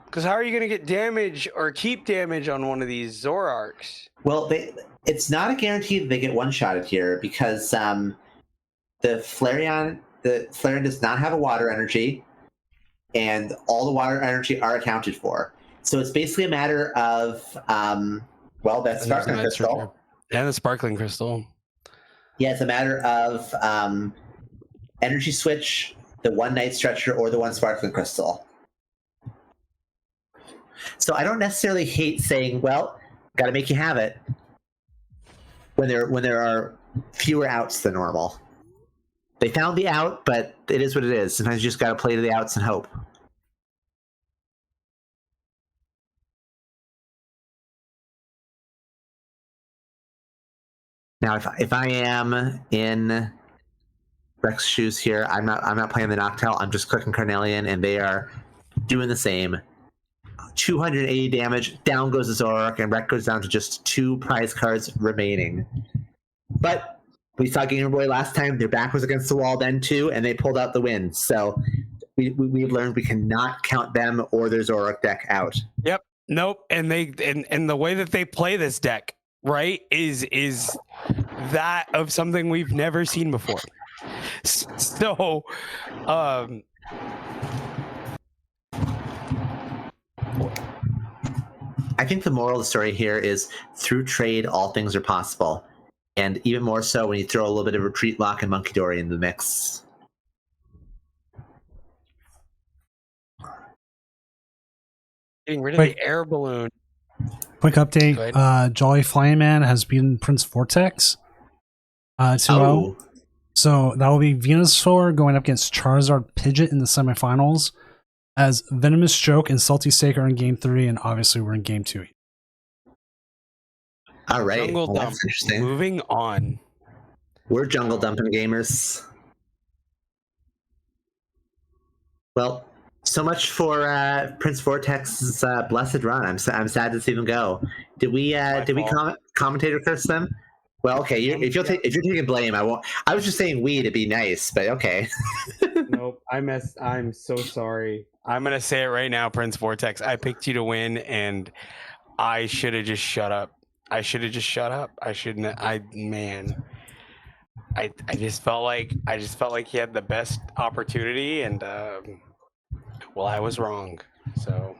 because how are you gonna get damage or keep damage on one of these Zoroarks? Well, it's not a guarantee that they get one-shotted here because the Flareon does not have a Water Energy, and all the Water Energy are accounted for. So it's basically a matter of that Sparkling Crystal. And the Sparkling Crystal. Yeah, it's a matter of Energy Switch, the one Night Stretcher, or the one Sparkling Crystal. So I don't necessarily hate saying, well, got to make you have it when there are fewer outs than normal. They found the out, but it is what it is. Sometimes you just got to play to the outs and hope. Now, if I am in Rex's shoes here, I'm not playing the Noctowl. I'm just clicking Carnelian, and they are doing the same. 280 damage. Down goes the Zoroark, and Rex goes down to just 2 prize cards remaining. But we saw Gamer Boy last time. Their back was against the wall then too, and they pulled out the win. So we've learned we cannot count them or their Zoroark deck out. Yep. Nope. And and the way that they play this deck, right, is that of something we've never seen before. So, I think the moral of the story here is through trade, all things are possible. And even more so when you throw a little bit of Retreat Lock and Monkey Dory in the mix. Getting rid of Wait. the air balloon. Quick Go update. Jolly Flying Man has beaten Prince Vortex 2-0. Oh, So that will be Venusaur going up against Charizard Pidgeot in the semifinals, as Venomous Stroke and Salty Steak are in game 3, and obviously we're in game 2. all right. Jungle Well, Dump. that's interesting. Moving on. We're jungle dumping gamers. Well, so much for Prince Vortex's blessed run. I'm sad to see them go. Did we commentator curse them? Well, okay. If you're taking blame, I won't. I was just saying we to be nice, but okay. Nope. I'm so sorry. I'm gonna say it right now, Prince Vortex. I picked you to win, and I should have just shut up. I shouldn't. I just felt like he had the best opportunity, and well, I was wrong. So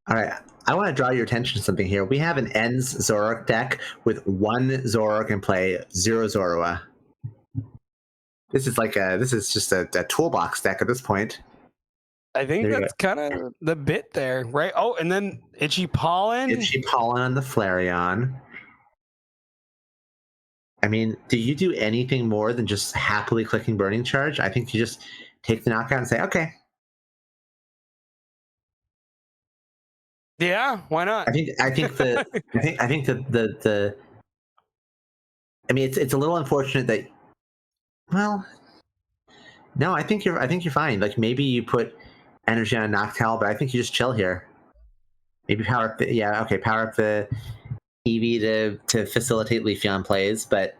All right. I want to draw your attention to something here. We have an Ends Zoroark deck with 1 Zoroark in play, 0 Zorua. This is just a toolbox deck at this point. I think There you that's kind of the bit there, right? Oh, and then Itchy Pollen. Itchy Pollen on the Flareon. I mean, do you do anything more than just happily clicking Burning Charge? I think you just take the knockout and say, okay. Yeah, why not? I think the I mean, it's a little unfortunate that. Well, no, I think you're fine. Like maybe you put energy on Noctowl, but I think you just chill here. Maybe power up the Eevee to facilitate Leafeon plays, but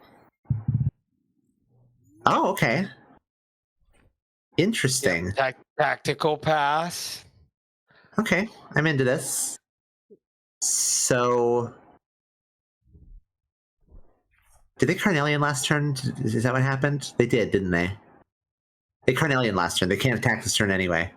oh, okay, interesting. Tactical pass. Okay, I'm into this. So, did they Carnelian last turn? Is that what happened? They did, didn't they? They Carnelian last turn. They can't attack this turn anyway.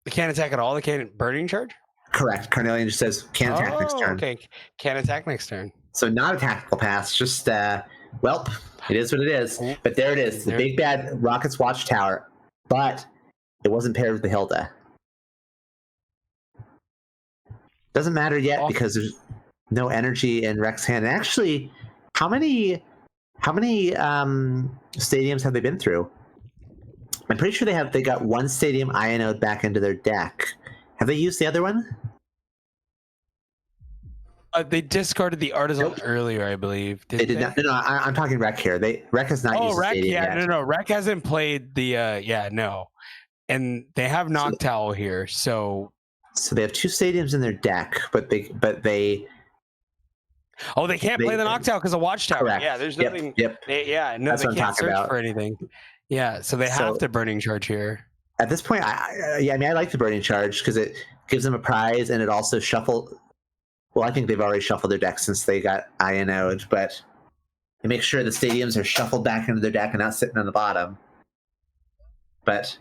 They can't attack at all. They can't Burning Charge. Correct. Carnelian just says can't attack next turn. Okay, can't attack next turn. So not a tactical pass. Just welp. It is what it is. But there it is. The big bad Rocket's Watchtower. But it wasn't paired with the Hilda. Doesn't matter yet because there's no energy in Rex hand. And actually, how many stadiums have they been through? I'm pretty sure they got one stadium Ionode back into their deck. Have they used the other one? They discarded the Artisan earlier, I believe. They did not. No, I'm talking Rec here. Rec has not used the stadium yet. No. Rec hasn't played the. No, and they have Noctowl here, so. So they have 2 stadiums in their deck, but they. Oh, they can't play the Noctowl because of Watchtower. Correct. Yeah, there's nothing. Yep. They That's can't search for anything. Yeah, so they have to Burning Charge here. At this point, I like the Burning Charge because it gives them a prize and it also shuffled. Well, I think they've already shuffled their deck since they got Ionode, but it makes sure the stadiums are shuffled back into their deck and not sitting on the bottom. But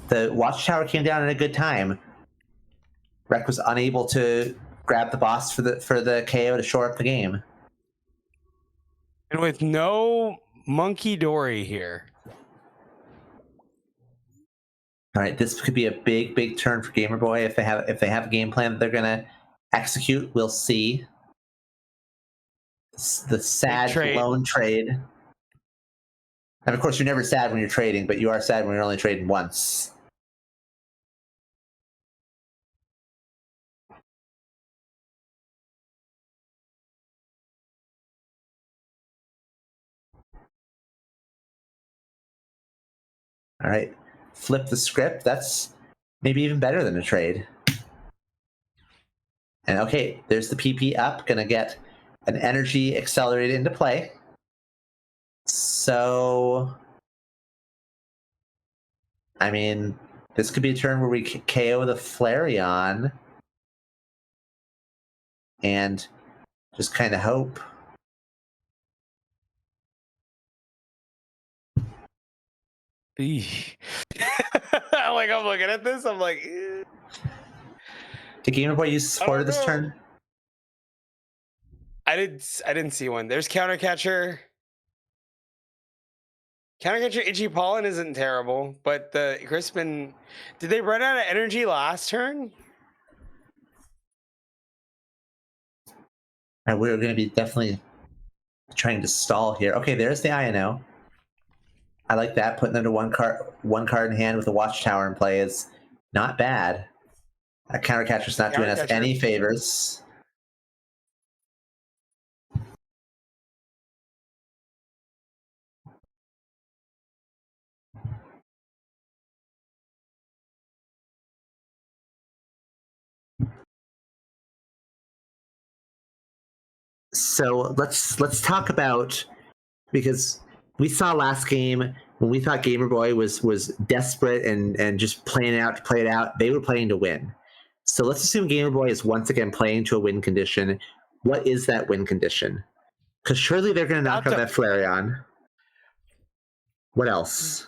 the Watchtower came down at a good time. Rec was unable to grab the boss for the KO to shore up the game. And with no Monkey Dory here. All right, this could be a big turn for Gamer Boy if they have a game plan that they're gonna execute. We'll see. The sad lone trade. And of course, you're never sad when you're trading, but you are sad when you're only trading once. All right, flip the script. That's maybe even better than a trade. And okay, there's the PP up. Gonna get an energy accelerated into play. So, I mean, this could be a turn where we KO the Flareon and just kind of hope. like, I'm looking at this. I'm like, eh. Did Gamer Boy use supporter this know. turn? I didn't see one. There's counter catcher. Counter catcher Itchy Pollen isn't terrible, but the Crispin, did they run out of energy last turn? And we're going to be definitely trying to stall here. Okay, there's the INO. I like that. Putting them to one card in hand with a Watchtower in play is not bad. That counter catcher's not doing us any favors. So let's talk about, because we saw last game when we thought Gamer Boy was desperate and just playing out to play it out. They were playing to win. So let's assume Gamer Boy is once again playing to a win condition. What is that win condition? Because surely they're going to knock out that Flareon. What else?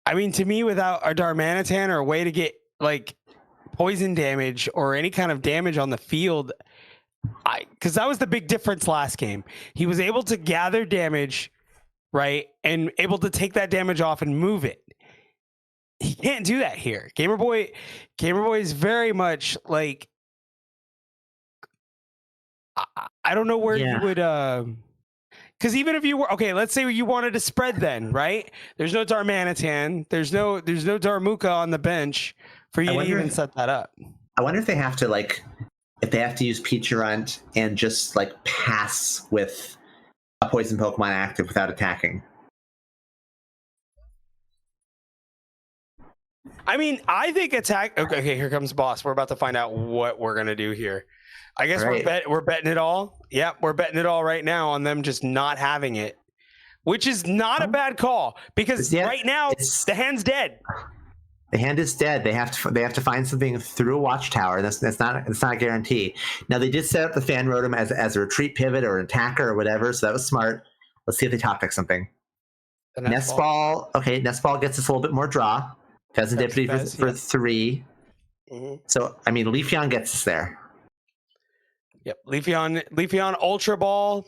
I mean, to me, without a Darmanitan or a way to get like poison damage or any kind of damage on the field, because that was the big difference last game. He was able to gather damage, right, and able to take that damage off and move it. He can't do that here. Gamer Boy is very much like, I don't know where you would because even if you were okay, let's say you wanted to spread, then right, there's no Darmanitan, there's no Darmuka on the bench for you to even set that up. I wonder if they have to if they have to use Peachurunt and just pass with a poison Pokemon active without attacking. I mean, I think attack. Okay, here comes boss. We're about to find out what we're gonna do here. I guess we're betting it all. Yep, we're betting it all right now on them just not having it, which is not a bad call because right now the hand's dead. The hand is dead. They have to find something through a Watchtower. That's not a guarantee. Now they did set up the Fan Rotom as a retreat pivot or an attacker or whatever, so that was smart. Let's see if they top deck something. Nest Ball. Okay, Nest Ball gets us a little bit more draw. Pheasant Deputy for 3. Mm-hmm. So I mean, Leafeon gets us there. Yep, Leafeon Ultra Ball.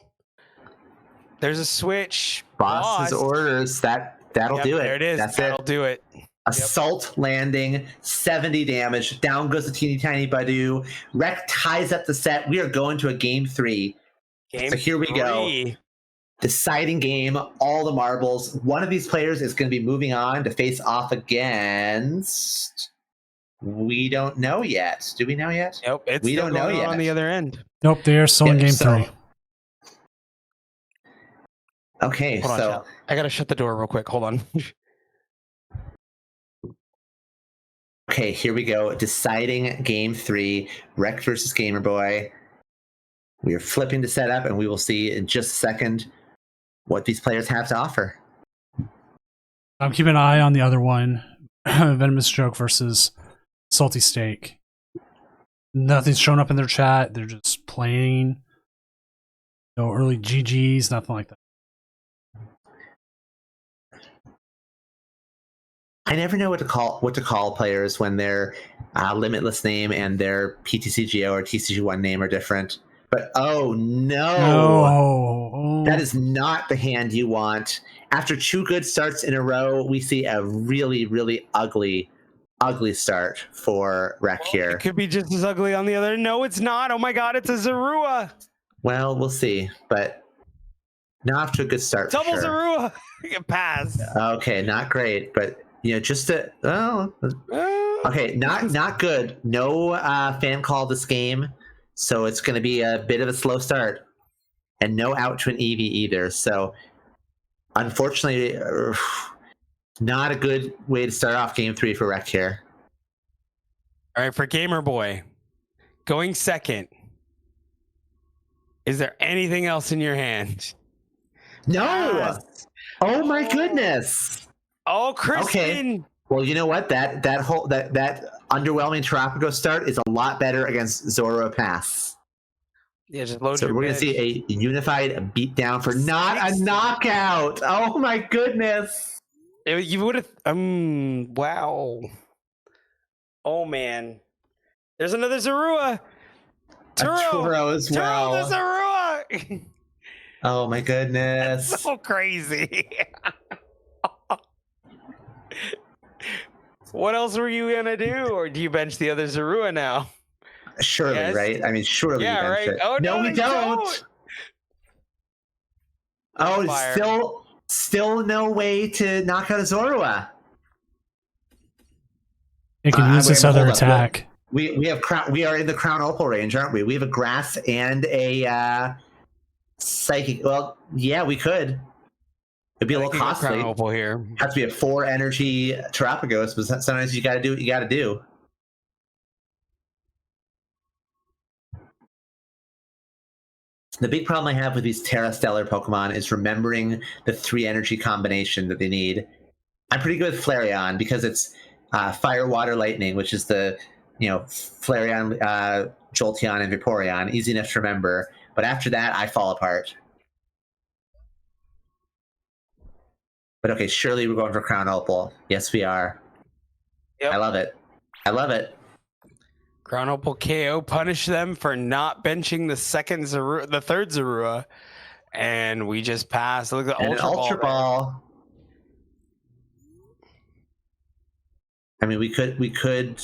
There's a switch. Boss's orders. That'll do it. There it is. That'll do it. Assault landing, 70 damage. Down goes the teeny tiny Badoo. Rec ties up the set. We are going to a game 3. So here we go. Deciding game, all the marbles. One of these players is going to be moving on to face off against. We don't know yet. Do we know yet? Nope. We don't know yet. On the other end. Nope, they are still in game 3. Okay, Hold on, I gotta shut the door real quick. Hold on. Okay, here we go. Deciding game 3, Rec versus Gamer Boy. We are flipping to set up, and we will see in just a second what these players have to offer. I'm keeping an eye on the other one. Venomous Joke versus Salty Steak. Nothing's shown up in their chat. They're just playing. No early GGs, nothing like that. I never know what to call players when their Limitless name and their PTCGO or TCG1 name are different. But oh no, that is not the hand you want. After 2 good starts in a row, we see a really, really ugly start for Rec here. It could be just as ugly on the other. No, it's not. Oh my God, it's a Zorua. Well, we'll see, but not off to a good start. Double for sure. Zorua. Pass. Okay, not great, but just to okay, not good. No fan call this game, so it's going to be a bit of a slow start, and no out to an EV either. So, unfortunately, not a good way to start off game 3 for Rec here. All right, for Gamer Boy, going second. Is there anything else in your hand? No. Oh my goodness. Oh, Crispin. Okay. Well, you know what? That underwhelming Terrapico start is a lot better against Zorua Pass. Yeah, just load so your we're going to see a unified beatdown for not a knockout. Oh my goodness. You would have wow. Oh man, there's another Zorua. Turo as well. There's Zorua. Oh my goodness. So crazy. What else were you gonna do, or do you bench the other Zorua now? Surely, Yes. right? I mean, surely Yeah, we bench right. it. Oh, no, no, we they don't. don't. Oh, Fire. still no way to knock out a Zorua. It can use wait, this hold other up. attack. We have we are in the Crown Opal range, aren't we? We have a grass and a psychic. Well, yeah, we could. It'd be a little costly. Crown Opal here. Has to be a 4 energy Terapagos, but sometimes you got to do what you got to do. The big problem I have with these Terra Stellar Pokemon is remembering the 3 energy combination that they need. I'm pretty good with Flareon because it's Fire, Water, Lightning, which is the Flareon, Jolteon, and Vaporeon. Easy enough to remember. But after that, I fall apart. But okay, surely we're going for Crown Opal. Yes, we are. Yep. I love it. I love it. Crown Opal KO punish them for not benching the third Zorua, and we just passed. Look at the And Ultra an Ball. Ultra Ball. I mean, we could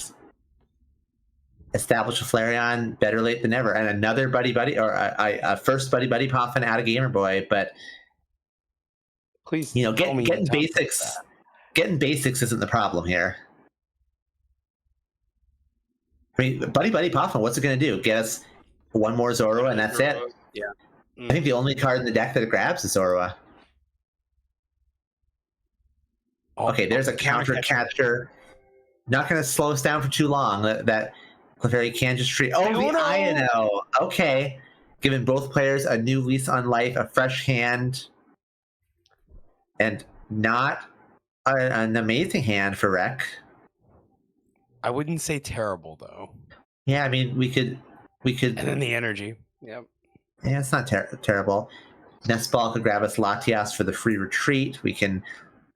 establish a Flareon better late than never, and another Buddy or a first Buddy Poffin out of Gamer Boy. But Please, getting basics. Getting basics isn't the problem here. I mean, Buddy Poffin, what's it going to do? Get us one more Zorua, and that's it. Yeah. I think the only card in the deck that it grabs is Zorua. Okay, there's a counter catcher. Not going to slow us down for too long. That Clefairy can just treat. Oh, the Ino. Okay, giving both players a new lease on life, a fresh hand, and not an amazing hand for Rec. I wouldn't say terrible though. Yeah, I mean we could. And then the energy. Yep. Yeah, it's not terrible. Nest Ball could grab us Latias for the free retreat. We can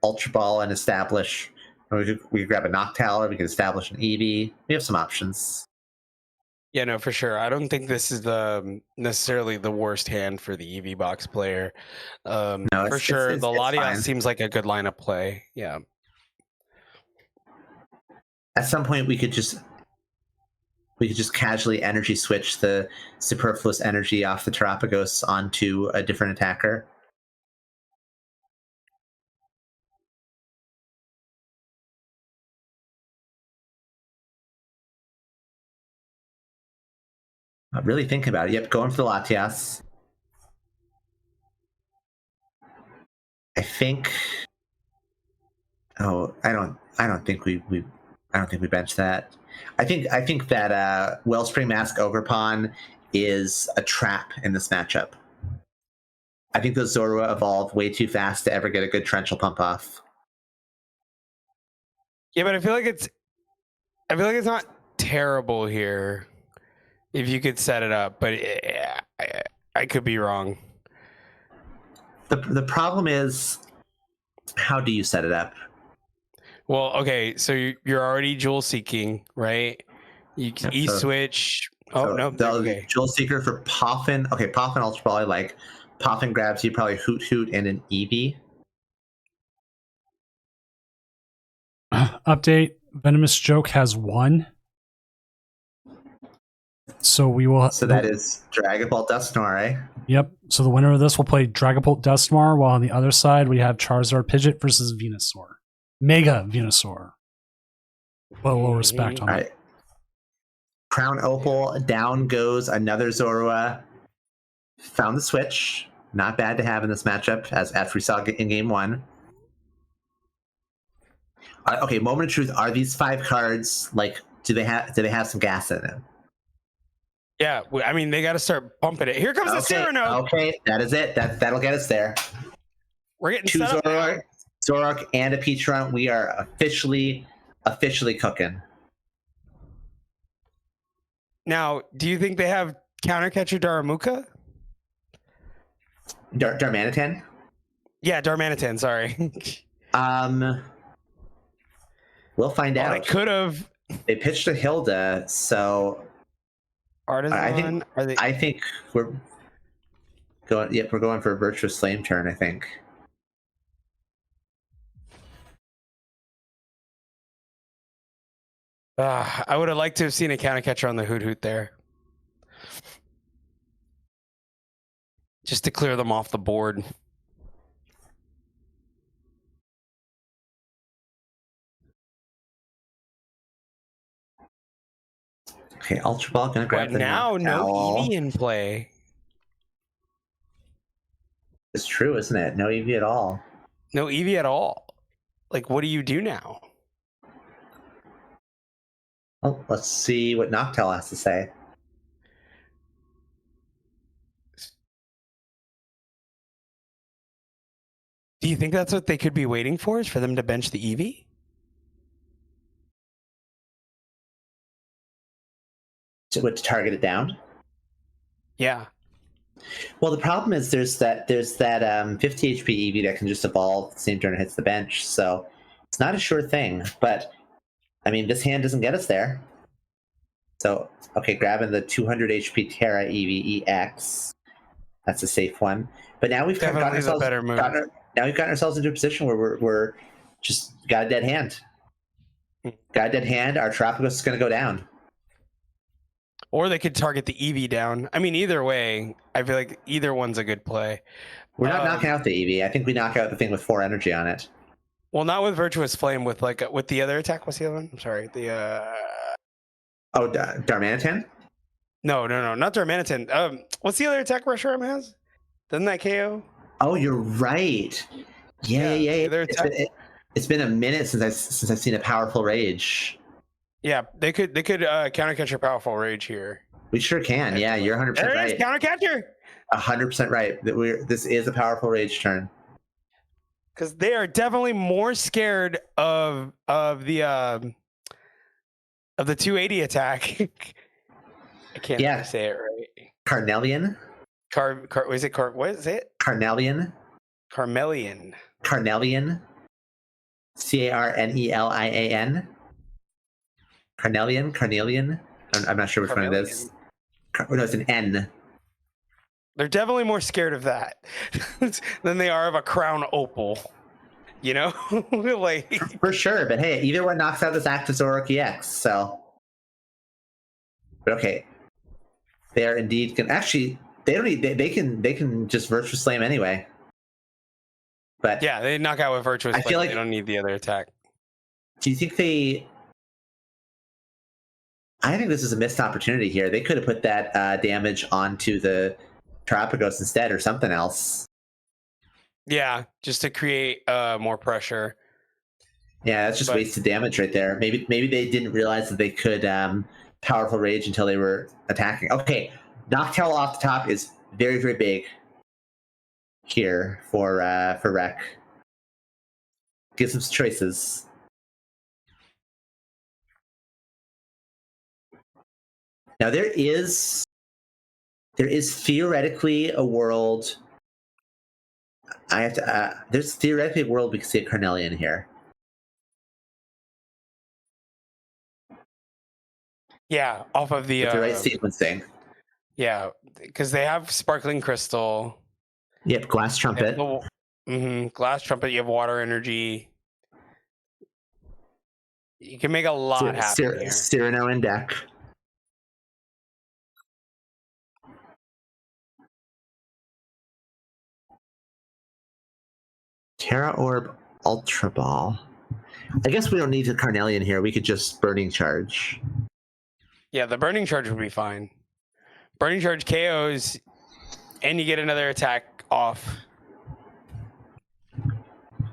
Ultra Ball and establish. We could grab a Noctowl. We can establish an Eevee. We have some options. Yeah, no, for sure. I don't think this is necessarily the worst hand for the EV box player. No, for sure, the Latias fine. seems like a good lineup play. Yeah. At some point, we could just casually energy switch the superfluous energy off the Terapagos onto a different attacker. I'm really thinking about it. Yep, going for the Latias. I think. Oh, I don't think we bench that. I think that Wellspring Mask Ogerpon is a trap in this matchup. I think the Zorua evolved way too fast to ever get a good torrential pump off. Yeah, but I feel like it's not terrible here. If you could set it up, but I could be wrong. The problem is, how do you set it up? Well, okay, so you're already jewel seeking, right? You can Yep, switch. Oh no, okay. Jewel Seeker for Poffin. Okay, Poffin Ultra Ball I like. Poffin grabs you probably Hoot and an Eevee. Update: Venomous Joke has 1. So we will. So that is Dragapult Dusknoir, eh? Yep. So the winner of this will play Dragapult Dusknoir, while on the other side we have Charizard Pidgeot versus Venusaur. Mega Venusaur. Well, we'll respect on All it. right. Crown Opal, down goes another Zorua. Found the switch. Not bad to have in this matchup, as after we saw in game 1. Okay, moment of truth. Are these 5 cards do they have some gas in them? Yeah, I mean they got to start pumping it. Here comes the Cyrano. Okay, that is it. That'll get us there. We're getting 2 set up now. Zoroark and a Peachron. We are officially cooking. Now, do you think they have Countercatcher Daramuka? Darmanitan? Yeah, Darmanitan. Sorry. We'll find Well, out. they could have. They pitched a Hilda, so Artisan. Are they? I think we're going. Yep, we're going for a Virtuous Flame turn. I think. I would have liked to have seen a counter catcher on the Hoot Hoot there, just to clear them off the board. Okay, Ultra Ball gonna grab But the now, no Noctowl. Eevee in play. It's true, isn't it? No Eevee at all. No Eevee at all. Like, what do you do now? Well, let's see what Noctowl has to say. Do you think that's what they could be waiting for? Is for them to bench the Eevee? To target it down. Yeah. Well, the problem is there's that 50 HP Eevee that can just evolve the same turn it hits the bench, so it's not a sure thing. But I mean, this hand doesn't get us there. So okay, grabbing the 200 HP Terra Eevee EX, that's a safe one. But now we've gotten Definitely the ourselves better move. now we've gotten ourselves into a position where we're just got a dead hand. Got a dead hand. Our Terapagos is going to go down. Or they could target the Eevee down. I mean, either way, I feel like either one's a good play. We're not knocking out the Eevee. I think we knock out the thing with 4 energy on it. Well, not with Virtuous Flame. With with the other attack. What's the other one? I'm sorry. Darmanitan? No, not Darmanitan. What's the other attack Reshiram has? Doesn't that KO? Oh, you're right. Yeah. Their attack- It's been a minute since I've seen a powerful rage. Yeah, they could counter catch your powerful rage here. We sure can. Yeah, you're 100% There it is, right. counter catcher. 100% right. This is a powerful rage turn. Because they are definitely more scared of the 280 attack. I can't Yeah. say it right. Carnelian? What is it? Carnelian? Carmelian. Carnelian? Carnelian? Carnelian? I'm not sure which one it is. No, it's an N. They're definitely more scared of that than they are of a crown opal. You know? Like For sure, but hey, either one knocks out this active Zoroark EX, so. But okay. They are indeed actually they don't need they can just Virtuous Flame anyway. But yeah, they knock out with Virtuous I Flame. feel like- They don't need the other attack. do you think I think this is a missed opportunity here. They could have put that damage onto the Terapagos instead or something else. Yeah, just to create more pressure. Yeah, that's just But- wasted damage right there. Maybe they didn't realize that they could powerful rage until they were attacking. Okay, Noctowl off the top is very, very big here for Rec. Gives them some choices. Now there is theoretically a world. I have to. There's theoretically a world we could see a Carnelian here. Yeah, off of the With the right sequencing. yeah, because they have Sparkling Crystal. Yep, Glass Trumpet. Glass Trumpet. You have Water Energy. You can make a lot happen here. Cyrano in deck. Terra Orb Ultra Ball. I guess we don't need a Carnelian here. We could just Burning Charge. Yeah, the Burning Charge would be fine. Burning Charge KOs, and you get another attack off.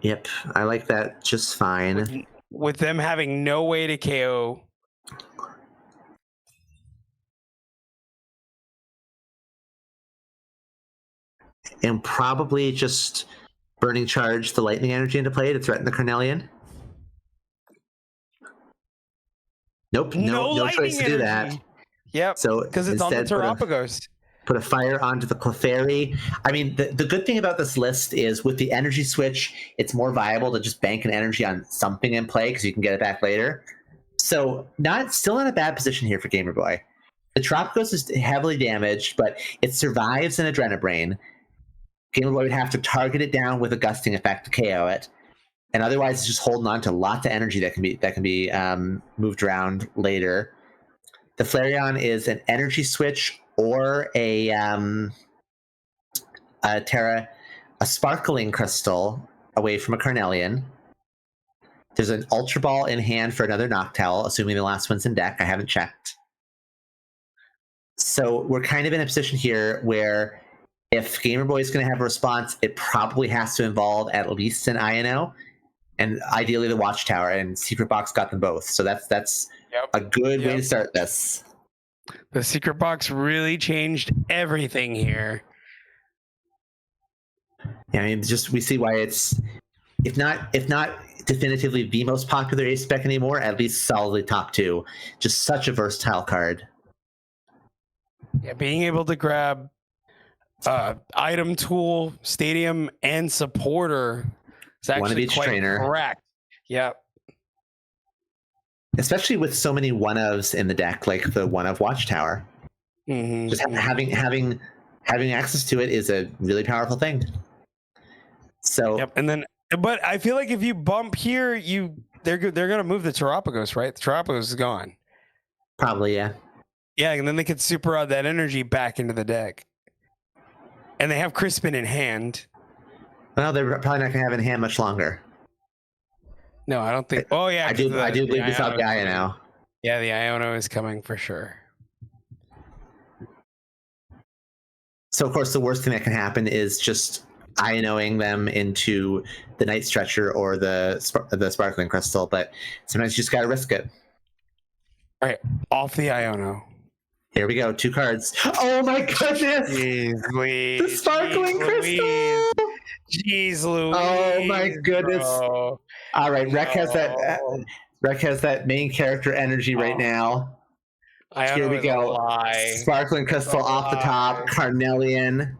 Yep, I like that just fine. With them having no way to KO. And probably just Burning Charge the Lightning Energy into play to threaten the Carnelian. Nope, no choice to do that. Yep, So because it's on the instead, Terapagos. put a fire onto the Clefairy. I mean, the good thing about this list is with the energy switch, it's more viable to just bank an energy on something in play because you can get it back later. So still in a bad position here for Gamer Boy. The Tropicos is heavily damaged, but it survives an Adrenabrain. Gamer Boy would have to target it down with a Gusting Effect to KO it, and otherwise it's just holding on to lots of energy that can be moved around later. The Flareon is an energy switch or a sparkling crystal away from a Carnelian. There's an Ultra Ball in hand for another Noctowl, assuming the last one's in deck. I haven't checked. So we're kind of in a position here where if Gamer Boy is going to have a response, it probably has to involve at least an INO, and ideally the Watchtower, and Secret Box got them both. So that's a good way to start this. The Secret Box really changed everything here. Yeah, I mean, just we see why it's if not definitively the most popular ace spec anymore, at least solidly top 2. Just such a versatile card. Yeah, being able to grab item tool, stadium, and supporter is actually One of each quite trainer. correct. Yep. Especially with so many one-ofs in the deck, like the one-of Watchtower. Mm-hmm. Just having access to it is a really powerful thing. So Yep. And then, but I feel like if you bump here, they're gonna move the Terapagos, right? The Terapagos is gone. probably, yeah. Yeah, and then they could super rod that energy back into the deck. And they have Crispin in hand. Well, they're probably not going to have it in hand much longer. No, I don't think. Oh yeah, I do believe we saw Gaia now. Yeah, the Iono is coming for sure. So of course, the worst thing that can happen is just Ionoing them into the Night Stretcher or the Sparkling Crystal, but sometimes you just got to risk it. All right, off the Iono. Here we go, 2 cards. Oh my goodness! Jeez Louise. The Sparkling Crystal! Jeez Louise. Oh my goodness! Bro. All right, Rec has that main character energy right now. Iono Here we is go. a lie. Sparkling Crystal off the top. Carnelian.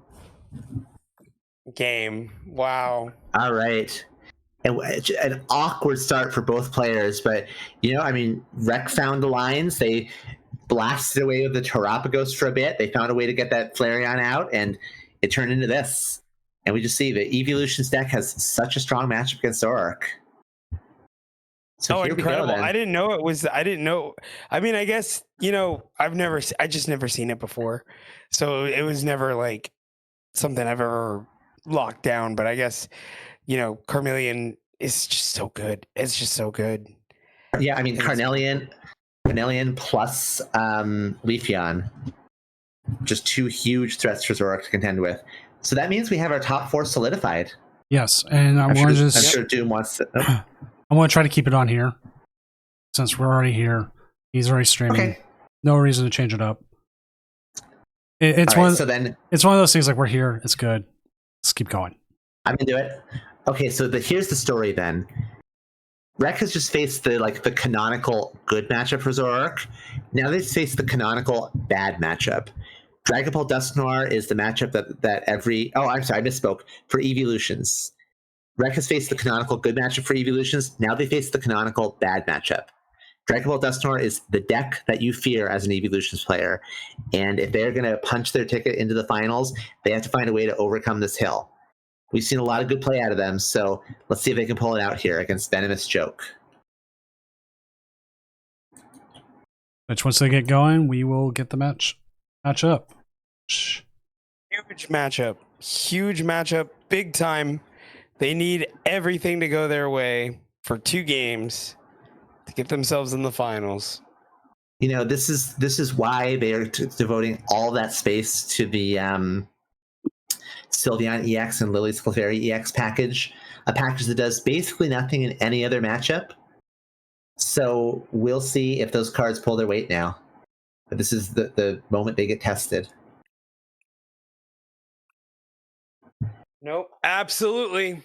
Game. Wow. All right. An awkward start for both players, but I mean, Rec found the lines. They blasted away with the Terapagos for a bit. They found a way to get that Flareon out, and it turned into this. And we just see the Evolutions deck has such a strong matchup against Zoroark. So here incredible. we go, then. I didn't know it was. I didn't know. I mean, I guess, I just never seen it before. So it was never like something I've ever locked down. But I guess, Carmeleon is just so good. It's just so good. Yeah, I mean, Carnelian plus Leafeon. Just 2 huge threats for Zoroark to contend with. So that means we have our top 4 solidified. Yes, and I'm sure Doom wants to. Oh. I'm going to try to keep it on here since we're already here. He's already streaming. Okay. No reason to change it up. It's All one. right, so then It's one of those things like we're here. It's good. Let's keep going. I'm into it. Okay, so here's the story then. Rec has just faced the canonical good matchup for Zoroark. Now they face the canonical bad matchup. Dragon Ball Dusknoir is the matchup that every. Oh, I'm sorry, I misspoke. For Evolutions. Rec has faced the canonical good matchup for Evolutions. Now they face the canonical bad matchup. Dragon Ball Dusknoir is the deck that you fear as an Evolutions player. And if they're going to punch their ticket into the finals, they have to find a way to overcome this hill. We've seen a lot of good play out of them, so let's see if they can pull it out here against Venomous Joke. Which once they get going, we will get the match up. Huge matchup, big time. They need everything to go their way for 2 games to get themselves in the finals. This is why they are devoting all that space to the Sylveon EX and Lily's Clefairy EX package, a package that does basically nothing in any other matchup. So we'll see if those cards pull their weight now. But this is the moment they get tested. Nope, absolutely.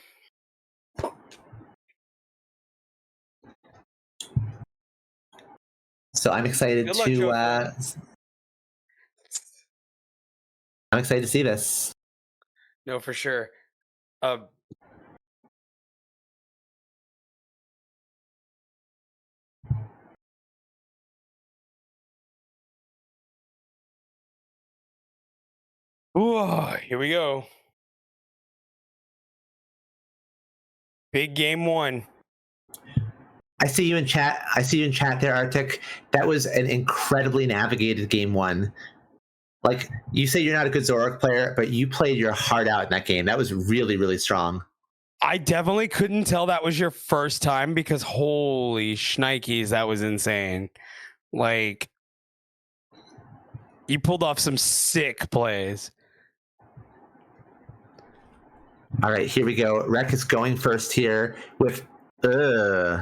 So I'm excited Good luck, to Joker. I'm excited to see this. No, for sure. Ooh, here we go. Big game one. I see you in chat. I see you in chat there, Arctic. That was an incredibly navigated game one. Like, you say you're not a good Zoroark player, but you played your heart out in that game. That was really, really strong. I definitely couldn't tell that was your first time because holy shnikes, that was insane. Like, you pulled off some sick plays. All right, here we go. Rek is going first here with an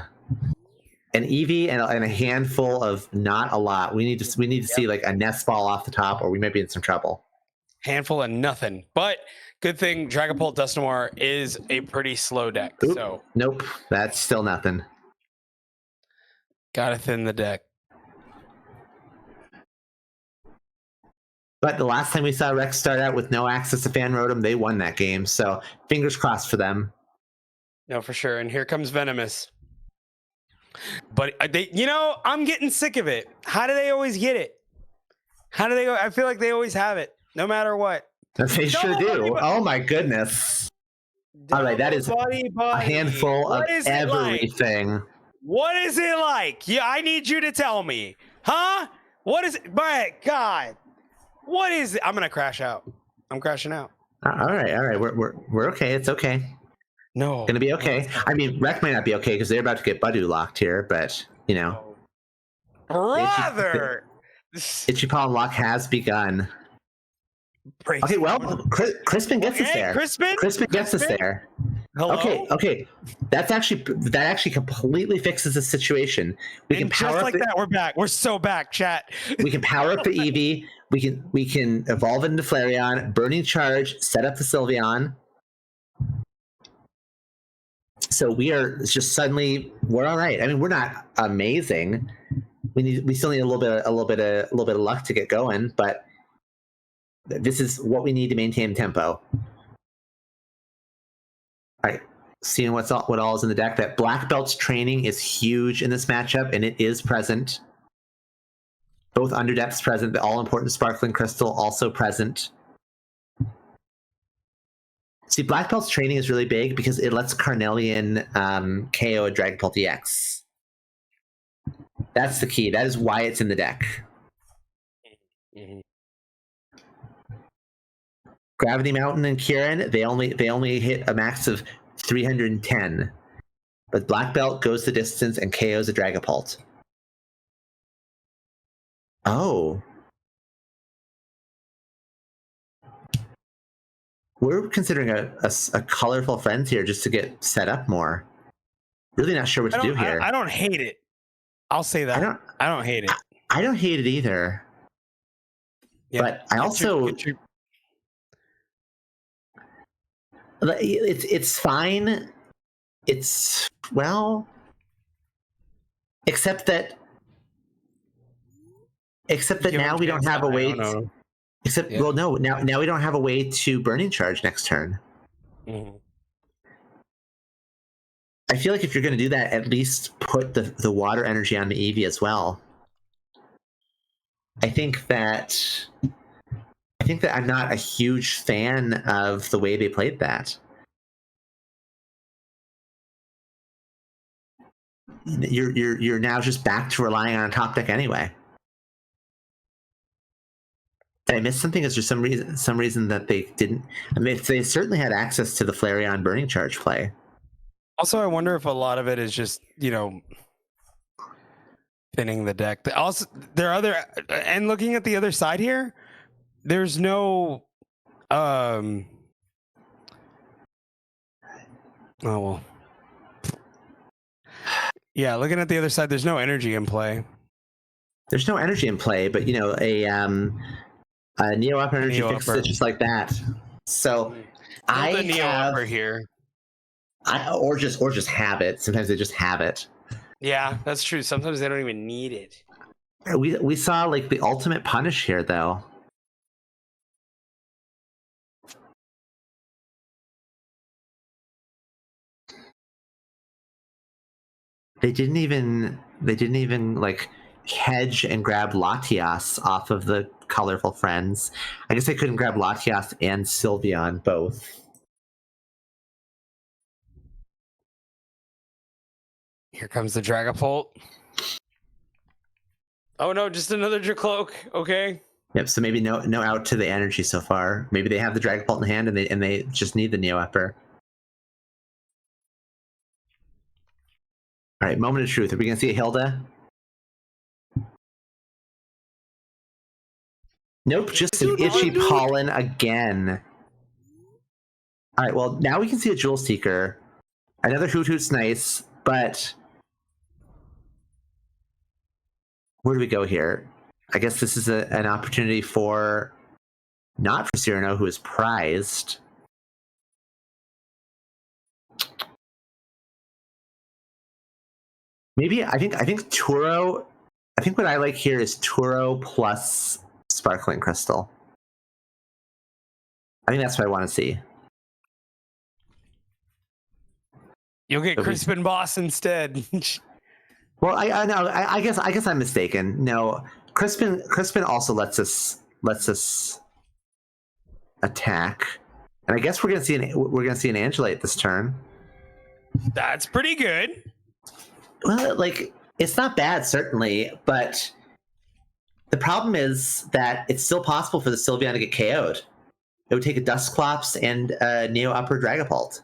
Eevee and a handful of not a lot. We need to see like a nest ball off the top, or we might be in some trouble. Handful of nothing. But good thing Dragapult Dusknoir is a pretty slow deck. Oop. So Nope, that's still nothing. gotta thin the deck. But the last time we saw Rex start out with no access to Fan Rotom, they won that game. So fingers crossed for them. No, for sure. And here comes Venomous. But they, I'm getting sick of it. How do they always get it? How do they go? I feel like they always have it, no matter what. They sure do. Oh my goodness. All right, that is a handful of everything. What is it like? Yeah, I need you to tell me. Huh? What is it? My God. What is it? I'm gonna crash out. I'm crashing out. All right. We're okay. It's okay. No. Gonna be okay. I mean, Rek might not be okay because they're about to get Budu locked here, but Brother. Ichipalm lock has begun. Praise Okay, well, Crispin gets us there. Crispin gets us there. Hello? Okay. That actually completely fixes the situation. We can power just up like that. We're back. We're so back, chat. We can power up the Eevee. We can evolve into Flareon, Burning Charge, set up the Sylveon. So we are just suddenly we're all right. I mean, we're not amazing. We still need a little bit of luck to get going, but this is what we need to maintain tempo. All right, seeing what all is in the deck. That Black Belt's training is huge in this matchup, and it is present. Both Underdepths present. The all-important Sparkling Crystal also present. See, Black Belt's training is really big because it lets Carnelian KO a Dragapult EX. That's the key. That is why it's in the deck. Mm-hmm. Gravity Mountain and Kieran, they only hit a max of 310. But Black Belt goes the distance and KOs a Dragapult. Oh. We're considering a colorful friends here just to get set up more. Really not sure what to do here. I don't hate it. I'll say that. I don't hate it. I don't hate it either. Yeah, but I also... It's fine. It's, well... Except that now we don't have a way to... Well, no. Now we don't have a way to Burning Charge next turn. Mm-hmm. I feel like if you're going to do that, at least put the water energy on the Eevee as well. I think that I'm not a huge fan of the way they played that. You're now just back to relying on a top deck anyway. Did I miss something? Is there some reason that they didn't? I mean, they certainly had access to the Flareon Burning Charge play. Also, I wonder if a lot of it is just thinning the deck. Also, there are other, and looking at the other side here, there's no. Oh well. Yeah, looking at the other side, there's no energy in play. There's no energy in play, but a Neo Up energy fixes it just like that. So I the Neo Upper here. Or just have it. Sometimes they just have it. Yeah, that's true. Sometimes they don't even need it. We saw like the ultimate punish here, though. They didn't even like hedge and grab Latias off of the colorful friends. I guess I couldn't grab Latias and Sylveon both. Here comes the Dragapult. Oh no, just another Dracloak. Okay. Yep. So maybe no out to the energy so far. Maybe they have the Dragapult in hand and they just need the Neo Upper. All right, moment of truth. Are we gonna see a Hilda? Nope, just an itchy pollen again. All right, well now we can see a Jewel Seeker. Another Hoothoot's nice, but where do we go here? I guess this is an opportunity for not for Cyrano, who is prized. Maybe I think Turo. I think what I like here is Turo plus Sparkling Crystal. I think that's what I want to see. You'll get Crispin Boss instead. Well, I guess I'm mistaken. No, Crispin also lets us attack, and I guess we're gonna see an Angelite this turn. That's pretty good. Well, like it's not bad certainly, but the problem is that it's still possible for the Sylveon to get KO'd. It would take a Dusclops and a Neo Upper Dragapult.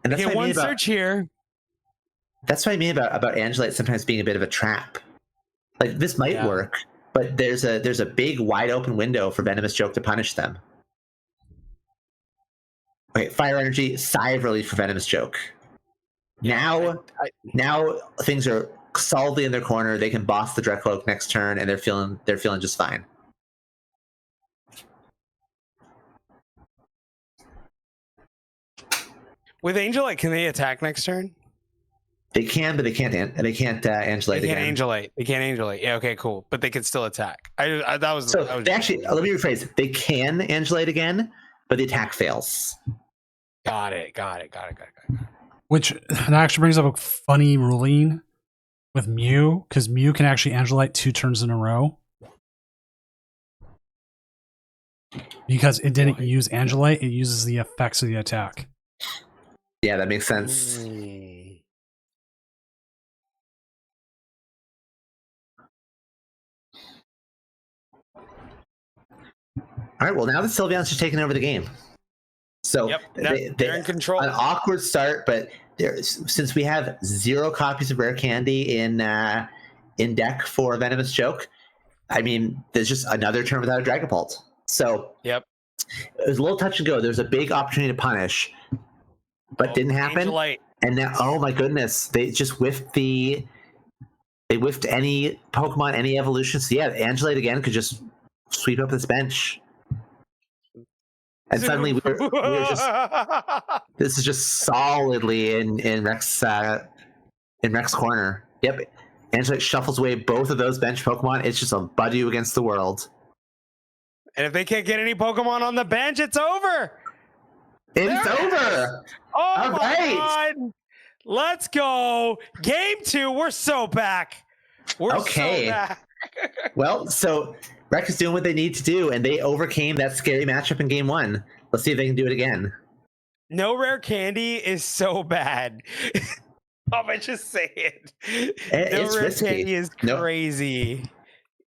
And that's Get one search here. That's what I mean about Angelite sometimes being a bit of a trap. Like this might work, but there's a big wide open window for Venomous Joke to punish them. Okay, Fire Energy, sigh of relief for Venomous Joke. Now things are solidly in their corner. They can boss the Dracloak next turn, and they're feeling just fine. With Angelite, can they attack next turn? They can, but they can't Angelite They again. They can't Angelite. Yeah, okay, cool. But they can still attack. They actually, let me rephrase. They can Angelite again, but the attack fails. Got it. Which that actually brings up a funny ruling with Mew, because Mew can actually Angelite 2 turns in a row. Because it didn't use Angelite, it uses the effects of the attack. Yeah, that makes sense. All right, well, now the Sylveon's just taking over the game. So they're in control. An awkward start, but since we have 0 copies of Rare Candy in deck for Venomous Joke, I mean, there's just another turn without a Dragapult. So it was a little touch and go. There's a big opportunity to punish, but didn't happen. Angelite. And now, oh my goodness, they just whiffed any Pokemon, any evolution. So yeah, Angelite again could just sweep up this bench. And suddenly we're just this is just solidly in Rex corner. Yep. Angelite shuffles away both of those bench Pokemon. It's just a Budew against the world. And if they can't get any Pokemon on the bench, it's over. It's over. Oh All my right. God. Let's go. Game 2. We're so back. We're so back. Well, so Rex is doing what they need to do, and they overcame that scary matchup in game 1. Let's see if they can do it again. No Rare Candy is so bad. I just say it. It's Rare risky. Candy is crazy.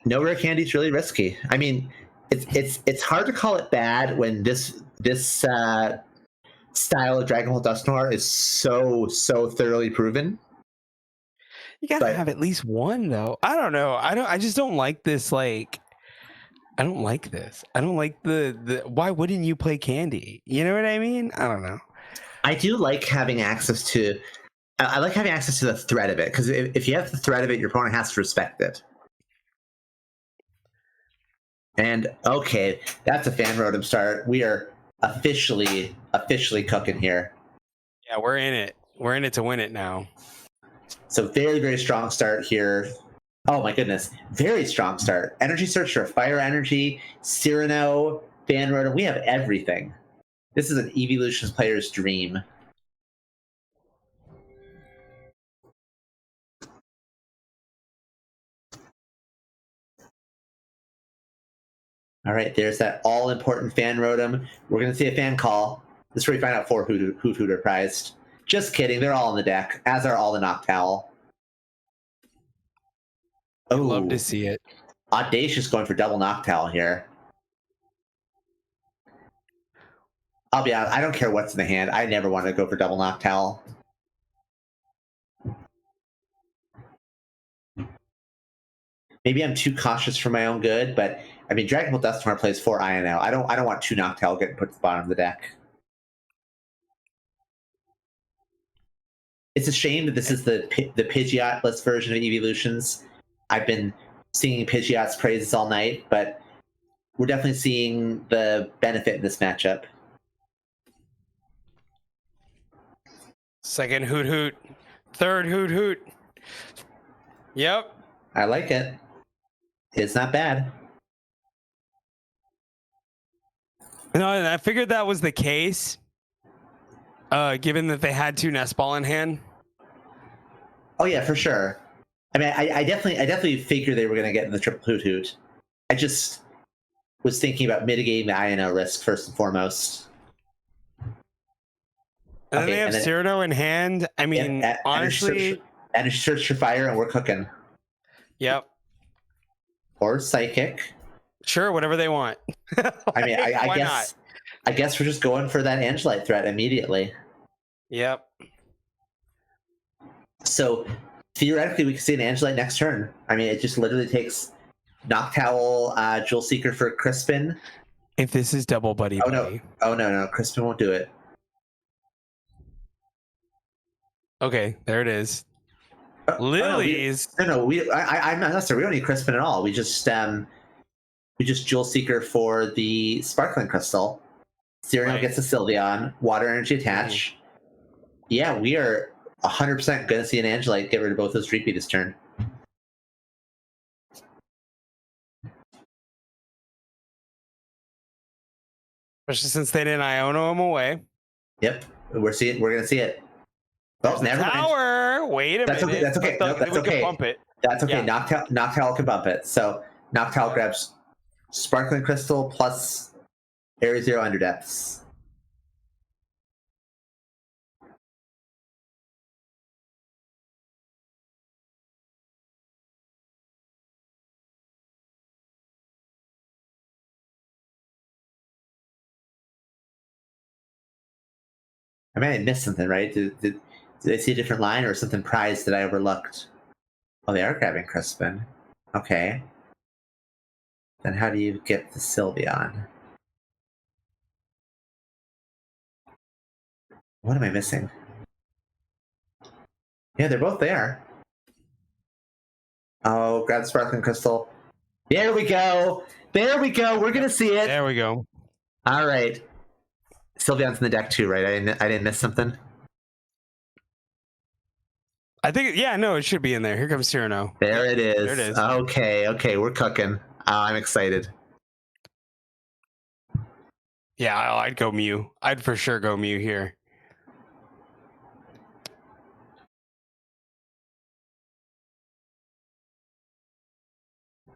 No Rare Candy is really risky. I mean, it's hard to call it bad when this style of Dragon Ball Dusknoir is so thoroughly proven. You gotta have at least one though. I don't know. I just don't like this. Like, I don't like this. I don't like the. Why wouldn't you play Candy? You know what I mean? I don't know. I do like having access to. I like having access to the threat of it, because if you have the threat of it, your opponent has to respect it. And okay, that's a fan rotem start. We are officially cooking here. Yeah, we're in it. We're in it to win it now. So very, very strong start here. Oh my goodness, very strong start. Energy Searcher, Fire Energy, Cyrano, Fan Rotom. We have everything. This is an Evolutions player's dream. All right, there's that all-important fan rotom. We're going to see a fan call. This is where we find out 4 Hoot are prized. Just kidding. They're all on the deck, as are all the Noctowl. I'd love to see it. Audacious going for double Noctowl here. I'll be honest, I don't care what's in the hand. I never want to go for double Noctowl. Maybe I'm too cautious for my own good, but I mean, Dragon Ball Dusknoir plays 4 INO. I don't want 2 Noctowl getting put to the bottom of the deck. It's a shame that this is the Pidgeot-less version of Evolutions. I've been singing Pidgeot's praises all night, but we're definitely seeing the benefit in this matchup. Second Hoot Hoot. Third Hoot Hoot. Yep. I like it. It's not bad. No, and I figured that was the case, given that they had 2 Nest Ball in hand. Oh yeah, for sure. I mean, I definitely figured they were going to get in the triple Hoot Hoot. I just was thinking about mitigating the INO risk first and foremost. And then they have Cyrano in hand. I mean, honestly... And search for fire, and we're cooking. Yep. Or Psychic. Sure, whatever they want. I mean, I guess we're just going for that Angelite threat immediately. Yep. So theoretically, we could see an Angelite next turn. I mean, it just literally takes Noctowl, Jewel Seeker for Crispin. If this is double buddy. No, Crispin won't do it. Okay, there it is. Lilies. No, I'm not sorry. We don't need Crispin at all. We just Jewel Seeker for the Sparkling Crystal. Cyrano gets a Sylveon. Water Energy attach. Yeah, we are 100% going to see an Angelite get rid of both those Reapy this turn. Especially since they didn't Iono him away. Yep, we're going to see it. Oh, never mind. Tower. Wait a minute. That's okay. No, that's okay. Bump it. That's okay. Yeah. Noctowl can bump it. So Noctowl grabs Sparkling Crystal plus Area 0 Underdepths. I mean, I missed something, right? Did they see a different line or something prized that I overlooked? Oh, they are grabbing Crispin. Okay. Then how do you get the Sylveon? What am I missing? Yeah, they're both there. Oh, grab the Sparkling Crystal. There we go. There we go. We're going to see it. There we go. All right. Sylveon's in the deck too, right? I didn't miss something? I think, yeah, no, it should be in there. Here comes Cyrano. There it is. There it is. Okay, we're cooking. I'm excited. Yeah, I'd go Mew. I'd for sure go Mew here.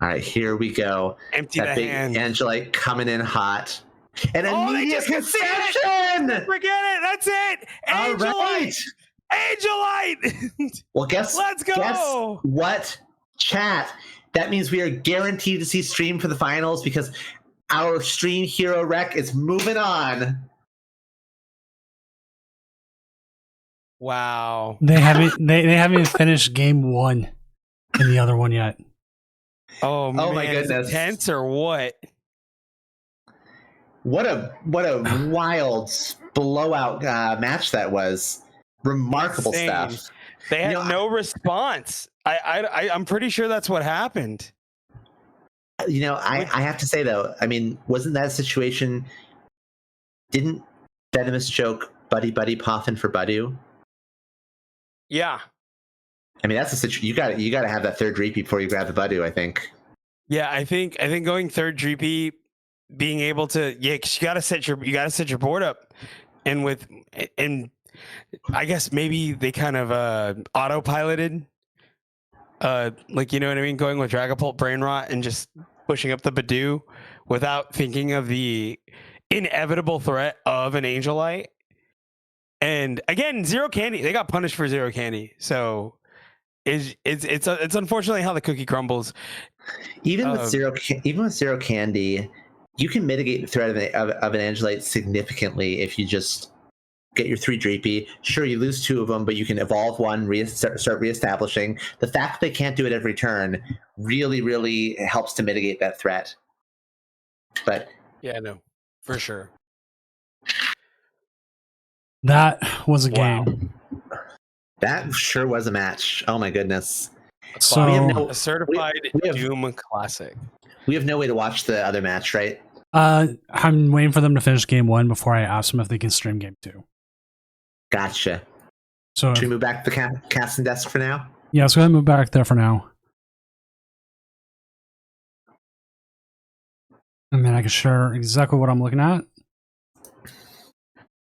All right, here we go. Empty that the big hand. Angelite coming in hot. And they immediate just conceded concession! Forget it. That's it. All right. Angelite. Well, guess what, chat? That means we are guaranteed to see stream for the finals because our stream hero rec is moving on. Wow. They haven't even finished game 1 in the other one yet. Oh man, my goodness. Is it tense or what? What a wild blowout match that was. Remarkable Insane. stuff. They had no response. I'm pretty sure that's what happened. I have to say though, I mean, wasn't that a situation? Didn't Venomous choke Buddy Poffin for Budu? Yeah. I mean, that's a situation. You got to have that third repeat before you grab the Budu, I think. Yeah, I think going third Dreepy, being able to, cause you gotta set your board up, and I guess maybe they kind of autopiloted, like, you know what I mean, going with Dragapult Brain Rot and just pushing up the Budu without thinking of the inevitable threat of an Angelite. And again, Zero Candy, they got punished for Zero Candy. So it's unfortunately how the cookie crumbles. Even with zero candy, you can mitigate the threat of an Angelite significantly if you just get your 3 Dreepy. Sure, you lose 2 of them, but you can evolve one, start reestablishing. The fact that they can't do it every turn really, really helps to mitigate that threat. But Yeah, no, for sure. That was a Wow. game. that sure was a match. Oh my goodness. So We have no- A certified we have- Doom classic. We have no way to watch the other match, right? I'm waiting for them to finish game 1 before I ask them if they can stream game 2. Gotcha. So Should we move back to the casting desk for now? yeah, let's go ahead and move back there for now. And then I can share exactly what I'm looking at.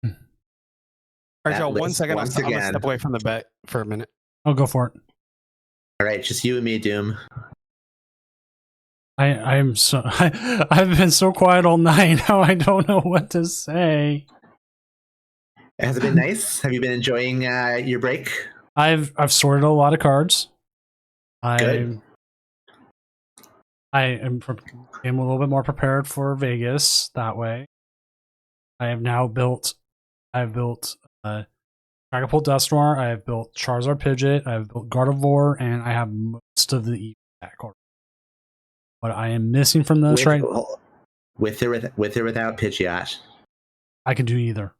All right, That Joe, 1 list second. I'm once gonna again. step away from the bet for a minute. I'll go for it. All right, just you and me, Doom. I've been so quiet all night now I don't know what to say. Has it been nice? Have you been enjoying your break? I've sorted a lot of cards. Good. I am a little bit more prepared for Vegas that way. I've built Dragapult Dusknoir, I have built Charizard Pidgeot, I have built Gardevoir, and I have most of the EV deck already. What I am missing from those with or without Pidgeot. I can do either.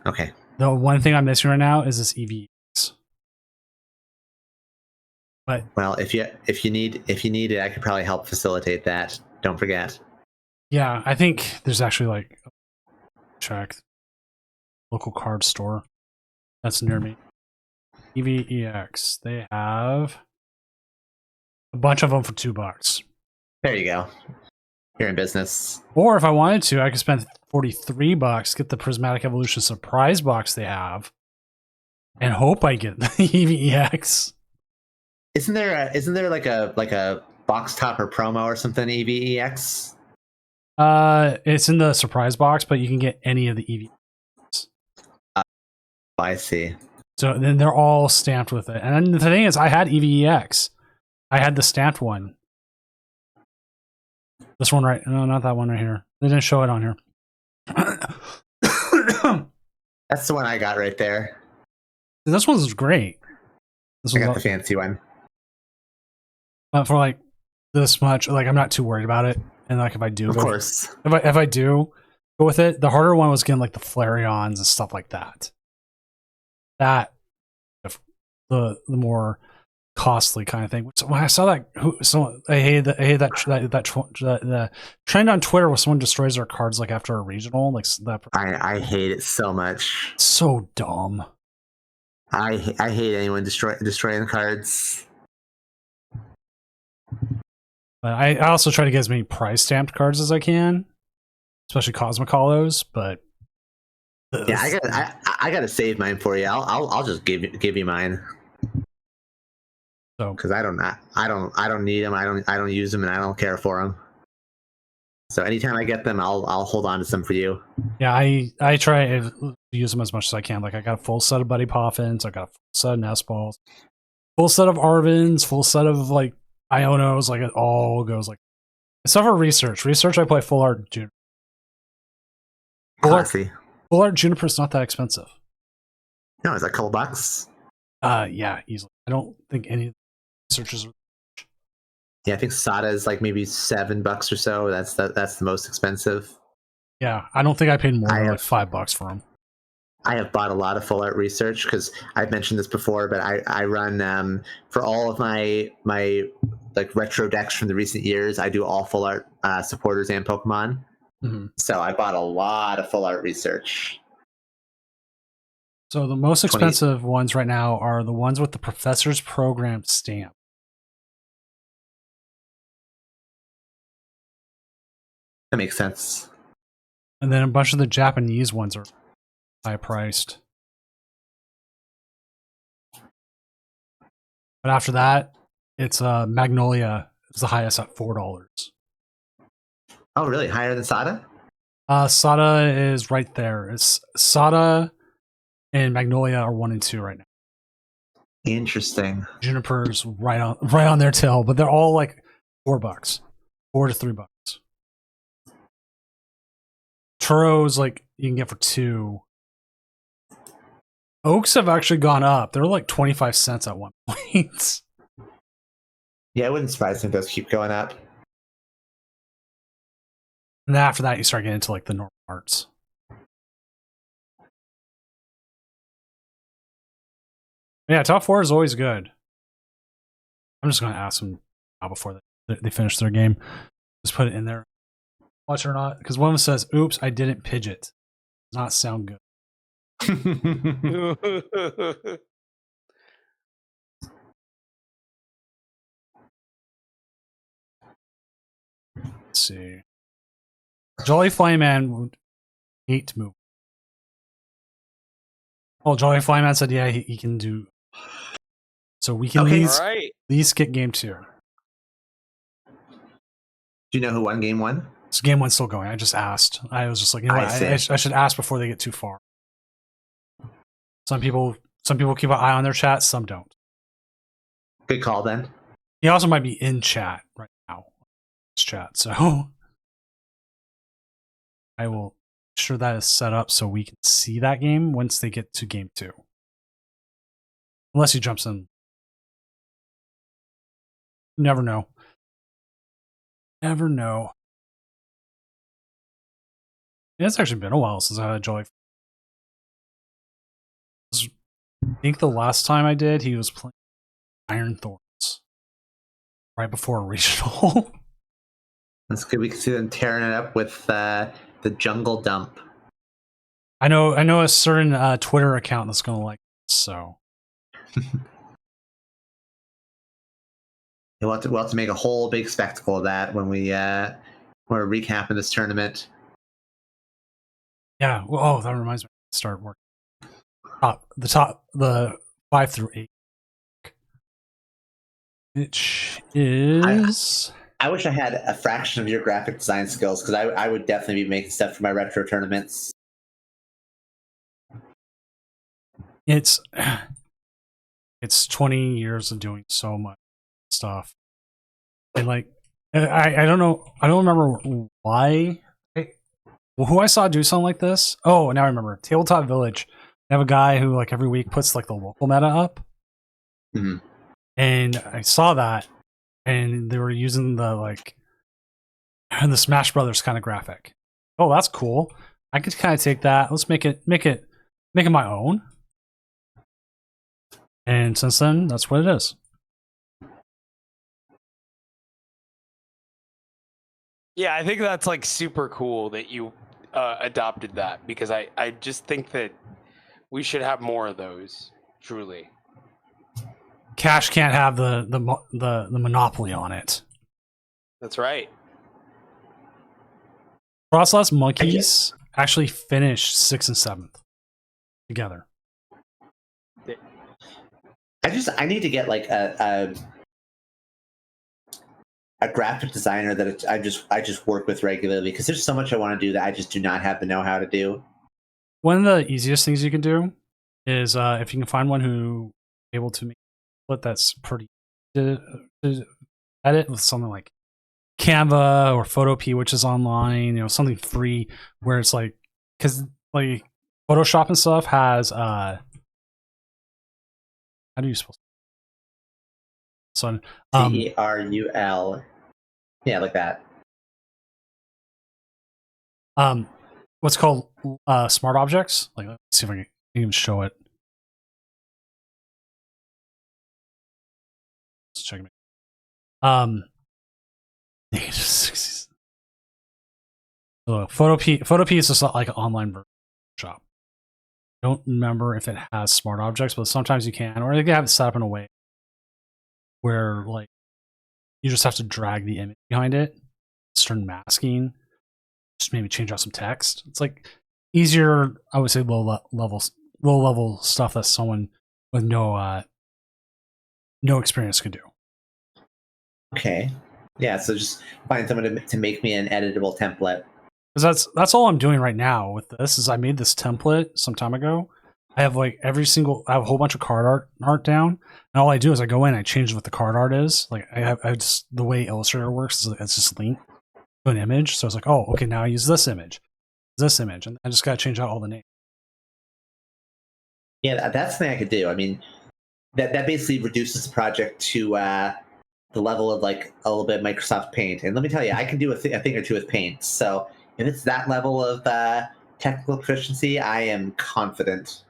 Okay. The one thing I'm missing right now is this EVX. But Well, if you need it, I could probably help facilitate that. Don't forget. yeah, I think there's actually like check local card store that's near me. EVEX. They have a bunch of them for $2. There you go. You're in business. Or if I wanted to, I could spend $43, get the Prismatic Evolution surprise box they have, and hope I get the EVEX. Isn't there like a box topper promo or something? EVEX. It's in the surprise box, but you can get any of the EVEX. I see. So then they're all stamped with it. And the thing is, I had EVEX. I had the stamped one. This one right? No, not that one right here. They didn't show it on here. That's the one I got right there. This one's great. This I got the one's fancy one. for like this much. Like I'm not too worried about it. And like if I do, Of course. if I do go with it, the harder one was getting like the Flareons and stuff like that. That the more costly kind of thing. So when I saw that, I hate the trend on Twitter where someone destroys their cards like after a regional, like that. I hate it so much. So dumb. I hate anyone destroying cards. But I also try to get as many price stamped cards as I can, especially Cosmic Hollows. But Yeah, I gotta save mine for you. I'll just give you mine. So because I don't need them. I don't use them, and I don't care for them. So anytime I get them, I'll hold on to some for you. yeah, I try to use them as much as I can. Like I got a full set of Buddy Poffins, I got a full set of Nest Balls, full set of Arvins, full set of like Ionos. Like it all goes like. Except for research. Research, I play Full Art Juniper. Classy. Full Art Juniper's not that expensive. No, it's like a couple bucks. Yeah, easily. I don't think any researchers. Yeah, I think Sada is like maybe $7 or so. That's the most expensive. Yeah, I don't think I paid more I than have- like $5 for them. I have bought a lot of full art research because I've mentioned this before, but I run for all of my like retro decks from the recent years. I do all full art supporters and Pokemon. Mm-hmm. So I bought a lot of full art research. So the most 20 expensive ones right now are the ones with the Professor's Program stamp. That makes sense. And then a bunch of the Japanese ones are high priced. But after that, it's Magnolia is the highest at $4. Oh, really? Higher than Sada? Sada is right there. It's Sada and Magnolia are 1 and 2 right now. Interesting. Juniper's right on their tail, but they're all like $4, $4 to $3. Turo's like you can get for 2. Oaks have actually gone up. They're like 25 cents at one point. Yeah, it wouldn't surprise me if those keep going up. And then after that, you start getting into like the normal arts. Yeah, top 4 is always good. I'm just going to ask them now before they finish their game. Just put it in there. Watch it or not. Because one of them says, oops, I didn't pidget. Does not sound good. Let's see. Jolly Flyman would hate to move. Oh, Jolly Flyman said, yeah, he can do. So we can Okay. All right. at least get game 2. Do you know who won game 1? So game 1's still going. I just asked. I was just like, you know what? I should ask before they get too far. Some people keep an eye on their chat. Some don't. Good call then. He also might be in chat right now. This chat. So I will make sure that is set up so we can see that game once they get to game 2. Unless he jumps in. Never know. Never know. Yeah, it's actually been a while since I had Jolly. I think the last time I did, he was playing Iron Thorns right before a regional. That's good. We can see them tearing it up with the jungle dump. I know a certain Twitter account that's going to like this, so. We'll have to make a whole big spectacle of that when we're recapping this tournament. Yeah. Well, oh, that reminds me. Start working. The 5 through 8. Which is. I wish I had a fraction of your graphic design skills because I would definitely be making stuff for my retro tournaments. It's 20 years of doing so much stuff. And like, I don't know. I don't remember why. Who I saw do something like this. Oh, now I remember. Tabletop Village. They have a guy who like every week puts like the local meta up. Mm-hmm. And I saw that, and they were using the Smash Brothers kind of graphic. Oh, that's cool. I could kind of take that. Let's make it my own. And since then, that's what it is. Yeah, I think that's like super cool that you adopted that because I just think that we should have more of those. Truly, Cash can't have the monopoly on it. that's right. Frostless Monkeys actually finished 6th and 7th together. I need to get like a graphic designer that I just work with regularly because there's so much I want to do that I just do not have the know-how to do. One of the easiest things you can do is if you can find one who is able to make it that's pretty to edit with something like Canva or Photopea, which is online, something free where it's like, because like Photoshop and stuff has how do you spell so Terul, yeah, like that. What's called smart objects. Like, let's see if I can even show it. Let's check it. So Photopea is just like an online version of Photoshop. I don't remember if it has smart objects, but sometimes you can, or they can have it set up in a way where like you just have to drag the image behind it, start masking, just maybe change out some text. It's like easier, I would say, low level stuff that someone with no experience could do. Okay. Yeah, so just find someone to make me an editable template. Because that's all I'm doing right now with this. Is I made this template some time ago. I have like I have a whole bunch of card art down, and all I do is I go in, I change what the card art is. Like I just the way Illustrator works is it's just linked to an image. So it's like, oh, okay, now I use this image, and I just gotta change out all the names. Yeah, that's something I could do. I mean, that basically reduces the project to the level of like a little bit of Microsoft Paint. And let me tell you, I can do a thing or two with Paint. So if it's that level of technical proficiency, I am confident.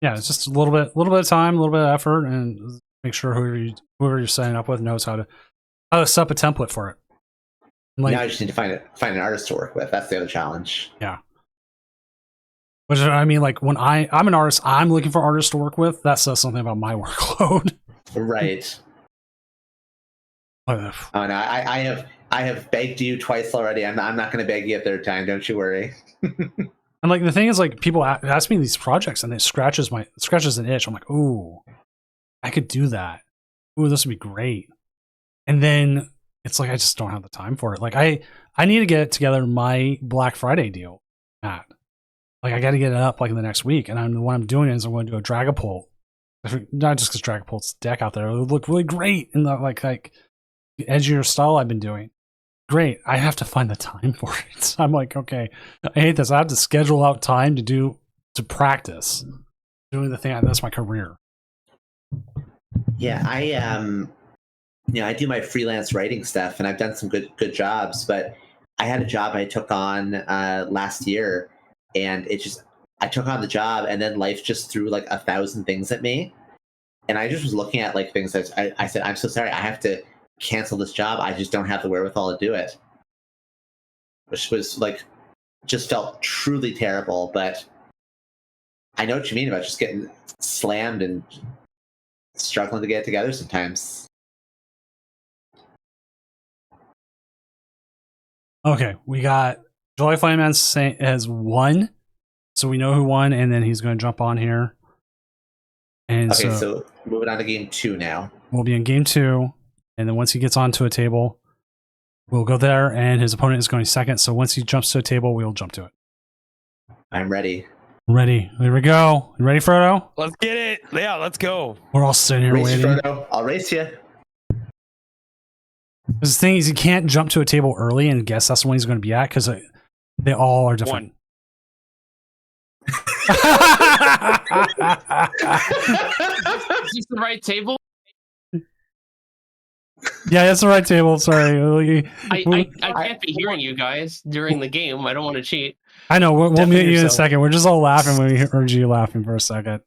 Yeah, it's just a little bit of time, a little bit of effort, and make sure whoever you're signing up with knows how to set up a template for it. And Now I just need to find an artist to work with. That's the other challenge. Yeah. Which I mean, like when I'm an artist, I'm looking for artists to work with. That says something about my workload. Right. Ugh. Oh no, I have begged you twice already. I'm not going to beg you a third time. Don't you worry. And like the thing is, like people ask me these projects, and it scratches an itch. I'm like, ooh, I could do that. Ooh, this would be great. And then it's like I just don't have the time for it. Like I need to get together my Black Friday deal. Matt. Like I got to get it up like in the next week. And what I'm doing is I'm going to do a Dragapult. Not just because Dragapult's deck out there, it would look really great in the like edgier style I've been doing. Great. I have to find the time for it. I'm like, okay, I hate this. I have to schedule out time to practice doing the thing. That's my career. Yeah, I do my freelance writing stuff, and I've done some good jobs. But I had a job I took on last year, and I took on the job, and then life just threw like 1,000 things at me, and I just was looking at like things that I said, I'm so sorry, I have to cancel this job. I just don't have the wherewithal to do it, which was like just felt truly terrible. But I know what you mean about just getting slammed and struggling to get it together sometimes. Okay, we got Jolly Fireman has won, so we know who won, and then he's going to jump on here. And okay, so moving on to game 2 now. We'll be in game 2. And then once he gets onto a table, we'll go there, and his opponent is going second. So once he jumps to a table, we'll jump to it. I'm ready. Ready. Here we go. You ready, Frodo? Let's get it. Yeah, let's go. We're all sitting here Race waiting. Frodo. I'll race you. The thing is, you can't jump to a table early and guess that's the one he's going to be at because they all are different. Is this the right table? Yeah, that's the right table. Sorry. I can't be hearing you guys during the game. I don't want to cheat. I know. We'll mute you in a yourself. second. We're just all laughing when we heard you laughing for a second.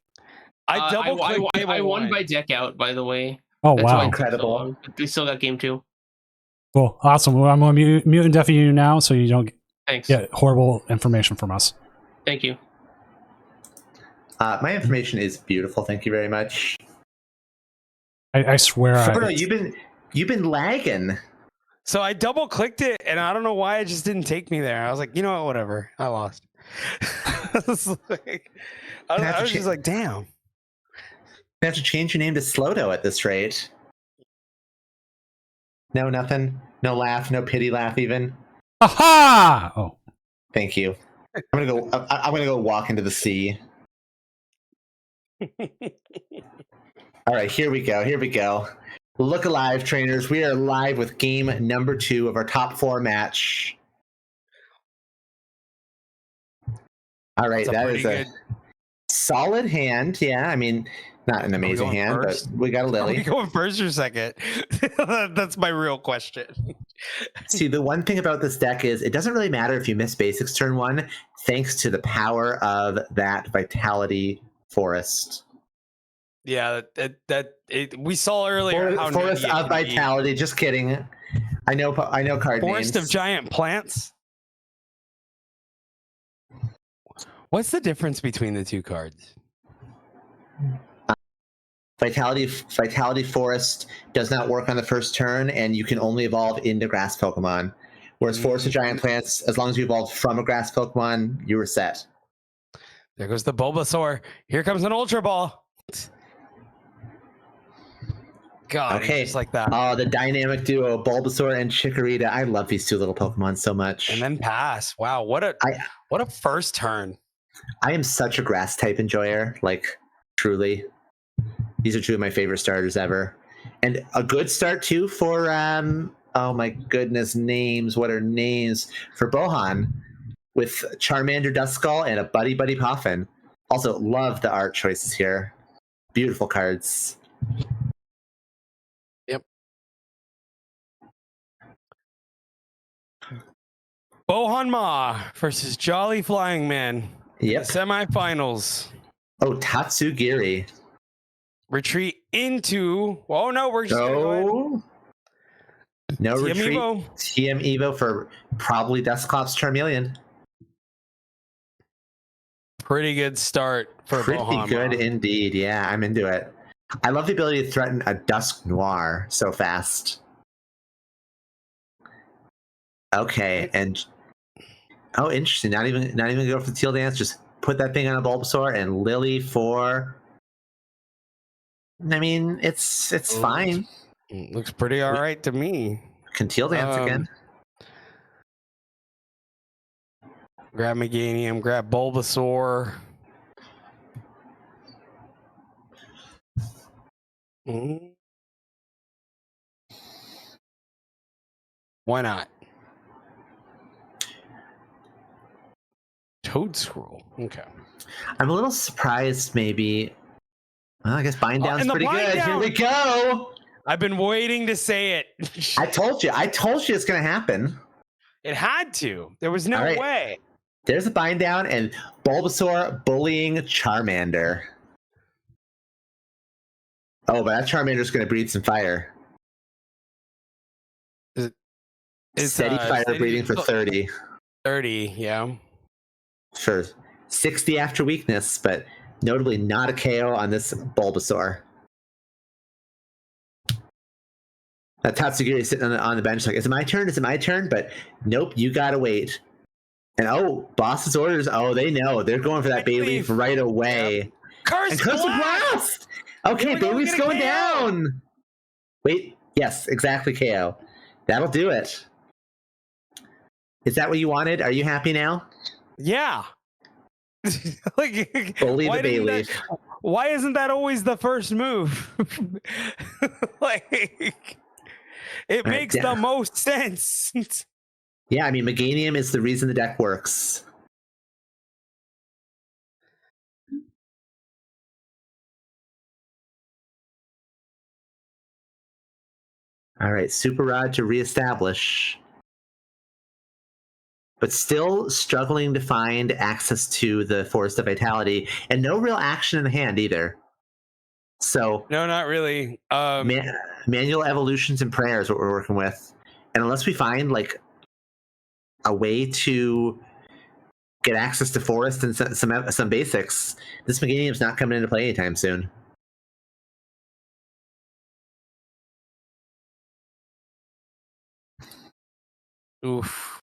I won by deck out, by the way. Oh, That's why wow. it took so Incredible. long. We still got game 2. Cool. Awesome. Well, I'm going to mute and deafen you now so you don't Thanks. get horrible information from us. Thank you. My information is beautiful. Thank you very much. I swear. Frodo, you've been lagging. So I double clicked it, and I don't know why it just didn't take me there. I was like, you know what, whatever. I lost. I was just like, damn. You have to change your name to Slodo at this rate. No, nothing. No laugh. No pity laugh. Even. Aha! Oh, Thank you. I'm gonna go walk into the sea. All right, here we go. Look alive, trainers. We are live with game number 2 of our top 4 match. All right, that is a solid hand. Yeah, I mean, not an amazing hand, first? but we got a Are Lily. we going first or second? That's my real question. See, the one thing about this deck is it doesn't really matter if you miss basics turn 1, thanks to the power of that Vitality Forest. Yeah, we saw earlier how Forest nutty it of can be. Vitality. Just kidding. I know card Forest names. of Giant Plants. What's the difference between the two cards? Vitality Forest does not work on the first turn, and you can only evolve into grass Pokemon. Whereas Forest of Giant Plants, as long as you evolved from a grass Pokemon, you were set. There goes the Bulbasaur. Here comes an Ultra Ball. God, Okay. just like that. Oh, the dynamic duo, Bulbasaur and Chikorita. I love these two little Pokemon so much. And then pass. Wow, what a first turn. I am such a grass type enjoyer. Like, truly. These are two of my favorite starters ever. And a good start, too, for, oh my goodness, names. What are names? For Bohan, with Charmander Duskull and a Buddy Buddy Poffin. Also, love the art choices here. Beautiful cards. Bohan Ma versus Jolly Flying Man. Yep. The semifinals. Oh, Tatsugiri. Retreat into. Oh no, we're just gonna go ahead. No TM retreat. Evo. TM Evo for probably Dusclops Charmeleon. Pretty good start for Pretty Bohan good Ma. indeed. Yeah, I'm into it. I love the ability to threaten a Dusk Noir so fast. Okay, and oh, interesting. Not even go for the Teal Dance. Just put that thing on a Bulbasaur and Lily for. I mean, it's fine. Looks pretty all right to me. Can Teal Dance again? Grab Meganium, grab Bulbasaur. Why not? Toad Scroll. Okay. I'm a little surprised, maybe. Well, I guess Bind Down's and the pretty Bind good. Here Down! we go. I've been waiting to say it. I told you it's going to happen. It had to. There was no All right. way. There's a Bind Down and Bulbasaur bullying Charmander. Oh, but that Charmander's going to breathe some fire. It's Steady fire breathing for 30. 30, yeah. Sure. 60 after weakness, but notably not a KO on this Bulbasaur. That Tatsugiri sitting on the bench like, is it my turn? Is it my turn? But nope, you gotta wait. And oh, boss's orders. Oh, they know. They're going for that Bayleaf right away. Yep. Curse And Curse Blast! Okay, Bayleaf's going down. Wait, yes, exactly KO. That'll do it. Is that what you wanted? Are you happy now? Yeah. Like, Bully the Bayleaf. Why isn't that always the first move? Like, it makes the most sense. Yeah, I mean, Meganium is the reason the deck works. All right, Super Rod to reestablish. But still struggling to find access to the Forest of Vitality, and no real action in the hand either. So No, not really. manual evolutions and prayers what we're working with, and unless we find like a way to get access to Forest and some basics, this Meganium's not coming into play anytime soon. Oof.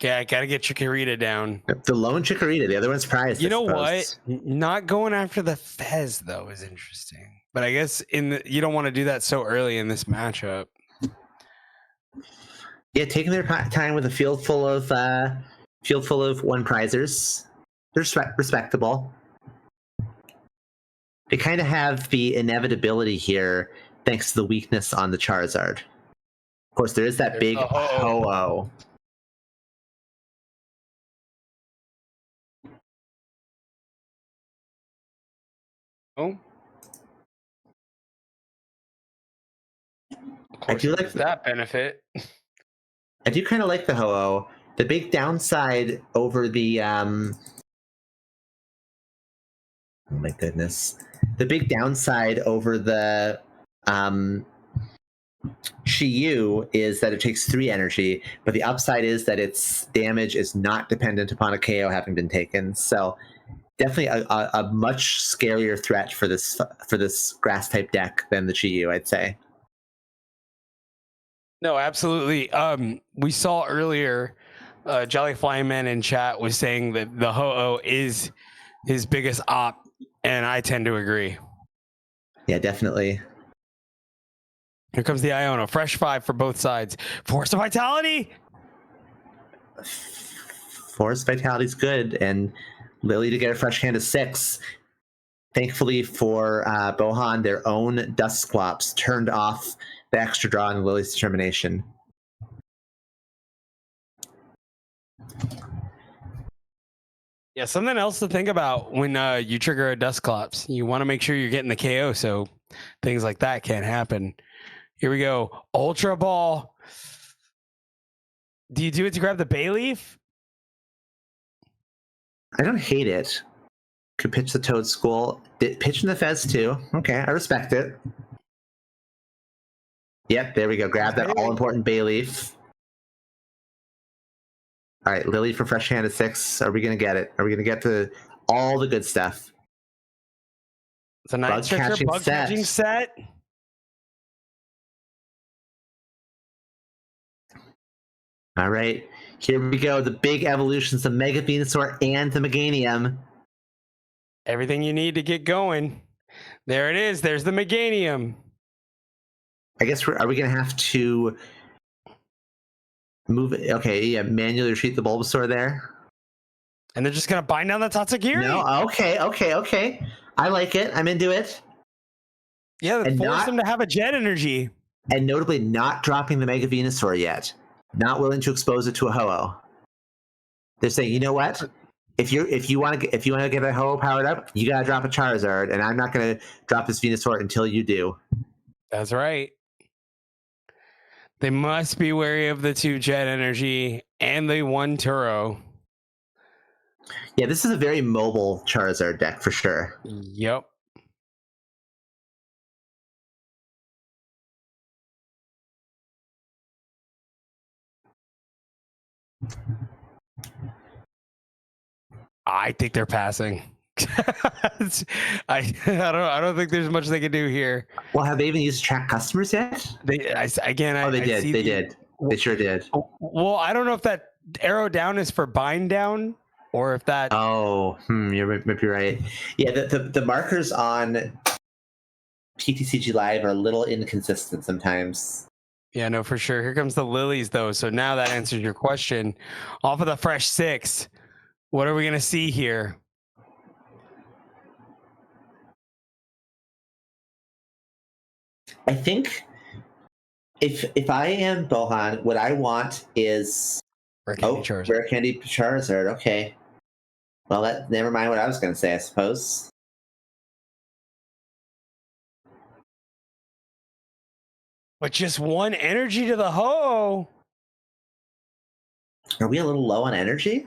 Yeah, I gotta get Chikorita down. The lone Chikorita, the other one's prized. You I know suppose. what? Not going after the Fez though is interesting. But I guess you don't want to do that so early in this matchup. Yeah, taking their time with a field full of one prizers. They're respectable. They kind of have the inevitability here, thanks to the weakness on the Charizard. Of course, there is that big Ho-Oh. Oh. I do like that benefit. I do kind of like the Ho-Oh. The big downside over the oh my goodness, the big downside over the Chi-Yu is that it takes 3 energy, but the upside is that its damage is not dependent upon a KO having been taken. So definitely a much scarier threat for this grass type deck than the Chi-Yu, I'd say. No, absolutely. We saw earlier, Jolly Flying Man in chat was saying that the Ho-Oh is his biggest op, and I tend to agree. Yeah, definitely. Here comes the Iona. Fresh 5 for both sides. Force of Vitality. Force Vitality's good, and Lily to get a fresh hand of 6. Thankfully for Bohan, their own Dusclops turned off the extra draw in Lily's determination. Yeah, something else to think about when you trigger a Dusclops. You want to make sure you're getting the KO so things like that can't happen. Here we go. Ultra Ball. Do you do it to grab the Bayleaf? I don't hate it. Could pitch the Toad School. Pitching the Fez too. Okay, I respect it. Yep, there we go. Grab that all-important Bayleaf. All right, Lily for fresh hand of 6. Are we going to get it? Are we going to get to all the good stuff? It's a nice bug catching set. All right, here we go. The big evolutions of Mega Venusaur and the Meganium. Everything you need to get going. There it is. There's the Meganium. I guess are we going to have to move it? Okay, yeah, manually retreat the Bulbasaur there. And they're just going to bind down the Tatsugiri. No, okay. I like it. I'm into it. Yeah, they force them to have a jet energy. And notably not dropping the Mega Venusaur yet. Not willing to expose it to a Ho-Oh. They're saying, you know what? If you want to get a Ho-Oh powered up, you gotta drop a Charizard, and I'm not gonna drop this Venusaur until you do. That's right. They must be wary of the 2 jet energy and the 1 Turo. Yeah, this is a very mobile Charizard deck for sure. Yep. I think they're passing. I don't think there's much they can do here. Well, have they even used track customers yet? They did. They sure did. Well, I don't know if that arrow down is for bind down or if that. Oh, you're maybe right. Yeah, the markers on TTCG Live are a little inconsistent sometimes. Yeah, no, for sure. Here comes the lilies, though. So now that answers your question. Off of the fresh 6, what are we going to see here? I think if I am Bohan, what I want is Rare Candy Charizard. Okay. Well, never mind what I was going to say, I suppose. But just 1 energy to the Ho. Are we a little low on energy?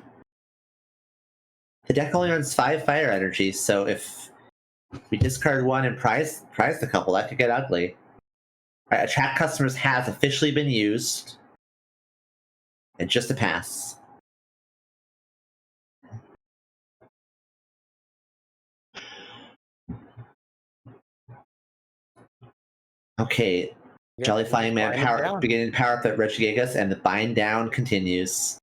The deck only runs 5 fire energy, so if we discard 1 and prize the couple, that could get ugly. All right, Attract Customers has officially been used. And just a pass. Okay, Jolly Flying Man beginning to power up that Regigigas, and the bind down continues.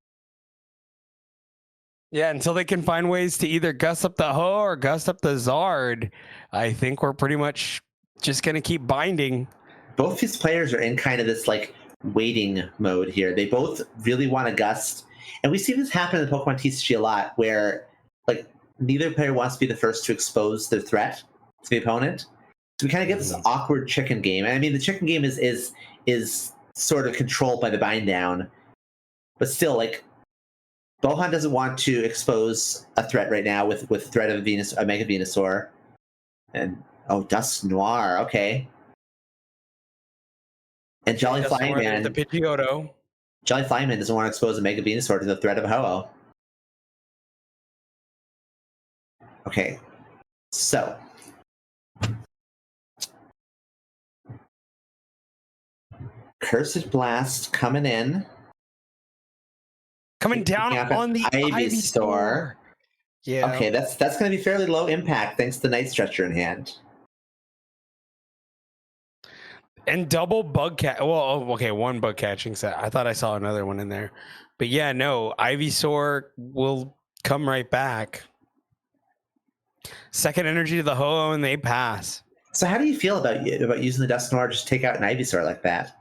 Yeah, until they can find ways to either gust up the Ho or gust up the Zard, I think we're pretty much just going to keep binding. Both these players are in kind of this like waiting mode here. They both really want to gust. And we see this happen in Pokemon TCG a lot where like neither player wants to be the first to expose their threat to the opponent. So we kind of get this awkward chicken game. And I mean, the chicken game is sort of controlled by the bind down. But still, like, Bohan doesn't want to expose a threat right now with threat of a Mega Venusaur. And, Dusknoir, okay. And Jolly Flying Man. The Pidgeotto. Jolly Flying Man doesn't want to expose a Mega Venusaur to the threat of a Ho-Oh. Okay. So. Cursed Blast coming in. Coming down on the Ivysaur. Yeah. Okay, that's going to be fairly low impact thanks to Night Stretcher in hand. And double bug catch. Well, okay, 1 bug catching set. I thought I saw another one in there. But yeah, no, Ivysaur will come right back. 2nd energy to the Ho-Oh and they pass. So how do you feel about using the Dusknoir just to take out an Ivysaur like that?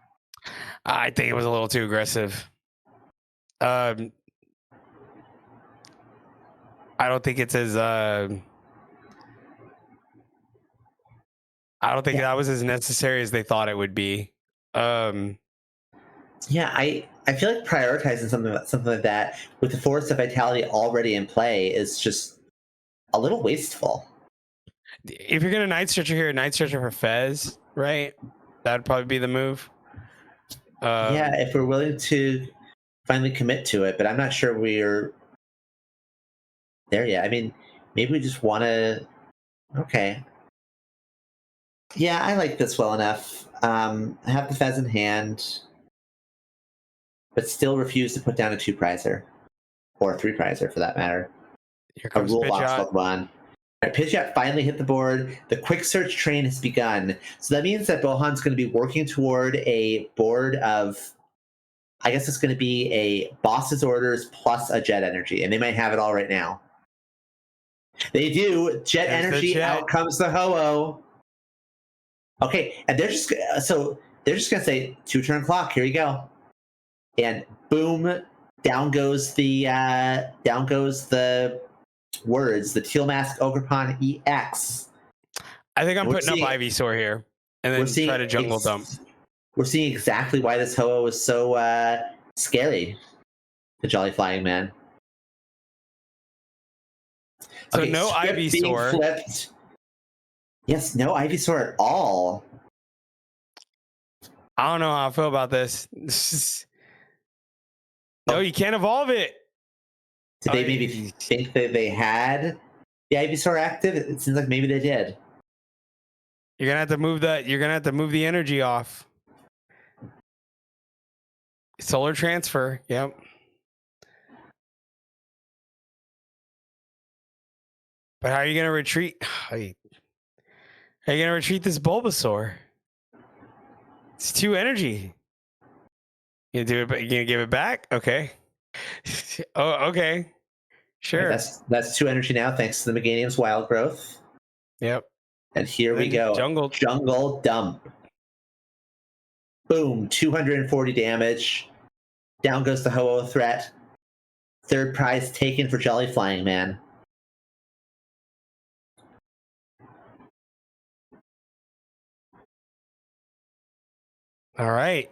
I think it was a little too aggressive. I don't think it's as I don't think that was as necessary as they thought it would be. Yeah, I feel like prioritizing something like that with the Force of Vitality already in play is just a little wasteful. If you're gonna Night Stretcher here, Night Stretcher for Fez, right? That'd probably be the move. Yeah, if we're willing to finally commit to it, but I'm not sure we're there yet. I mean, maybe we just want to. Okay. Yeah, I like this well enough. I have the Fez in hand, but still refuse to put down a 2-prizer or a 3-prizer for that matter. Here A comes rule box Pidgeot. Pokemon. Pidgeot finally hit the board. The quick search train has begun. So that means that Bohan's going to be working toward a board of, I guess it's going to be a boss's orders plus a jet energy, and they might have it all right now. They do. Jet There's the energy. jet. Out comes the Ho-Oh. Okay, and they're just going to say 2-turn clock. Here you go, and boom, down goes the words. The Teal Mask Ogerpon EX. I think I'm We're putting up seeing- Ivysaur here, and We're then seeing try to jungle dump. We're seeing exactly why this Ho-Oh is so scary. The Jolly Flying Man. So no script being Ivysaur. flipped. Yes, no Ivysaur at all. I don't know how I feel about this. No, you can't evolve it. Did they maybe think that they had the Ivysaur active? It seems like maybe they did. You're gonna have to move that. You're gonna have to move the energy off. Solar transfer. Yep. But how are you gonna retreat? How are you gonna retreat this Bulbasaur? It's 2 energy. You gonna do it? You gonna give it back? Okay. Oh, okay. Sure. That's 2 energy now, thanks to the Meganium's wild growth. Yep. And here we And go. jungle dump. Boom, 240 damage. Down goes the Ho-Oh threat. 3rd prize taken for Jolly Flying Man. All right.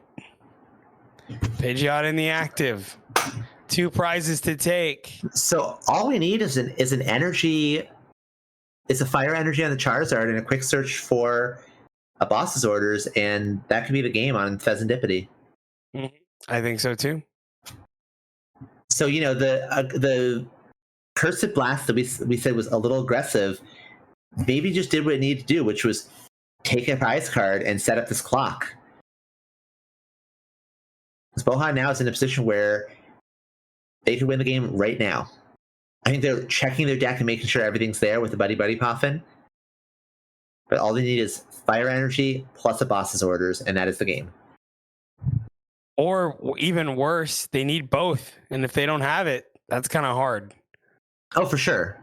Pidgeot in the active. 2 prizes to take. So all we need is an energy. It's a fire energy on the Charizard and a quick search for a boss's orders, and that could be the game on Pheasantipity. I think so too. So the Cursed Blast that we said was a little aggressive. Maybe just did what it needed to do, which was take a prize card and set up this clock. Because Bohan now is in a position where they could win the game right now. I think they're checking their deck and making sure everything's there with the Buddy Buddy Poffin. But all they need is fire energy plus a boss's orders, and that is the game. Or even worse, they need both. And if they don't have it, that's kind of hard. Oh, for sure.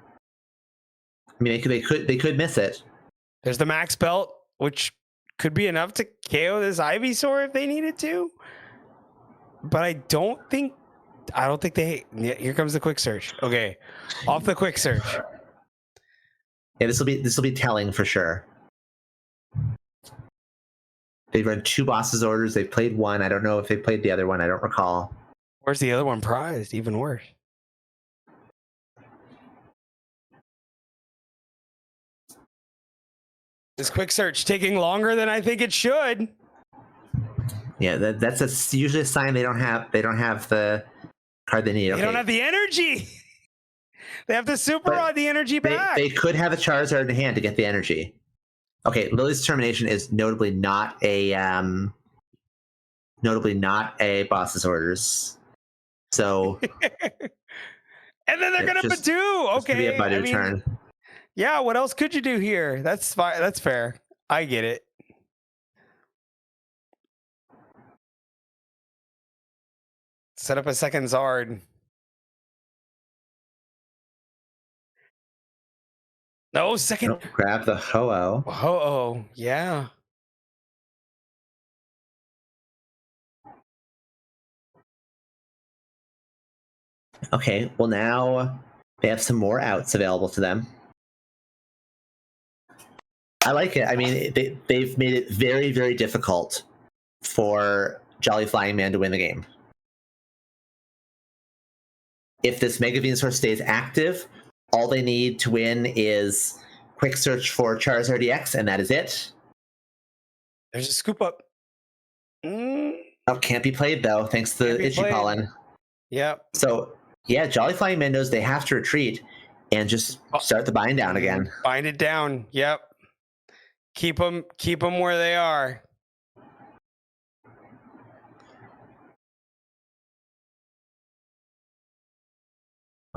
I mean, they could miss it. There's the max belt, which could be enough to KO this Ivysaur if they needed to. But I don't think they. Yeah, here comes the quick search. Okay, off the quick search. Yeah, this will be telling for sure. They've run 2 boss's orders. They've played 1. I don't know if they played the other one. I don't recall. Where's the other one prized? Even worse. This quick search taking longer than I think it should. Yeah, that's usually a sign they don't have the card they need. They Okay. don't have the energy. They have to super But rod the energy back. They could have a Charizard in hand to get the energy. Okay, Lily's Determination is notably not a boss's orders. So And then they're gonna just- Badoo. it's gonna be Okay, a Buddy I mean, return. yeah. What else could you do here? That's fine. That's fair. I get it. Set up a second Zard. No, second. Nope, grab the Ho-Oh. Oh, yeah. Okay, well now they have some more outs available to them. I like it. I mean, they've made it very, very difficult for Jolly Flying Man to win the game. If this Mega Venusaur stays active, all they need to win is quick search for Charizard EX, and that is it. There's a scoop up. Mm, Oh, can't be played though, thanks to Can't be Itchy played. Pollen. yep. So yeah, Jolly Flying Man knows they have to retreat and just start the bind down again. Bind it down. Yep. Keep them where they are.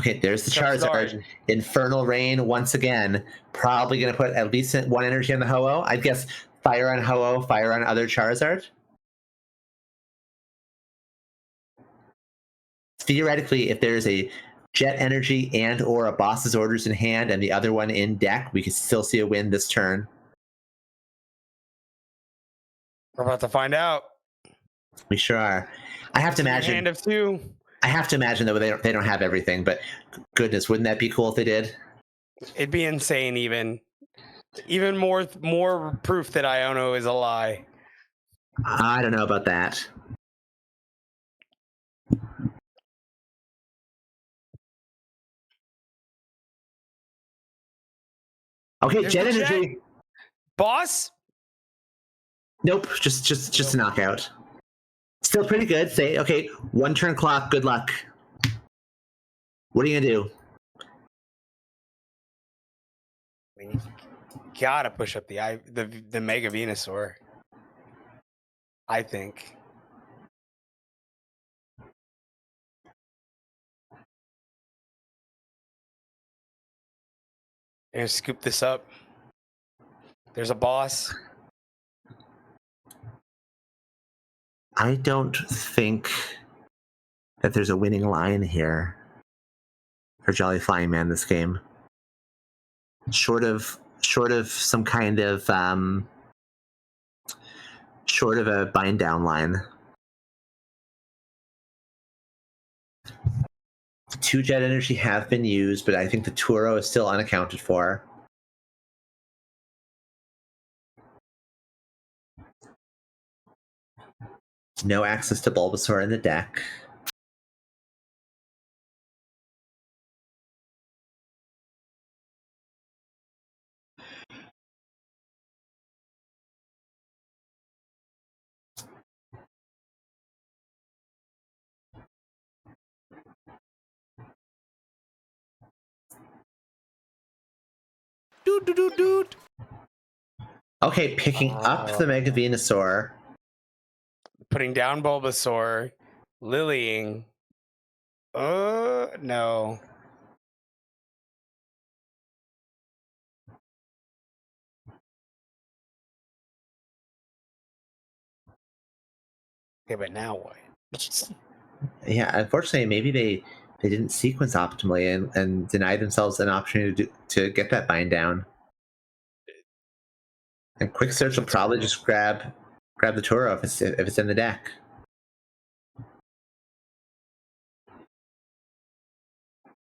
Okay, there's the Tough start. Charizard. Infernal Rain once again. Probably going to put at least one energy on the Ho-Oh. I guess fire on Ho-Oh, fire on other Charizard. Theoretically, if there's a Jet Energy and or a Boss's Orders in hand and the other one in deck, we could still see a win this turn. We're about to find out. We sure are. I have to imagine. Hand of two. I have to imagine though they don't have everything, but goodness, wouldn't that be cool if they did? It'd be insane. Even more proof that Iono is a lie. I don't know about that. Okay, There's Jet the Jet. Energy. Boss. Nope, just a knockout. Still pretty good. Say, okay, one turn clock. Good luck. What are you gonna do? I mean, you gotta push up the Mega Venusaur. I think. Gonna scoop this up. There's a boss. I don't think that there's a winning line here for Jolly Flying Man this game. Short of some kind of short of a bind down line. 2 Jet Energy have been used, but I think the Turo is still unaccounted for. No access to Bulbasaur in the deck. Doot. Okay, picking up the Mega Venusaur. Putting down Bulbasaur. Lilying. No. Okay, but now what? Yeah, unfortunately, maybe they didn't sequence optimally and deny themselves an opportunity to get that bind down. And quick search will probably just grab the Turo if it's in the deck.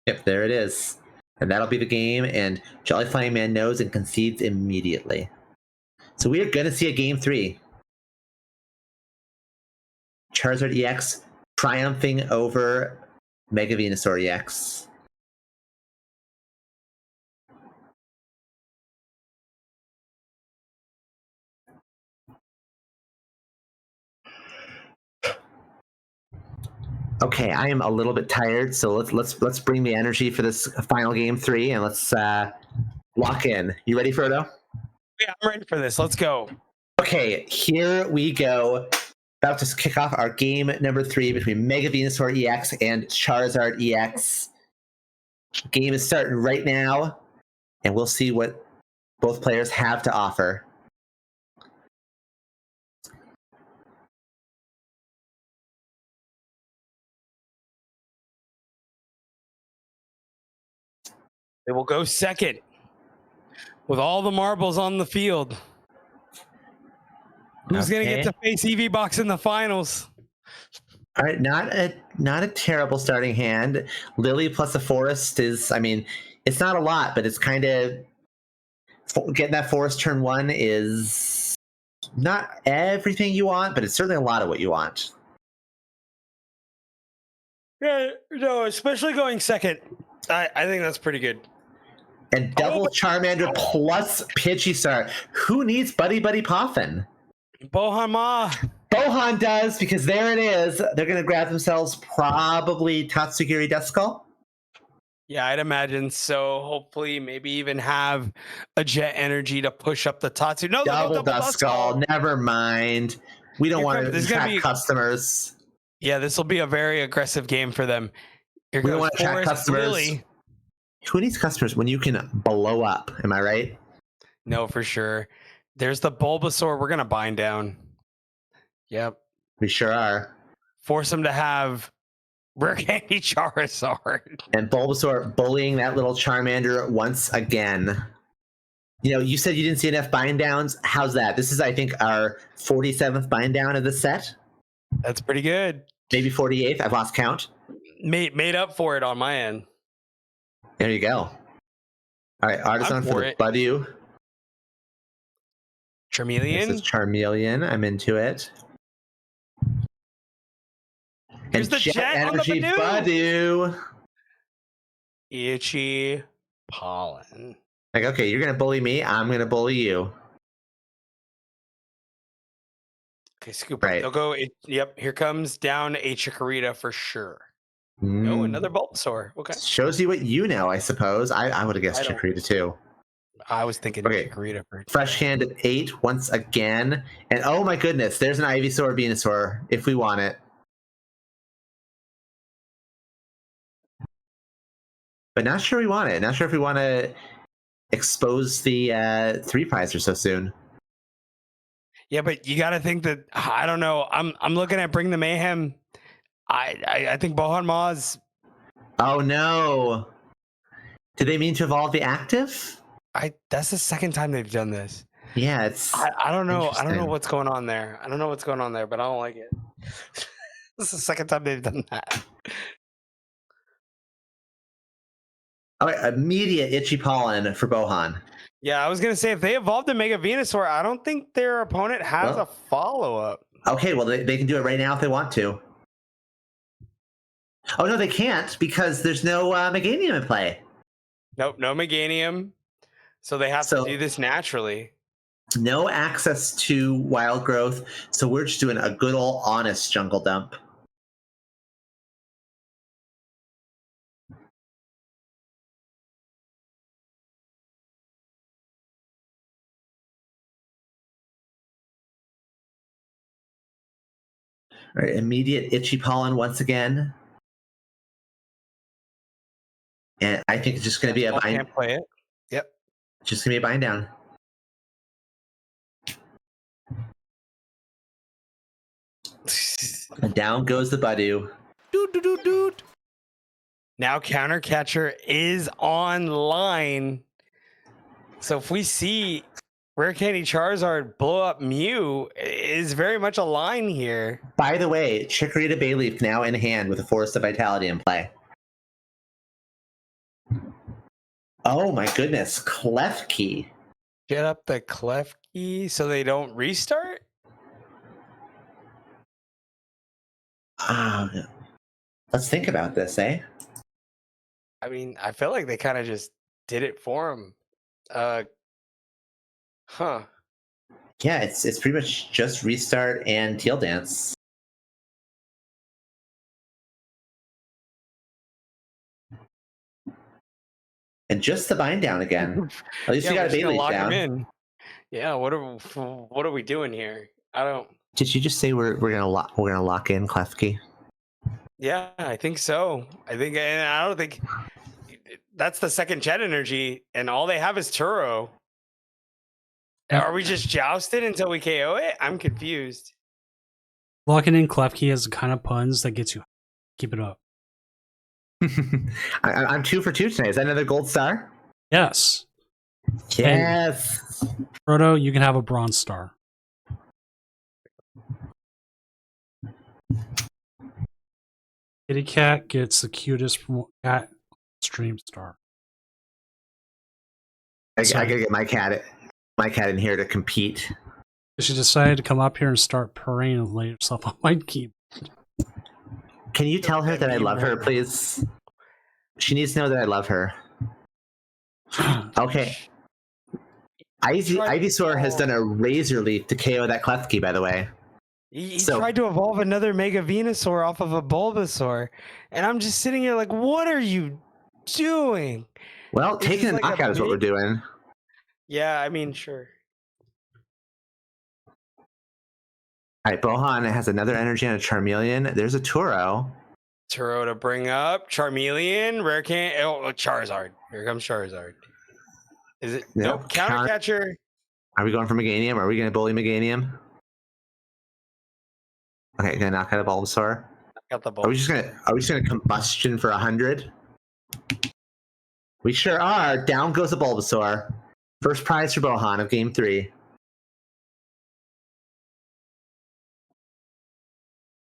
Yep, there it is. And that'll be the game, and Jolly Flying Man knows and concedes immediately. So we are going to see a game 3. Charizard EX triumphing over Mega Venusaur EX. Okay, I am a little bit tired, so let's bring the energy for this final game 3, and let's lock in. You ready, Frodo? Yeah, I'm ready for this. Let's go. Okay, here we go. About to kick off our game number 3 between Mega Venusaur EX and Charizard EX. Game is starting right now, and we'll see what both players have to offer. They will go second. with all the marbles on the field. Who's gonna get Okay. to face EVBox in the finals? All right, not a terrible starting hand. Lily plus a forest is, I mean, it's not a lot, but it's kind of getting that forest turn 1 is not everything you want, but it's certainly a lot of what you want. Yeah, no, especially going second. I think that's pretty good. And double Charmander plus Pidgeystar. Who needs Buddy Buddy Poffin? Bohanma. Bohan does, because there it is. They're going to grab themselves probably Tatsugiri Duskull. Yeah, I'd imagine so. Hopefully, maybe even have a Jet Energy to push up the Tatsu. No, Double Duskull. Never mind. We don't Here want comes- to there's gonna attract be- customers. Yeah, this will be a very aggressive game for them. Here We don't goes want to attract Forest customers. Lily. Who needs customers when you can blow up? Am I right? No, for sure. There's the Bulbasaur. We're gonna bind down. Yep. We sure are. Force them to have Rare Candy Charizard. And Bulbasaur bullying that little Charmander once again. You know, you said you didn't see enough bind downs. How's that? This is, I think, our 47th bind down of the set. That's pretty good. Maybe 48th. I've lost count. Made up for it on my end. There you go. All right, Artisan I'm for for the it. Buddy. This Charmeleon. is Charmeleon. I'm into it. Here's the Jet on the Badoo. Badoo. Itchy Pollen. Like, okay, you're gonna bully me. I'm gonna bully you. Okay, scoop. Right. They'll go. Yep. Here comes down a Chikorita for sure. No, Mm. another Bulbasaur. Okay. Shows you what you know, I suppose. I would have guessed I don't- Chikorita too. I was thinking Okay. Chikorita for Fresh hand at 8 once again. And oh my goodness, there's an Ivysaur Venusaur if we want it. But not sure we want it. Not sure if we want to expose the 3 prizer so soon. Yeah, but you got to think that I don't know. I'm looking at Bring the Mayhem. I think Bohan Maz. Oh no. Did they mean to evolve the active? That's the second time they've done this. Yeah, it's I don't know. I don't know Interesting. what's going on there. I don't know what's going on there, but I don't like it. This is the second time they've done that. all right, immediate itchy pollen for Bohan. Yeah, I was gonna say if they evolved to Mega Venusaur, I don't think their opponent has Well- a follow up. Okay, well they can do it right now if they want to. Oh no, they can't because there's no Meganium in play. Nope, no Meganium. So they have So- to do this naturally. No access to wild growth, so we're just doing a good old honest jungle dump. All right, immediate itchy pollen once again. And I think it's just going to be a Ball bind, can't play it. Yep. just going to be a bind down. And down goes the Badoo. Now counter catcher is online. So if we see Rare Candy Charizard blow up Mew, it is very much a line here. By the way, Chikorita Bayleaf now in hand with a Forest of Vitality in play. Oh my goodness, Klefki. Get up the Klefki so they don't restart? Let's think about this, eh? I mean, I feel like they kind of just did it for him. Huh. Yeah, it's pretty much just restart and Teal Dance. And just the bind down again. At least Yeah, we got we're a just gonna Bayleaf lock down. him in. Yeah, what are we doing here? I don't. Did you just say we're gonna lock in Klefki? Yeah, I think so. And I don't think that's the second Jet Energy, and all they have is Turo. Are we just jousted until we KO it? I'm confused. Locking in Klefki has the kind of puns that gets you. Keep it up. I'm 2 for 2 tonight. Is that another gold star? Yes. Yes. Frodo, you can have a bronze star. Kitty Cat gets the cutest cat stream star. I Sorry. gotta get my cat in here to compete. She decided to come up here and start purring and lay herself on my keyboard. Can you tell her that I love her, please? She needs to know that I love her. Okay. Ivysaur has done a razor leap to KO that Klefki, by the way. He So- tried to evolve another Mega Venusaur off of a Bulbasaur, and I'm just sitting here like, what are you doing? Well, This taking is a like a knockout is what we're big- doing. Yeah, I mean, sure. All right, Bohan has another energy on a Charmeleon. There's a Turo. Turo to bring up. Charmeleon, rare can. Oh, Charizard. Here comes Charizard. Is it? Yep, Nope. Counter catcher. Are we going for Meganium? Are we going to bully Meganium? Okay, gonna knock out a Bulbasaur. Got the Are we just gonna combustion for 100? We sure are. Down goes a Bulbasaur. First prize for Bohan of Game 3.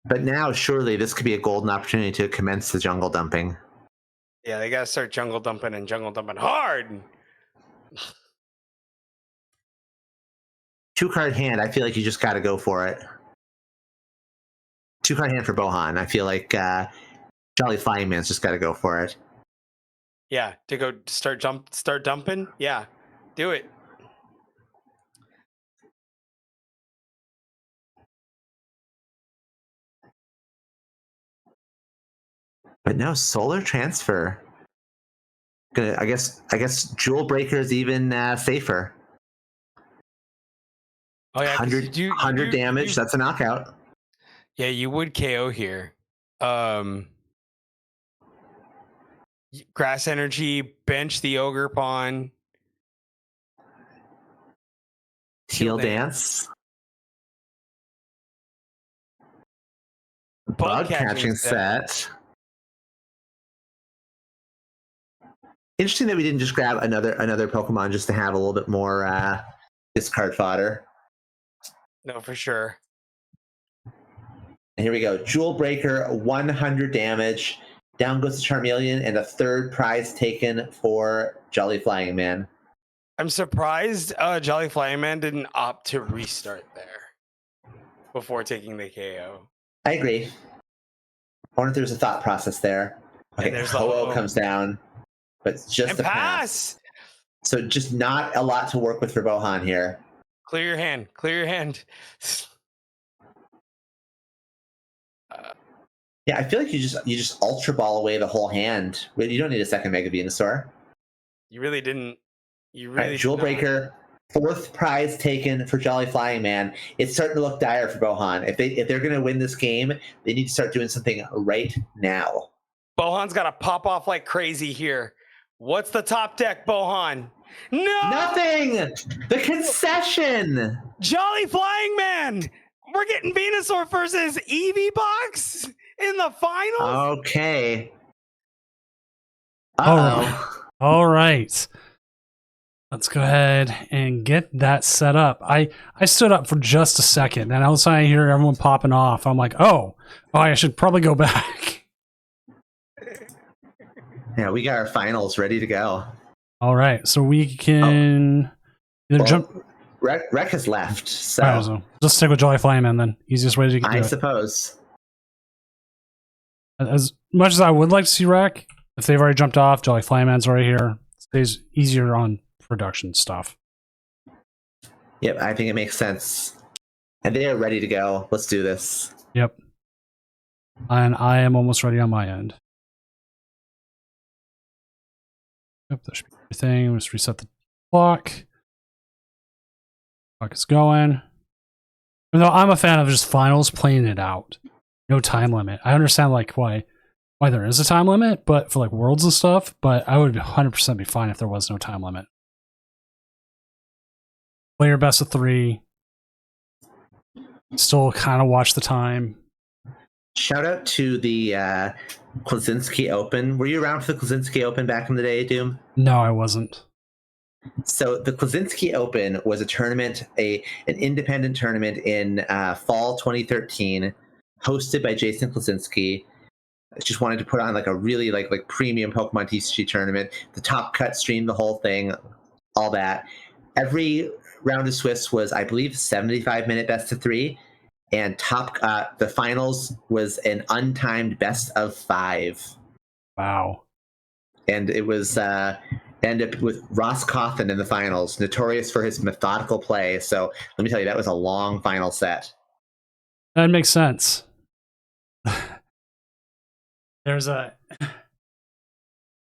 But now, surely, this could be a golden opportunity to commence the jungle dumping. Yeah, they gotta start jungle dumping and jungle dumping hard. 2-card hand, I feel like you just gotta go for it. 2-card hand for Bohan. I feel like Jolly Flying Man's just gotta go for it. Yeah, to go start dumping. Yeah, do it. But no, Solar Transfer. I guess Jewel Breaker is even safer. Oh yeah, 'cause 100 damage. That's a knockout. Yeah, you would KO here. Grass Energy, bench the Ogre Pawn. Teal Dance. Bug Bug catching catching set. Interesting that we didn't just grab another Pokemon just to have a little bit more discard fodder. No, for sure. And here we go. Jewel Breaker, 100 damage. Down goes the Charmeleon, and a third prize taken for Jolly Flying Man. I'm surprised Jolly Flying Man didn't opt to restart there before taking the KO. I agree. I wonder if there's a thought process there. Okay, there's the Ho-Oh Ho-Oh. comes down, but it's just And a pass. So just not a lot to work with for Bohan here. Clear your hand. Clear your hand. Yeah, I feel like you just Ultra Ball away the whole hand. You don't need a second Mega Venusaur. You really didn't. You All really right, Jewel did not. Breaker, fourth prize taken for Jolly Flying Man. It's starting to look dire for Bohan. If they're going to win this game, they need to start doing something right now. Bohan's got to pop off like crazy here. What's the top deck, Bohan? No! Nothing. The concession. Jolly Flying Man! We're getting Venusaur versus Eevee Box in the finals? Okay. Oh. All right. Let's go ahead and get that set up. I stood up for just a second, and all of a sudden I hear everyone popping off. I'm like, oh, I should probably go back. Yeah, we got our finals ready to go. All right, so we can either Well, jump. Rec has left, so All right, so just stick with Jolly Flying Man then. Easiest way to do I it. suppose. As much as I would like to see Rec, if they've already jumped off, Jolly Flying Man's already here. It stays easier on production stuff. Yep, I think it makes sense. And they are ready to go. Let's do this. Yep. And I am almost ready on my end. Yep, that should be everything. Let's reset the clock. Clock is going. Even though I'm a fan of just finals playing it out. No time limit. I understand like why there is a time limit, but for like worlds and stuff, but I would 100% be fine if there was no time limit. Play your best of 3. Still kind of watch the time. Shout out to the Klaczynski Open. Were you around for the Klaczynski Open back in the day, Doom? No, I wasn't. So the Klaczynski Open was a tournament, an independent tournament in fall 2013, hosted by Jason Klaczynski. Just wanted to put on like a really like premium Pokemon TCG tournament. The Top Cut streamed the whole thing, all that. Every round of Swiss was, I believe, 75-minute best of 3, and the finals was an untimed best of 5. Wow. And it was ended up with Ross Cawthon in the finals, notorious for his methodical play. So let me tell you, that was a long final set. That makes sense. I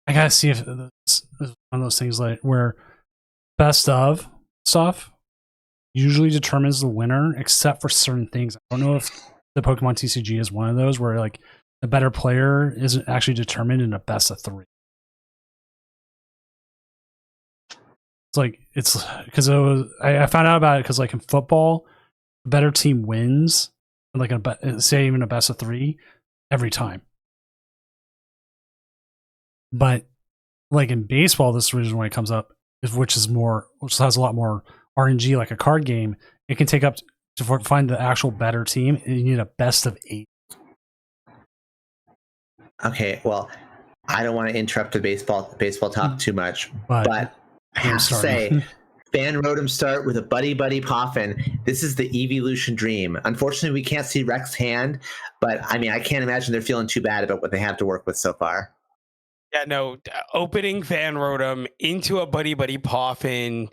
gotta see if it's one of those things like where best of stuff usually determines the winner, except for certain things. I don't know if the Pokemon TCG is one of those where like the better player isn't actually determined in a best of 3. It's because I found out about it because like in football, the better team wins, like say even a best of 3 every time. But like in baseball, this is the reason why it comes up, which has a lot more RNG, like a card game. It can take up to find the actual better team, and you need a best of 8. Okay, well, I don't want to interrupt the baseball talk too much, but I have to say, Fan Rotom start with a Buddy Poffin. This is the evolution dream. Unfortunately, we can't see Rex's hand, but I mean, I can't imagine they're feeling too bad about what they have to work with so far. Yeah, no, opening Fan Rotom into a Buddy Poffin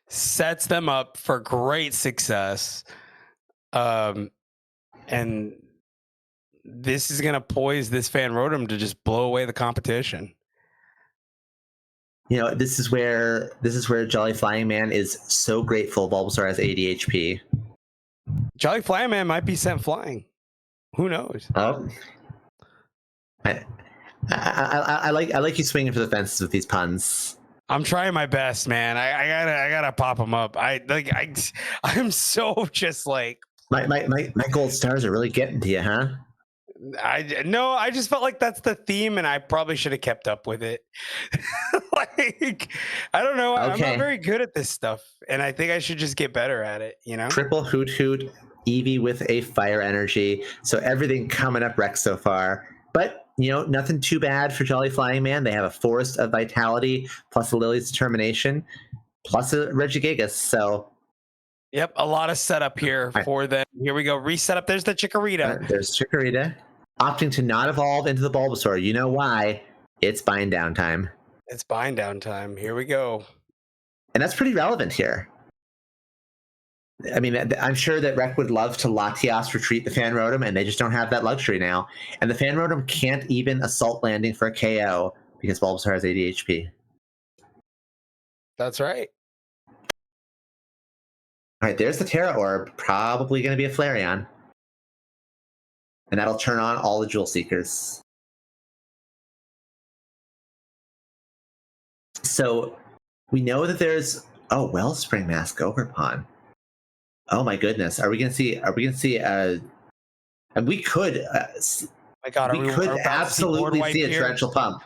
sets them up for great success. And this is going to poise this Fan Rotom to just blow away the competition. You know, this is where Jolly Flying Man is so grateful Bulbasaur has 80 HP. Jolly Flying Man might be sent flying. Who knows? Oh, I like you swinging for the fences with these puns. I'm trying my best, man. I gotta pop them up. I'm so just like my gold stars are really getting to you, huh? I just felt like that's the theme, and I probably should have kept up with it. Like, I don't know. Okay. I'm not very good at this stuff, and I think I should just get better at it. You know, triple Hoot Eevee with a fire energy. So everything coming up Rex so far, but you know, nothing too bad for Jolly Flying Man. They have a Forest of Vitality plus a Lily's Determination plus a Regigigas. So. Yep, a lot of setup here for them. Here we go. Reset up. There's the Chikorita. There's Chikorita. Opting to not evolve into the Bulbasaur. You know why? It's bind down time. It's bind down time. Here we go. And that's pretty relevant here. I mean, I'm sure that Rec would love to Latias retreat the Fan Rotom, and they just don't have that luxury now. And the Fan Rotom can't even assault landing for a KO because Bulbasaur has 80 HP. That's right. All right, there's the Terra Orb. Probably going to be a Flareon. And that'll turn on all the Jewel Seekers. So we know that there's Wellspring Mask Ogerpon. Oh my goodness. Are we gonna see and we could my God, we could absolutely see a torrential pump.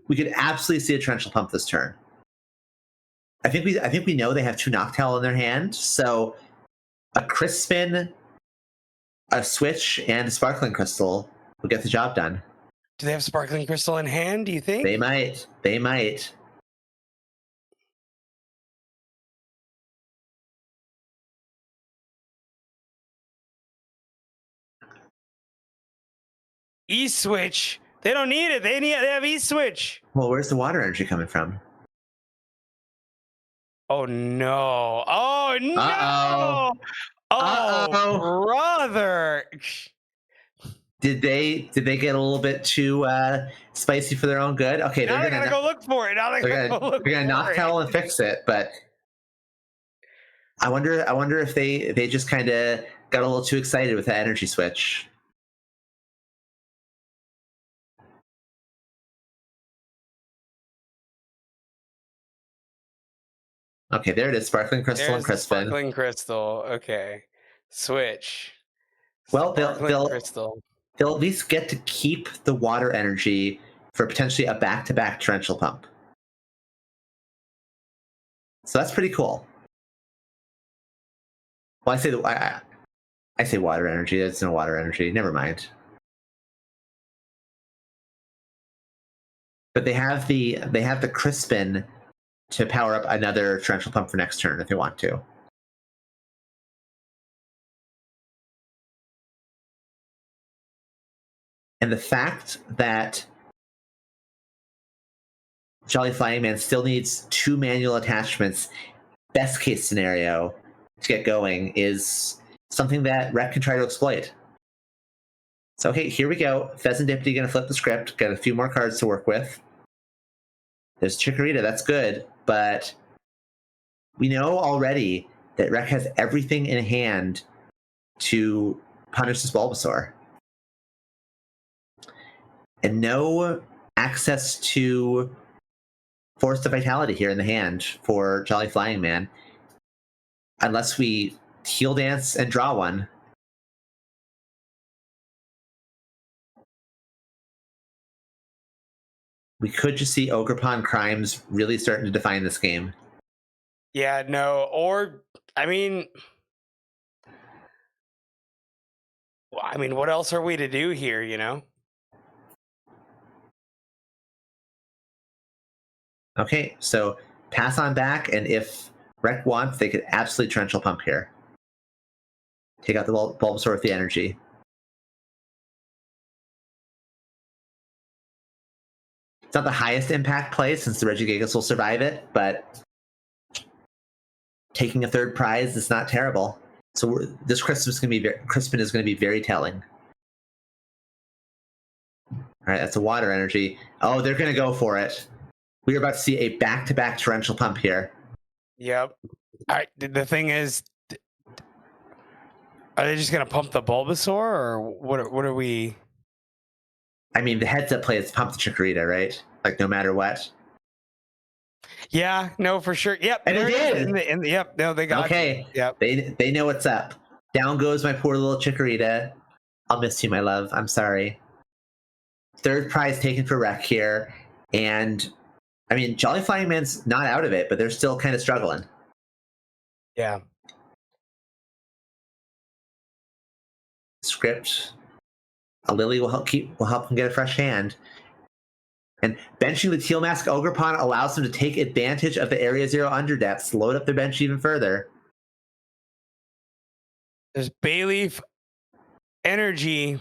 We could absolutely see a torrential pump this turn. I think we know they have 2 Noctowl in their hand, so a Crispin, a Switch, and a Sparkling Crystal will get the job done. Do they have Sparkling Crystal in hand, do you think? They might. E-Switch. They don't need it. They have E-Switch. Well, where's the water energy coming from? Oh no. Oh no. Uh-oh. Oh, brother. Did they get a little bit too spicy for their own good? Okay, now they're gonna go look for it. Now they're gonna Noctowl and fix it. But I wonder if they just kind of got a little too excited with the energy switch. Okay, there it is. Sparkling Crystal and Crispin. Sparkling Crystal. Okay. Switch. Well, they'll at least get to keep the water energy for potentially a back-to-back torrential pump. So that's pretty cool. Well, I say water energy. That's no water energy. Never mind. But they have the Crispin to power up another torrential pump for next turn if they want to. And the fact that Jolly Flying Man still needs 2 manual attachments, best case scenario, to get going is something that Rec can try to exploit. So, okay, here we go. Pheasant Deputy going to flip the script, got a few more cards to work with. There's Chikorita, that's good, but we know already that Rec has everything in hand to punish this Bulbasaur. And no access to Forest of Vitality here in the hand for Jolly Flying Man. Unless we Heal Dance and draw one. We could just see Ogerpon Crimes really starting to define this game. Yeah, no, or I mean, what else are we to do here? You know? Okay, so pass on back, and if Rec wants, they could absolutely torrential pump here. Take out the Bulbasaur with the energy. It's not the highest impact play since the Regigigas will survive it, but taking a third prize is not terrible. So this Crispin is going to be very telling. All right, that's a water energy. Oh, they're going to go for it. We are about to see a back-to-back torrential pump here. Yep. All right. The thing is, are they just going to pump the Bulbasaur, or what are we? I mean, the heads-up play is pump the Chikorita, right? Like, no matter what. Yeah, no, for sure. Yep. And it did. Yep. No, they got. Okay. Yep. They know what's up. Down goes my poor little Chikorita. I'll miss you, my love. I'm sorry. Third prize taken for Rec here. And, I mean, Jolly Flying Man's not out of it, but they're still kind of struggling. Yeah. Script. A Lily will help him get a fresh hand. And benching the Teal Mask Ogerpon allows them to take advantage of the Area Zero underdepths, load up their bench even further. There's Bayleaf energy.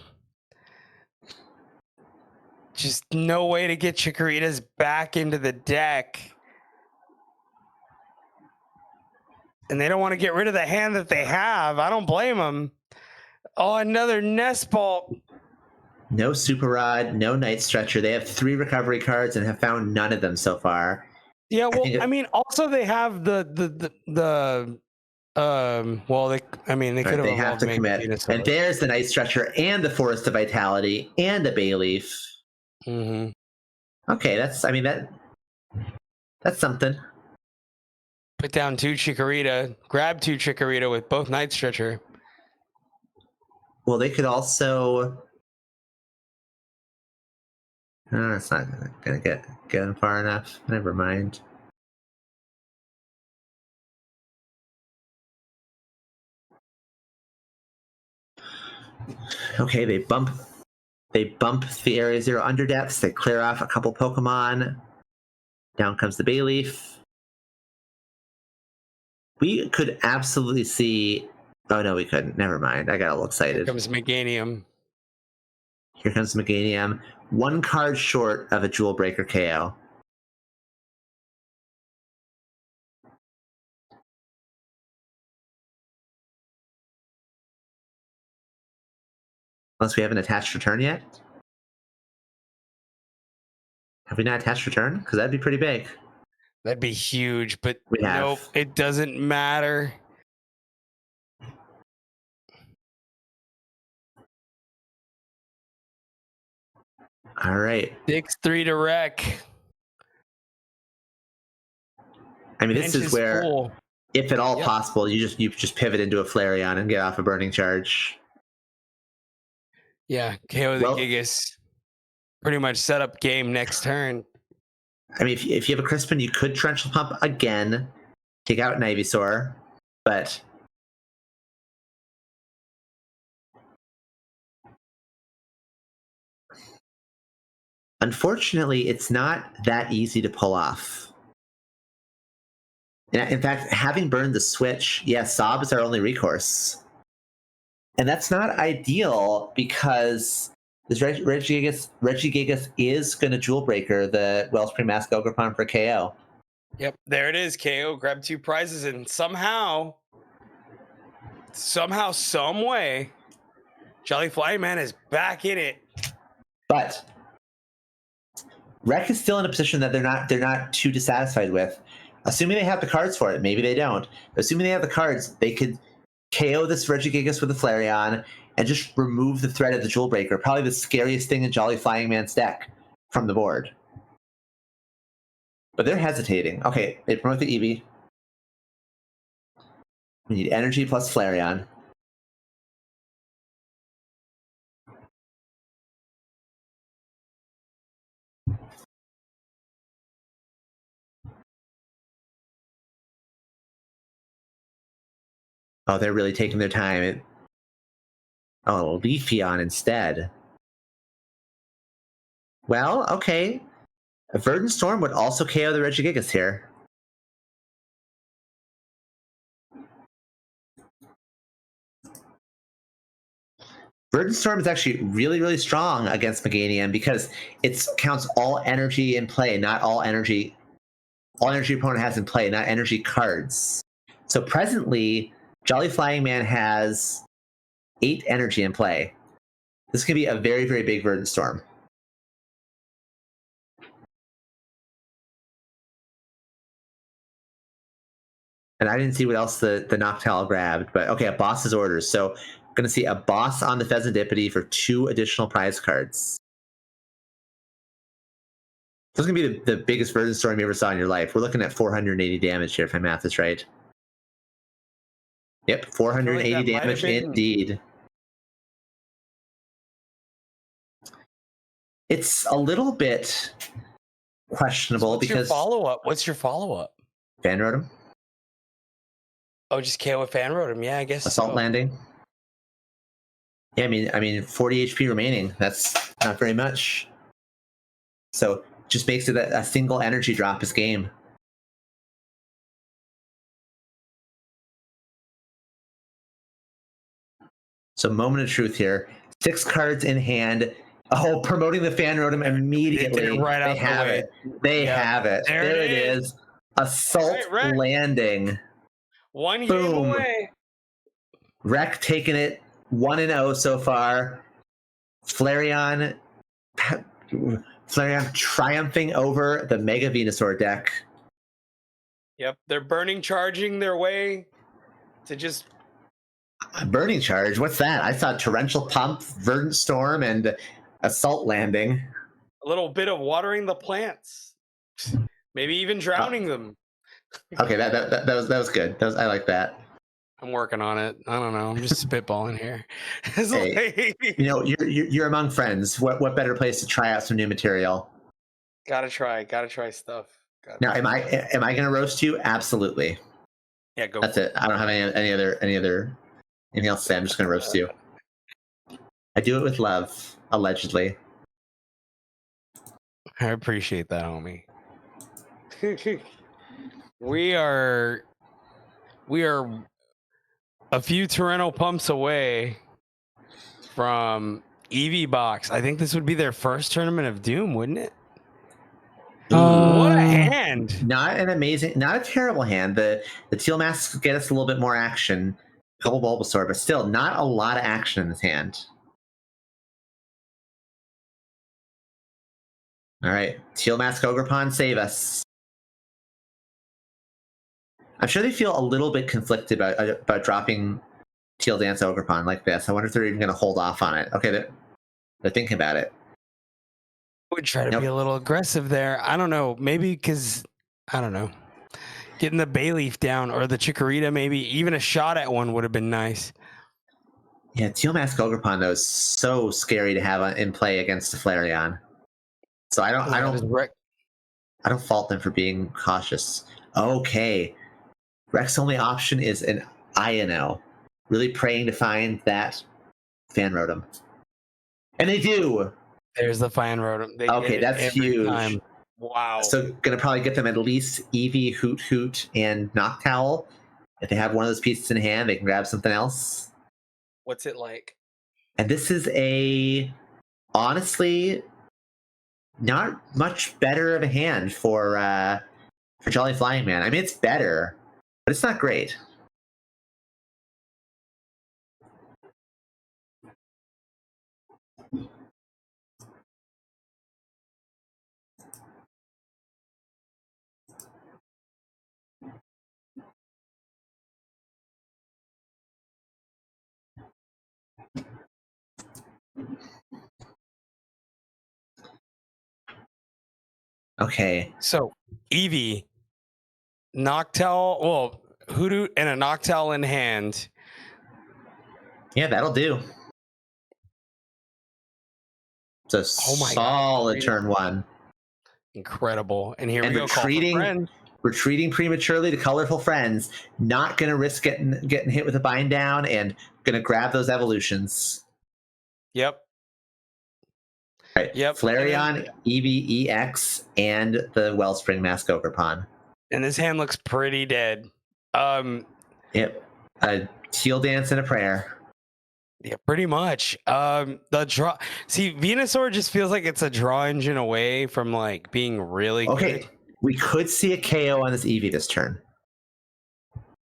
Just no way to get Chikoritas back into the deck. And they don't want to get rid of the hand that they have. I don't blame them. Oh, another Nest Ball. No Super Rod, no Night Stretcher. They have 3 recovery cards and have found none of them so far. Yeah, well, I mean, also they have they could have. They have to commit. And there's the Night Stretcher and the Forest of Vitality and the Bayleaf. Mm-hmm. Okay, that's something. Put down 2 Chikorita, grab 2 Chikorita with both Night Stretcher. Well, they could also. No, it's not gonna get them far enough. Never mind. Okay, they bump the Area Zero underdepths. They clear off a couple Pokemon. Down comes the Bayleaf. We could absolutely see. Oh no, we couldn't. Never mind. I got a little excited. Here comes Meganium. Here comes Meganium. 1 card short of a Jewel Breaker KO. Unless we haven't attached return yet. Have we not attached return? Because that'd be pretty big. That'd be huge, but We have. nope, it doesn't matter. All right. 6-3 to Rec. I mean, this Bench is where, full. if at all Yep. possible, you just pivot into a Flareon and get off a Burning Charge. Yeah, KO the Well- Gigas. Pretty much set up game next turn. I mean, if you have a Crispin, you could torrential pump again. take out an Ivysaur, but unfortunately, it's not that easy to pull off. In fact, having burned the switch, yes, Sob is our only recourse. And that's not ideal because this Regigigas is going to Jewel Breaker the Wellspring Mask Ogerpon for KO. Yep, there it is. KO grab 2 prizes, and somehow, some way, Jolly Flying Man is back in it. But Rec is still in a position that they're not too dissatisfied with. Assuming they have the cards for it, maybe they don't. Assuming they have the cards, they could KO this Regigigas with a Flareon and just remove the threat of the Jewel Breaker. Probably the scariest thing in Jolly Flying Man's deck from the board. But they're hesitating. Okay, they promote the Eevee. We need energy plus Flareon. Oh, they're really taking their time. Oh, Leafeon instead. Well, okay. A Verdant Storm would also KO the Regigigas here. Verdant Storm is actually really, really strong against Meganium because it counts all energy in play, not all energy opponent has in play, not energy cards. So presently, Jolly Flying Man has 8 energy in play. This can be a very, very big Verdant Storm. And I didn't see what else the Noctowl grabbed, but okay, a boss's orders. So I'm going to see a boss on the Pheasantipede for 2 additional prize cards. This is going to be the biggest Verdant Storm you ever saw in your life. We're looking at 480 damage here, if my math is right. Yep, 480 damage indeed. It's a little bit questionable because What's your follow-up? Fan Rotom. Oh, just KO with Fan Rotom. Yeah, I guess. Assault Landing. Yeah, I mean, 40 HP remaining. That's not very much. So just makes it a single energy drop this game. So moment of truth here. 6 cards in hand. Oh, promoting the Fan Rotom immediately. Right out they have the way. it. They have it. There it is. Assault Right. Landing. 1 game Boom. away. Rec taking it 1-0 so far. Flareon triumphing over the Mega Venusaur deck. Yep, they're charging their way to just Burning Charge? What's that? I saw Torrential Pump, Verdant Storm, and Assault Landing. a little bit of watering the plants. Maybe even drowning them. Okay, that was good. I like that. I'm working on it. I don't know. I'm just spitballing here. It's Hey, like- you're among friends. What better place to try out some new material? Gotta try stuff. Now, am I going to roast you? Absolutely. Yeah, go. That's it. I don't have anything else to say. I'm just going to roast you. I do it with love, allegedly. I appreciate that, homie. We are a few Torrential Pumps away from Eevee Box. I think this would be their first Tournament of Doom, wouldn't it? What a hand! Not a terrible hand. The Teal Masks get us a little bit more action. A couple Bulbasaur, but still not a lot of action in this hand. All right, Teal Mask Ogerpon, save us. I'm sure they feel a little bit conflicted about dropping Teal Dance Ogerpon like this. I wonder if they're even going to hold off on it. Okay, they're thinking about it. Would try to be a little aggressive there. I don't know. Maybe because, I don't know. Getting the Bayleaf down or the Chikorita, maybe even a shot at one would have been nice. Yeah, Teal Mask Ogerpon, though, is so scary to have in play against the Flareon. So I don't fault them for being cautious. Okay. Rek's only option is an Io. Really praying to find that Fan Rotom. And they do! There's the Fan Rotom. They Okay, get it that's every huge. time. Wow. So gonna probably get them at least Eevee, Hoot, and Noctowl. If they have one of those pieces in hand, they can grab something else. What's it like? And this is honestly not much better of a hand for Jolly Flying Man. I mean, it's better, but it's not great. Okay. So Eevee, Noctowl, well, Hoodoo and a Noctowl in hand. Yeah, that'll do. It's a Oh my God. solid turn one. Incredible. And here And we go. Call for retreating- friend. Retreating prematurely to Colorful Friends. Not going to risk getting hit with a bind down and going to grab those evolutions. Yep. Right. Yep. Flareon, Eevee EX, and the Wellspring Mask Ogerpon. And this hand looks pretty dead. Yep. A Teal Dance and a Prayer. Yeah, pretty much. The draw. See, Venusaur just feels like it's a draw engine away from like being really Okay. good. We could see a KO on this Eevee this turn.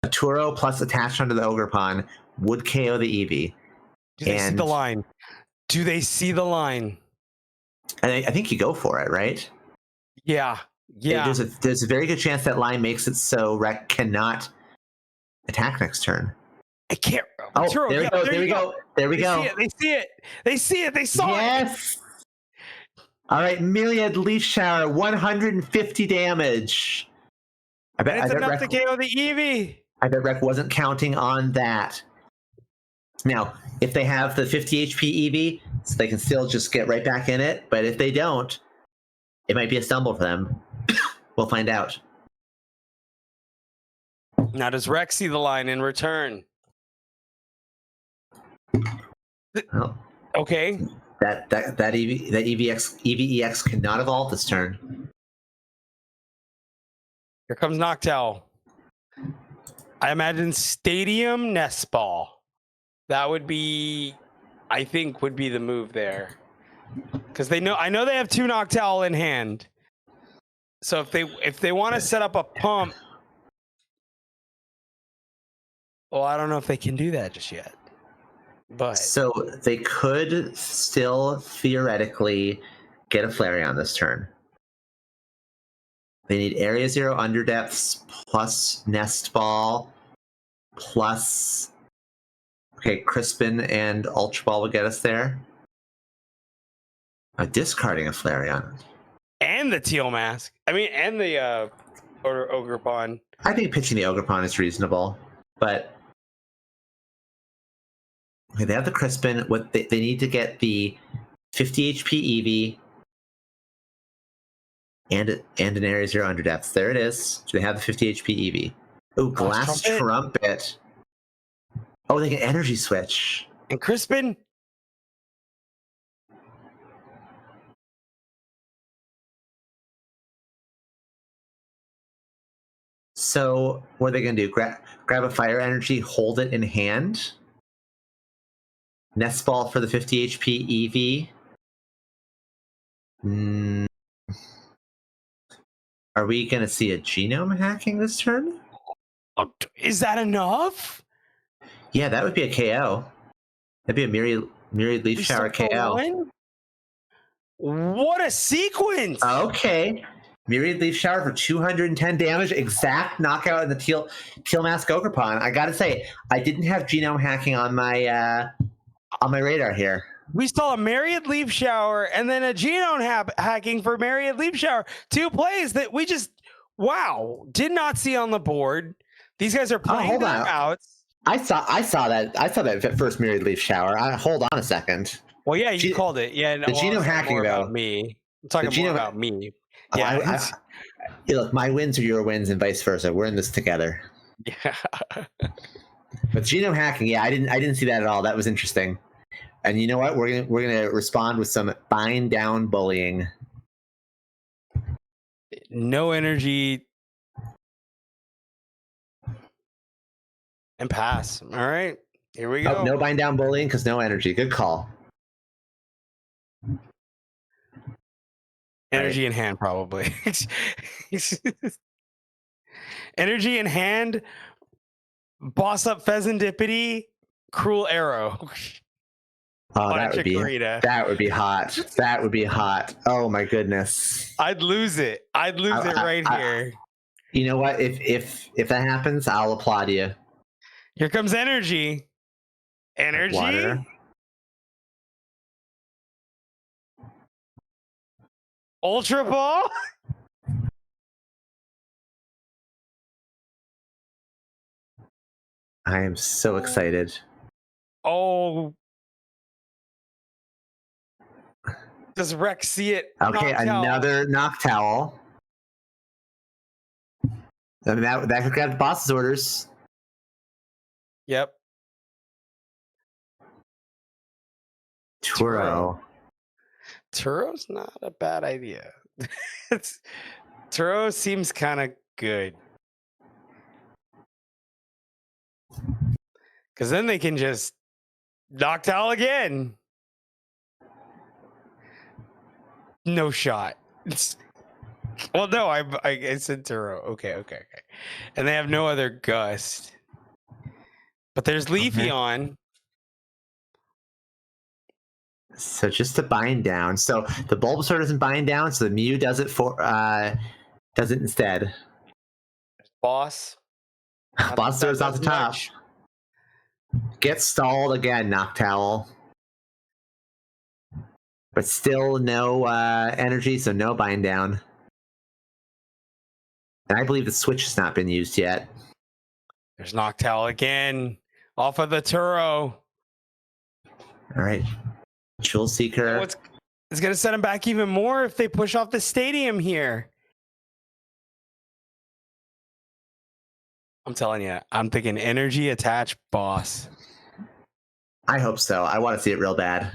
A Turo plus attached onto the Ogerpon would KO the Eevee. Do they see and- the line? Do they see the line? And I think you go for it, right? Yeah. Yeah. There's a very good chance that line makes it so Rek cannot attack next turn. I can't. Oh, Turo, there we yeah, go. there There we you go. There we They go. see it. They see it. They see it. They saw it. Yes. All right, Myriad Leaf Shower, 150 damage. I And it's bet enough to Rek, KO the Eevee. I bet Rek wasn't counting on that. Now, if they have the 50 HP Eevee, so they can still just get right back in it. But if they don't, it might be a stumble for them. We'll find out. Now does Rex see the line in return? Well, Okay. that EVEX cannot evolve this turn. Here comes Noctowl. I imagine Stadium Nest Ball. That would be, I think, would be the move there. Because I know they have two Noctowl in hand. So if they want to set up a pump, well, I don't know if they can do that just yet. But So they could still theoretically get a Flareon this turn. They need Area 0 Underdepths plus Nest Ball plus... Okay, Crispin and Ultra Ball will get us there. Discarding a Flareon. and the Teal Mask. I mean, and the Ogerpon. I think pitching the Ogerpon is reasonable, but... Okay, they have the Crispin. What they need to get the 50 HP Eevee and an Area 0 Underdepths. There it is. Do they have the 50 HP Eevee? Oh, Glass Trumpet. Oh, they can Energy Switch. And Crispin? So what are they going to do? Grab a Fire Energy, hold it in hand. Nest Ball for the 50 HP Eevee. Are we going to see a Genome hacking this turn? Is that enough? Yeah, that would be a KO. That'd be a Myriad Leaf Shower KO. One? What a sequence! Okay. Myriad Leaf Shower for 210 damage. Exact knockout in the Teal Mask Ogerpon. I gotta say, I didn't have Genome hacking on my radar here. We saw a Myriad Leaf Shower and then a Genome hacking for Myriad Leaf Shower. Two plays that we just, did not see on the board. These guys are playing hold their on. outs. I saw that first Myriad Leaf Shower. Hold on a second. Well, yeah, you called it. Yeah, no, the Genome hacking, more though. about me. I'm talking more about me. Yeah, Look, my wins are your wins and vice versa. We're in this together. Yeah. But genome hacking, yeah, I didn't see that at all. That was interesting. And you know what? We're gonna respond with some bind down bullying. No energy. And pass. All right. Here we go. Oh, no bind down bullying because no energy. Good call. Energy in hand, probably. Energy in hand. Boss up Pheasantipity. Cruel arrow. Oh, On a that would be Chikorita. that would be hot. That would be hot. Oh my goodness. I'd lose it. I'd lose it right here. You know what? If that happens, I'll applaud you. Here comes energy. Energy. Water. Ultra ball. I am so excited. Oh. Does Rex see it? Okay, Noctowl. another Noctowl. I mean, that could grab the boss's orders. Yep. Turo. Turo's not a bad idea. Turo seems kind of good. Because then they can just Noctowl again. No shot. Well, no, I said Turo. Okay. And they have no other Gust. But there's Leafeon. So just to bind down. So the Bulbasaur doesn't bind down, so the Mew does it instead. Boss. Bulbasaur's off the top. Much. Gets stalled again, Noctowl. But still no energy, so no bind down. And I believe the switch has not been used yet. There's Noctowl again. Off of the Turo. All right. Jewel Seeker. It's going to set him back even more if they push off the stadium here. I'm telling you, I'm thinking energy attach boss. I hope so. I want to see it real bad.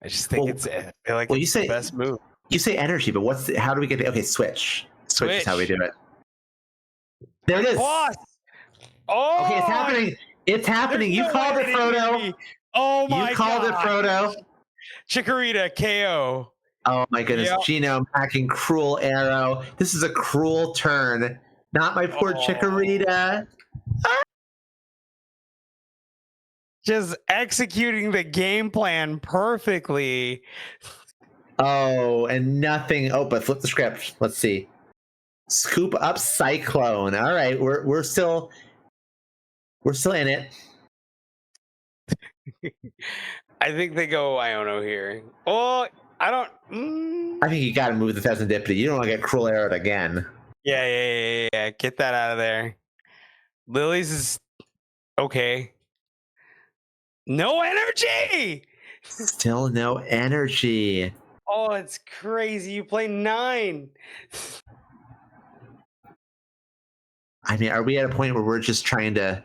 I just think I feel like it's the best move. You say energy, but how do we get okay, switch. Switch is how we do it. There it is. Boss! Oh! Okay, it's happening. It's happening. You called it, Frodo. Oh my god. You called it, Frodo. Chikorita KO. Oh my goodness. Yep. Genome hacking cruel arrow. This is a cruel turn. Not my poor Chikorita. Just executing the game plan perfectly. Oh, and nothing. Oh, but flip the script. Let's see. Scoop up Cyclone. All right, we're still in it. I think they go Iono here. Oh, I don't. I think you got to move the Pheasantipity. You don't want to get cruel arrowed again. Yeah. Get that out of there. Lily's is okay. No energy. Still no energy. Oh, it's crazy. You play 9. I mean, are we at a point where we're just trying to?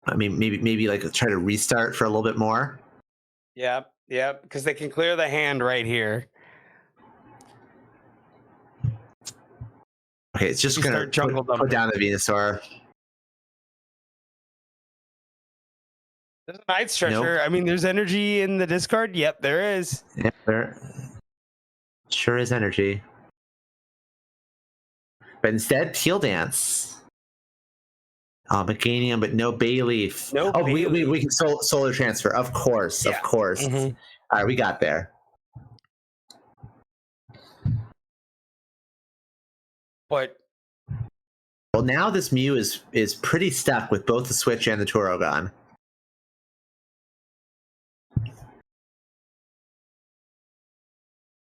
I mean, maybe like try to restart for a little bit more. Yep. Because they can clear the hand right here. Okay, it's just gonna put down the Venusaur. There's a Night Stretcher. Nope. I mean, there's energy in the discard. Yep, there is. Yeah, there sure is energy. But instead, Teal Dance. Meganium, but no Bayleaf. No. Oh, we can solar transfer. Of course. Mm-hmm. All right, we got there. But well, now this Mew is pretty stuck with both the Switch and the Turo gone.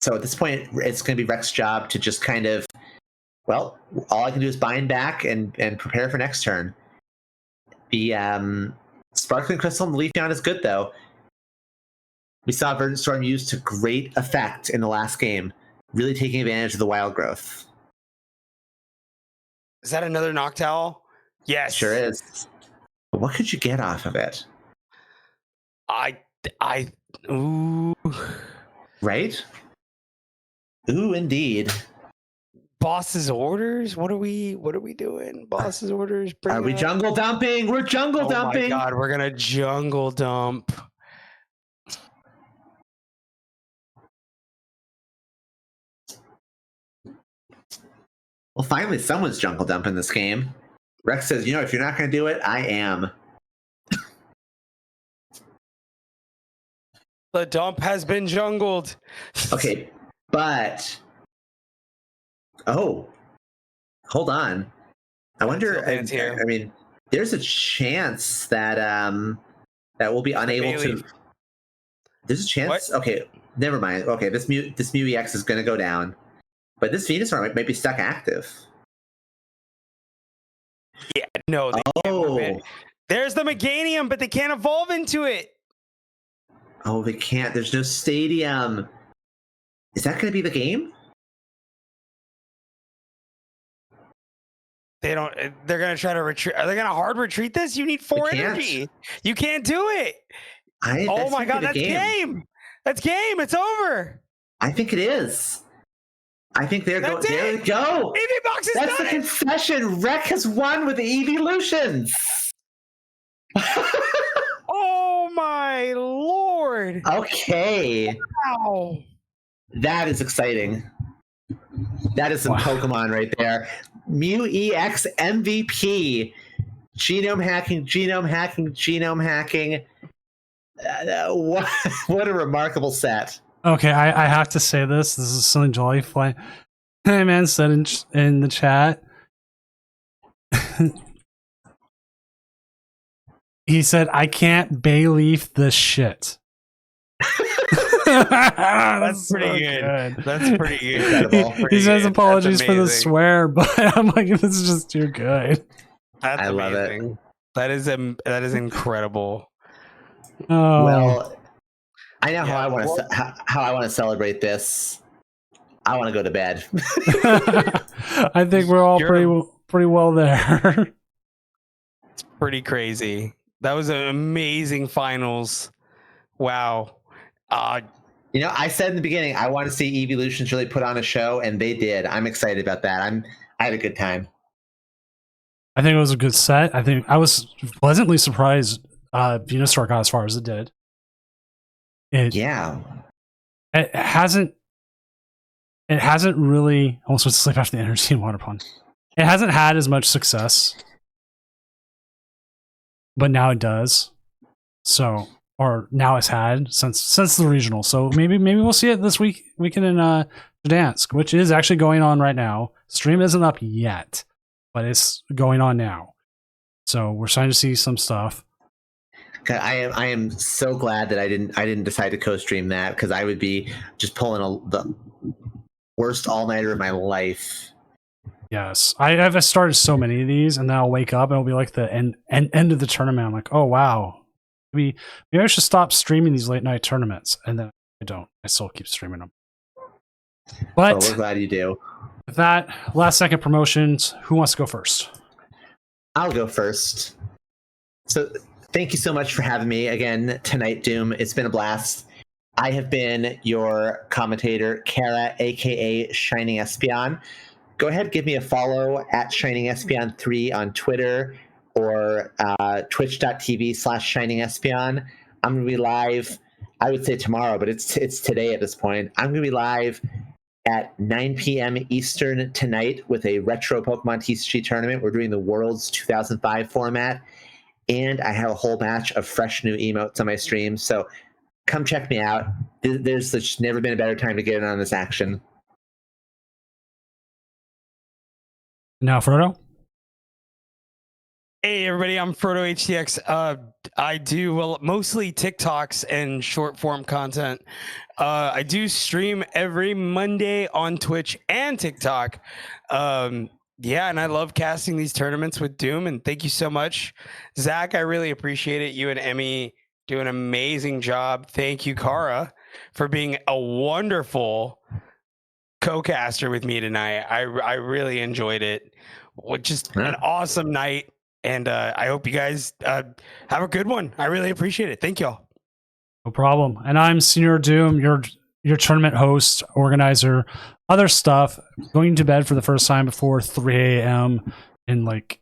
So at this point, it's going to be Rex's job to just kind of, well, all I can do is bind back and prepare for next turn. The Sparkling Crystal and the Leafeon is good, though. We saw Verdant Storm used to great effect in the last game, really taking advantage of the wild growth. Is that another Noctowl? Yes. Sure is. What could you get off of it? Ooh. Right? Ooh, indeed. Boss's orders? What are we doing? Boss's orders. Are we jungle dumping? We're jungle dumping. Oh my god, we're gonna jungle dump. Well, finally, someone's jungle dumping this game. Rex says, you know, if you're not going to do it, I am. The dump has been jungled. Okay, but... Oh. Hold on. I wonder... I mean, there's a chance that that we'll be unable to... There's a chance... What? Okay, never mind. Okay, this Mew EX is going to go down. But this Venusaur might be stuck active. Yeah, no. There's the Meganium, but they can't evolve into it. Oh, they can't. There's no stadium. Is that going to be the game? They don't. They're going to try to retreat. Are they going to hard retreat this? You need 4 energy. You can't do it. Oh my god, that's game. That's game. It's over. I think it is. I think they're going. There we go. EV-Box is That's done. the confession. Rec has won with the evolutions. Oh my lord. Okay. Wow. That is exciting. That is some Pokemon right there. Mew EX MVP. Genome hacking, genome hacking, genome hacking. What a remarkable set. Okay, I have to say this. This is something Jolly Fly man said in the chat. He said, "I can't Bayleaf this shit." That's pretty good. That's pretty good. He says apologies for the swear, but I'm like, this is just too good. That's I love amazing. That is incredible. Oh. Well, I know how I want to celebrate this. I want to go to bed. I think we're all pretty well there. It's pretty crazy. That was an amazing finals. Wow. You know, I said in the beginning I want to see Evolutions really put on a show, and they did. I'm excited about that. I had a good time. I think it was a good set. I think I was pleasantly surprised Venusaur got as far as it did. It hasn't really almost went to sleep after the energy and water pond. It hasn't had as much success, but now it does. So, or now it's had since the regional. So maybe we'll see it this weekend in Gdansk, which is actually going on right now. Stream isn't up yet, but it's going on now. So we're starting to see some stuff. I am so glad that I didn't decide to co-stream that, because I would be just pulling the worst all-nighter of my life. Yes, I've started so many of these, and then I'll wake up and it'll be like the end of the tournament. I'm like, oh wow, maybe I should stop streaming these late night tournaments, and then I don't. I still keep streaming them. But we're glad you do. With that, last second promotions. Who wants to go first? I'll go first. So thank you so much for having me again tonight, Doom. It's been a blast. I have been your commentator, Kara, aka Shining Espeon. Go ahead, give me a follow at Shining Espeon 3 on Twitter or twitch.tv/Shining Espeon. I'm gonna be live, I would say tomorrow, but it's today at this point. I'm gonna be live at 9 p.m. Eastern tonight with a retro Pokemon TCG tournament. We're doing the Worlds 2005 format. And I have a whole batch of fresh new emotes on my stream. So come check me out. There's just never been a better time to get in on this action. Now, Frodo. Hey everybody, I'm Frodo HTX. I do mostly TikToks and short form content. I do stream every Monday on Twitch and TikTok. Yeah, and I love casting these tournaments with Doom, and thank you so much, Zach. I really appreciate it. You and Emmy do an amazing job. Thank you, Kara, for being a wonderful co-caster with me tonight. I really enjoyed it. Just an awesome night. And I hope you guys have a good one. I really appreciate it. Thank y'all. No problem. And I'm Senior Doom, your tournament host, organizer, other stuff. Going to bed for the first time before 3 a.m. in like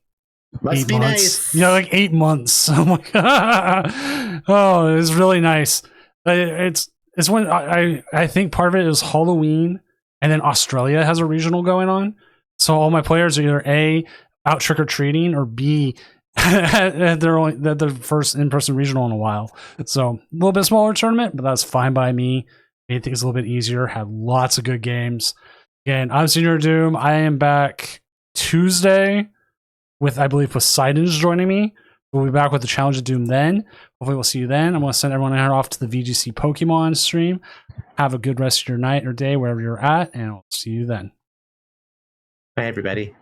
Must 8 be months. nice. Yeah, like 8 months. I'm like, oh, it was really nice. It's when I think part of it is Halloween, and then Australia has a regional going on. So all my players are either A, out trick or treating, or B, they're their first in-person regional in a while. So a little bit smaller tournament, but that's fine by me. Made things a little bit easier. Had lots of good games. Again, I'm Senior Doom. I am back Tuesday with, I believe, Poseidon's joining me. We'll be back with the Challenge of Doom then. Hopefully we'll see you then. I'm going to send everyone here off to the VGC Pokemon stream. Have a good rest of your night or day wherever you're at, and I'll see you then. Bye, everybody.